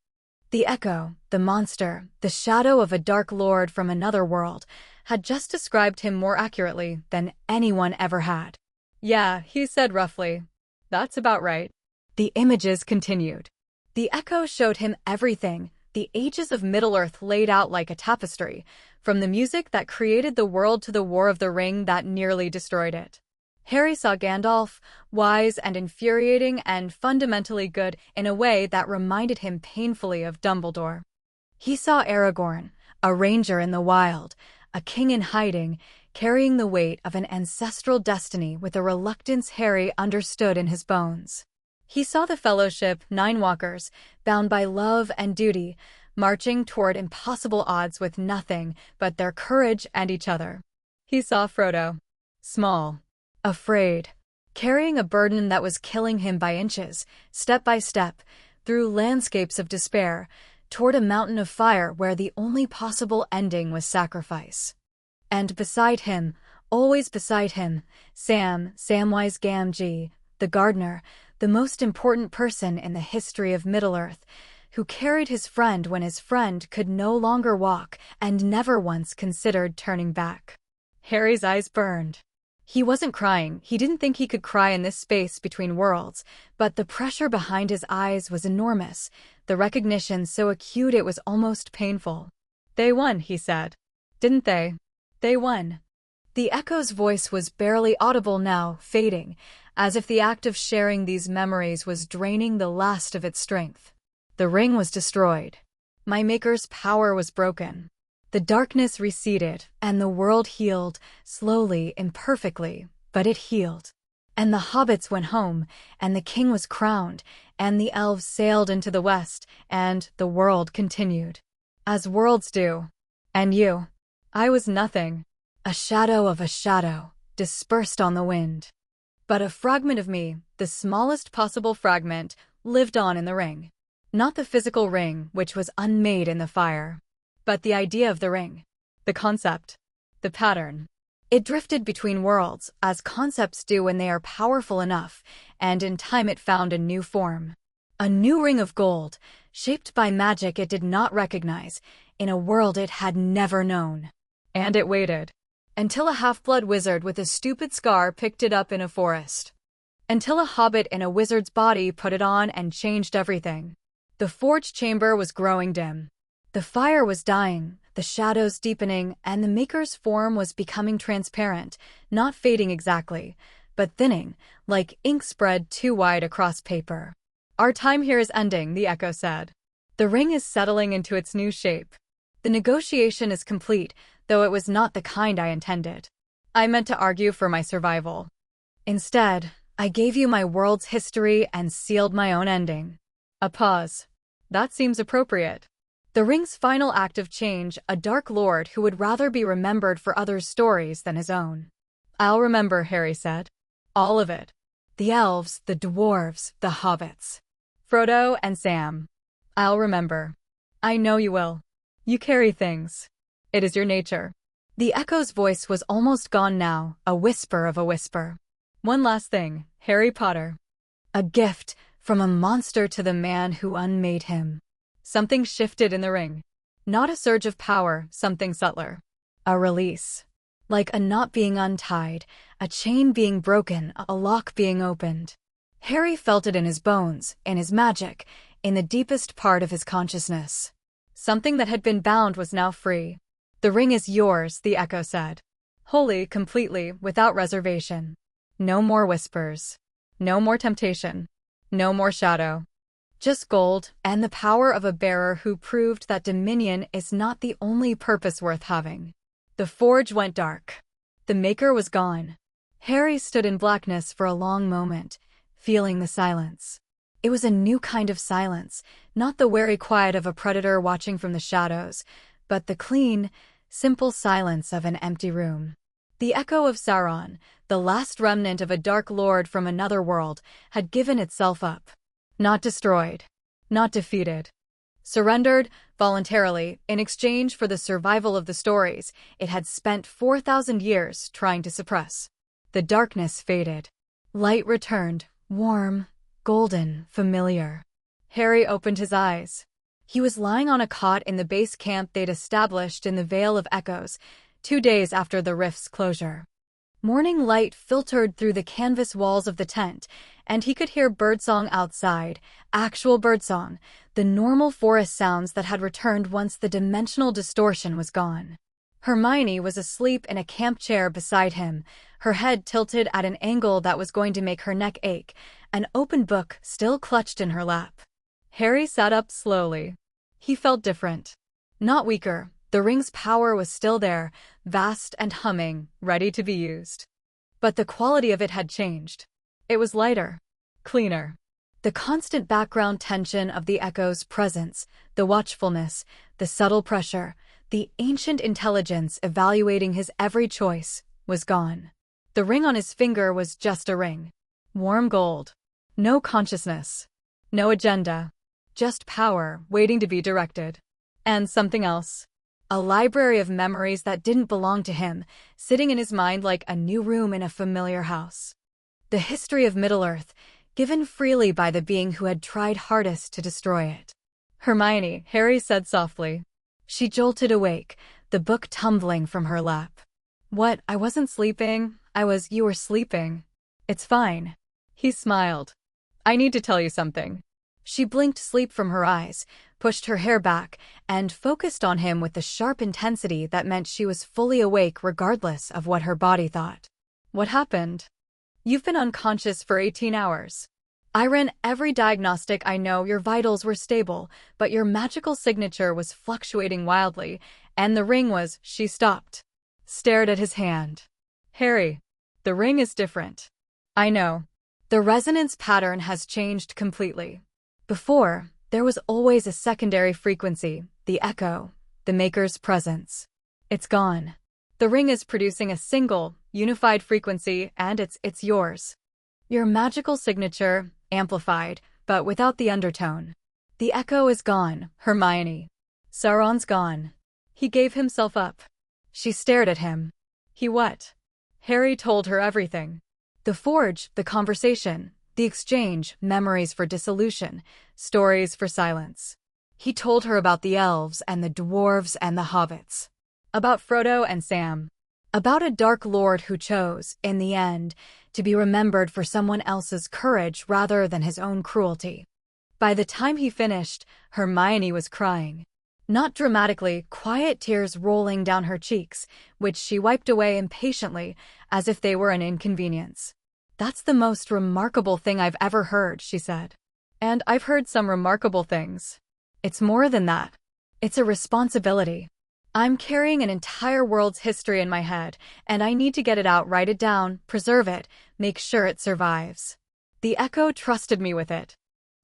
The echo, the monster, the shadow of a dark lord from another world, had just described him more accurately than anyone ever had. Yeah, he said roughly. That's about right. The images continued. The echo showed him everything, the ages of Middle-earth laid out like a tapestry, from the music that created the world to the War of the Ring that nearly destroyed it. Harry saw Gandalf, wise and infuriating and fundamentally good in a way that reminded him painfully of Dumbledore. He saw Aragorn, a ranger in the wild, a king in hiding, carrying the weight of an ancestral destiny with a reluctance Harry understood in his bones. He saw the Fellowship, 9 walkers, bound by love and duty, marching toward impossible odds with nothing but their courage and each other. He saw Frodo, small, afraid, carrying a burden that was killing him by inches, step by step, through landscapes of despair, toward a mountain of fire where the only possible ending was sacrifice. And beside him, always beside him, Samwise Gamgee, the gardener, the most important person in the history of Middle-earth, who carried his friend when his friend could no longer walk and never once considered turning back. Harry's eyes burned. He wasn't crying, he didn't think he could cry in this space between worlds, but the pressure behind his eyes was enormous, the recognition so acute it was almost painful. They won, he said. Didn't they? They won. The echo's voice was barely audible now, fading, as if the act of sharing these memories was draining the last of its strength. The ring was destroyed. My maker's power was broken. The darkness receded, and the world healed, slowly, imperfectly, but it healed. And the hobbits went home, and the king was crowned, and the elves sailed into the west, and the world continued. As worlds do. And you. I was nothing. A shadow of a shadow, dispersed on the wind. But a fragment of me, the smallest possible fragment, lived on in the ring. Not the physical ring, which was unmade in the fire, but the idea of the ring, the concept, the pattern. It drifted between worlds, as concepts do when they are powerful enough, and in time it found a new form. A new ring of gold, shaped by magic it did not recognize, in a world it had never known. And it waited. Until a half-blood wizard with a stupid scar picked it up in a forest. Until a hobbit in a wizard's body put it on and changed everything. The forge chamber was growing dim. The fire was dying, the shadows deepening, and the maker's form was becoming transparent, not fading exactly, but thinning, like ink spread too wide across paper. Our time here is ending, the echo said. The ring is settling into its new shape. The negotiation is complete, though it was not the kind I intended. I meant to argue for my survival. Instead, I gave you my world's history and sealed my own ending. A pause. That seems appropriate. The ring's final act of change, a dark lord who would rather be remembered for others' stories than his own. I'll remember, Harry said. All of it. The elves, the dwarves, the hobbits. Frodo and Sam. I'll remember. I know you will. You carry things. It is your nature. The echo's voice was almost gone now, a whisper of a whisper. One last thing, Harry Potter. A gift from a monster to the man who unmade him. Something shifted in the ring. Not a surge of power, something subtler. A release. Like a knot being untied, a chain being broken, a lock being opened. Harry felt it in his bones, in his magic, in the deepest part of his consciousness. Something that had been bound was now free. The ring is yours, the echo said. Wholly, completely, without reservation. No more whispers. No more temptation. No more shadow. Just gold, and the power of a bearer who proved that dominion is not the only purpose worth having. The forge went dark. The maker was gone. Harry stood in blackness for a long moment, feeling the silence. It was a new kind of silence, not the wary quiet of a predator watching from the shadows, but the clean, simple silence of an empty room. The echo of Sauron, the last remnant of a dark lord from another world, had given itself up. Not destroyed. Not defeated. Surrendered, voluntarily, in exchange for the survival of the stories it had spent 4,000 years trying to suppress. The darkness faded. Light returned, warm, golden, familiar. Harry opened his eyes. He was lying on a cot in the base camp they'd established in the Vale of Echoes, 2 days after the rift's closure. Morning light filtered through the canvas walls of the tent, and he could hear birdsong outside, actual birdsong, the normal forest sounds that had returned once the dimensional distortion was gone. Hermione was asleep in a camp chair beside him, her head tilted at an angle that was going to make her neck ache, an open book still clutched in her lap. Harry sat up slowly. He felt different. Not weaker. The ring's power was still there, vast and humming, ready to be used. But the quality of it had changed. It was lighter, cleaner. The constant background tension of the echo's presence, the watchfulness, the subtle pressure, the ancient intelligence evaluating his every choice, was gone. The ring on his finger was just a ring. Warm gold. No consciousness. No agenda. Just power, waiting to be directed. And something else. A library of memories that didn't belong to him, sitting in his mind like a new room in a familiar house. The history of Middle-earth, given freely by the being who had tried hardest to destroy it. Hermione, Harry said softly. She jolted awake, the book tumbling from her lap. What? I wasn't sleeping. You were sleeping. It's fine. He smiled. I need to tell you something. She blinked sleep from her eyes, pushed her hair back, and focused on him with the sharp intensity that meant she was fully awake regardless of what her body thought. What happened? You've been unconscious for 18 hours. I ran every diagnostic I know. Your vitals were stable, but your magical signature was fluctuating wildly, and the ring was. She stopped. Stared at his hand. Harry, the ring is different. I know. The resonance pattern has changed completely. Before, there was always a secondary frequency, the echo, the maker's presence. It's gone. The ring is producing a single, unified frequency, and it's yours. Your magical signature, amplified, but without the undertone. The echo is gone, Hermione. Sauron's gone. He gave himself up. She stared at him. He what? Harry told her everything. The forge, the conversation, The exchange, memories for dissolution, stories for silence. He told her about the elves and the dwarves and the hobbits. About Frodo and Sam. About a dark lord who chose, in the end, to be remembered for someone else's courage rather than his own cruelty. By the time he finished, Hermione was crying. Not dramatically, quiet tears rolling down her cheeks, which she wiped away impatiently, as if they were an inconvenience. "That's the most remarkable thing I've ever heard," she said. "And I've heard some remarkable things. It's more than that. It's a responsibility. I'm carrying an entire world's history in my head, and I need to get it out, write it down, preserve it, make sure it survives. The Echo trusted me with it.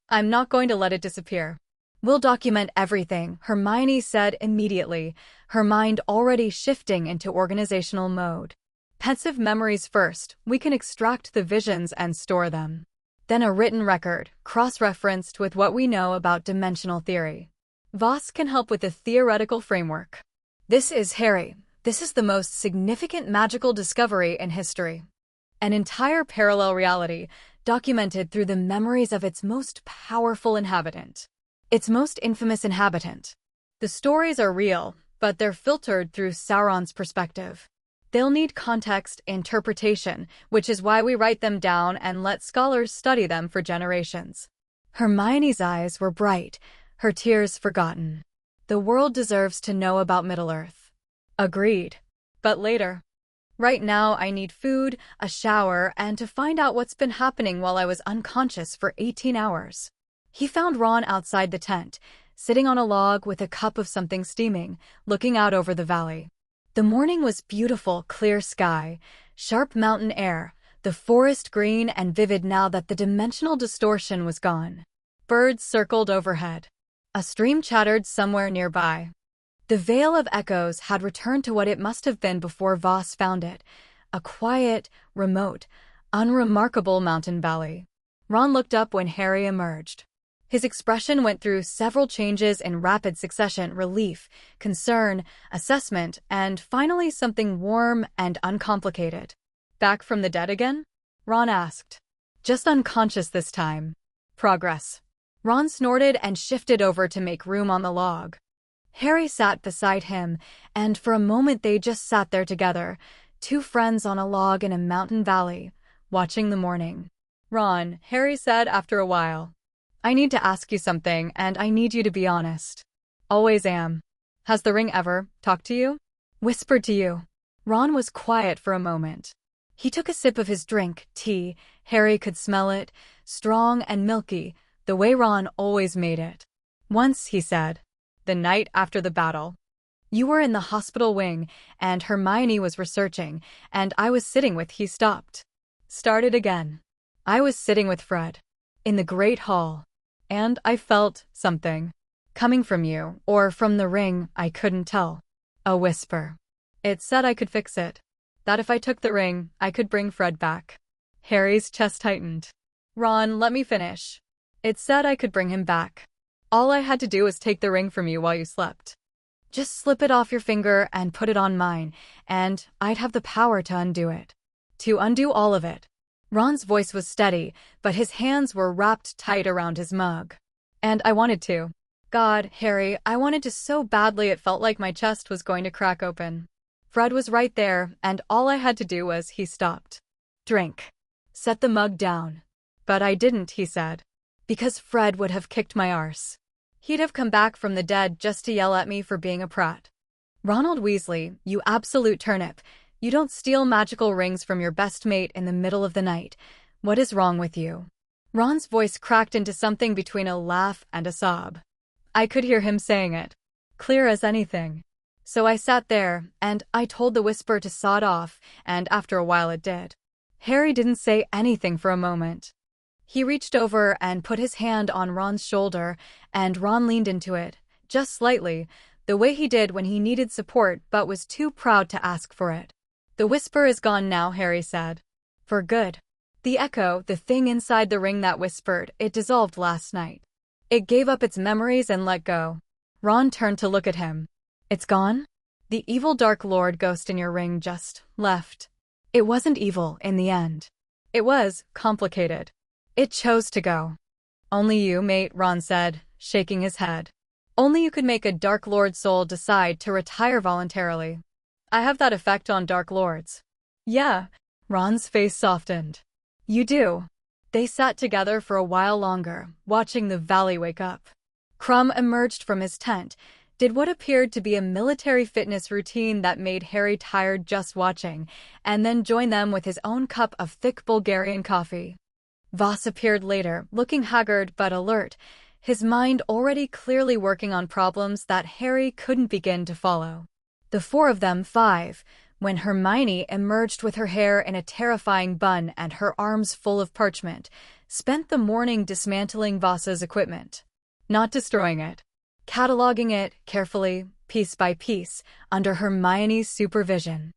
I'm not going to let it disappear. We'll document everything," Hermione said immediately, her mind already shifting into organizational mode. "Pensive memories first, we can extract the visions and store them. Then a written record, cross-referenced with what we know about dimensional theory. Voss can help with the theoretical framework. This is Harry. This is the most significant magical discovery in history. An entire parallel reality, documented through the memories of its most powerful inhabitant. Its most infamous inhabitant. The stories are real, but they're filtered through Sauron's perspective. They'll need context, interpretation, which is why we write them down and let scholars study them for generations." Hermione's eyes were bright, her tears forgotten. The world deserves to know about Middle-earth. Agreed. But later. Right now I need food, a shower, and to find out what's been happening while I was unconscious for 18 hours. He found Ron outside the tent, sitting on a log with a cup of something steaming, looking out over the valley. The morning was beautiful, clear sky, sharp mountain air, the forest green and vivid now that the dimensional distortion was gone. Birds circled overhead. A stream chattered somewhere nearby. The Vale of Echoes had returned to what it must have been before Voss found it, a quiet, remote, unremarkable mountain valley. Ron looked up when Harry emerged. His expression went through several changes in rapid succession: relief, concern, assessment, and finally something warm and uncomplicated. "Back from the dead again?" Ron asked. "Just unconscious this time." "Progress." Ron snorted and shifted over to make room on the log. Harry sat beside him, and for a moment they just sat there together, two friends on a log in a mountain valley, watching the morning. "Ron," Harry said after a while, "I need to ask you something, and I need you to be honest." "Always am." "Has the ring ever talked to you? Whispered to you?" Ron was quiet for a moment. He took a sip of his drink, tea. Harry could smell it, strong and milky, the way Ron always made it. "Once," he said. "The night after the battle. You were in the hospital wing, and Hermione was researching, and I was sitting with—" He stopped. Started again. "I was sitting with Fred. In the Great Hall. And I felt something. Coming from you, or from the ring, I couldn't tell. A whisper. It said I could fix it. That if I took the ring, I could bring Fred back." Harry's chest tightened. "Ron, let me finish. It said I could bring him back. All I had to do was take the ring from you while you slept. Just slip it off your finger and put it on mine, and I'd have the power to undo it. To undo all of it." Ron's voice was steady, but his hands were wrapped tight around his mug. "And I wanted to. God, Harry, I wanted to so badly it felt like my chest was going to crack open. Fred was right there, and all I had to do was—" He stopped. "Drink. Set the mug down." "But I didn't," he said. "Because Fred would have kicked my arse. He'd have come back from the dead just to yell at me for being a prat. Ronald Weasley, you absolute turnip. You don't steal magical rings from your best mate in the middle of the night. What is wrong with you?" Ron's voice cracked into something between a laugh and a sob. I could hear him saying it. Clear as anything. So I sat there, and I told the whisper to sod off, and after a while it did. Harry didn't say anything for a moment. He reached over and put his hand on Ron's shoulder, and Ron leaned into it, just slightly, the way he did when he needed support but was too proud to ask for it. "The whisper is gone now," Harry said. "For good. The echo, the thing inside the ring that whispered, it dissolved last night. It gave up its memories and let go." Ron turned to look at him. "It's gone? The evil Dark Lord ghost in your ring just left." "It wasn't evil in the end. It was complicated. It chose to go. Only you, mate, Ron said, shaking his head. Only you could make a Dark Lord soul decide to retire voluntarily. I have that effect on Dark Lords. Yeah. Ron's face softened. You do. They sat together for a while longer, watching the valley wake up. Crumb emerged from his tent, did what appeared to be a military fitness routine that made Harry tired just watching, and then joined them with his own cup of thick Bulgarian coffee. Voss appeared later, looking haggard but alert, his mind already clearly working on problems that Harry couldn't begin to follow. The four of them, five, when Hermione emerged with her hair in a terrifying bun and her arms full of parchment, spent the morning dismantling Voss's equipment. Not destroying it. Cataloging it carefully, piece by piece, under Hermione's supervision.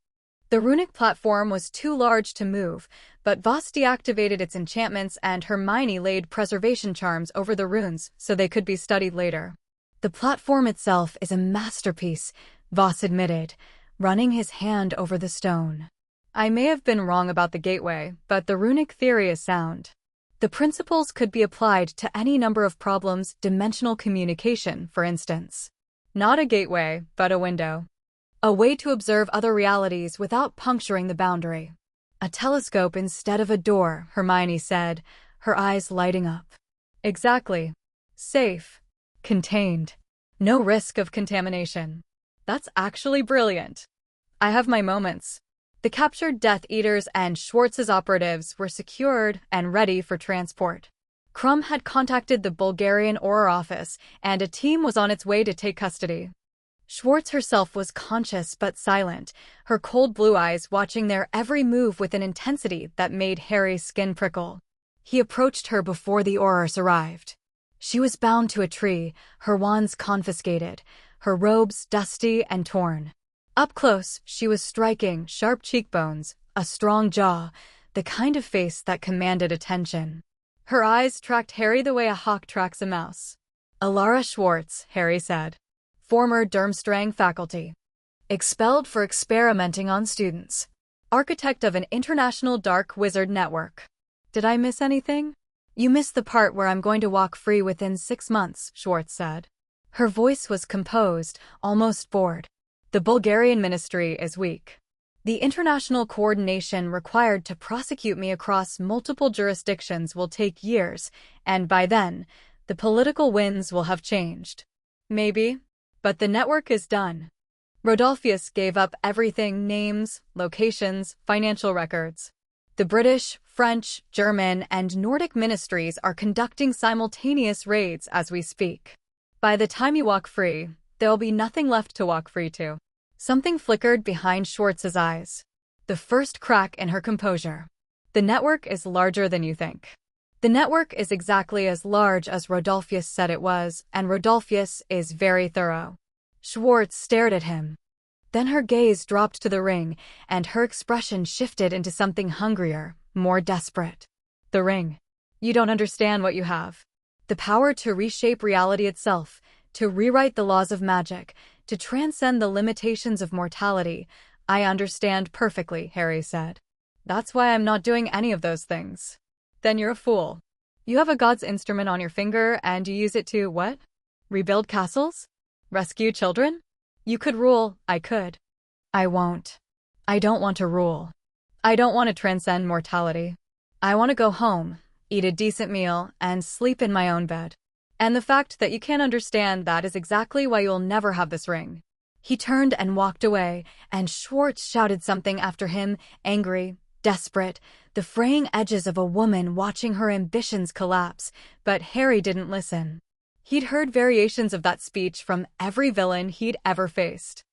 The runic platform was too large to move, but Voss deactivated its enchantments and Hermione laid preservation charms over the runes so they could be studied later. The platform itself is a masterpiece, Voss admitted, running his hand over the stone. I may have been wrong about the gateway, but the runic theory is sound. The principles could be applied to any number of problems, dimensional communication, for instance. Not a gateway, but a window. A way to observe other realities without puncturing the boundary. A telescope instead of a door, Hermione said, her eyes lighting up. Exactly. Safe. Contained. No risk of contamination. That's actually brilliant. I have my moments. The captured Death Eaters and Schwartz's operatives were secured and ready for transport. Crumb had contacted the Bulgarian Auror office, and a team was on its way to take custody. Schwartz herself was conscious but silent, her cold blue eyes watching their every move with an intensity that made Harry's skin prickle. He approached her before the Aurors arrived. She was bound to a tree, her wands confiscated, her robes dusty and torn. Up close, she was striking, sharp cheekbones, a strong jaw, the kind of face that commanded attention. Her eyes tracked Harry the way a hawk tracks a mouse. Alara Schwartz, Harry said. Former Durmstrang faculty. Expelled for experimenting on students. Architect of an international dark wizard network. Did I miss anything? You missed the part where I'm going to walk free within 6 months, Schwartz said. Her voice was composed, almost bored. The Bulgarian ministry is weak. The international coordination required to prosecute me across multiple jurisdictions will take years, and by then, the political winds will have changed. Maybe, but the network is done. Rodolphus gave up everything: names, locations, financial records. The British, French, German, and Nordic ministries are conducting simultaneous raids as we speak. By the time you walk free, there'll be nothing left to walk free to. Something flickered behind Schwartz's eyes. The first crack in her composure. The network is larger than you think. The network is exactly as large as Rodolphus said it was, and Rodolphus is very thorough. Schwartz stared at him. Then her gaze dropped to the ring, and her expression shifted into something hungrier, more desperate. The ring. You don't understand what you have. The power to reshape reality itself, to rewrite the laws of magic, to transcend the limitations of mortality. I understand perfectly, Harry said. That's why I'm not doing any of those things. Then you're a fool. You have a god's instrument on your finger and you use it to, what? Rebuild castles? Rescue children? You could rule, I could. I won't. I don't want to rule. I don't want to transcend mortality. I want to go home, eat a decent meal, and sleep in my own bed. And the fact that you can't understand that is exactly why you'll never have this ring. He turned and walked away, and Schwartz shouted something after him, angry, desperate, the fraying edges of a woman watching her ambitions collapse, but Harry didn't listen. He'd heard variations of that speech from every villain he'd ever faced.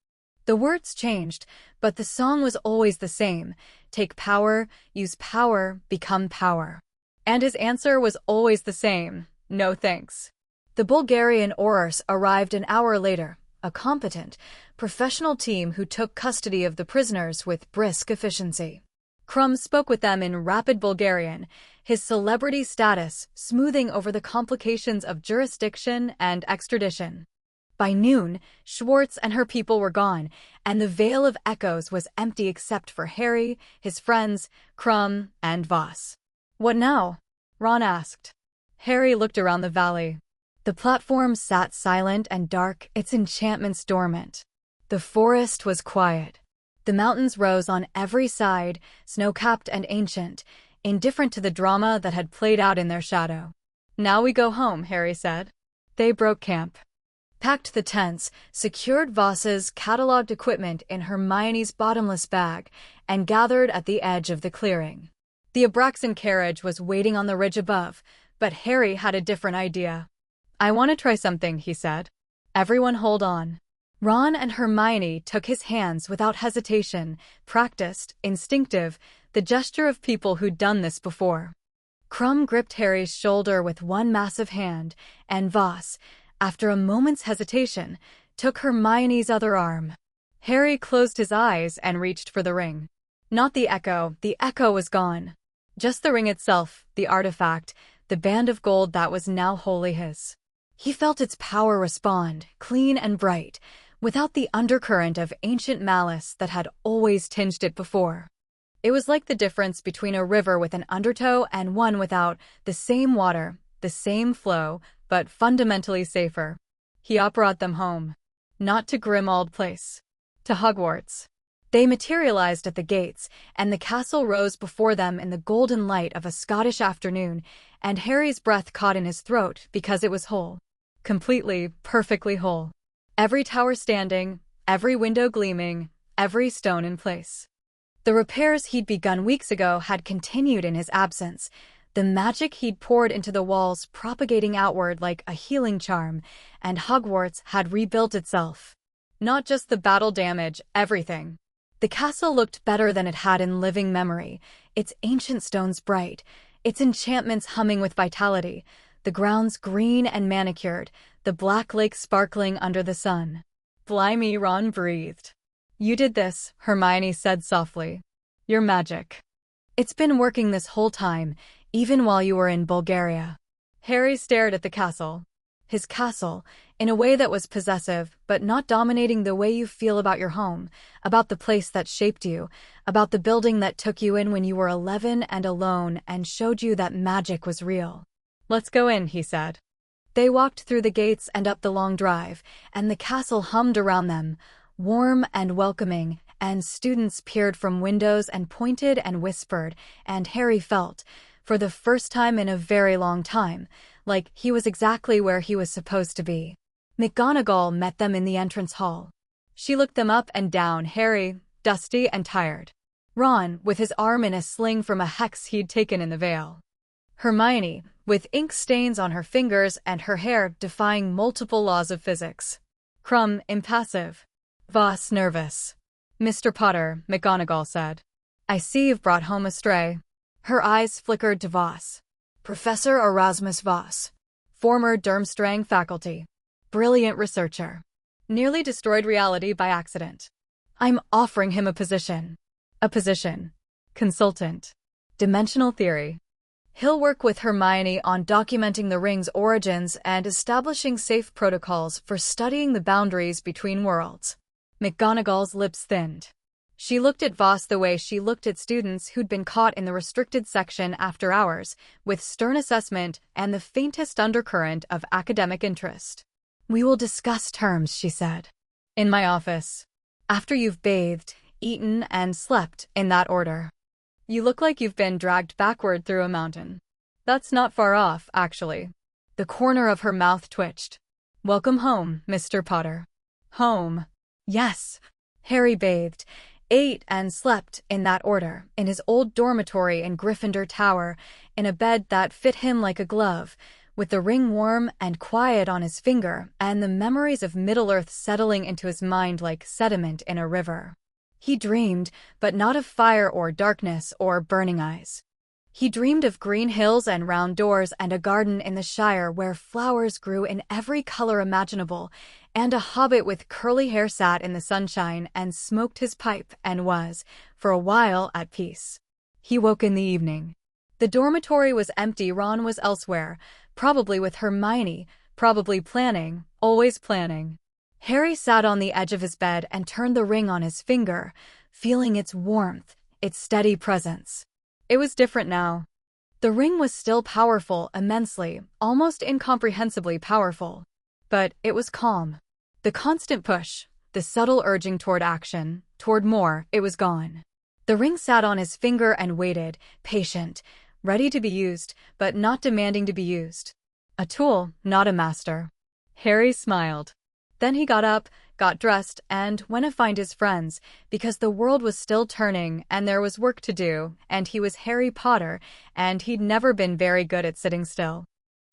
The words changed, but the song was always the same. Take power, use power, become power. And his answer was always the same. No thanks. The Bulgarian Aurors arrived an hour later, a competent, professional team who took custody of the prisoners with brisk efficiency. Crumb spoke with them in rapid Bulgarian, his celebrity status smoothing over the complications of jurisdiction and extradition. By noon, Schwartz and her people were gone, and the Vale of Echoes was empty except for Harry, his friends, Crumb, and Voss. What now? Ron asked. Harry looked around the valley. The platform sat silent and dark, its enchantments dormant. The forest was quiet. The mountains rose on every side, snow-capped and ancient, indifferent to the drama that had played out in their shadow. "Now we go home," Harry said. They broke camp, packed the tents, secured Voss's cataloged equipment in Hermione's bottomless bag, and gathered at the edge of the clearing. The Abraxan carriage was waiting on the ridge above, but Harry had a different idea. "I want to try something," he said. "Everyone hold on." Ron and Hermione took his hands without hesitation, practiced, instinctive, the gesture of people who'd done this before. Krum gripped Harry's shoulder with one massive hand, and Voss, after a moment's hesitation, took Hermione's other arm. Harry closed his eyes and reached for the ring. Not the echo was gone. Just the ring itself, the artifact, the band of gold that was now wholly his. He felt its power respond, clean and bright, without the undercurrent of ancient malice that had always tinged it before. It was like the difference between a river with an undertow and one without, the same water, the same flow, but fundamentally safer. He brought them home. Not to Grimmauld Place. To Hogwarts. They materialized at the gates, and the castle rose before them in the golden light of a Scottish afternoon, and Harry's breath caught in his throat because it was whole. Completely, perfectly whole. Every tower standing, every window gleaming, every stone in place. The repairs he'd begun weeks ago had continued in his absence, the magic he'd poured into the walls propagating outward like a healing charm, and Hogwarts had rebuilt itself. Not just the battle damage, everything. The castle looked better than it had in living memory, its ancient stones bright, its enchantments humming with vitality, the grounds green and manicured, the black lake sparkling under the sun. "Blimey," Ron breathed. "You did this," Hermione said softly. "Your magic. It's been working this whole time, even while you were in Bulgaria." Harry stared at the castle. His castle, in a way that was possessive, but not dominating the way you feel about your home, about the place that shaped you, about the building that took you in when you were 11 and alone and showed you that magic was real. "Let's go in," he said. They walked through the gates and up the long drive, and the castle hummed around them, warm and welcoming, and students peered from windows and pointed and whispered, and Harry felt, for the first time in a very long time, like he was exactly where he was supposed to be. McGonagall met them in the entrance hall. She looked them up and down, Harry, dusty and tired. Ron, with his arm in a sling from a hex he'd taken in the veil. Hermione, with ink stains on her fingers and her hair defying multiple laws of physics. Krum, impassive. Voss, nervous. "Mr. Potter," McGonagall said. "I see you've brought home a stray." Her eyes flickered to Voss. Professor Erasmus Voss. Former Durmstrang faculty. Brilliant researcher. Nearly destroyed reality by accident. "I'm offering him a position." "A position." "Consultant. Dimensional theory." He'll work with Hermione on documenting the ring's origins and establishing safe protocols for studying the boundaries between worlds. McGonagall's lips thinned. She looked at Voss the way she looked at students who'd been caught in the restricted section after hours, with stern assessment and the faintest undercurrent of academic interest. "We will discuss terms," she said. "In my office. After you've bathed, eaten, and slept, in that order. You look like you've been dragged backward through a mountain." "That's not far off, actually." The corner of her mouth twitched. "Welcome home, Mr. Potter." "Home." "Yes." Harry bathed, ate, and slept, in that order, in his old dormitory in Gryffindor Tower, in a bed that fit him like a glove, with the ring warm and quiet on his finger, and the memories of Middle-earth settling into his mind like sediment in a river. He dreamed, but not of fire or darkness or burning eyes. He dreamed of green hills and round doors and a garden in the Shire where flowers grew in every color imaginable, and a hobbit with curly hair sat in the sunshine and smoked his pipe and was, for a while, at peace. He woke in the evening. The dormitory was empty. Ron was elsewhere, probably with Hermione, probably planning, always planning. Harry sat on the edge of his bed and turned the ring on his finger, feeling its warmth, its steady presence. It was different now. The ring was still powerful, immensely, almost incomprehensibly powerful. But it was calm. The constant push, the subtle urging toward action, toward more, it was gone. The ring sat on his finger and waited, patient, ready to be used, but not demanding to be used. A tool, not a master. Harry smiled. Then he got up, got dressed, and went to find his friends, because the world was still turning and there was work to do, and he was Harry Potter, and he'd never been very good at sitting still.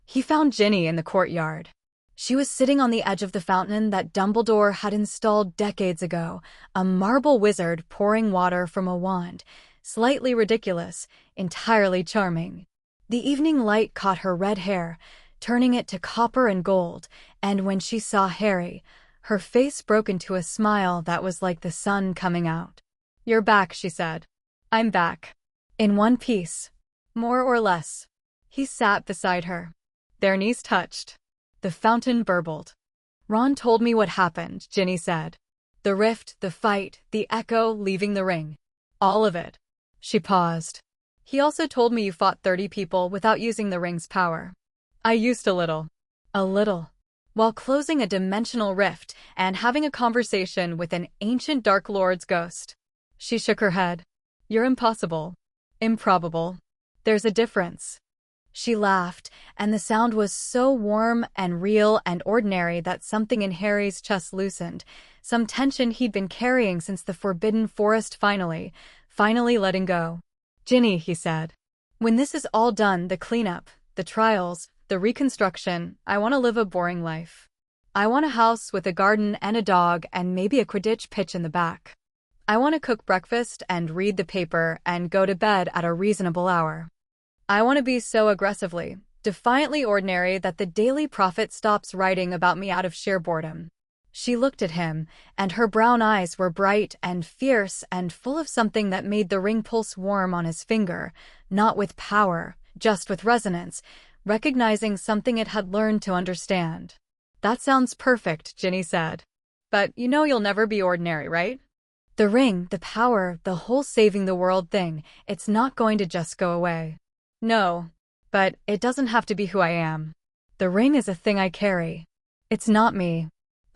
He found Ginny in the courtyard. She was sitting on the edge of the fountain that Dumbledore had installed decades ago, a marble wizard pouring water from a wand, slightly ridiculous, entirely charming. The evening light caught her red hair, turning it to copper and gold, and when she saw Harry, her face broke into a smile that was like the sun coming out. "You're back," she said. "I'm back. In one piece. More or less." He sat beside her. Their knees touched. The fountain burbled. "Ron told me what happened," Ginny said. "The rift, the fight, the echo leaving the ring. All of it." She paused. "He also told me you fought 30 people without using the ring's power." "I used a little." "A little." While closing a dimensional rift and having a conversation with an ancient Dark Lord's ghost. She shook her head. "You're impossible. Improbable. There's a difference." She laughed, and the sound was so warm and real and ordinary that something in Harry's chest loosened, some tension he'd been carrying since the Forbidden Forest finally letting go. "Ginny," he said, "when this is all done, the cleanup, the trials, the reconstruction, I want to live a boring life. I want a house with a garden and a dog and maybe a Quidditch pitch in the back. I want to cook breakfast and read the paper and go to bed at a reasonable hour. I want to be so aggressively, defiantly ordinary that the Daily Prophet stops writing about me out of sheer boredom." She looked at him, and her brown eyes were bright and fierce and full of something that made the ring pulse warm on his finger, not with power, just with resonance, recognizing something it had learned to understand. "That sounds perfect," Ginny said. "But you know you'll never be ordinary, right? The ring, the power, the whole saving the world thing, it's not going to just go away." "No, but it doesn't have to be who I am. The ring is a thing I carry. It's not me.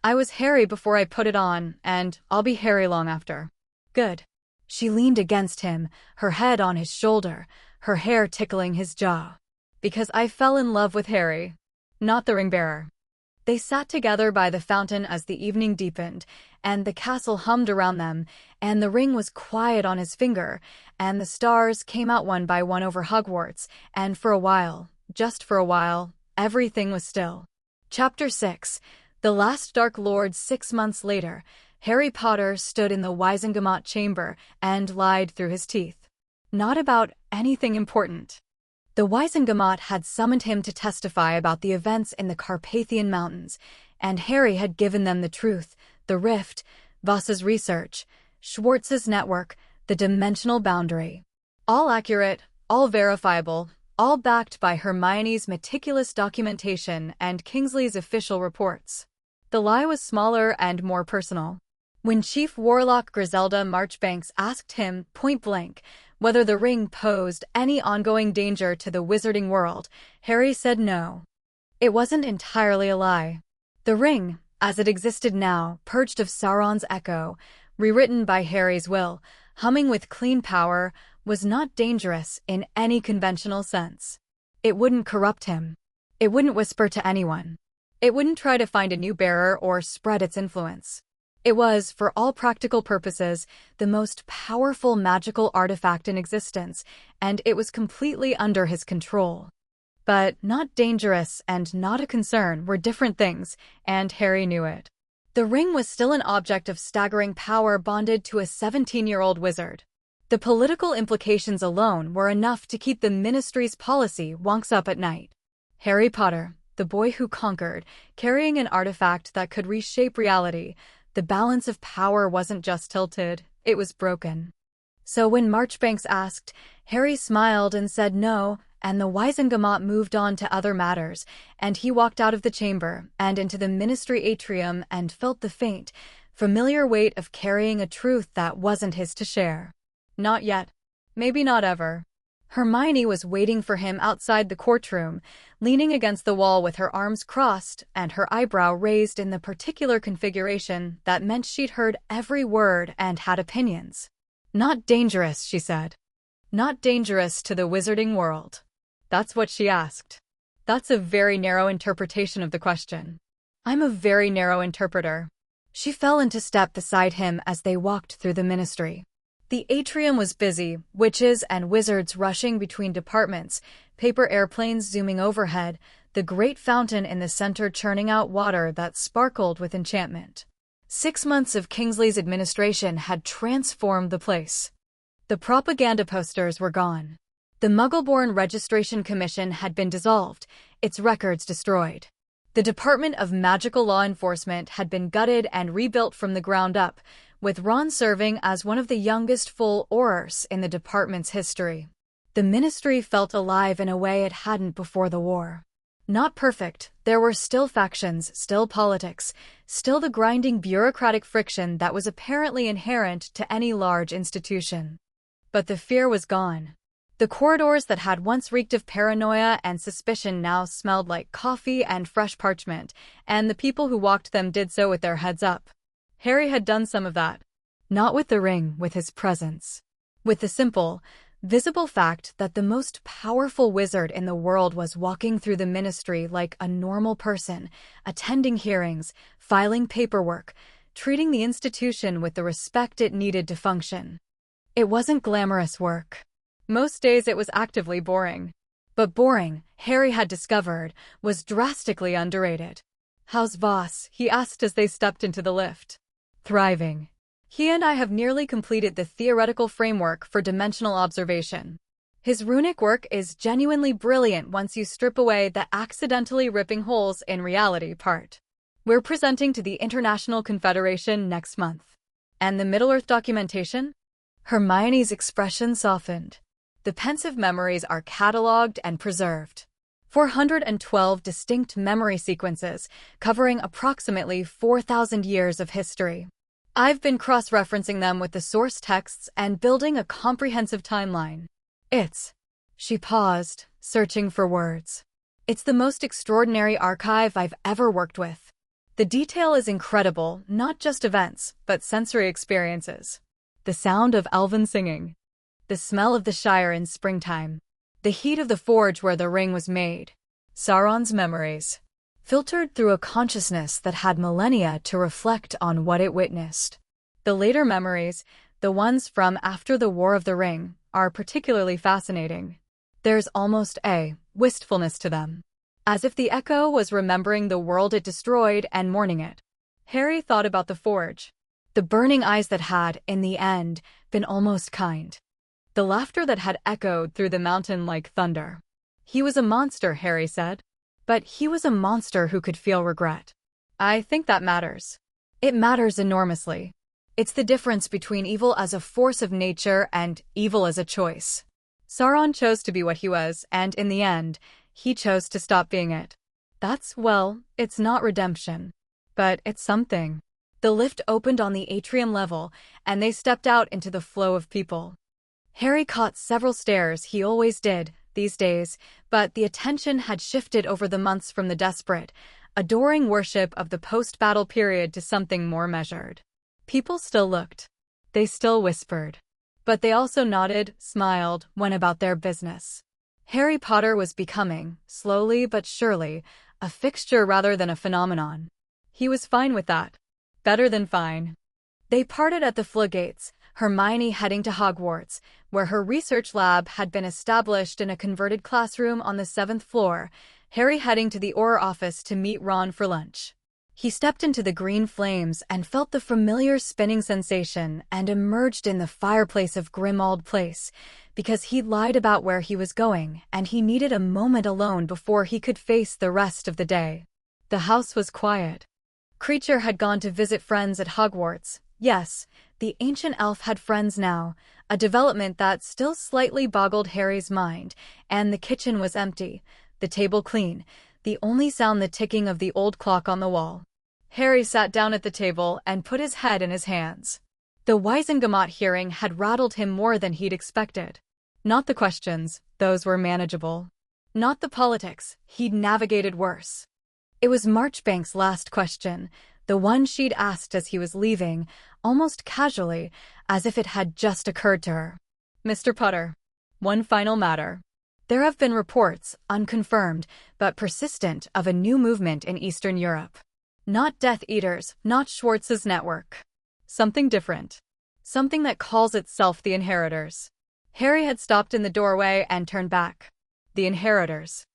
I was Harry before I put it on, and I'll be Harry long after." "Good." She leaned against him, her head on his shoulder, her hair tickling his jaw. "Because I fell in love with Harry, not the ring-bearer." They sat together by the fountain as the evening deepened, and the castle hummed around them, and the ring was quiet on his finger, and the stars came out one by one over Hogwarts, and for a while, just for a while, everything was still. Chapter 6. The Last Dark Lord. 6 months later, Harry Potter stood in the Wizengamot chamber and lied through his teeth. Not about anything important. The Wizengamot had summoned him to testify about the events in the Carpathian Mountains, and Harry had given them the truth, the rift, Voss's research, Schwartz's network, the dimensional boundary. All accurate, all verifiable, all backed by Hermione's meticulous documentation and Kingsley's official reports. The lie was smaller and more personal. When Chief Warlock Griselda Marchbanks asked him, point-blank, whether the ring posed any ongoing danger to the wizarding world, Harry said no. It wasn't entirely a lie. The ring, as it existed now, purged of Sauron's echo, rewritten by Harry's will, humming with clean power, was not dangerous in any conventional sense. It wouldn't corrupt him. It wouldn't whisper to anyone. It wouldn't try to find a new bearer or spread its influence. It was, for all practical purposes, the most powerful magical artifact in existence, and it was completely under his control. But not dangerous and not a concern were different things, and Harry knew it. The ring was still an object of staggering power bonded to a 17-year-old wizard. The political implications alone were enough to keep the Ministry's policy wonks up at night. Harry Potter, the boy who conquered, carrying an artifact that could reshape reality. The balance of power wasn't just tilted, it was broken. So when Marchbanks asked, Harry smiled and said no, and the Wizengamot moved on to other matters, and he walked out of the chamber and into the Ministry atrium and felt the faint, familiar weight of carrying a truth that wasn't his to share. Not yet. Maybe not ever. Hermione was waiting for him outside the courtroom, leaning against the wall with her arms crossed and her eyebrow raised in the particular configuration that meant she'd heard every word and had opinions. "Not dangerous," she said. "Not dangerous to the wizarding world." That's what she asked. That's a very narrow interpretation of the question. I'm a very narrow interpreter. She fell into step beside him as they walked through the ministry. The atrium was busy, witches and wizards rushing between departments, paper airplanes zooming overhead, the great fountain in the center churning out water that sparkled with enchantment. 6 months of Kingsley's administration had transformed the place. The propaganda posters were gone. The Muggle-born Registration Commission had been dissolved, its records destroyed. The Department of Magical Law Enforcement had been gutted and rebuilt from the ground up, with Ron serving as one of the youngest full Aurors in the department's history. The ministry felt alive in a way it hadn't before the war. Not perfect, there were still factions, still politics, still the grinding bureaucratic friction that was apparently inherent to any large institution. But the fear was gone. The corridors that had once reeked of paranoia and suspicion now smelled like coffee and fresh parchment, and the people who walked them did so with their heads up. Harry had done some of that. Not with the ring, with his presence. With the simple, visible fact that the most powerful wizard in the world was walking through the ministry like a normal person, attending hearings, filing paperwork, treating the institution with the respect it needed to function. It wasn't glamorous work. Most days it was actively boring. But boring, Harry had discovered, was drastically underrated. "How's Voss?" he asked as they stepped into the lift. "Thriving. He and I have nearly completed the theoretical framework for dimensional observation. His runic work is genuinely brilliant once you strip away the accidentally ripping holes in reality part. We're presenting to the International Confederation next month." "And the Middle-earth documentation?" Hermione's expression softened. "The pensive memories are catalogued and preserved. 412 distinct memory sequences, covering approximately 4,000 years of history. I've been cross-referencing them with the source texts and building a comprehensive timeline. It's..." She paused, searching for words. "It's the most extraordinary archive I've ever worked with. The detail is incredible, not just events, but sensory experiences. The sound of elven singing. The smell of the Shire in springtime. The heat of the forge where the ring was made. Sauron's memories. Filtered through a consciousness that had millennia to reflect on what it witnessed. The later memories, the ones from after the War of the Ring, are particularly fascinating. There's almost a wistfulness to them. As if the echo was remembering the world it destroyed and mourning it." Harry thought about the forge. The burning eyes that had, in the end, been almost kind. The laughter that had echoed through the mountain like thunder. He was a monster, Harry said. But he was a monster who could feel regret. I think that matters. It matters enormously. It's the difference between evil as a force of nature and evil as a choice. Sauron chose to be what he was, and in the end, he chose to stop being it. Well, it's not redemption. But it's something. The lift opened on the atrium level, and they stepped out into the flow of people. Harry caught several stares, he always did, these days, but the attention had shifted over the months from the desperate, adoring worship of the post-battle period to something more measured. People still looked. They still whispered. But they also nodded, smiled, went about their business. Harry Potter was becoming, slowly but surely, a fixture rather than a phenomenon. He was fine with that. Better than fine. They parted at the floodgates, Hermione heading to Hogwarts, where her research lab had been established in a converted classroom on the 7th floor, Harry heading to the Auror office to meet Ron for lunch. He stepped into the green flames and felt the familiar spinning sensation and emerged in the fireplace of Grimmauld Place, because he'd lied about where he was going and he needed a moment alone before he could face the rest of the day. The house was quiet. Kreacher had gone to visit friends at Hogwarts. Yes, the ancient elf had friends now, a development that still slightly boggled Harry's mind, and the kitchen was empty, the table clean, the only sound the ticking of the old clock on the wall. Harry sat down at the table and put his head in his hands. The Wisengamot hearing had rattled him more than he'd expected. Not the questions, those were manageable. Not the politics, he'd navigated worse. It was Marchbank's last question, the one she'd asked as he was leaving, almost casually, as if it had just occurred to her. Mr. Potter. One final matter. There have been reports, unconfirmed, but persistent, of a new movement in Eastern Europe. Not Death Eaters, not Schwartz's network. Something different. Something that calls itself the Inheritors. Harry had stopped in the doorway and turned back. The Inheritors.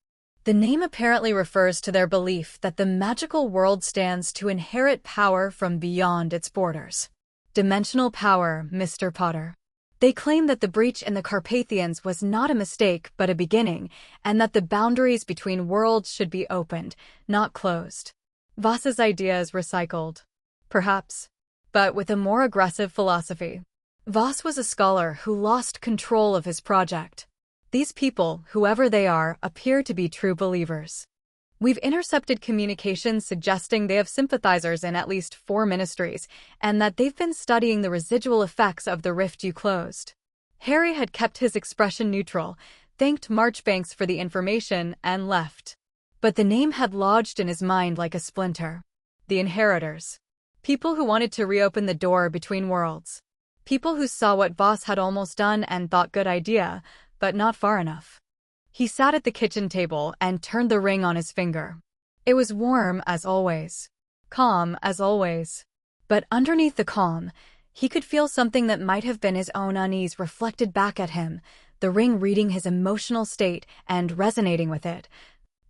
The name apparently refers to their belief that the magical world stands to inherit power from beyond its borders. Dimensional power, Mr. Potter. They claim that the breach in the Carpathians was not a mistake but a beginning, and that the boundaries between worlds should be opened, not closed. Voss's idea is recycled. Perhaps. But with a more aggressive philosophy. Voss was a scholar who lost control of his project. These people, whoever they are, appear to be true believers. We've intercepted communications suggesting they have sympathizers in at least 4 ministries, and that they've been studying the residual effects of the rift you closed. Harry had kept his expression neutral, thanked Marchbanks for the information, and left. But the name had lodged in his mind like a splinter. The Inheritors. People who wanted to reopen the door between worlds. People who saw what Voss had almost done and thought good idea, but not far enough. He sat at the kitchen table and turned the ring on his finger. It was warm as always. Calm as always. But underneath the calm, he could feel something that might have been his own unease reflected back at him, the ring reading his emotional state and resonating with it,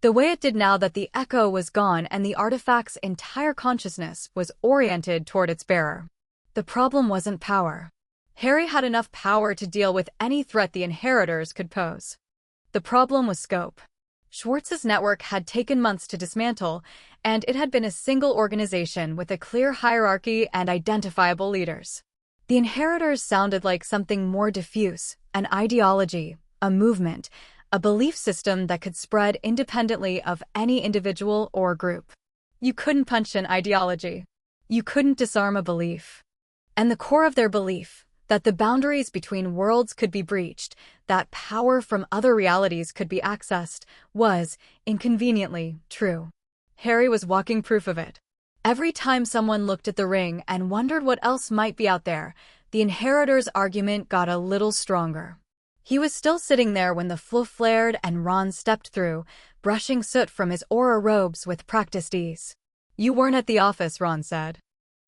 the way it did now that the echo was gone and the artifact's entire consciousness was oriented toward its bearer. The problem wasn't power. Harry had enough power to deal with any threat the Inheritors could pose. The problem was scope. Schwartz's network had taken months to dismantle, and it had been a single organization with a clear hierarchy and identifiable leaders. The Inheritors sounded like something more diffuse, an ideology, a movement, a belief system that could spread independently of any individual or group. You couldn't punch an ideology. You couldn't disarm a belief. And the core of their belief, that the boundaries between worlds could be breached, that power from other realities could be accessed, was, inconveniently, true. Harry was walking proof of it. Every time someone looked at the ring and wondered what else might be out there, the Inheritors' argument got a little stronger. He was still sitting there when the floof flared and Ron stepped through, brushing soot from his aura robes with practiced ease. "You weren't at the office," Ron said.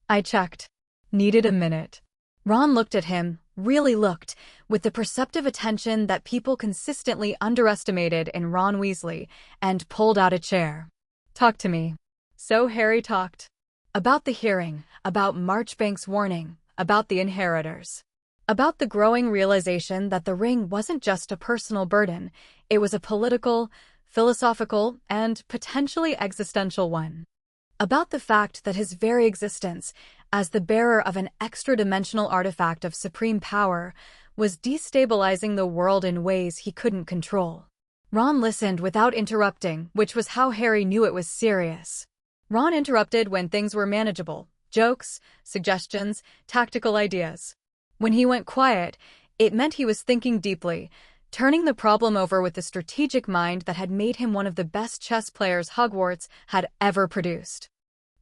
"I checked. Needed a minute." Ron looked at him, really looked, with the perceptive attention that people consistently underestimated in Ron Weasley, and pulled out a chair. "Talk to me." So Harry talked. About the hearing, about Marchbank's warning, about the Inheritors. About the growing realization that the ring wasn't just a personal burden, it was a political, philosophical, and potentially existential one. About the fact that his very existence, as the bearer of an extra-dimensional artifact of supreme power, was destabilizing the world in ways he couldn't control. Ron listened without interrupting, which was how Harry knew it was serious. Ron interrupted when things were manageable, jokes, suggestions, tactical ideas. When he went quiet, it meant he was thinking deeply, turning the problem over with the strategic mind that had made him one of the best chess players Hogwarts had ever produced.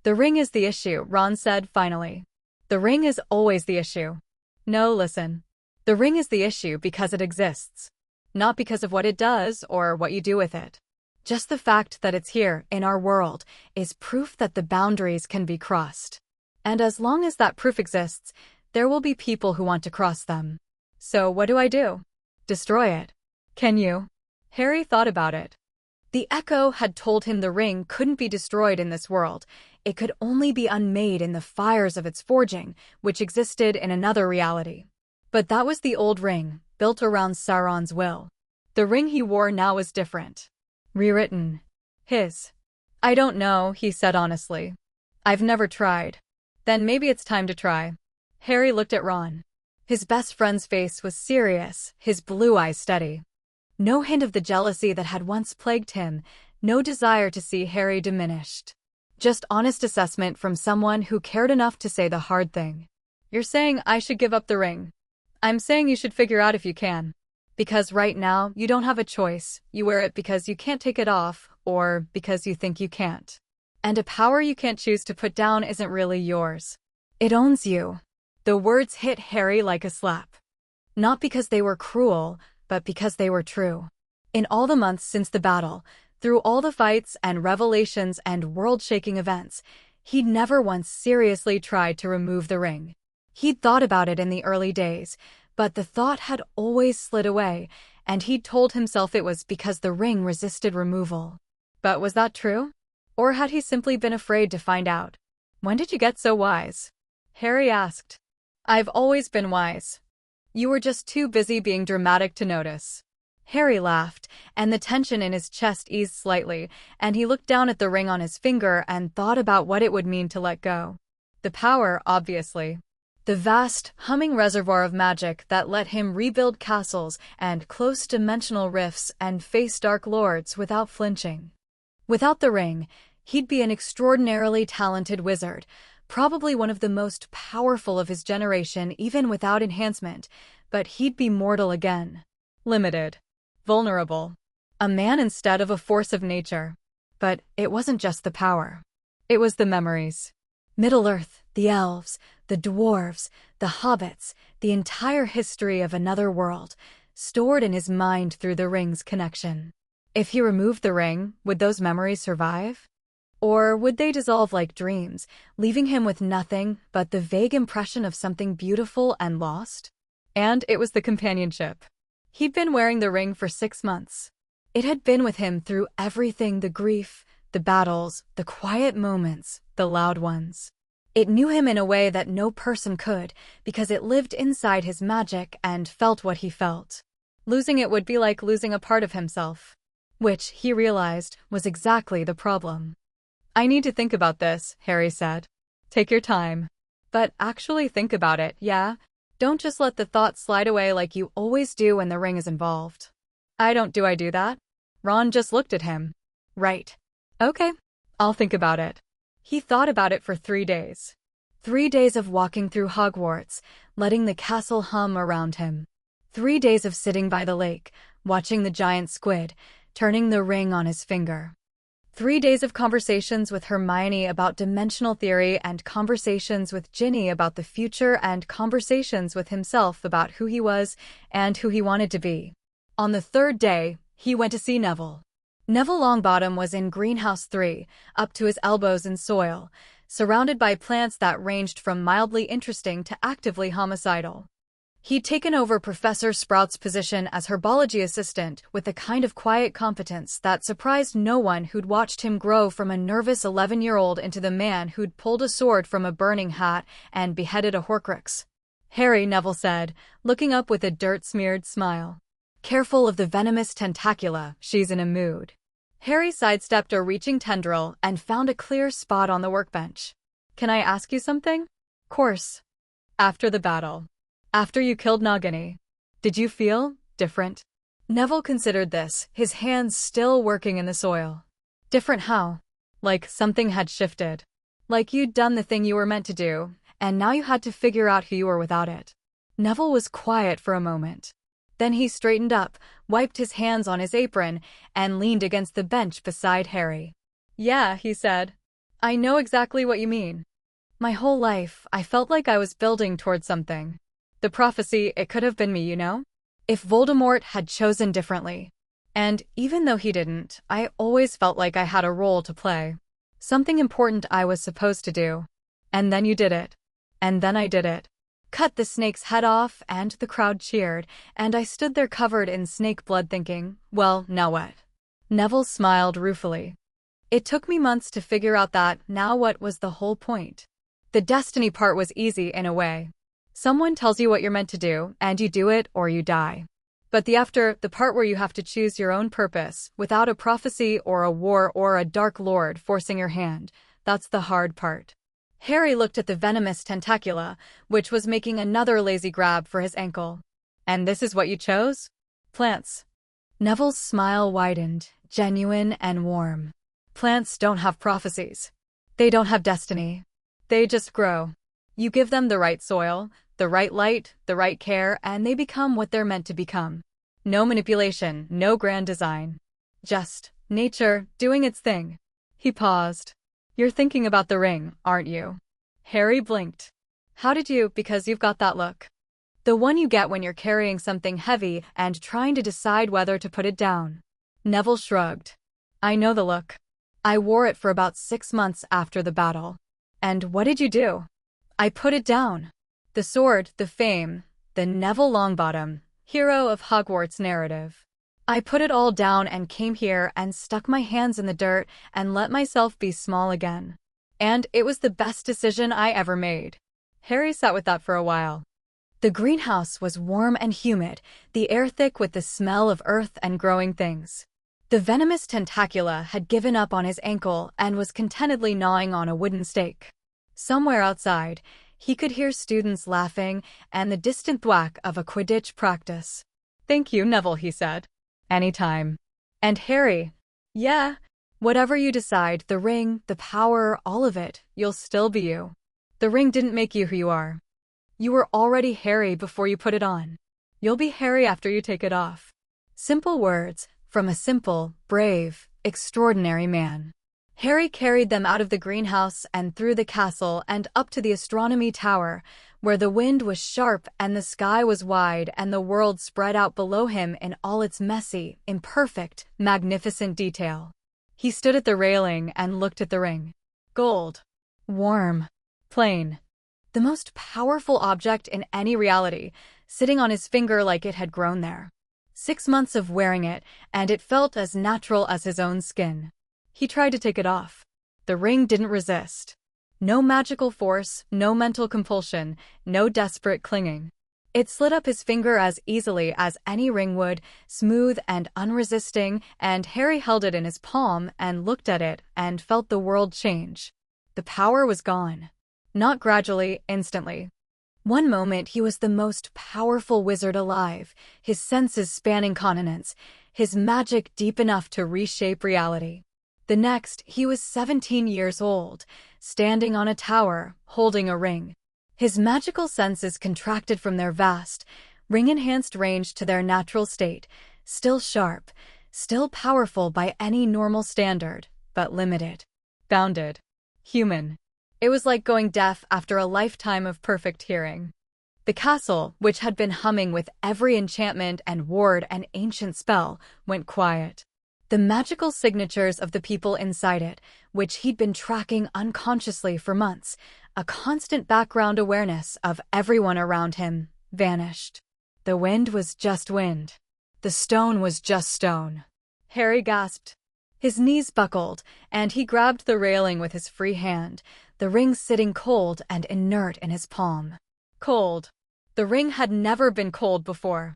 "The ring is the issue," Ron said finally. "The ring is always the issue." "No, listen. The ring is the issue because it exists. Not because of what it does or what you do with it. Just the fact that it's here, in our world, is proof that the boundaries can be crossed. And as long as that proof exists, there will be people who want to cross them. So what do I do? Destroy it. Can you?" Harry thought about it. The echo had told him the ring couldn't be destroyed in this world. It could only be unmade in the fires of its forging, which existed in another reality. But that was the old ring, built around Sauron's will. The ring he wore now was different. Rewritten. His. "I don't know," he said honestly. "I've never tried." "Then maybe it's time to try." Harry looked at Ron. His best friend's face was serious, his blue eyes steady. No hint of the jealousy that had once plagued him, no desire to see Harry diminished. Just honest assessment from someone who cared enough to say the hard thing. "You're saying I should give up the ring. I'm saying you should figure out if you can." Because right now, you don't have a choice. You wear it because you can't take it off, or because you think you can't. And a power you can't choose to put down isn't really yours. It owns you. The words hit Harry like a slap. Not because they were cruel, but because they were true. In all the months since the battle, through all the fights and revelations and world-shaking events, he'd never once seriously tried to remove the ring. He'd thought about it in the early days, but the thought had always slid away, and he'd told himself it was because the ring resisted removal. But was that true? Or had he simply been afraid to find out? When did you get so wise? Harry asked. I've always been wise. You were just too busy being dramatic to notice. Harry laughed, and the tension in his chest eased slightly, and he looked down at the ring on his finger and thought about what it would mean to let go. The power, obviously. The vast, humming reservoir of magic that let him rebuild castles and close-dimensional rifts and face dark lords without flinching. Without the ring, he'd be an extraordinarily talented wizard, probably one of the most powerful of his generation even without enhancement, but he'd be mortal again. Limited. Vulnerable. A man instead of a force of nature. But it wasn't just the power. It was the memories. Middle-earth, the elves, the dwarves, the hobbits, the entire history of another world, stored in his mind through the ring's connection. If he removed the ring, would those memories survive? Or would they dissolve like dreams, leaving him with nothing but the vague impression of something beautiful and lost? And it was the companionship. He'd been wearing the ring for 6 months. It had been with him through everything, the grief, the battles, the quiet moments, the loud ones. It knew him in a way that no person could, because it lived inside his magic and felt what he felt. Losing it would be like losing a part of himself. Which, he realized, was exactly the problem. I need to think about this, Harry said. Take your time. But actually think about it, yeah? Don't just let the thoughts slide away like you always do when the ring is involved. I do that? Ron just looked at him. Right. Okay. I'll think about it. He thought about it for 3 days. 3 days of walking through Hogwarts, letting the castle hum around him. 3 days of sitting by the lake, watching the giant squid, turning the ring on his finger. 3 days of conversations with Hermione about dimensional theory and conversations with Ginny about the future and conversations with himself about who he was and who he wanted to be. On the 3rd day, he went to see Neville. Neville Longbottom was in Greenhouse 3, up to his elbows in soil, surrounded by plants that ranged from mildly interesting to actively homicidal. He'd taken over Professor Sprout's position as herbology assistant with a kind of quiet competence that surprised no one who'd watched him grow from a nervous 11-year-old into the man who'd pulled a sword from a burning hat and beheaded a Horcrux. Harry, Neville said, looking up with a dirt-smeared smile. Careful of the venomous tentacula, she's in a mood. Harry sidestepped a reaching tendril and found a clear spot on the workbench. Can I ask you something? Course. After the battle. After you killed Nagini, did you feel different? Neville considered this, his hands still working in the soil. Different how? Like something had shifted. Like you'd done the thing you were meant to do, and now you had to figure out who you were without it. Neville was quiet for a moment. Then he straightened up, wiped his hands on his apron, and leaned against the bench beside Harry. Yeah, he said. I know exactly what you mean. My whole life, I felt like I was building towards something. The prophecy, it could have been me, you know? If Voldemort had chosen differently. And even though he didn't, I always felt like I had a role to play. Something important I was supposed to do. And then you did it. And then I did it. Cut the snake's head off, and the crowd cheered, and I stood there covered in snake blood thinking, well, now what? Neville smiled ruefully. It took me months to figure out that, now what was the whole point? The destiny part was easy in a way. Someone tells you what you're meant to do, and you do it or you die. But the part where you have to choose your own purpose, without a prophecy or a war or a dark lord forcing your hand, that's the hard part. Harry looked at the venomous tentacula, which was making another lazy grab for his ankle. And this is what you chose? Plants. Neville's smile widened, genuine and warm. Plants don't have prophecies. They don't have destiny. They just grow. You give them the right soil, the right light, the right care, and they become what they're meant to become. No manipulation, no grand design. Just nature doing its thing. He paused. You're thinking about the ring, aren't you? Harry blinked. How did you? Because you've got that look. The one you get when you're carrying something heavy and trying to decide whether to put it down. Neville shrugged. I know the look. I wore it for about 6 months after the battle. And what did you do? I put it down. The sword, the fame, the Neville Longbottom, hero of Hogwarts narrative. I put it all down and came here and stuck my hands in the dirt and let myself be small again. And it was the best decision I ever made. Harry sat with that for a while. The greenhouse was warm and humid, the air thick with the smell of earth and growing things. The venomous tentacula had given up on his ankle and was contentedly gnawing on a wooden stake. Somewhere outside, he could hear students laughing and the distant thwack of a Quidditch practice. Thank you, Neville, he said. Anytime. And Harry, yeah, whatever you decide, the ring, the power, all of it, you'll still be you. The ring didn't make you who you are. You were already Harry before you put it on. You'll be Harry after you take it off. Simple words from a simple, brave, extraordinary man. Harry carried them out of the greenhouse and through the castle and up to the astronomy tower, where the wind was sharp and the sky was wide and the world spread out below him in all its messy, imperfect, magnificent detail. He stood at the railing and looked at the ring. Gold. Warm. Plain. The most powerful object in any reality, sitting on his finger like it had grown there. 6 months of wearing it, and it felt as natural as his own skin. He tried to take it off. The ring didn't resist. No magical force, no mental compulsion, no desperate clinging. It slid up his finger as easily as any ring would, smooth and unresisting, and Harry held it in his palm and looked at it and felt the world change. The power was gone. Not gradually, instantly. One moment he was the most powerful wizard alive, his senses spanning continents, his magic deep enough to reshape reality. The next, he was 17 years old, standing on a tower, holding a ring. His magical senses contracted from their vast, ring-enhanced range to their natural state, still sharp, still powerful by any normal standard, but limited. Bounded. Human. It was like going deaf after a lifetime of perfect hearing. The castle, which had been humming with every enchantment and ward and ancient spell, went quiet. The magical signatures of the people inside it, which he'd been tracking unconsciously for months, a constant background awareness of everyone around him, vanished. The wind was just wind. The stone was just stone. Harry gasped. His knees buckled, and he grabbed the railing with his free hand, the ring sitting cold and inert in his palm. Cold. The ring had never been cold before.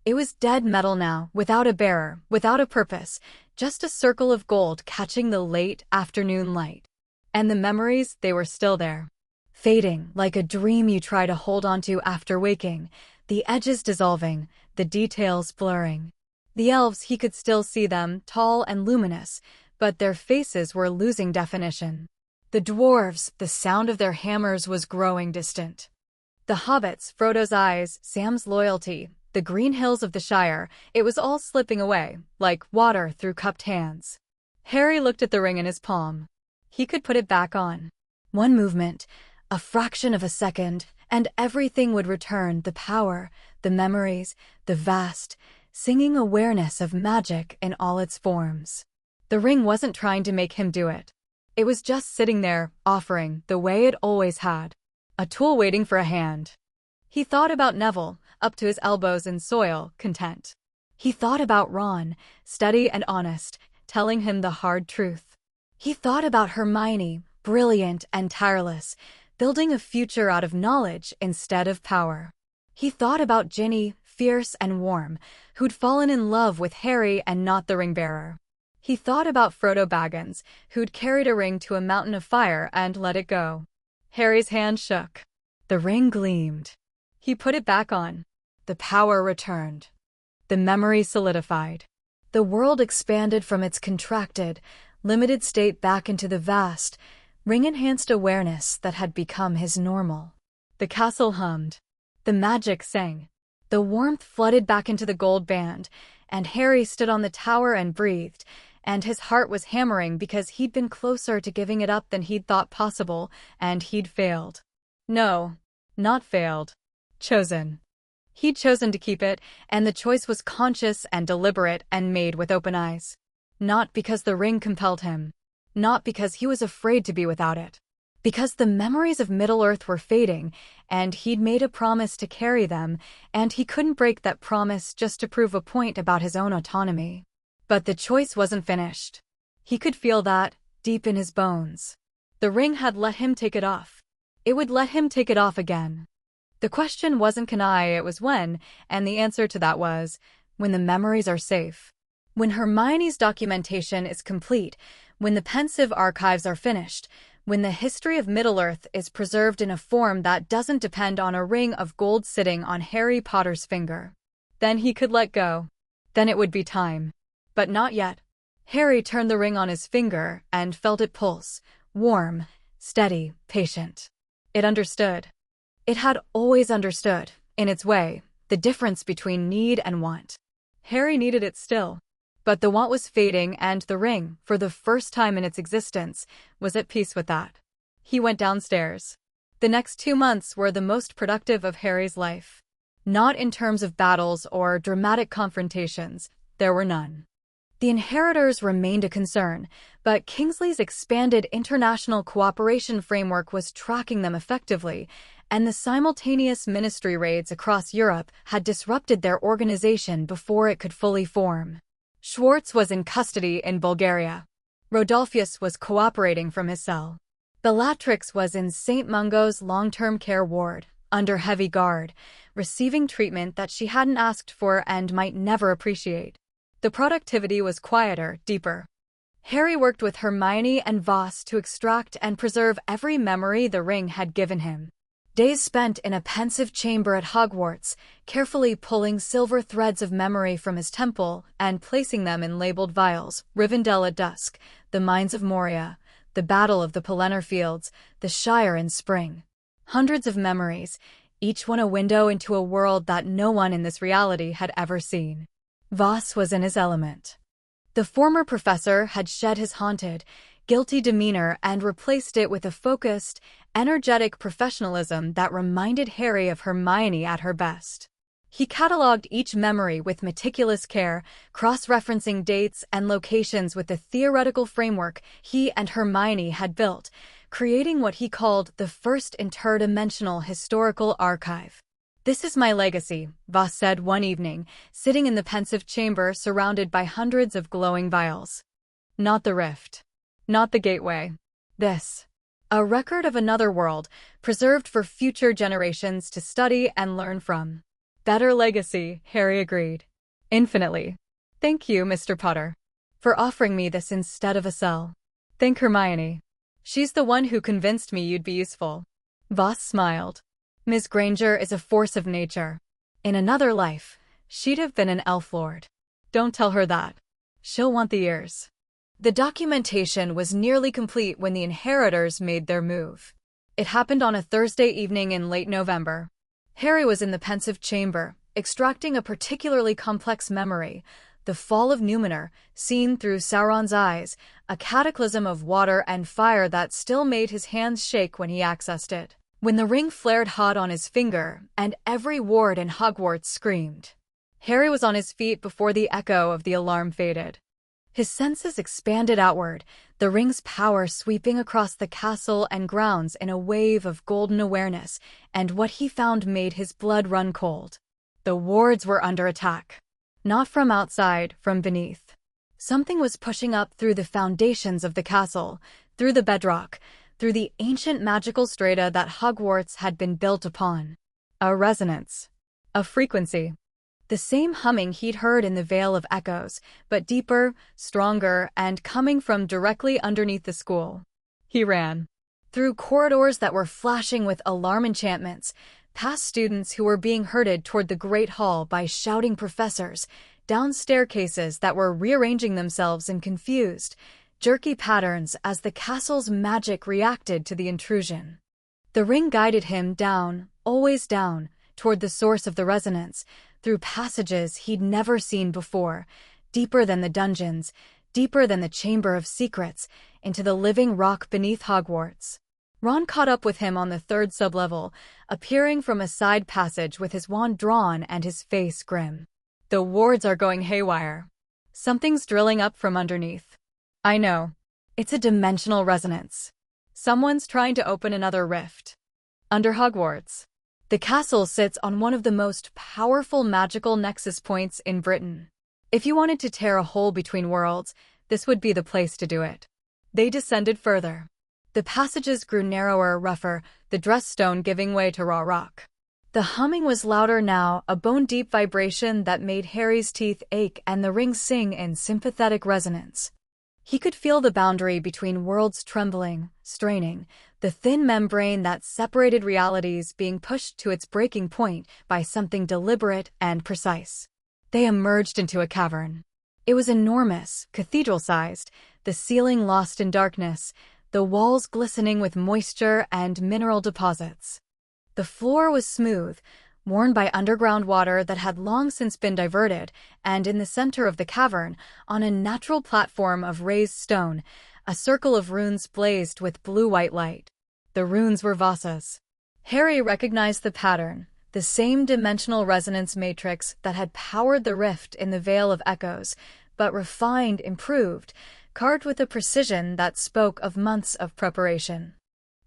It was dead metal now, without a bearer, without a purpose, just a circle of gold catching the late afternoon light. And the memories, they were still there. Fading, like a dream you try to hold onto after waking, the edges dissolving, the details blurring. The elves, he could still see them, tall and luminous, but their faces were losing definition. The dwarves, the sound of their hammers was growing distant. The hobbits, Frodo's eyes, Sam's loyalty, the green hills of the Shire, it was all slipping away, like water through cupped hands. Harry looked at the ring in his palm. He could put it back on. One movement, a fraction of a second, and everything would return, the power, the memories, the vast, singing awareness of magic in all its forms. The ring wasn't trying to make him do it. It was just sitting there, offering, the way it always had. A tool waiting for a hand. He thought about Neville, up to his elbows in soil, content. He thought about Ron, steady and honest, telling him the hard truth. He thought about Hermione, brilliant and tireless, building a future out of knowledge instead of power. He thought about Ginny, fierce and warm, who'd fallen in love with Harry and not the ring-bearer. He thought about Frodo Baggins, who'd carried a ring to a mountain of fire and let it go. Harry's hand shook. The ring gleamed. He put it back on. The power returned. The memory solidified. The world expanded from its contracted, limited state back into the vast, ring-enhanced awareness that had become his normal. The castle hummed. The magic sang. The warmth flooded back into the gold band, and Harry stood on the tower and breathed, and his heart was hammering because he'd been closer to giving it up than he'd thought possible, and he'd failed. No, not failed. Chosen. He'd chosen to keep it, and the choice was conscious and deliberate and made with open eyes. Not because the ring compelled him. Not because he was afraid to be without it. Because the memories of Middle-earth were fading, and he'd made a promise to carry them, and he couldn't break that promise just to prove a point about his own autonomy. But the choice wasn't finished. He could feel that, deep in his bones. The ring had let him take it off. It would let him take it off again. The question wasn't can I, it was when, and the answer to that was, when the memories are safe. When Hermione's documentation is complete, when the pensive archives are finished, when the history of Middle-earth is preserved in a form that doesn't depend on a ring of gold sitting on Harry Potter's finger. Then he could let go. Then it would be time. But not yet. Harry turned the ring on his finger and felt it pulse, warm, steady, patient. It understood. It had always understood, in its way, the difference between need and want. Harry needed it still. But the want was fading, and the ring, for the first time in its existence, was at peace with that. He went downstairs. The next 2 months were the most productive of Harry's life. Not in terms of battles or dramatic confrontations, there were none. The inheritors remained a concern, but Kingsley's expanded international cooperation framework was tracking them effectively, and the simultaneous ministry raids across Europe had disrupted their organization before it could fully form. Schwartz was in custody in Bulgaria. Rodolphus was cooperating from his cell. Bellatrix was in St. Mungo's long-term care ward, under heavy guard, receiving treatment that she hadn't asked for and might never appreciate. The productivity was quieter, deeper. Harry worked with Hermione and Voss to extract and preserve every memory the ring had given him. Days spent in a pensive chamber at Hogwarts, carefully pulling silver threads of memory from his temple and placing them in labeled vials. Rivendell at dusk, the mines of Moria, the Battle of the Pelennor Fields, the Shire in spring. Hundreds of memories, each one a window into a world that no one in this reality had ever seen. Voss was in his element. The former professor had shed his haunted, guilty demeanor and replaced it with a focused, energetic professionalism that reminded Harry of Hermione at her best. He catalogued each memory with meticulous care, cross-referencing dates and locations with the theoretical framework he and Hermione had built, creating what he called the first interdimensional historical archive. "This is my legacy," Voss said one evening, sitting in the pensive chamber surrounded by hundreds of glowing vials. "Not the rift. Not the gateway. This. A record of another world, preserved for future generations to study and learn from." "Better legacy," Harry agreed. "Infinitely. Thank you, Mr. Potter, for offering me this instead of a cell. Thank Hermione. She's the one who convinced me you'd be useful." Voss smiled. "Miss Granger is a force of nature. In another life, she'd have been an elf lord. Don't tell her that. She'll want the ears." The documentation was nearly complete when the inheritors made their move. It happened on a Thursday evening in late November. Harry was in the pensive chamber, extracting a particularly complex memory, the fall of Numenor, seen through Sauron's eyes, a cataclysm of water and fire that still made his hands shake when he accessed it. When the ring flared hot on his finger, and every ward in Hogwarts screamed. Harry was on his feet before the echo of the alarm faded. His senses expanded outward, the ring's power sweeping across the castle and grounds in a wave of golden awareness, and what he found made his blood run cold. The wards were under attack. Not from outside, from beneath. Something was pushing up through the foundations of the castle, through the bedrock, through the ancient magical strata that Hogwarts had been built upon. A resonance. A frequency. The same humming he'd heard in the Vale of Echoes, but deeper, stronger, and coming from directly underneath the school. He ran. Through corridors that were flashing with alarm enchantments, past students who were being herded toward the Great Hall by shouting professors, down staircases that were rearranging themselves in confused, jerky patterns as the castle's magic reacted to the intrusion. The ring guided him down, always down, toward the source of the resonance, through passages he'd never seen before, deeper than the dungeons, deeper than the Chamber of Secrets, into the living rock beneath Hogwarts. Ron caught up with him on the third sublevel, appearing from a side passage with his wand drawn and his face grim. The wards are going haywire. Something's drilling up from underneath. I know. It's a dimensional resonance. Someone's trying to open another rift. Under Hogwarts. The castle sits on one of the most powerful magical nexus points in Britain. If you wanted to tear a hole between worlds, this would be the place to do it. They descended further. The passages grew narrower, rougher, the dressed stone giving way to raw rock. The humming was louder now, a bone-deep vibration that made Harry's teeth ache and the rings sing in sympathetic resonance. He could feel the boundary between worlds trembling, straining, the thin membrane that separated realities being pushed to its breaking point by something deliberate and precise. They emerged into a cavern. It was enormous, cathedral-sized, the ceiling lost in darkness, the walls glistening with moisture and mineral deposits. The floor was smooth, worn by underground water that had long since been diverted, and in the center of the cavern, on a natural platform of raised stone, a circle of runes blazed with blue-white light. The runes were Vasa's. Harry recognized the pattern, the same dimensional resonance matrix that had powered the rift in the Vale of Echoes, but refined, improved, carved with a precision that spoke of months of preparation.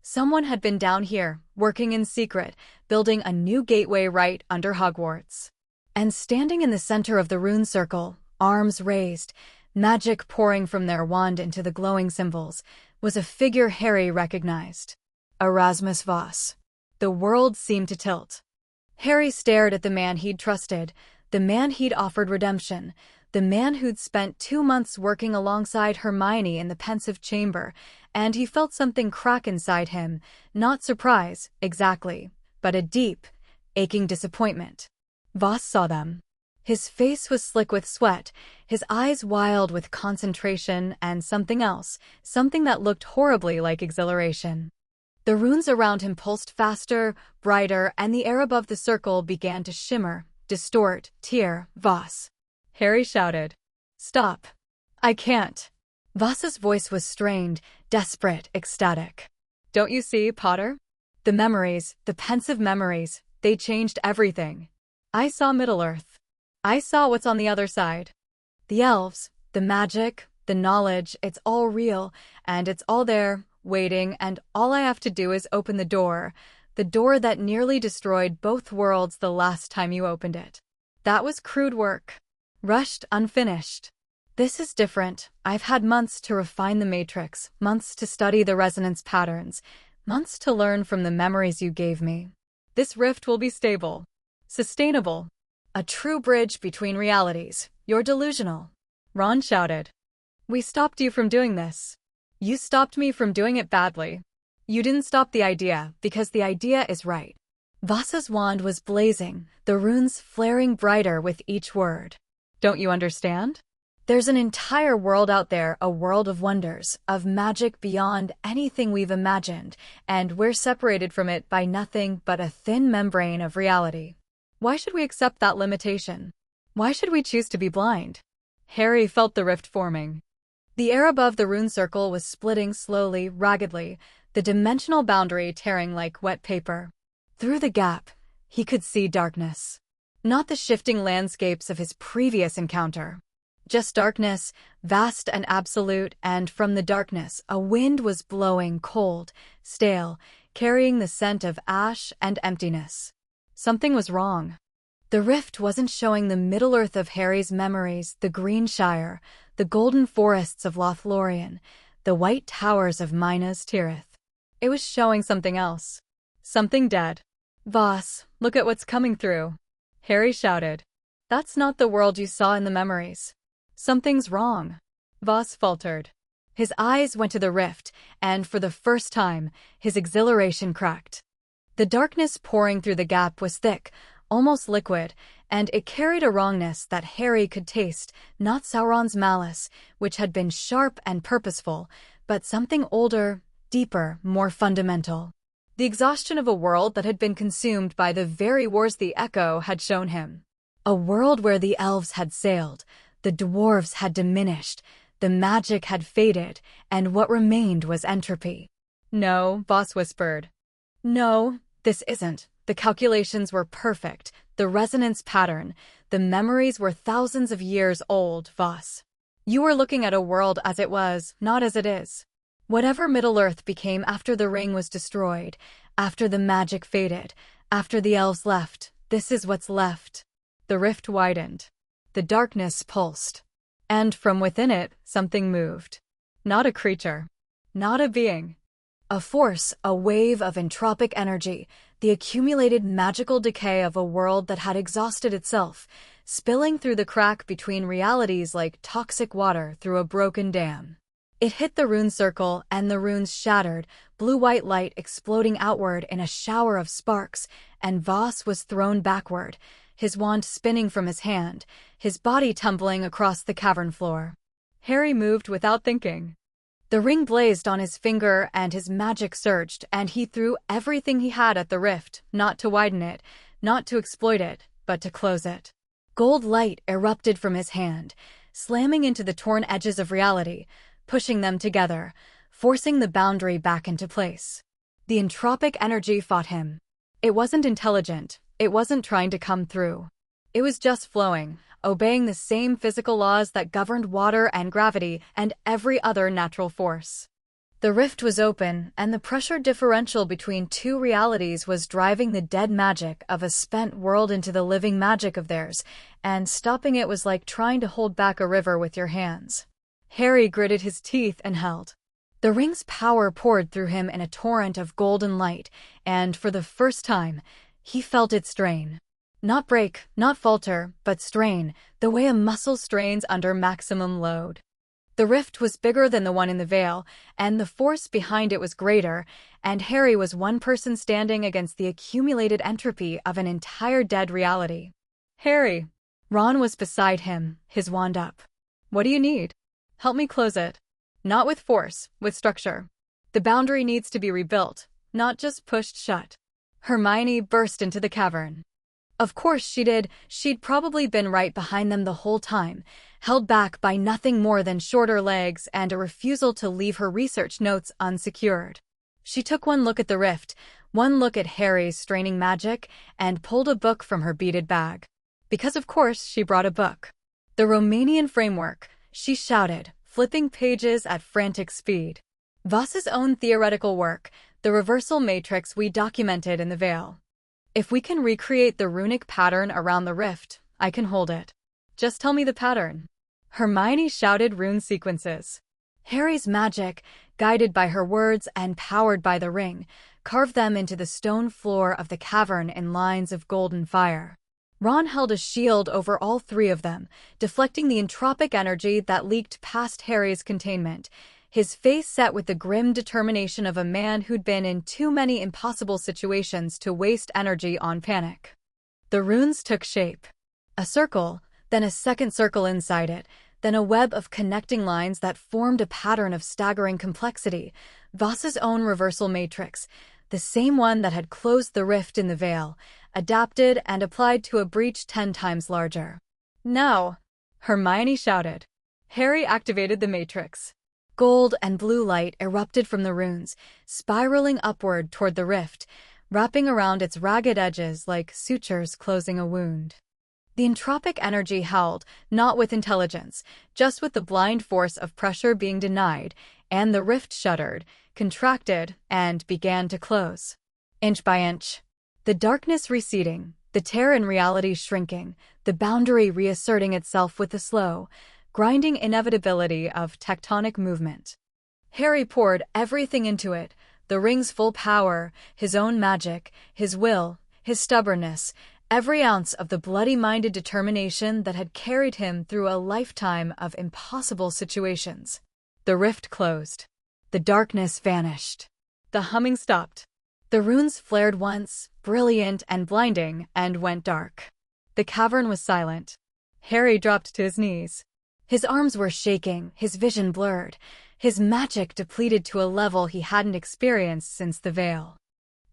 Someone had been down here, working in secret, building a new gateway right under Hogwarts. And standing in the center of the rune circle, arms raised, magic pouring from their wand into the glowing symbols, was a figure Harry recognized. Erasmus Voss. The world seemed to tilt. Harry stared at the man he'd trusted, the man he'd offered redemption, the man who'd spent 2 months working alongside Hermione in the pensive chamber, and he felt something crack inside him, not surprise, exactly, but a deep, aching disappointment. Voss saw them. His face was slick with sweat, his eyes wild with concentration and something else, something that looked horribly like exhilaration. The runes around him pulsed faster, brighter, and the air above the circle began to shimmer, distort, tear. Voss. Harry shouted. Stop. I can't. Voss's voice was strained, desperate, ecstatic. Don't you see, Potter? The memories, the pensive memories, they changed everything. I saw Middle-earth. I saw what's on the other side. The elves, the magic, the knowledge, it's all real, and it's all there, waiting, and all I have to do is open the door that nearly destroyed both worlds the last time you opened it. That was crude work. Rushed, unfinished. This is different. I've had months to refine the matrix, months to study the resonance patterns, months to learn from the memories you gave me. This rift will be stable, sustainable, a true bridge between realities. You're delusional. Ron shouted. We stopped you from doing this. You stopped me from doing it badly. You didn't stop the idea, because the idea is right. Vasa's wand was blazing, the runes flaring brighter with each word. Don't you understand? There's an entire world out there, a world of wonders, of magic beyond anything we've imagined, and we're separated from it by nothing but a thin membrane of reality. Why should we accept that limitation? Why should we choose to be blind? Harry felt the rift forming. The air above the rune circle was splitting slowly, raggedly, the dimensional boundary tearing like wet paper. Through the gap, he could see darkness. Not the shifting landscapes of his previous encounter. Just darkness, vast and absolute, and from the darkness, a wind was blowing, cold, stale, carrying the scent of ash and emptiness. Something was wrong. The rift wasn't showing the Middle-earth of Harry's memories, the Green Shire, the golden forests of Lothlorien, the white towers of Minas Tirith. It was showing something else. Something dead. Voss, look at what's coming through. Harry shouted. That's not the world you saw in the memories. Something's wrong. Voss faltered. His eyes went to the rift, and for the first time, his exhilaration cracked. The darkness pouring through the gap was thick, almost liquid, and it carried a wrongness that Harry could taste, not Sauron's malice, which had been sharp and purposeful, but something older, deeper, more fundamental. The exhaustion of a world that had been consumed by the very wars the echo had shown him. A world where the elves had sailed, the dwarves had diminished, the magic had faded, and what remained was entropy. "No," Voss whispered. "No, this isn't. The calculations were perfect, the resonance pattern, the memories were thousands of years old, Voss. You were looking at a world as it was, not as it is. Whatever Middle-earth became after the ring was destroyed, after the magic faded, after the elves left, this is what's left." The rift widened. The darkness pulsed. And from within it, something moved. Not a creature. Not a being. A force, a wave of entropic energy, the accumulated magical decay of a world that had exhausted itself, spilling through the crack between realities like toxic water through a broken dam. It hit the rune circle, and the runes shattered, blue-white light exploding outward in a shower of sparks, and Voss was thrown backward, his wand spinning from his hand, his body tumbling across the cavern floor. Harry moved without thinking. The ring blazed on his finger and his magic surged, and he threw everything he had at the rift, not to widen it, not to exploit it, but to close it. Gold light erupted from his hand, slamming into the torn edges of reality, pushing them together, forcing the boundary back into place. The entropic energy fought him. It wasn't intelligent, it wasn't trying to come through. It was just flowing, obeying the same physical laws that governed water and gravity and every other natural force. The rift was open, and the pressure differential between two realities was driving the dead magic of a spent world into the living magic of theirs, and stopping it was like trying to hold back a river with your hands. Harry gritted his teeth and held. The ring's power poured through him in a torrent of golden light, and for the first time, he felt it strain. Not break, not falter, but strain, the way a muscle strains under maximum load. The rift was bigger than the one in the Vale, and the force behind it was greater, and Harry was one person standing against the accumulated entropy of an entire dead reality. "Harry!" Ron was beside him, his wand up. "What do you need? Help me close it." "Not with force, with structure. The boundary needs to be rebuilt, not just pushed shut." Hermione burst into the cavern. Of course she did. She'd probably been right behind them the whole time, held back by nothing more than shorter legs and a refusal to leave her research notes unsecured. She took one look at the rift, one look at Harry's straining magic, and pulled a book from her beaded bag. Because of course she brought a book. "The Romanian Framework," she shouted, flipping pages at frantic speed. "Voss's own theoretical work, the reversal matrix we documented in the Vale. If we can recreate the runic pattern around the rift, I can hold it. Just tell me the pattern." Hermione shouted rune sequences. Harry's magic, guided by her words and powered by the ring, carved them into the stone floor of the cavern in lines of golden fire. Ron held a shield over all three of them, deflecting the entropic energy that leaked past Harry's containment, his face set with the grim determination of a man who'd been in too many impossible situations to waste energy on panic. The runes took shape. A circle, then a second circle inside it, then a web of connecting lines that formed a pattern of staggering complexity, Voss's own reversal matrix, the same one that had closed the rift in the Vale, adapted and applied to a breach 10 times larger. "Now!" Hermione shouted. Harry activated the matrix. Gold and blue light erupted from the runes, spiraling upward toward the rift, wrapping around its ragged edges like sutures closing a wound. The entropic energy howled, not with intelligence, just with the blind force of pressure being denied, and the rift shuddered, contracted, and began to close. Inch by inch. The darkness receding, the tear in reality shrinking, the boundary reasserting itself with the slow, grinding inevitability of tectonic movement. Harry poured everything into it, the ring's full power, his own magic, his will, his stubbornness, every ounce of the bloody-minded determination that had carried him through a lifetime of impossible situations. The rift closed. The darkness vanished. The humming stopped. The runes flared once, brilliant and blinding, and went dark. The cavern was silent. Harry dropped to his knees. His arms were shaking, his vision blurred, his magic depleted to a level he hadn't experienced since the Vale.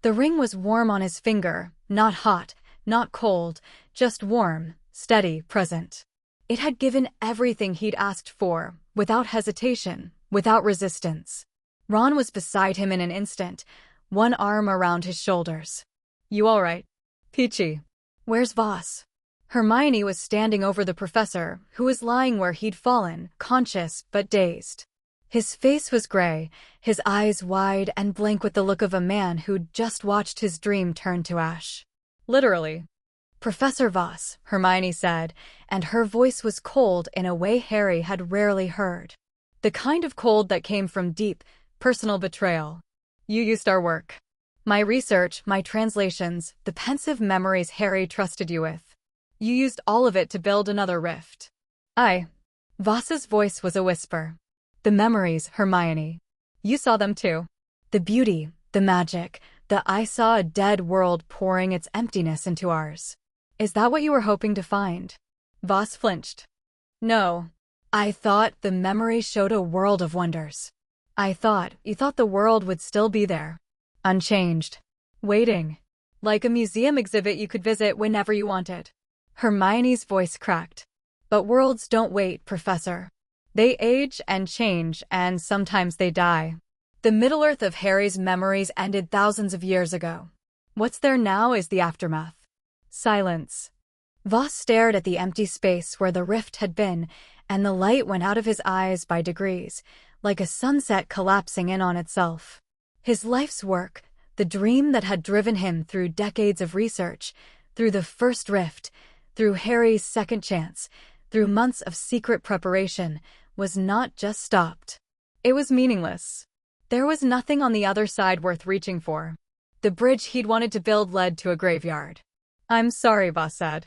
The ring was warm on his finger, not hot, not cold, just warm, steady, present. It had given everything he'd asked for, without hesitation, without resistance. Ron was beside him in an instant, one arm around his shoulders. "You all right, Peachy?" "Where's Voss?" Hermione was standing over the professor, who was lying where he'd fallen, conscious but dazed. His face was gray, his eyes wide and blank with the look of a man who'd just watched his dream turn to ash. "Literally." "Professor Voss," Hermione said, and her voice was cold in a way Harry had rarely heard. The kind of cold that came from deep, personal betrayal. "You used our work. My research, my translations, the pensive memories Harry trusted you with. You used all of it to build another rift." Voss's voice was a whisper. "The memories, Hermione. You saw them too. The beauty, the magic, I saw a dead world pouring its emptiness into ours. Is that what you were hoping to find?" Voss flinched. "No. I thought the memory showed a world of wonders. You thought the world would still be there. Unchanged. Waiting. Like a museum exhibit you could visit whenever you wanted." Hermione's voice cracked. "But worlds don't wait, Professor. They age and change, and sometimes they die. The Middle-earth of Harry's memories ended thousands of years ago. What's there now is the aftermath." Silence. Voss stared at the empty space where the rift had been, and the light went out of his eyes by degrees, like a sunset collapsing in on itself. His life's work, the dream that had driven him through decades of research, through the first rift, through Harry's second chance, through months of secret preparation, was not just stopped. It was meaningless. There was nothing on the other side worth reaching for. The bridge he'd wanted to build led to a graveyard. "I'm sorry," Voss said.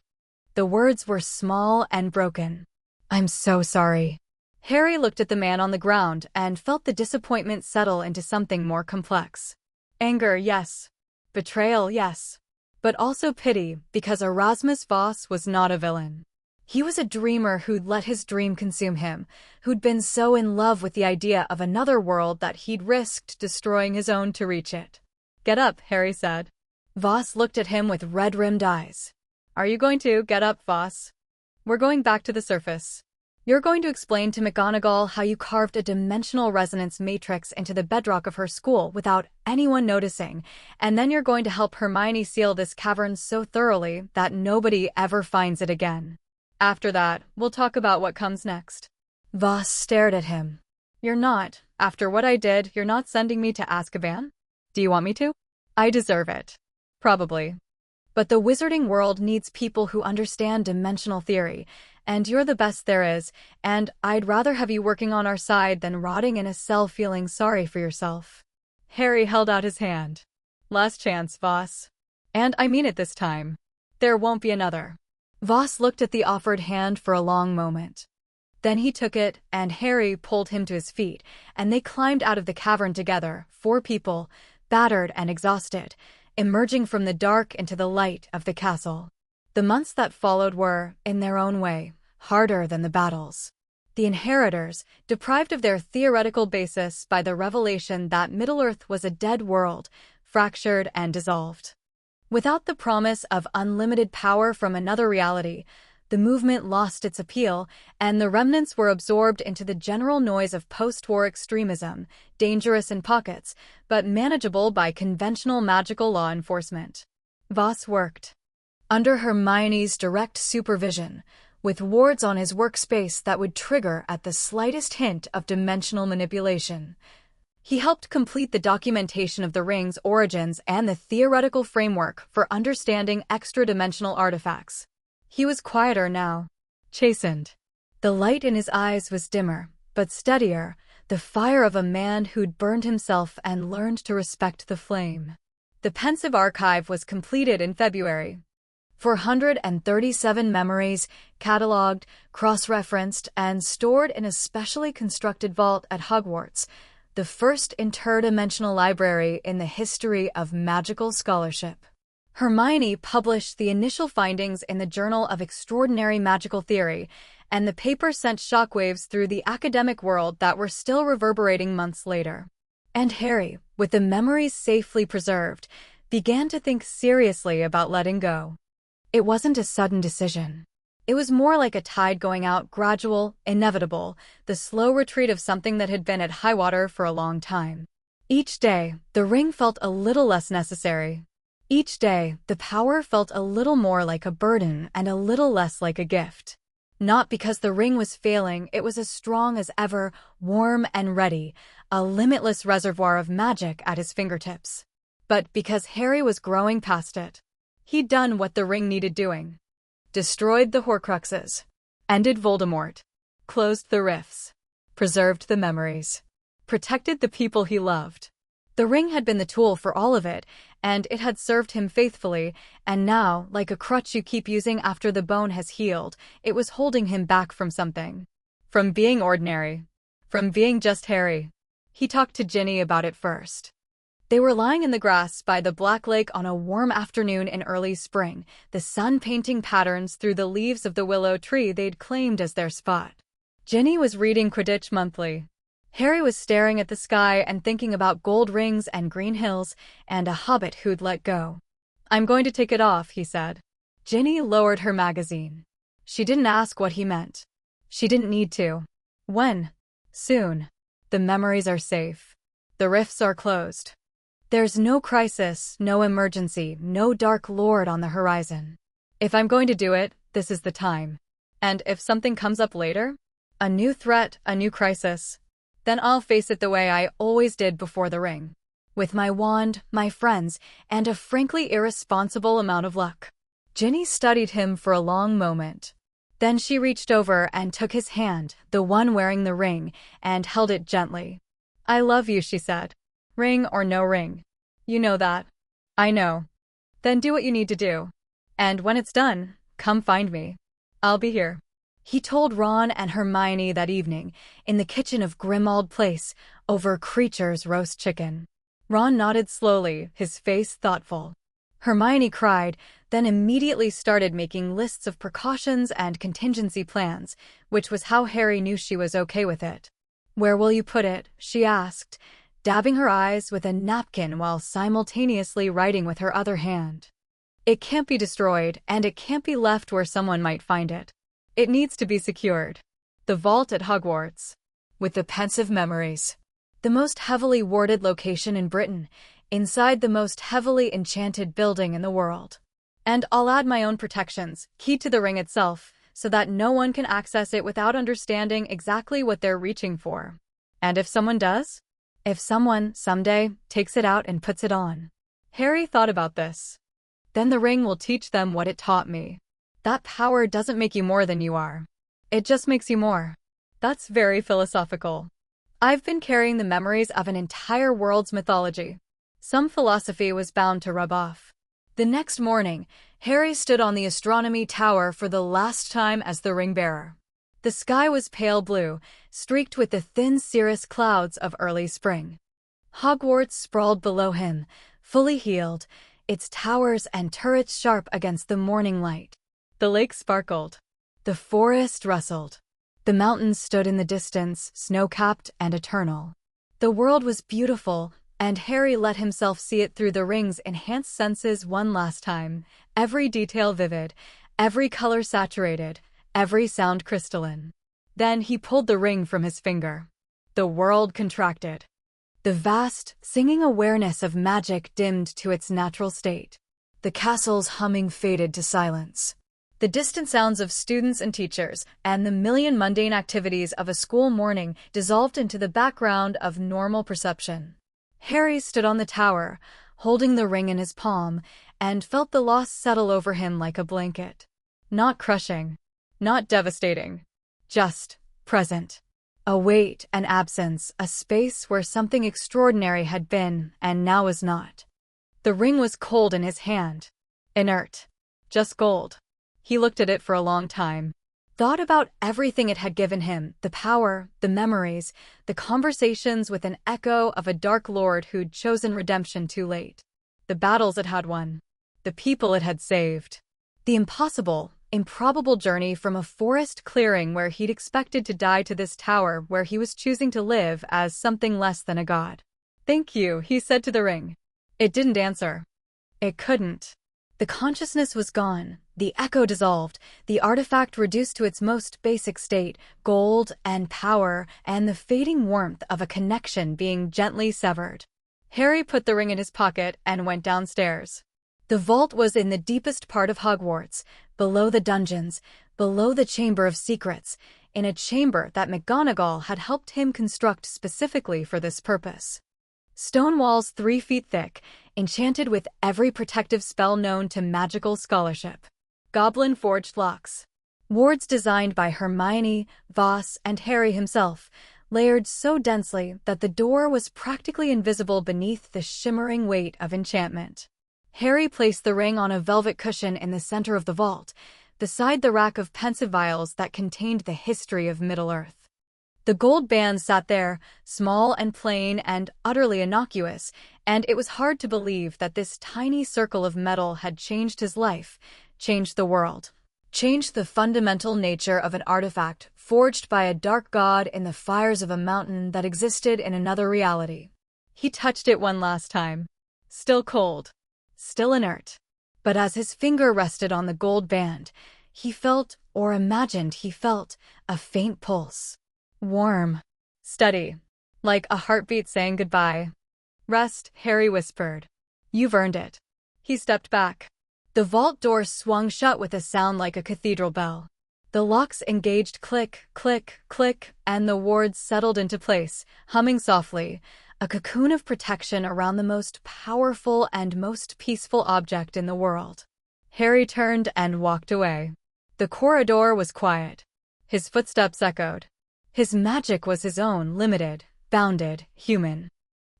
The words were small and broken. "I'm so sorry." Harry looked at the man on the ground and felt the disappointment settle into something more complex. Anger, yes. Betrayal, yes. But also pity, because Erasmus Voss was not a villain. He was a dreamer who'd let his dream consume him, who'd been so in love with the idea of another world that he'd risked destroying his own to reach it. "Get up," Harry said. Voss looked at him with red-rimmed eyes. "Are you going to get up, Voss? We're going back to the surface. You're going to explain to McGonagall how you carved a dimensional resonance matrix into the bedrock of her school without anyone noticing, and then you're going to help Hermione seal this cavern so thoroughly that nobody ever finds it again. After that, we'll talk about what comes next." Voss stared at him. After what I did, you're not sending me to Azkaban? Do you want me to? I deserve it. Probably. But the wizarding world needs people who understand dimensional theory, and you're the best there is, and I'd rather have you working on our side than rotting in a cell feeling sorry for yourself. Harry held out his hand. "Last chance, Voss. And I mean it this time. There won't be another." Voss looked at the offered hand for a long moment. Then he took it, and Harry pulled him to his feet, and they climbed out of the cavern together, 4 people, battered and exhausted, emerging from the dark into the light of the castle. The months that followed were, in their own way, harder than the battles. The inheritors, deprived of their theoretical basis by the revelation that Middle-earth was a dead world, fractured and dissolved. Without the promise of unlimited power from another reality, the movement lost its appeal, and the remnants were absorbed into the general noise of post-war extremism, dangerous in pockets, but manageable by conventional magical law enforcement. Voss worked under Hermione's direct supervision, with wards on his workspace that would trigger at the slightest hint of dimensional manipulation. He helped complete the documentation of the ring's origins and the theoretical framework for understanding extra-dimensional artifacts. He was quieter now, chastened. The light in his eyes was dimmer, but steadier, the fire of a man who'd burned himself and learned to respect the flame. The pensive archive was completed in February. 437 memories, catalogued, cross-referenced, and stored in a specially constructed vault at Hogwarts, the first interdimensional library in the history of magical scholarship. Hermione published the initial findings in the Journal of Extraordinary Magical Theory, and the paper sent shockwaves through the academic world that were still reverberating months later. And Harry, with the memories safely preserved, began to think seriously about letting go. It wasn't a sudden decision. It was more like a tide going out, gradual, inevitable, the slow retreat of something that had been at high water for a long time. Each day, the ring felt a little less necessary. Each day, the power felt a little more like a burden and a little less like a gift. Not because the ring was failing, it was as strong as ever, warm and ready, a limitless reservoir of magic at his fingertips. But because Harry was growing past it. He'd done what the ring needed doing. Destroyed the Horcruxes. Ended Voldemort. Closed the rifts. Preserved the memories. Protected the people he loved. The ring had been the tool for all of it, and it had served him faithfully, and now, like a crutch you keep using after the bone has healed, it was holding him back from something. From being ordinary. From being just Harry. He talked to Ginny about it first. They were lying in the grass by the Black Lake on a warm afternoon in early spring, the sun painting patterns through the leaves of the willow tree they'd claimed as their spot. Ginny was reading Quidditch Monthly. Harry was staring at the sky and thinking about gold rings and green hills and a hobbit who'd let go. "I'm going to take it off," he said. Ginny lowered her magazine. She didn't ask what he meant. She didn't need to. When? Soon. The memories are safe. The rifts are closed. There's no crisis, no emergency, no dark lord on the horizon. If I'm going to do it, this is the time. And if something comes up later, a new threat, a new crisis, then I'll face it the way I always did before the ring. With my wand, my friends, and a frankly irresponsible amount of luck. Ginny studied him for a long moment. Then she reached over and took his hand, the one wearing the ring, and held it gently. "I love you," she said. "Ring or no ring. You know that." "I know." "Then do what you need to do. And when it's done, come find me. I'll be here." He told Ron and Hermione that evening, in the kitchen of Grimmauld Place, over Creature's roast chicken. Ron nodded slowly, his face thoughtful. Hermione cried, then immediately started making lists of precautions and contingency plans, which was how Harry knew she was okay with it. "Where will you put it?" she asked, dabbing her eyes with a napkin while simultaneously writing with her other hand. "It can't be destroyed, and it can't be left where someone might find it. It needs to be secured. The vault at Hogwarts. With the pensive memories. The most heavily warded location in Britain, inside the most heavily enchanted building in the world. And I'll add my own protections, key to the ring itself, so that no one can access it without understanding exactly what they're reaching for. And if someone does? If someone, someday, takes it out and puts it on." Harry thought about this. "Then the ring will teach them what it taught me. That power doesn't make you more than you are. It just makes you more." That's very philosophical. I've been carrying the memories of an entire world's mythology. Some philosophy was bound to rub off. The next morning, Harry stood on the astronomy tower for the last time as the ring bearer. The sky was pale blue, streaked with the thin cirrus clouds of early spring. Hogwarts sprawled below him, fully healed, its towers and turrets sharp against the morning light. The lake sparkled. The forest rustled. The mountains stood in the distance, snow-capped and eternal. The world was beautiful, and Harry let himself see it through the ring's enhanced senses one last time, every detail vivid, every color saturated, every sound crystalline. Then he pulled the ring from his finger. The world contracted. The vast, singing awareness of magic dimmed to its natural state. The castle's humming faded to silence. The distant sounds of students and teachers, and the million mundane activities of a school morning dissolved into the background of normal perception. Harry stood on the tower, holding the ring in his palm, and felt the loss settle over him like a blanket. Not crushing. Not devastating. Just present. A weight, an absence, a space where something extraordinary had been, and now was not. The ring was cold in his hand. Inert. Just gold. He looked at it for a long time. Thought about everything it had given him, the power, the memories, the conversations with an echo of a dark lord who'd chosen redemption too late. The battles it had won. The people it had saved. The impossible, improbable journey from a forest clearing where he'd expected to die to this tower where he was choosing to live as something less than a god. "Thank you," he said to the ring. It didn't answer. It couldn't. The consciousness was gone, the echo dissolved, the artifact reduced to its most basic state, gold and power and the fading warmth of a connection being gently severed. Harry put the ring in his pocket and went downstairs. The vault was in the deepest part of Hogwarts, below the dungeons, below the Chamber of Secrets, in a chamber that McGonagall had helped him construct specifically for this purpose. Stone walls 3 feet thick, enchanted with every protective spell known to magical scholarship. Goblin-forged locks. Wards designed by Hermione, Voss, and Harry himself, layered so densely that the door was practically invisible beneath the shimmering weight of enchantment. Harry placed the ring on a velvet cushion in the center of the vault, beside the rack of pensive vials that contained the history of Middle-earth. The gold band sat there, small and plain and utterly innocuous, and it was hard to believe that this tiny circle of metal had changed his life, changed the world, changed the fundamental nature of an artifact forged by a dark god in the fires of a mountain that existed in another reality. He touched it one last time. Still cold, still inert. But as his finger rested on the gold band, he felt, or imagined he felt, a faint pulse. Warm. Steady. Like a heartbeat saying goodbye. Rest, Harry whispered. You've earned it. He stepped back. The vault door swung shut with a sound like a cathedral bell. The locks engaged click, click, click, and the wards settled into place, humming softly, a cocoon of protection around the most powerful and most peaceful object in the world. Harry turned and walked away. The corridor was quiet. His footsteps echoed. His magic was his own, limited, bounded, human.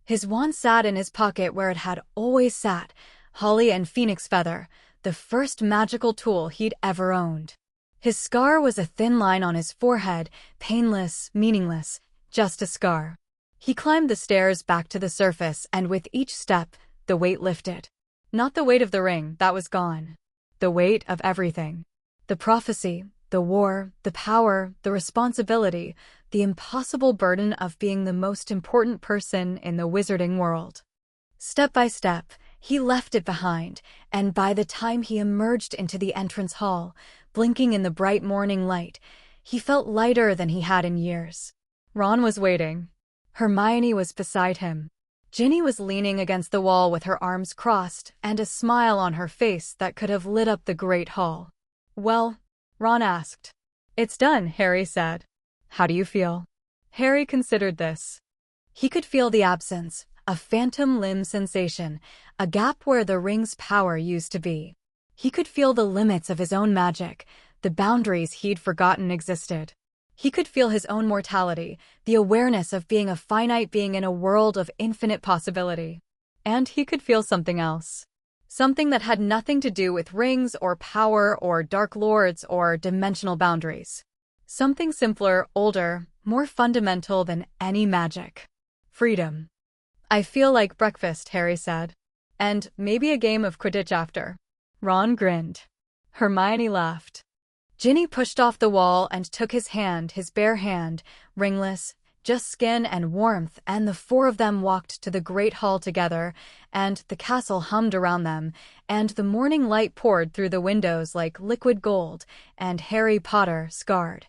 His wand sat in his pocket where it had always sat, holly and phoenix feather, the first magical tool he'd ever owned. His scar was a thin line on his forehead, painless, meaningless, just a scar. He climbed the stairs back to the surface, and with each step, the weight lifted. Not the weight of the ring, that was gone. The weight of everything. The prophecy, the war, the power, the responsibility, the impossible burden of being the most important person in the wizarding world. Step by step, he left it behind, and by the time he emerged into the entrance hall, blinking in the bright morning light, he felt lighter than he had in years. Ron was waiting. Hermione was beside him. Ginny was leaning against the wall with her arms crossed and a smile on her face that could have lit up the great hall. Well, Ron asked. It's done, Harry said. How do you feel? Harry considered this. He could feel the absence, a phantom limb sensation, a gap where the ring's power used to be. He could feel the limits of his own magic, the boundaries he'd forgotten existed. He could feel his own mortality, the awareness of being a finite being in a world of infinite possibility. And he could feel something else. Something that had nothing to do with rings or power or dark lords or dimensional boundaries. Something simpler, older, more fundamental than any magic. Freedom. I feel like breakfast, Harry said. And maybe a game of Quidditch after. Ron grinned. Hermione laughed. Ginny pushed off the wall and took his hand, his bare hand, ringless, just skin and warmth, and the four of them walked to the great hall together, and the castle hummed around them, and the morning light poured through the windows like liquid gold, and Harry Potter, scarred,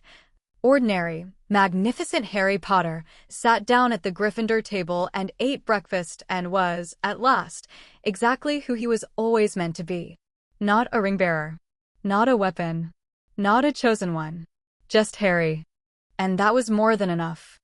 ordinary, magnificent Harry Potter, sat down at the Gryffindor table and ate breakfast and was, at last, exactly who he was always meant to be. Not a ring-bearer. Not a weapon. Not a chosen one. Just Harry. And that was more than enough.